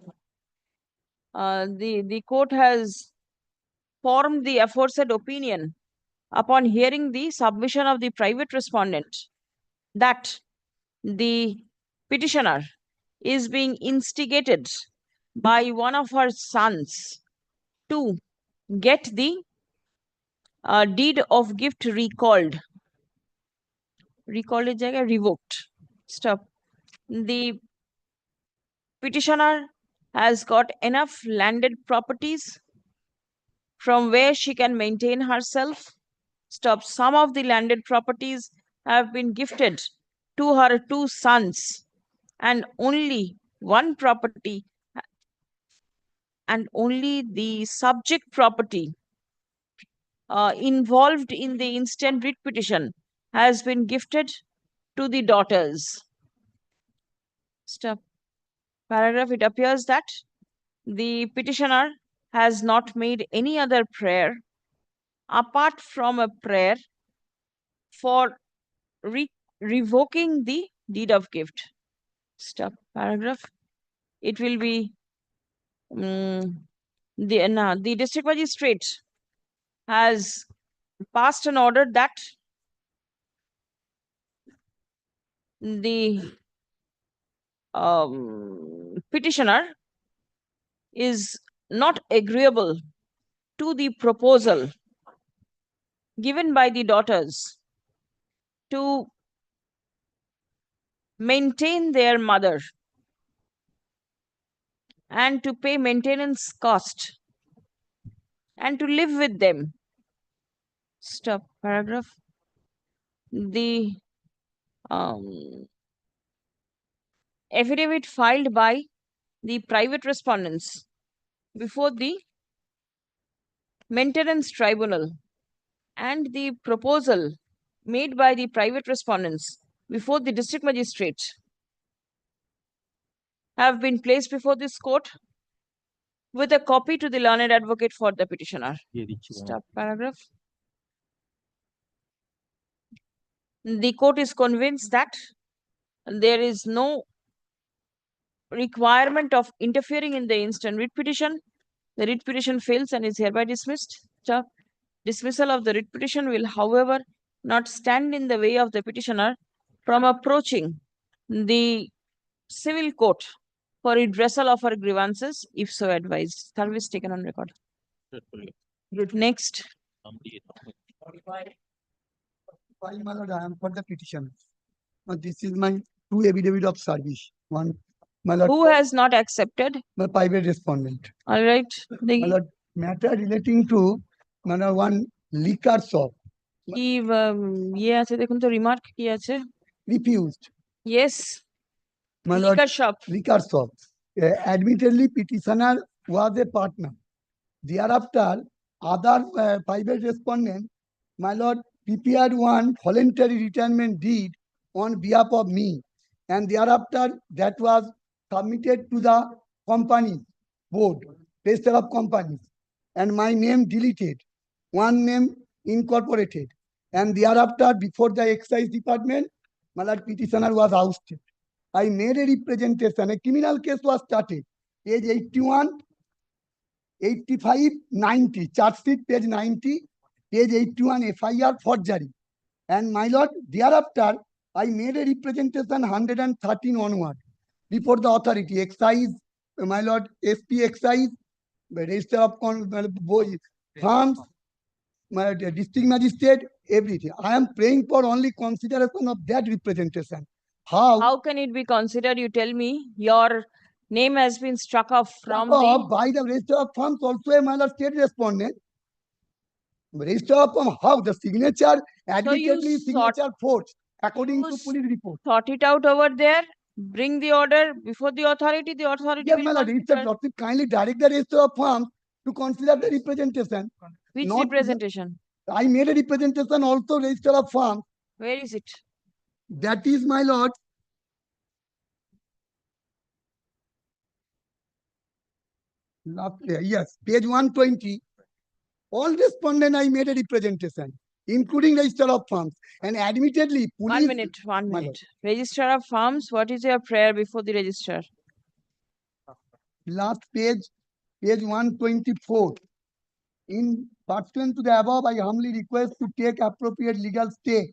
court has formed the aforesaid opinion upon hearing the submission of the private respondent that the petitioner is being instigated by one of her sons to get the deed of gift recalled. Recalled is revoked. Stop. The petitioner has got enough landed properties from where she can maintain herself Stop. Some of the landed properties have been gifted to her two sons, and only one property and only the subject property involved in the instant writ petition has been gifted to the daughters. Stop. Paragraph. It appears that the petitioner has not made any other prayer apart from a prayer for revoking the deed of gift. Stop. Paragraph. It will be the district magistrate has passed an order that the petitioner is not agreeable to the proposal given by the daughters to maintain their mother and to pay maintenance cost and to live with them. Stop. Paragraph. The affidavit filed by the private respondents before the maintenance tribunal and the proposal made by the private respondents before the district magistrate have been placed before this court with a copy to the learned advocate for the petitioner. Stop. Paragraph. The court is convinced that there is no requirement of interfering in the instant writ petition. The writ petition fails and is hereby dismissed. Stop. Dismissal of the writ petition will, however, not stand in the way of the petitioner from approaching the civil court for redressal of her grievances, if so advised. Service taken on record. Next. My lord, I am for the petition. This is my two affidavit of service. One, my lord. Who has not accepted? My private respondent. All right. My lord, matter relating to my lord, one liquor shop. কি ইয়ে আছে দেখুন তো remark কি আছে? Refused. Yes. My lord, liquor shop. Liquor shop. Admittedly, petitioner was a partner. Thereafter, other private respondent, my lord, prepared one voluntary retirement deed on behalf of me, and thereafter that was submitted to the company board, register of companies, and my name deleted, one name incorporated, and thereafter before the excise department, my lord, petitioner was ousted. I made a representation. A criminal case was started. Page 81, 85, 90. Charge sheet, page 90. Page 81, FIR forgery. And my lord, thereafter, I made a representation 113 onward before the authority. Excise, my lord, SP Excise, register of farms, my district magistrate, everything. I am praying for only consideration of that representation. How can it be considered? You tell me. Your name has been struck off from by the register of farms, also a minor state respondent. Register of farm, how the signature, admittedly signature forged according to police report. Sort it out over there. Bring the order before the authority. The authority. Yes, my lord, kindly direct the register of farms to consider the representation. Which representation? I made a representation also register of farms. Where is it? That is, my lord, yes, page 120. All respondent I made a representation, including register of farms, and admittedly police. 1 minute. Registrar of farms, what is your prayer before the registrar? Last page 124. In pursuant to the above, I humbly request to take appropriate legal step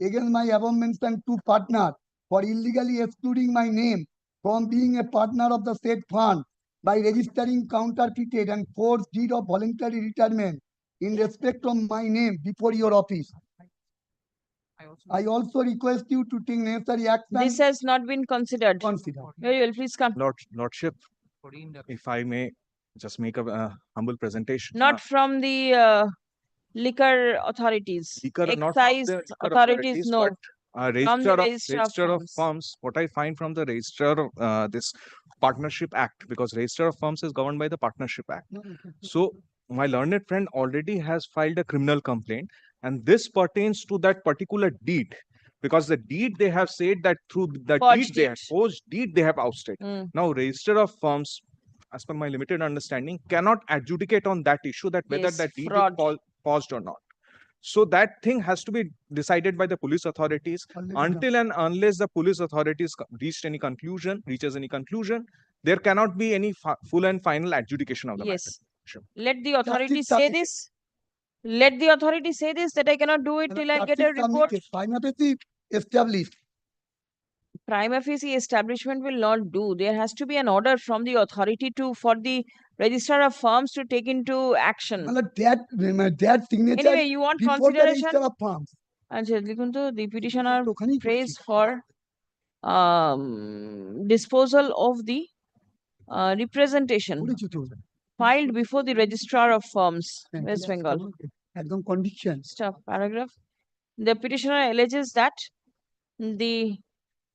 against my above mentioned two partners for illegally excluding my name from being a partner of the said fund by registering counterfeited and forged deed of voluntary retirement in respect of my name before your office. I also request you to take necessary action. This has not been considered. Very well, please come. Lordship, if I may just make a humble presentation. Not from the Liquor authorities, Liquor, not from excise the liquor authorities, no. but From the register of firms. What I find from the register of this partnership act, because register of firms is governed by the partnership act. So my learned friend already has filed a criminal complaint, and this pertains to that particular deed, because the deed they have said that through the Forged deed they it. have forged deed they have ousted. Mm. Now register of firms, as per my limited understanding, cannot adjudicate on that issue, that whether Yes, that deed fraud. is forged or not. So that thing has to be decided by the police authorities. Until and unless the police authorities reaches any conclusion, there cannot be any full and final adjudication of the matter. Yes. Let the authority say this. Let the authority say this, that I cannot do it till I get a report. Prima facie established. Prima facie establishment will not do. There has to be an order from the authority for the registrar of firms to take into action. That signature Anyway, you want before the consideration? register of firms. The petitioner prays for disposal of the representation filed before the registrar of firms, West Bengal. Conviction. Stop paragraph. The petitioner alleges that the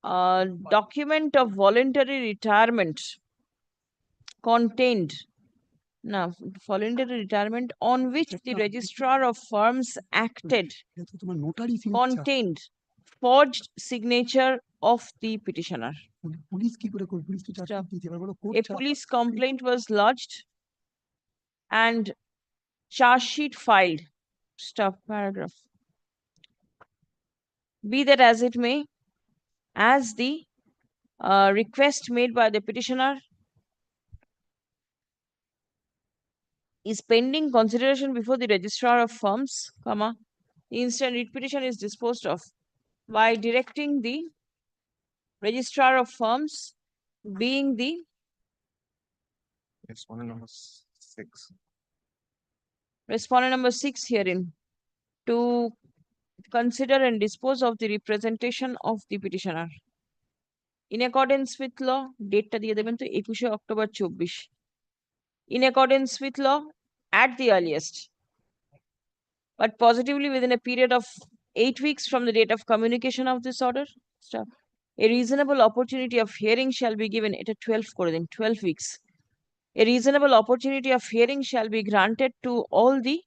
document of voluntary retirement contained voluntary retirement on which the registrar of firms acted contained forged signature of the petitioner. A police complaint was lodged and charge sheet filed. Stop paragraph. Be that as it may, as the request made by the petitioner is pending consideration before the registrar of firms, the instant writ petition is disposed of by directing the registrar of firms, being the Respondent number 6. Respondent number 6 herein, to consider and dispose of the representation of the petitioner. In accordance with law, date ta diye deben to 21 October 24. In accordance with law, at the earliest, but positively within a period of 8 weeks from the date of communication of this order, a reasonable opportunity of hearing shall be given. It 12 weeks. A reasonable opportunity of hearing shall be granted to all the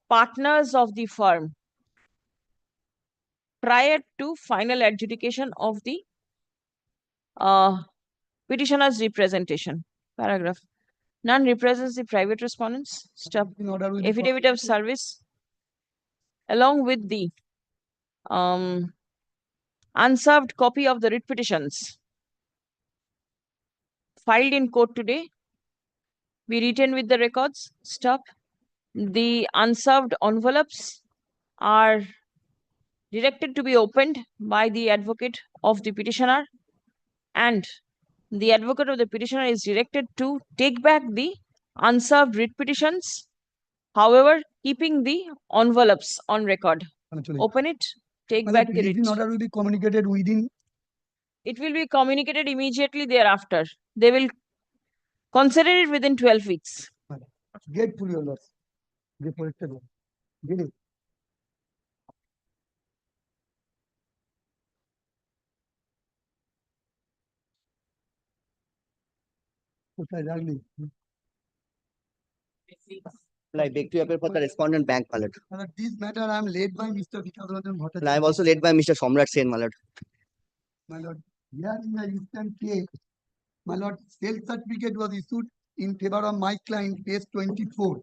partners of the firm prior to final adjudication of the petitioner's representation. Paragraph. None represents the private respondents. Stop. Affidavit of service along with the unserved copy of the writ petitions filed in court today be written with the records. Stop. The unserved envelopes are directed to be opened by the advocate of the petitioner, and the advocate of the petitioner is directed to take back the unserved writ petitions, however, keeping the envelopes on record. Open it, take back the writ. Order will be communicated within. It will be communicated immediately thereafter. They will consider it within 12 weeks. Get full your loss. Get it. I beg to appear for the respondent bank, my lord. This matter I am led by Mr. And I am also led by Mr. Somrat Sen, my lord. My lord, here in the instant case, my lord, sale certificate was issued in favor of my client, page 24.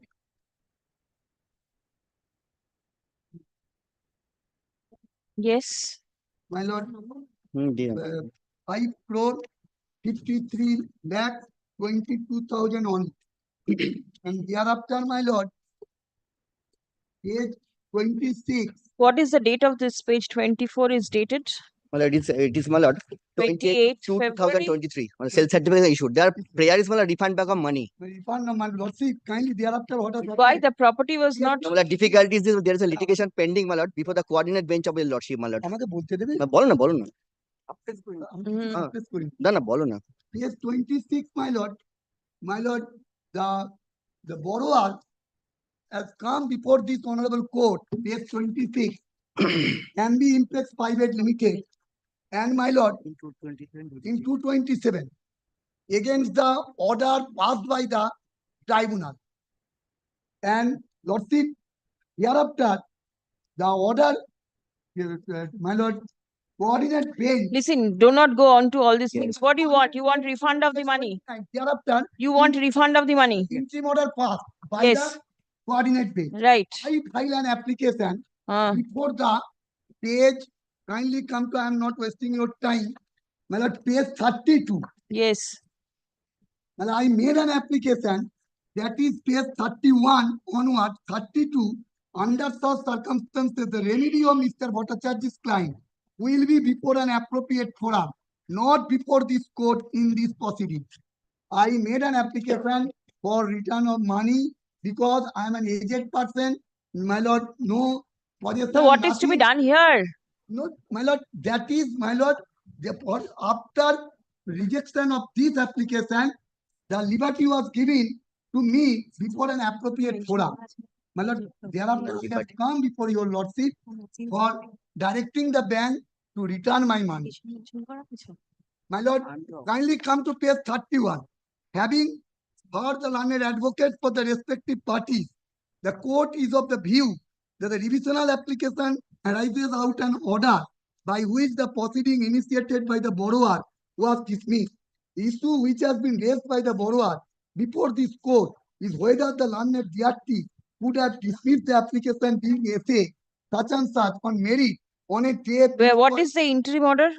Yes. My lord, 5 crore 53 lakh 22,000 only. And thereafter, my lord, page 26. What is the date of this page 24 is dated? My lord, it is my lord. 28 2023. Sale certificate is issued. Their prayer is my lord, refund back of money. Refund of my lordship, kindly thereafter what Why the property was not? My lord, difficulties is there is a litigation pending, my lord, before the coordinate bench of the lordship, my lord. বলো না না বলো না Page 26, my lord, the borrower has come before this honorable court, page 26, can be Impex Private Limited, and my lord, in 227, against the order passed by the tribunal. And lordship, hereafter, the order, my lord, coordinate bench. Listen, do not go on to all these things. What do you want? You want refund of the money? Hereafter, You want refund of the money? interim order passed by Yes. the coordinate bench. Right. I file an application before the page. Kindly come to, I am not wasting your time. My lord, page 32. Yes. Well, I made an application that is page 31 onward, 32. Under such circumstances, the remedy of Mr. Bhattacharya's client will be before an appropriate forum, not before this court in this proceeding. I made an application for return of money because I am an aged person. My lord, no. So what is to be done here? No, my lord, that is, my lord, after rejection of this application, the liberty was given to me before an appropriate forum. My lord, thereafter I have come before your lordship for directing the bank to return my money. My lord, kindly come to page 31. Having heard the learned advocates for the respective parties, the court is of the view that the revisional application arises out an order by which the proceeding initiated by the borrower was dismissed. The issue which has been raised by the borrower before this court is whether the learned DRT could have dismissed the application being essay such and such on merit on a day. What is the interim order?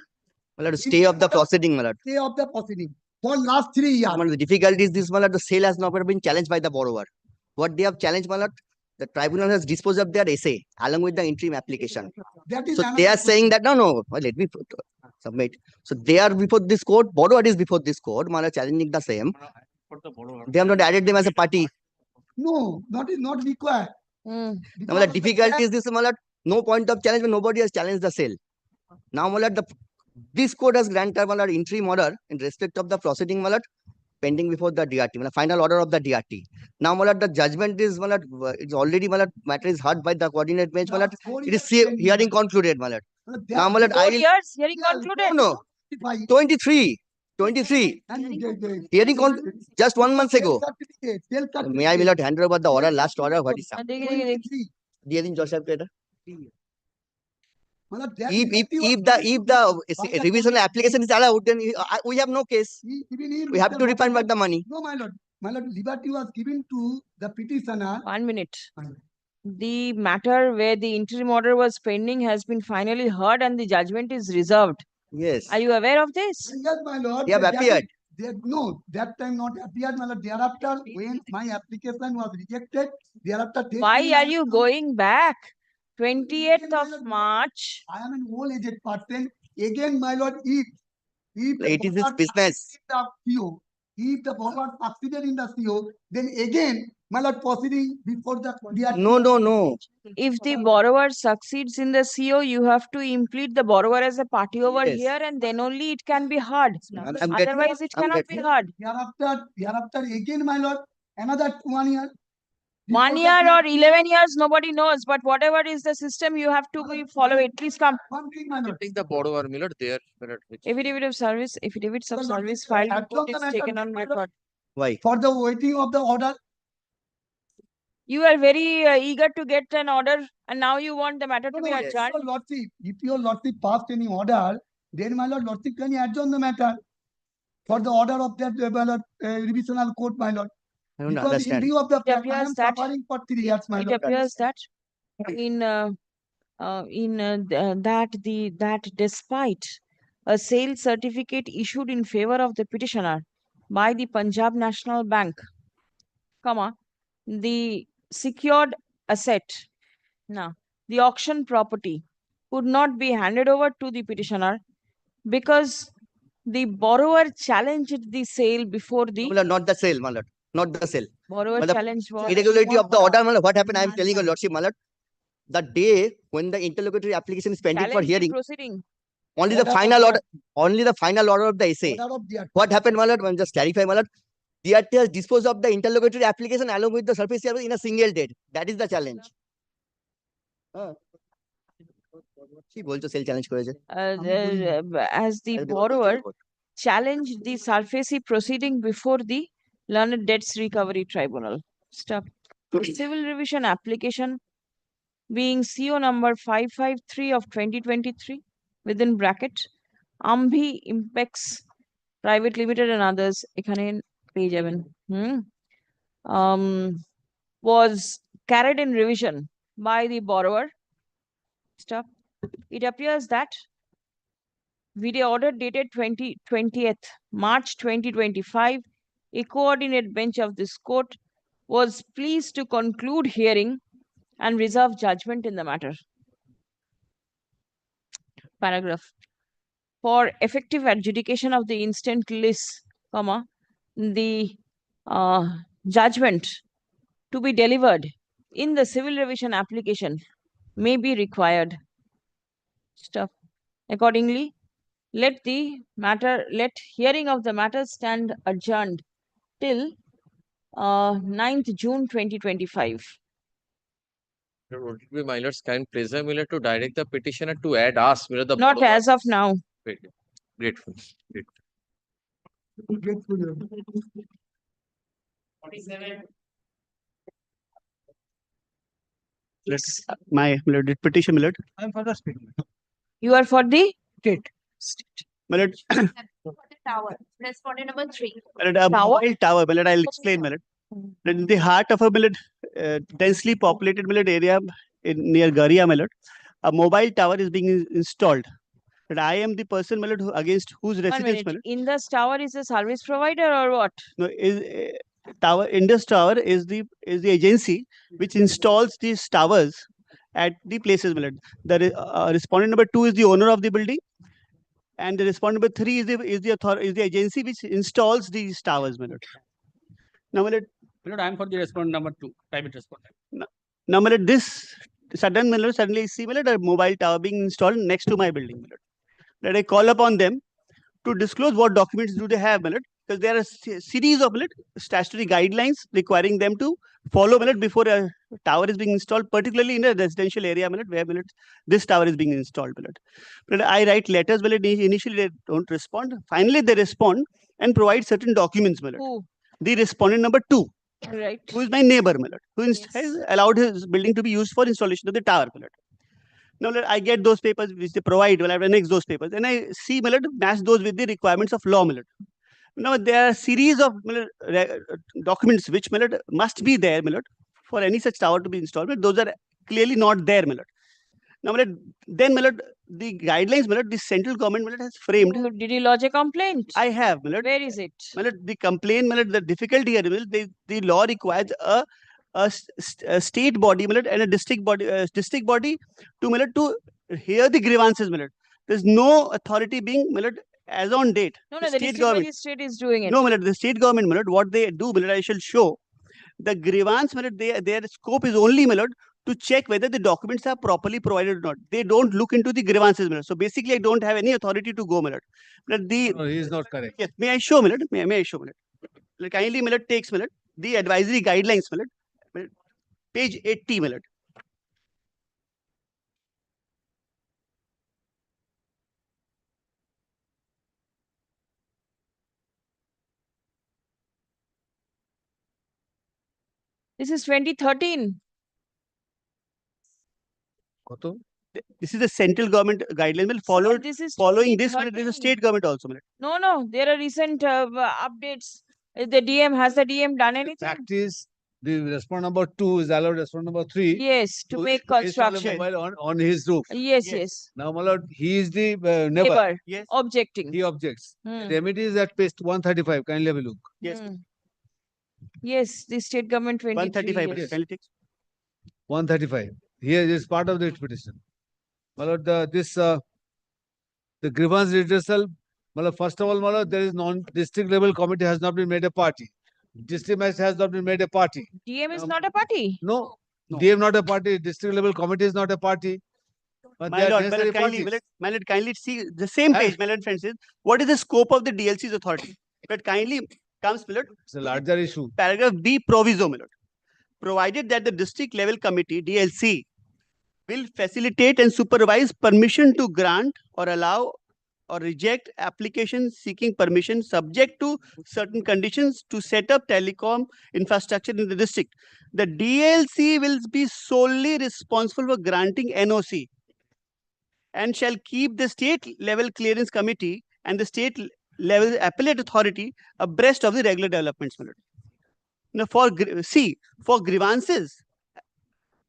My lord, stay of the proceeding, my lord. Stay of the proceeding for last 3 years. My lord, the difficulty is this, my lord, the sale has not been challenged by the borrower. What they have challenged, my lord, the tribunal has disposed of their essay along with the interim application. So they are saying that, no, well, let me submit. So they are before this court, borrower is before this court, my lord, challenging the same. They have not added them as a party. No, not required. Now, my lord, difficulty is this, my lord, no point of challenge when nobody has challenged the sale. Now, my lord, this court has granted, my lord, interim order in respect of the proceeding, my lord, pending before the DRT, my lord, final order of the DRT. Now, my lord, the judgment is, my lord, it's already, my lord, matter is heard by the coordinate bench, my lord. It is hearing concluded, my lord. Now, my lord, 4 years hearing concluded? No, 23. Hearing just 1 month ago. May I, my lord, hand over the order, last order, what is that? Hearing Joseph Peter. If the revision application is allowed, then we have no case. We have to refund back the money. No, my lord, liberty was given to the petitioner. 1 minute. The matter where the interim order was pending has been finally heard and the judgment is reserved. Yes. Are you aware of this? Yes, my lord. They have appeared. No, that time not appeared, my lord. Thereafter, when my application was rejected, thereafter. Why are you going back? 28th of March. I am an old aged person. Again, my lord, if it is his business. If the borrower succeeded in the CO, then again, my lord, proceeding before the DRT. No. If the borrower succeeds in the CO, you have to implead the borrower as a party over here, and then only it can be heard. Otherwise, it cannot be heard. Thereafter, again, my lord, another 1 year. 1 year or 11 years, nobody knows. But whatever is the system, you have to follow it. Please come. Take the borrower, my lord, there. Affidavit of service, affidavits of service filed report is taken on record. Why? For the waiting of the order. You are very eager to get an order, and now you want the matter to be adjourned. If your lordship passed any order, then my lord, lordship can adjourn the matter for the order of that revisional court, my lord. I don't Because understand. in view of the It fact, I am appears that suffering for 3 years, my it lord. appears that that despite a sale certificate issued in favor of the petitioner by the Punjab National Bank, the secured asset, the auction property could not be handed over to the petitioner because the borrower challenged the sale before the... No, not the sale, my lord. Not the sale. Borrower challenge was... Irregularity of the order, my lord. What happened? I am telling your lordship, my lord. The day when the interlocutory application is pending for hearing, proceeding. only the final order of the essay. What happened, my lord? Just clarify, my lord. DRT has disposed of the interlocutory application along with the surface area in a single date. That is the challenge. কি বলছো sell challenge করেছে as the borrower challenged the surface proceeding before the Learned Debts Recovery Tribunal. Stop. Civil revision application being CO number 553 of 2023 within bracket Ambhi Impex Private Limited and others এখানে পেয়ে যাবেন was carried in revision by the borrower. Stop. It appears that video order dated 20th March 2025, a coordinate bench of this court was pleased to conclude hearing and reserve judgment in the matter. Paragraph. For effective adjudication of the instant list, the judgment to be delivered in the civil revision application may be required. Stop. Accordingly, let hearing of the matter stand adjourned till 9th June 2025. My lords, can presume to direct the petitioner to add us. Not as of now. Grateful. My petition, my lord. I'm for the state. You are for the state. My lord. Tower. Respondent number 3. My lord, a mobile tower, my lord, I'll explain, my lord. In the heart of a densely populated area near Garia, my lord, a mobile tower is being installed. But I am the person, my lord, against whose residence, my lord. Indus Tower is a service provider or what? No, Indus Tower is the agency which installs these towers at the places, my lord. The respondent number 2 is the owner of the building, and the respondent number 3 is the agency which installs these towers, my lord. Now, my lord, I am for the respondent number 2, private respondent. Now, my lord, this suddenly I see, my lord, a mobile tower being installed next to my building, my lord. Let I call upon them to disclose what documents do they have, my lord, because there are a series of statutory guidelines requiring them to follow, my lord, before a tower is being installed, particularly in a residential area, my lord, where, my lord, this tower is being installed, my lord. But I write letters, my lord, initially they don't respond. Finally, they respond and provide certain documents, my lord. Who? The respondent number 2, right, who is my neighbor, my lord, who has allowed his building to be used for installation of the tower, my lord. Now, I get those papers which they provide. Well, I annex those papers, and I see, my lord, match those with the requirements of law, my lord. Now, there are a series of documents which, my lord, must be there, my lord, for any such tower to be installed. But those are clearly not there, my lord. Now, my lord, then, my lord, the guidelines, my lord, the central government, my lord, has framed. Did you lodge a complaint? I have, my lord. Where is it? My lord, the complaint, my lord, the difficulty here, my lord, the law requires a state body, my lord, and a district body to, my lord, to hear the grievances, my lord. There's no authority being, my lord, as on date. No, the district magistrate is doing it. No, my lord, the state government, my lord, what they do, my lord, I shall show. The grievance, my lord, their scope is only, my lord, to check whether the documents are properly provided or not. They don't look into the grievances, my lord. So basically, I don't have any authority to go, my lord. But No, he is not correct. Yes, may I show, my lord? May I show, my lord? Kindly, my lord, takes, my lord, the advisory guidelines, my lord. Page 80, my lord. This is 2013. This is the central government guideline. Following this, there is a state government also. No, there are recent updates. The DM, has the DM done anything? Fact is, the respondent number 2 is allowed respondent number 3. Yes, to make construction. Mobile on his roof. Yes. Now, my lord, he is the neighbor. Yes. Objecting. He objects. The remedy is at page 135. Kindly have a look. Yes. Yes, the state government 135. Yes. Kindly take. 135. Here is part of the petition. My lord, the grievance redressal. My lord, first of all, my lord, there is district level committee has not been made a party. District magistrate has not been made a party. DM is not a party. No. DM not a party. District level committee is not a party. But My lord, kindly see the same page, my lord, friends. What is the scope of the DLC's authority? But kindly comes, my lord, It's a larger issue. paragraph B proviso, my lord. Provided that the district level committee, DLC, will facilitate and supervise permission to grant or allow or reject applications seeking permission subject to certain conditions to set up telecom infrastructure in the district. The DLC will be solely responsible for granting NOC and shall keep the state level clearance committee and the state level appellate authority abreast of the regular developments. Now, for grievances,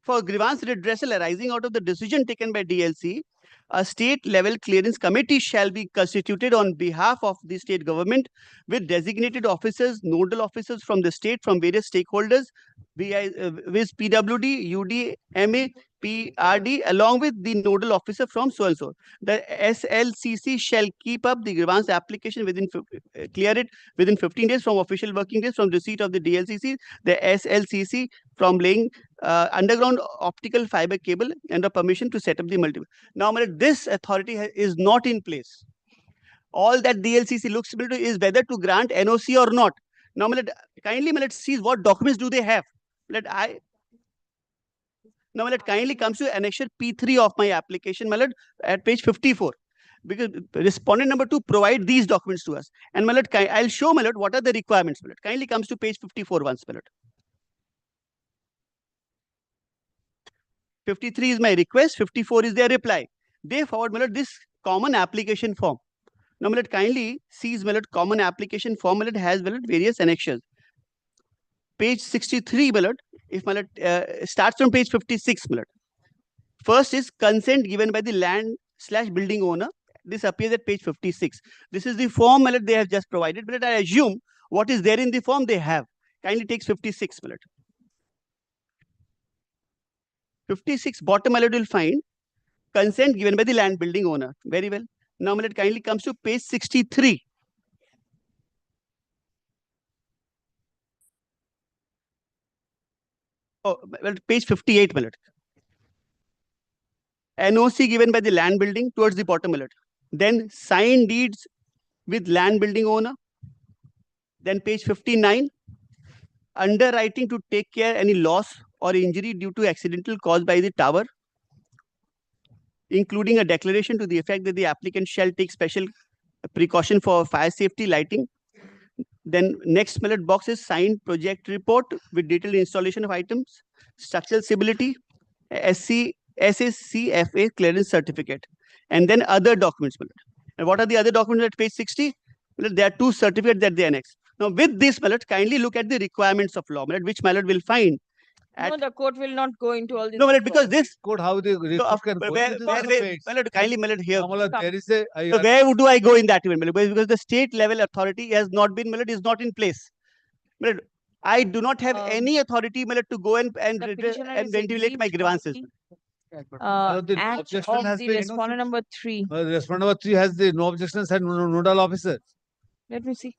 for grievance redressal arising out of the decision taken by DLC, a state level clearance committee shall be constituted on behalf of the state government with designated officers, nodal officers from the state, from various stakeholders, with PWD, UD, MA, PRD, along with the nodal officer from so and so. The SLCC shall keep up the grievance application clear it within 15 days from official working days from receipt of the DLCC. The SLCC from laying underground optical fiber cable and the permission to set up the multiple. Now, this authority is not in place. All that DLCC looks to is whether to grant NOC or not. Now, kindly see what documents do they have. Now, kindly comes to annexure P3 of my application, at page 54. Because respondent number 2 provide these documents to us. And I'll show what are the requirements. Kindly comes to page 54 once. 53 is my request, 54 is their reply. They forward this common application form. Now, kindly sees common application form has various annexures. Page 63, if starts from page 56. First is consent given by the land/building owner. This appears at page 56. This is the form they have just provided, but I assume what is there in the form they have. Kindly takes 56. 56 bottom will find consent given by the land building owner. Very well. Now kindly comes to page 63. Oh, well, page 58. NOC given by the land building towards the bottom. Then signed deeds with land building owner. Then page 59. Underwriting to take care any loss or injury due to accidental caused by the tower, including a declaration to the effect that the applicant shall take special precaution for fire safety lighting. Then next box is signed project report with detailed installation of items, structural stability, SACFA clearance certificate, and then other documents. And what are the other documents at page 60? There are 2 certificates that they annex. Now, with this, kindly look at the requirements of law, which will find. No, the court will not go into all this. No, because this court, how the kindly here. There is a. So where do I go in that event? Because the state level authority has not been, is not in place. I do not have any authority to go and ventilate my grievances. The Act objection of has the been- respondent number 3. The respondent number 3 has the no objections and nodal officer. Let me see.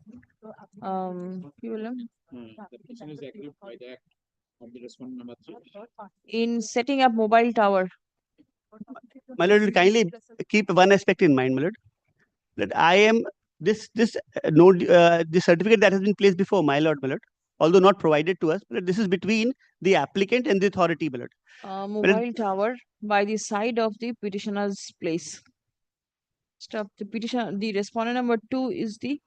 In setting up mobile tower. My lord, kindly keep one aspect in mind, my lord, that I am this certificate that has been placed before my lord, although not provided to us, but this is between the applicant and the authority, my lord. Mobile tower by the side of the petitioner's place. Stop. The respondent number 2 is the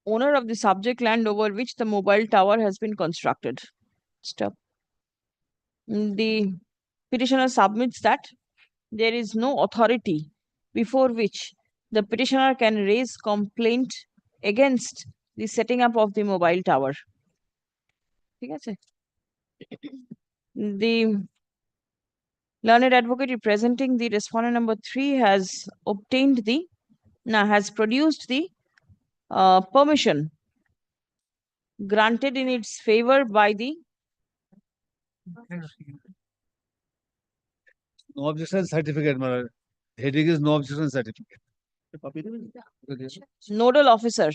owner of the subject land over which the mobile tower has been constructed. Stop. The petitioner submits that there is no authority before which the petitioner can raise complaint against the setting up of the mobile tower. The learned advocate representing the respondent number 3 has produced the permission granted in its favor by the No objection certificate, my lord. Heading is no objection certificate. nodal officer.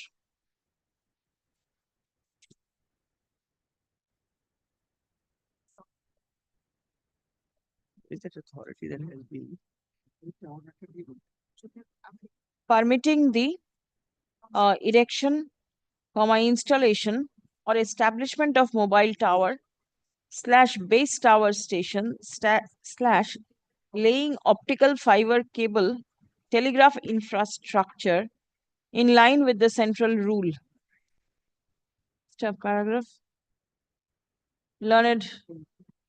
Is that authority that has been Permitting the erection installation or establishment of mobile tower / base tower station / laying optical fiber cable telegraph infrastructure in line with the central rule. Stop paragraph. Learned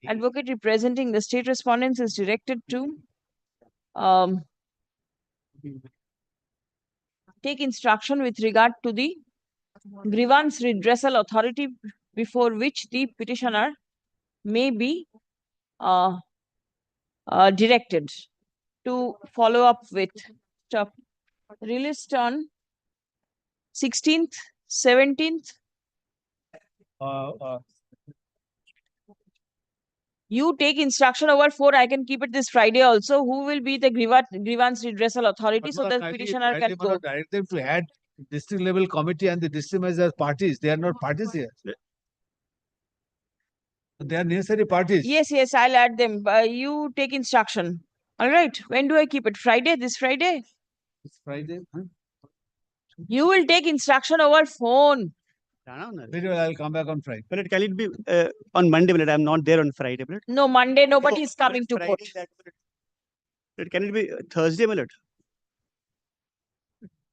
advocate representing the state respondents is directed to take instruction with regard to the grievance redressal authority before which the petitioner may be directed to follow up with. Stop. Released on 16th, 17th. You take instruction over 4. I can keep it this Friday also. Who will be the grievance redressal authority so the petitioner can go? Direct them to add district level committee and the district as parties. They are not parties here. They are necessary parties. Yes, yes, I'll add them. You take instruction. All right. When do I keep it? Friday? This Friday? This Friday. Huh? You will take instruction over phone. Very well, I'll come back on Friday. But can it be on Monday? But I'm not there on Friday. But no, Monday nobody is coming to court. Can it be Thursday? But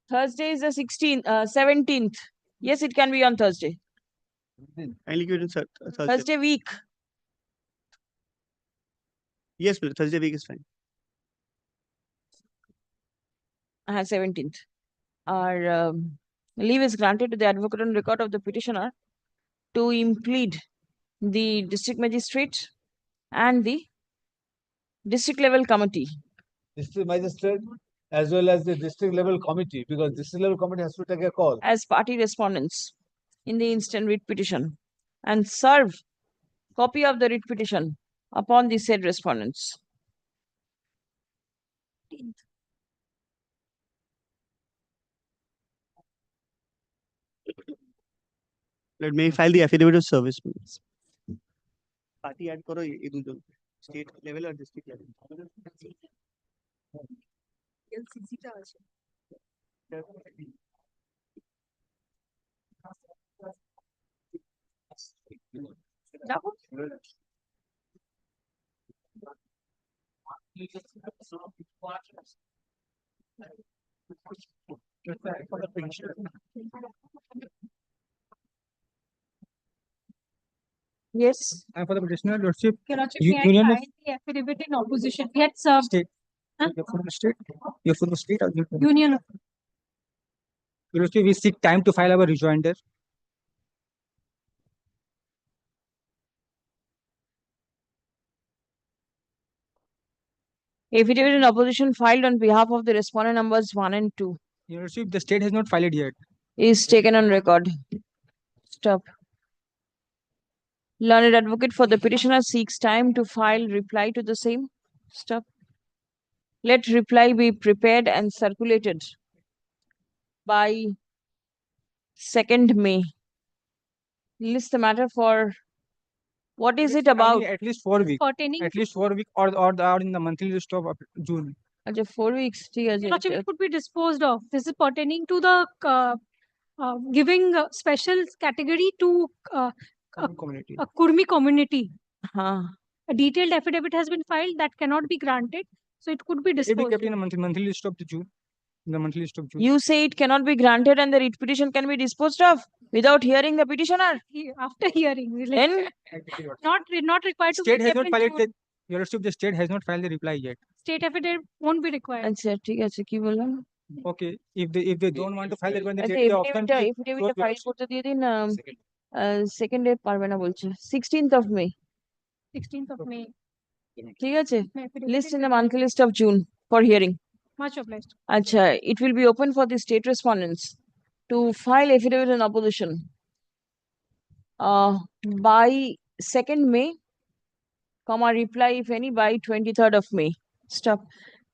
Thursday is the 16th, 17th. Yes, it can be on Thursday. Kindly give it on Thursday week. Yes, Thursday week is fine. 17th. Our leave is granted to the advocate on record of the petitioner to implead the district magistrate and the district level committee. District magistrate as well as the district level committee, because district level committee has to take a call. As party respondents in the instant writ petition and serve copy of the writ petition upon the said respondents. Let me file the affidavit of service. Party add karo state level or district level. Yes. And for the petitioner, Lordship, Union of the affidavit in opposition. He had served. State. Huh? You're from the state. You're from the state or you're from Union of. Lordship, we seek time to file our rejoinder. Affidavit in opposition filed on behalf of the respondent numbers 1 and 2. Your Lordship, the state has not filed it yet. Is taken on record. Stop. Learned advocate for the petitioner seeks time to file reply to the same. Stop. Let reply be prepared and circulated by 2nd May. List the matter for what is it about? At least 4 weeks. Pertaining. At least 4 weeks or in the monthly list of June. 4 weeks. It could be disposed of. This is pertaining to the giving special category to community. a Kurmi community. A detailed affidavit has been filed that cannot be granted, so it could be It be disposed. kept in a monthly list of the June. In the monthly list of June. You say it cannot be granted and the writ petition can be disposed of without hearing the petitioner? After hearing. Then? Not required to State be has kept not in filed June. Your Lordship, the state has not filed the reply yet. State affidavit won't be required. अच्छा ठीक है की बोला? Okay, if they don't want to file it, when they अच्छा take the option. affidavit file করতে দিয়ে দিন 2nd date পারবে না বলছে 16th of May. 16th of May. ঠিক আছে? List in the monthly list of June for hearing. Much obliged. Acha, it will be open for the state respondents to file affidavit in opposition by 2nd May, reply if any by 23rd of May. Stop.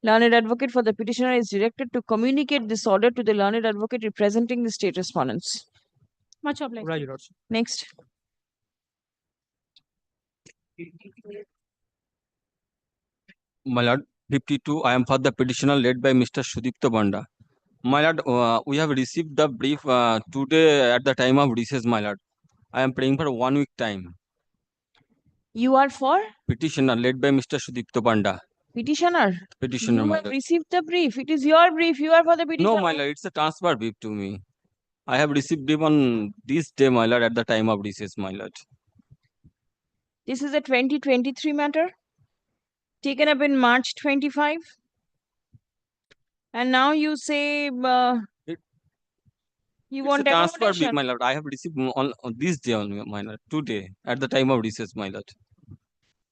Learned advocate for the petitioner is directed to communicate this order to the learned advocate representing the state respondents. Much obliged. Right, Your Lordship. Next. My lord, 52, I am for the petitioner led by Mr. Sudipta Banda. My lord, we have received the brief today at the time of recess, my lord. I am praying for 1 week time. You are for Petitioner led by Mr. Sudipto Panda. petitioner. Petitioner, You my have lord. received the brief. It is your brief. You are for the petitioner. No, my lord, it's a transfer brief to me. I have received brief on this day, my lord, at the time of recess, my lord. This is a 2023 matter taken up in March 25. And now you say you It's want a transfer brief, accommodation. my lord. I have received on this day only, my lord. Today, at the time of recess, my lord.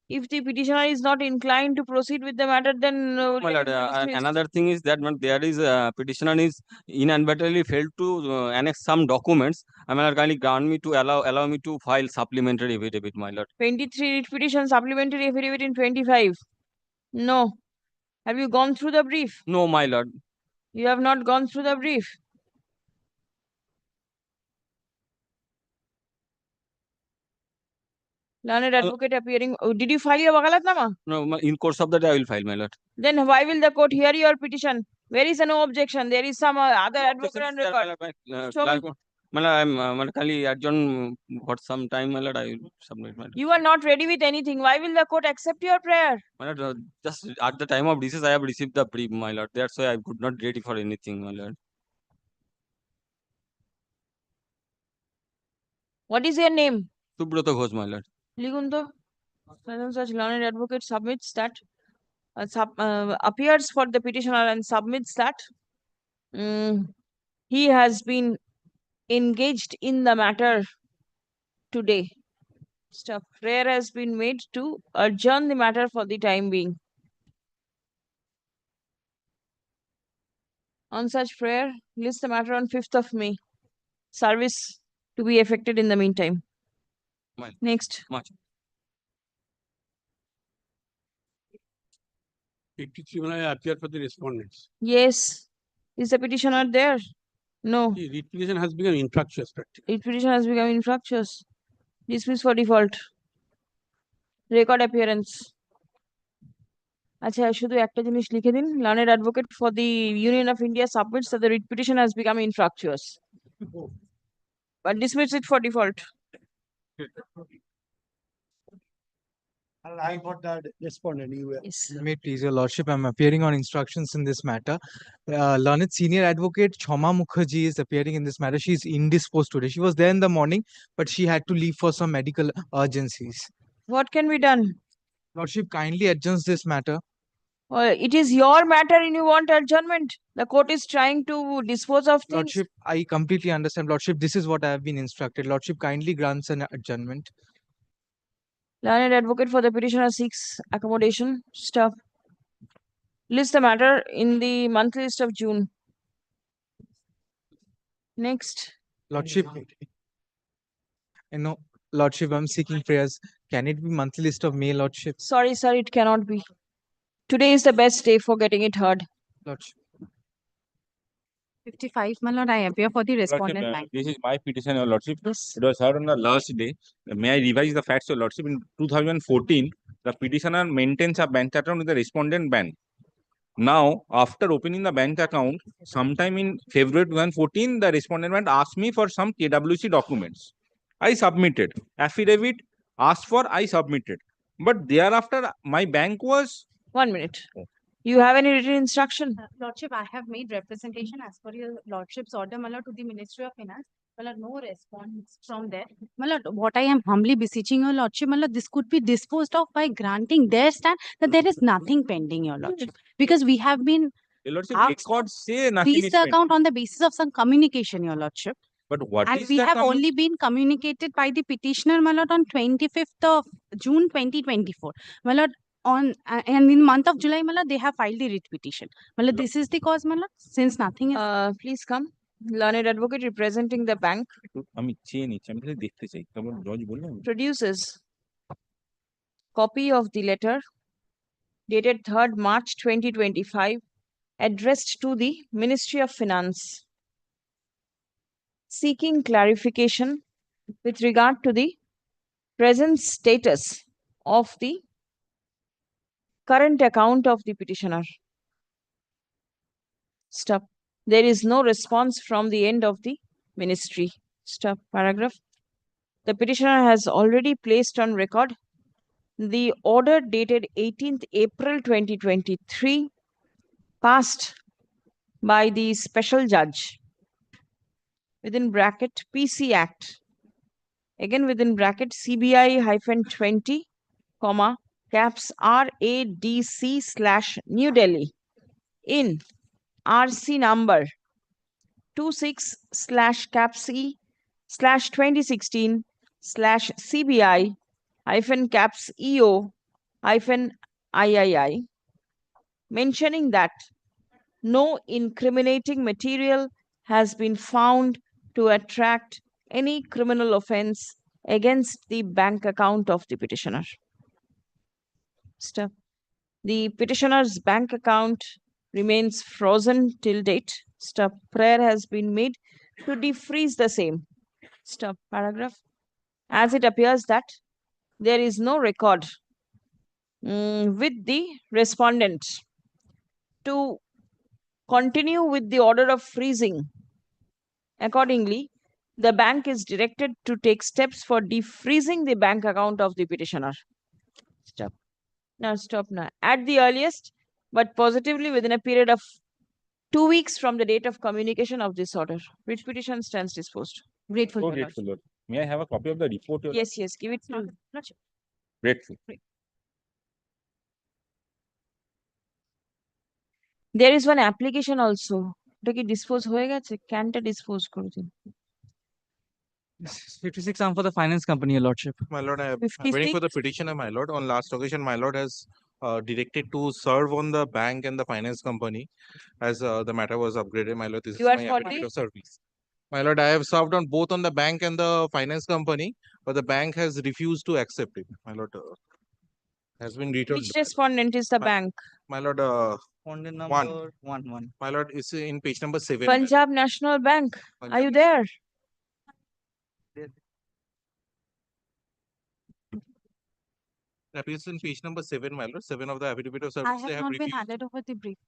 If the petitioner is not inclined to proceed with the matter, then My lord, another thing is that when there is a petitioner is inadvertently failed to annex some documents, I mean, kindly grant me to allow me to file supplementary affidavit, my lord. 23 writ petition supplementary affidavit in 25. No. Have you gone through the brief? No, my lord. You have not gone through the brief. Learned advocate appearing. Oh, did you file your wakalatnama? No, in course of that I will file, my lord. Then why will the court hear your petition? Where is a no objection? There is some other advocate on record. Show me. My lord, I'm kindly adjourn for some time, my lord. I will submit, my lord. You are not ready with anything. Why will the court accept your prayer? My lord, just at the time of recess, I have received the brief, my lord. That's why I could not ready for anything, my lord. What is your name? Subrata Ghosh, my lord. Ligundo. Such learned advocate submits that appears for the petitioner and submits that he has been engaged in the matter today. Prayer has been made to adjourn the matter for the time being. On such prayer, list the matter on 5th of May. Service to be effected in the meantime. Next. Appear for the respondents. Yes. Is the petitioner there? No. The writ petition has become infructuous. Writ petition has become infructuous. Dismiss for default. Record appearance. আচ্ছা শুধু একটা জিনিস লিখে দিন learned advocate for the Union of India submits that the writ petition has become infructuous but dismiss it for default. I got that respondent. Yes. May it please your lordship, I'm appearing on instructions in this matter. Learned senior advocate Choma Mukherjee is appearing in this matter. She is indisposed today. She was there in the morning, but she had to leave for some medical urgencies. What can be done? Lordship, kindly adjourns this matter. It is your matter and you want adjournment. The court is trying to dispose of things. Lordship, I completely understand. Lordship, this is what I have been instructed. Lordship, kindly grants an adjournment. Learned advocate for the petitioner seeks accommodation. Stop. List the matter in the monthly list of June. Next. Lordship, no, Lordship, I'm seeking prayers. Can it be monthly list of May, Lordship? Sorry, sir, it cannot be. Today is the best day for getting it heard. Lordship. 55, my lord, I appear for the respondent line. This is my petition, your lordship. It was heard on the last day. May I revise the facts, your lordship? In 2014, the petitioner maintains a bank account with the respondent bank. Now, after opening the bank account, sometime in February 2014, the respondent bank asked me for some KWC documents. I submitted. Affidavit asked for, I submitted. But thereafter, my bank was... 1 minute. You have any written instruction? Lordship, I have made representation as per your lordship's order, my lord, to the Ministry of Finance. My lord, no response from there. My lord, what I am humbly beseeching your lordship, my lord, this could be disposed of by granting their stand that there is nothing pending, your lordship. Because we have been Your lordship, asked records say to nothing freeze is the pending. account on the basis of some communication, your lordship. But what And is we the have only been communicated by the petitioner, my lord, on 25th of June 2024. My lord, and in month of July, my lord, they have filed the writ petition. My lord, this is the cause, my lord, since nothing is... Please come. Learned advocate representing the bank আমি চেয়ে নিচ্ছি আমি খালি দেখতে চাই তারপর জজ বললাম produces copy of the letter dated 3rd March 2025 addressed to the Ministry of Finance seeking clarification with regard to the present status of the current account of the petitioner. Stop. There is no response from the end of the ministry. Stop paragraph. The petitioner has already placed on record the order dated 18th April 2023, passed by the special judge, within bracket PC Act, again within bracket CBI-20, comma, caps RADC/New Delhi, in RC number 26/caps E/2016 CBI-caps EO-III, mentioning that no incriminating material has been found to attract any criminal offense against the bank account of the petitioner. Step. The petitioner's bank account remains frozen till date. Step. Prayer has been made to defreeze the same. Step. Paragraph. As it appears that there is no record with the respondent to continue with the order of freezing. Accordingly, the bank is directed to take steps for defreezing the bank account of the petitioner. Stop. Now, stop now. At the earliest, but positively within a period of 2 weeks from the date of communication of this order. Writ petition stands disposed. Grateful. So grateful, Lord. May I have a copy of the report? Your Yes, yes. Give it to. Grateful. There is one application also. ওটা কি dispose হয়ে গেছে? ক্যানটা dispose করে দিন। 56 arm for the finance company, Your Lordship. My Lord, I am waiting for the petitioner, my Lord. On last occasion, my Lord has directed to serve on the bank and the finance company as the matter was upgraded. My Lord, this You is are my for affidavit the- of service. My Lord, I have served on both on the bank and the finance company, but the bank has refused to accept it. My Lord, has been returned. Which respondent is the bank? My Lord, Respondent one. number 1. My Lord, is in page number 7. Punjab National Bank. Are you there? That is in page number 7, my Lord. 7 of the affidavit of I service. They have have not been refused. handed over the brief.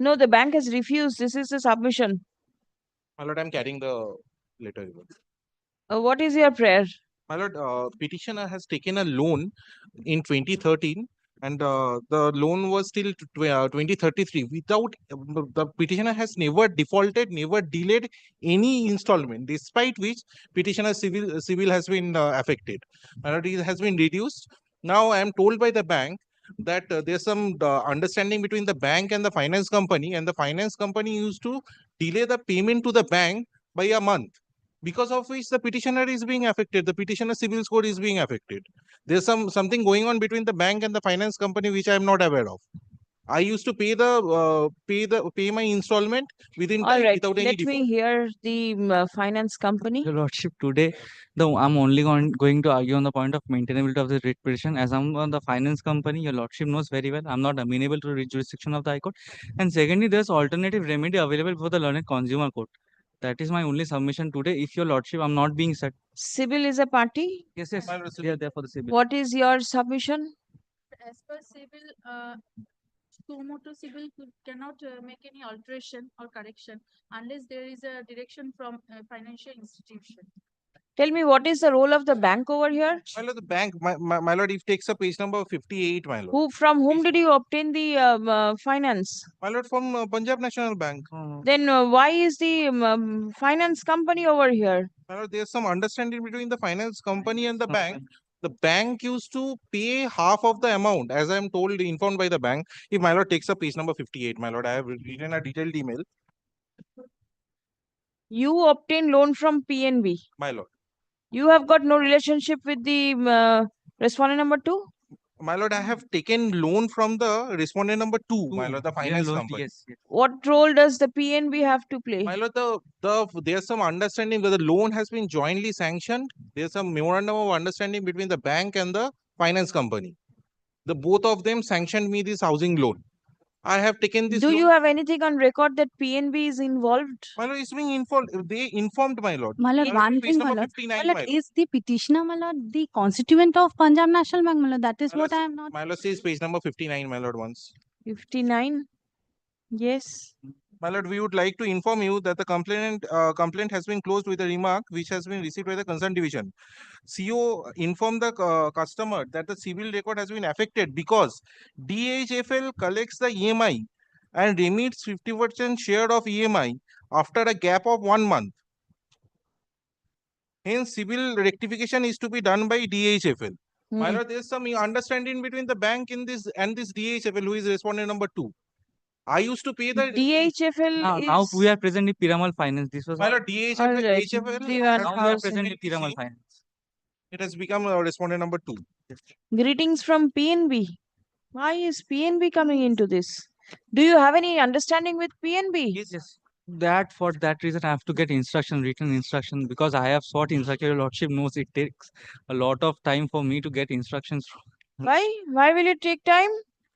No, the bank has refused. This is the submission. My Lord, I'm carrying the letter. What is your prayer? My Lord, petitioner has taken a loan in 2013 and the loan was till 2033 without the petitioner has never defaulted, never delayed any installment, despite which petitioner civil has been affected. My Lord, it has been reduced. Now I am told by the bank that there's some understanding between the bank and the finance company, and the finance company used to delay the payment to the bank by a month, because of which the petitioner is being affected. The petitioner civil score is being affected. There's something going on between the bank and the finance company which I am not aware of. I used to pay my installment within All time right, without any let default. me hear the finance company. Your Lordship, today I'm only going to argue on the point of maintainability of the writ petition. As I'm on the finance company, Your Lordship knows very well I'm not amenable to the jurisdiction of the High Court. And secondly, there's alternative remedy available for the learned consumer court. That is my only submission today. If Your Lordship, I'm not being set. Civil is a party? Yes, they are there for the civil. What is your submission? As per civil, sumo to civil cannot make any alteration or correction unless there is a direction from a financial institution. Tell me, what is the role of the bank over here? My Lord, the bank, my Lord, if takes a page number 58, my Lord. From whom did you obtain the finance? My Lord, from Punjab National Bank. Then why is the finance company over here? My Lord, there's some understanding between the finance company and the bank. The bank used to pay half of the amount, as I am told, informed by the bank. If my Lord takes up page number 58, my Lord, I have written a detailed email. You obtain loan from PNB. My Lord. You have got no relationship with the respondent number 2? My Lord, I have taken loan from the respondent number 2, my Lord, the finance company. Yes. What role does the PNB have to play? My Lord, there's some understanding where the loan has been jointly sanctioned. There's some memorandum of understanding between the bank and the finance company. The both of them sanctioned me this housing loan. I have taken this. Do loan. you have anything on record that PNB is involved? My Lord, it's being informed. They informed, my Lord. My Lord, one page thing, my number Lord. 59, My Lord, my Lord. is the petitioner, my Lord, the constituent of Punjab National Bank, my Lord? That is My what Lord, I am not. My Lord says page number 59, my Lord, once. 59. Yes. My lord, we would like to inform you that the complaint has been closed with a remark which has been received by the concerned division. CO informed the customer that the civil record has been affected because DHFL collects the EMI and remits 50% share of EMI after a gap of 1 month. Hence, civil rectification is to be done by DHFL. My lord, there is some understanding between the bank in this and this DHFL, who is respondent number 2. I used to pay the DHFL now we is. are presently Piramal Finance. This was my lord, DHFL. Alright, DHFL Diwan now we are House presently and- Piramal Finance. It has become respondent number 2. Greetings from PNB. Why is PNB coming into this? Do you have any understanding with PNB? Yes. That for that reason I have to get written instruction, because I have sought instruction. Your lordship knows it takes a lot of time for me to get instructions. Why? Why will it take time?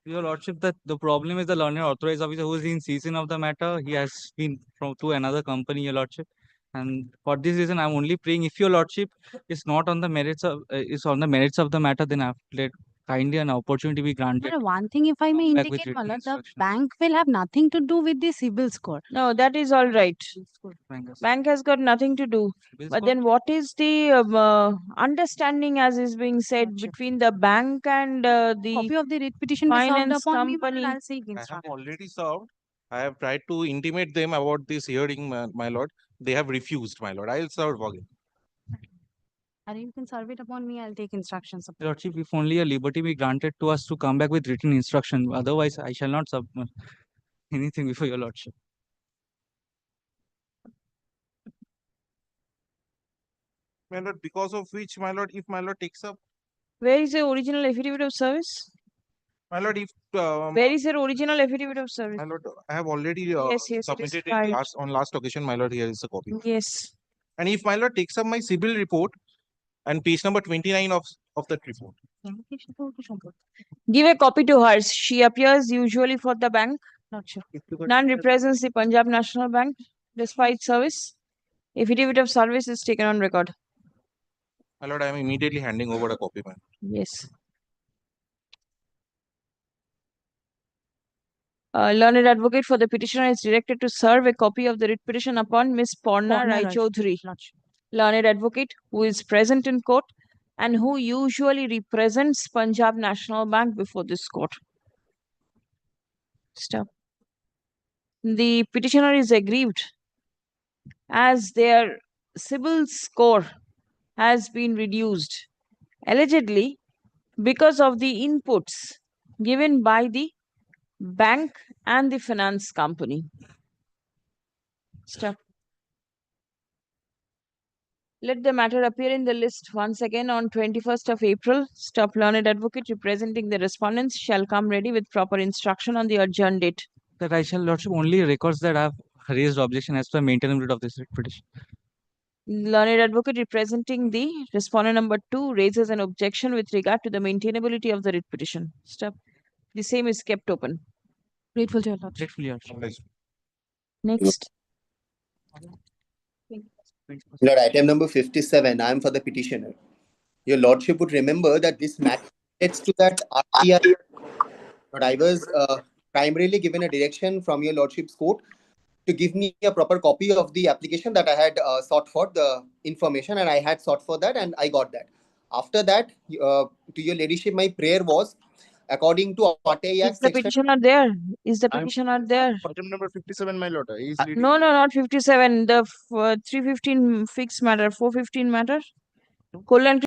Your lordship, that the problem is the learner authorized officer who is in season of the matter. He has been to another company, your lordship. And for this reason, I'm only praying, if your lordship is not on the merits of is on the merits of the matter, then I've let kindly an opportunity be granted. But one thing, if I may back with indicate, written Malad, the instructions. bank will have nothing to do with the CIBIL score. No, that is all right. Bank has got nothing to do. But then what is the understanding, as is being said, between the bank and the Copy of the writ petition be served finance upon me, company? Malad, I'll seek I have instruction. already served. I have tried to intimate them about this hearing, my lord. They have refused, my lord. I'll serve again. And you can serve it upon me, I'll take instructions. Your lordship, if only a liberty be granted to us to come back with written instruction. Otherwise, I shall not submit anything before your lordship. My lord, because of which, my lord, if my lord takes up, Where is the original affidavit of service? my lord, if Where is your original affidavit of service? my lord, I have already Yes, it is submitted it filed. on last occasion, my lord. Here is a copy. Yes. And if my lord takes up my CIBIL report and page number 29 of that report. Give a copy to her. She appears usually for the bank. Not sure. None represents the Punjab National Bank despite service. Affidavit of service is taken on record. My lord, I am immediately handing over a copy, man. Yes. Learned advocate for the petitioner is directed to serve a copy of the writ petition upon Miss Porna Porna Rai Rai Chaudhary, Not sure. learned advocate who is present in court and who usually represents Punjab National Bank before this court. Stop. The petitioner is aggrieved as their CIBIL score has been reduced, allegedly because of the inputs given by the bank and the finance company. Stop. Let the matter appear in the list once again on 21st of April. Stop. Learned advocate representing the respondents shall come ready with proper instruction on the adjourned date. That I shall lordship only records that I have raised objection as per maintenance rate of this writ petition. Learned advocate representing the respondent number 2 raises an objection with regard to the maintainability of the writ petition. Stop. The same is kept open. Grateful to your lordship. Grateful, your lordship. Next. Lord, item number 57, I am for the petitioner. Your lordship would remember that this matter relates to that RTI. But I was primarily given a direction from your lordship's court to give me a proper copy of the application that I had sought for the information, and I had sought for that and I got that. After that, to your ladyship, my prayer was, according to RTI Act Is the section. petitioner there? Is the petitioner there? Item number 57, my lord. Is No, not 57. The 315 fixed matter, 415 matter. Colon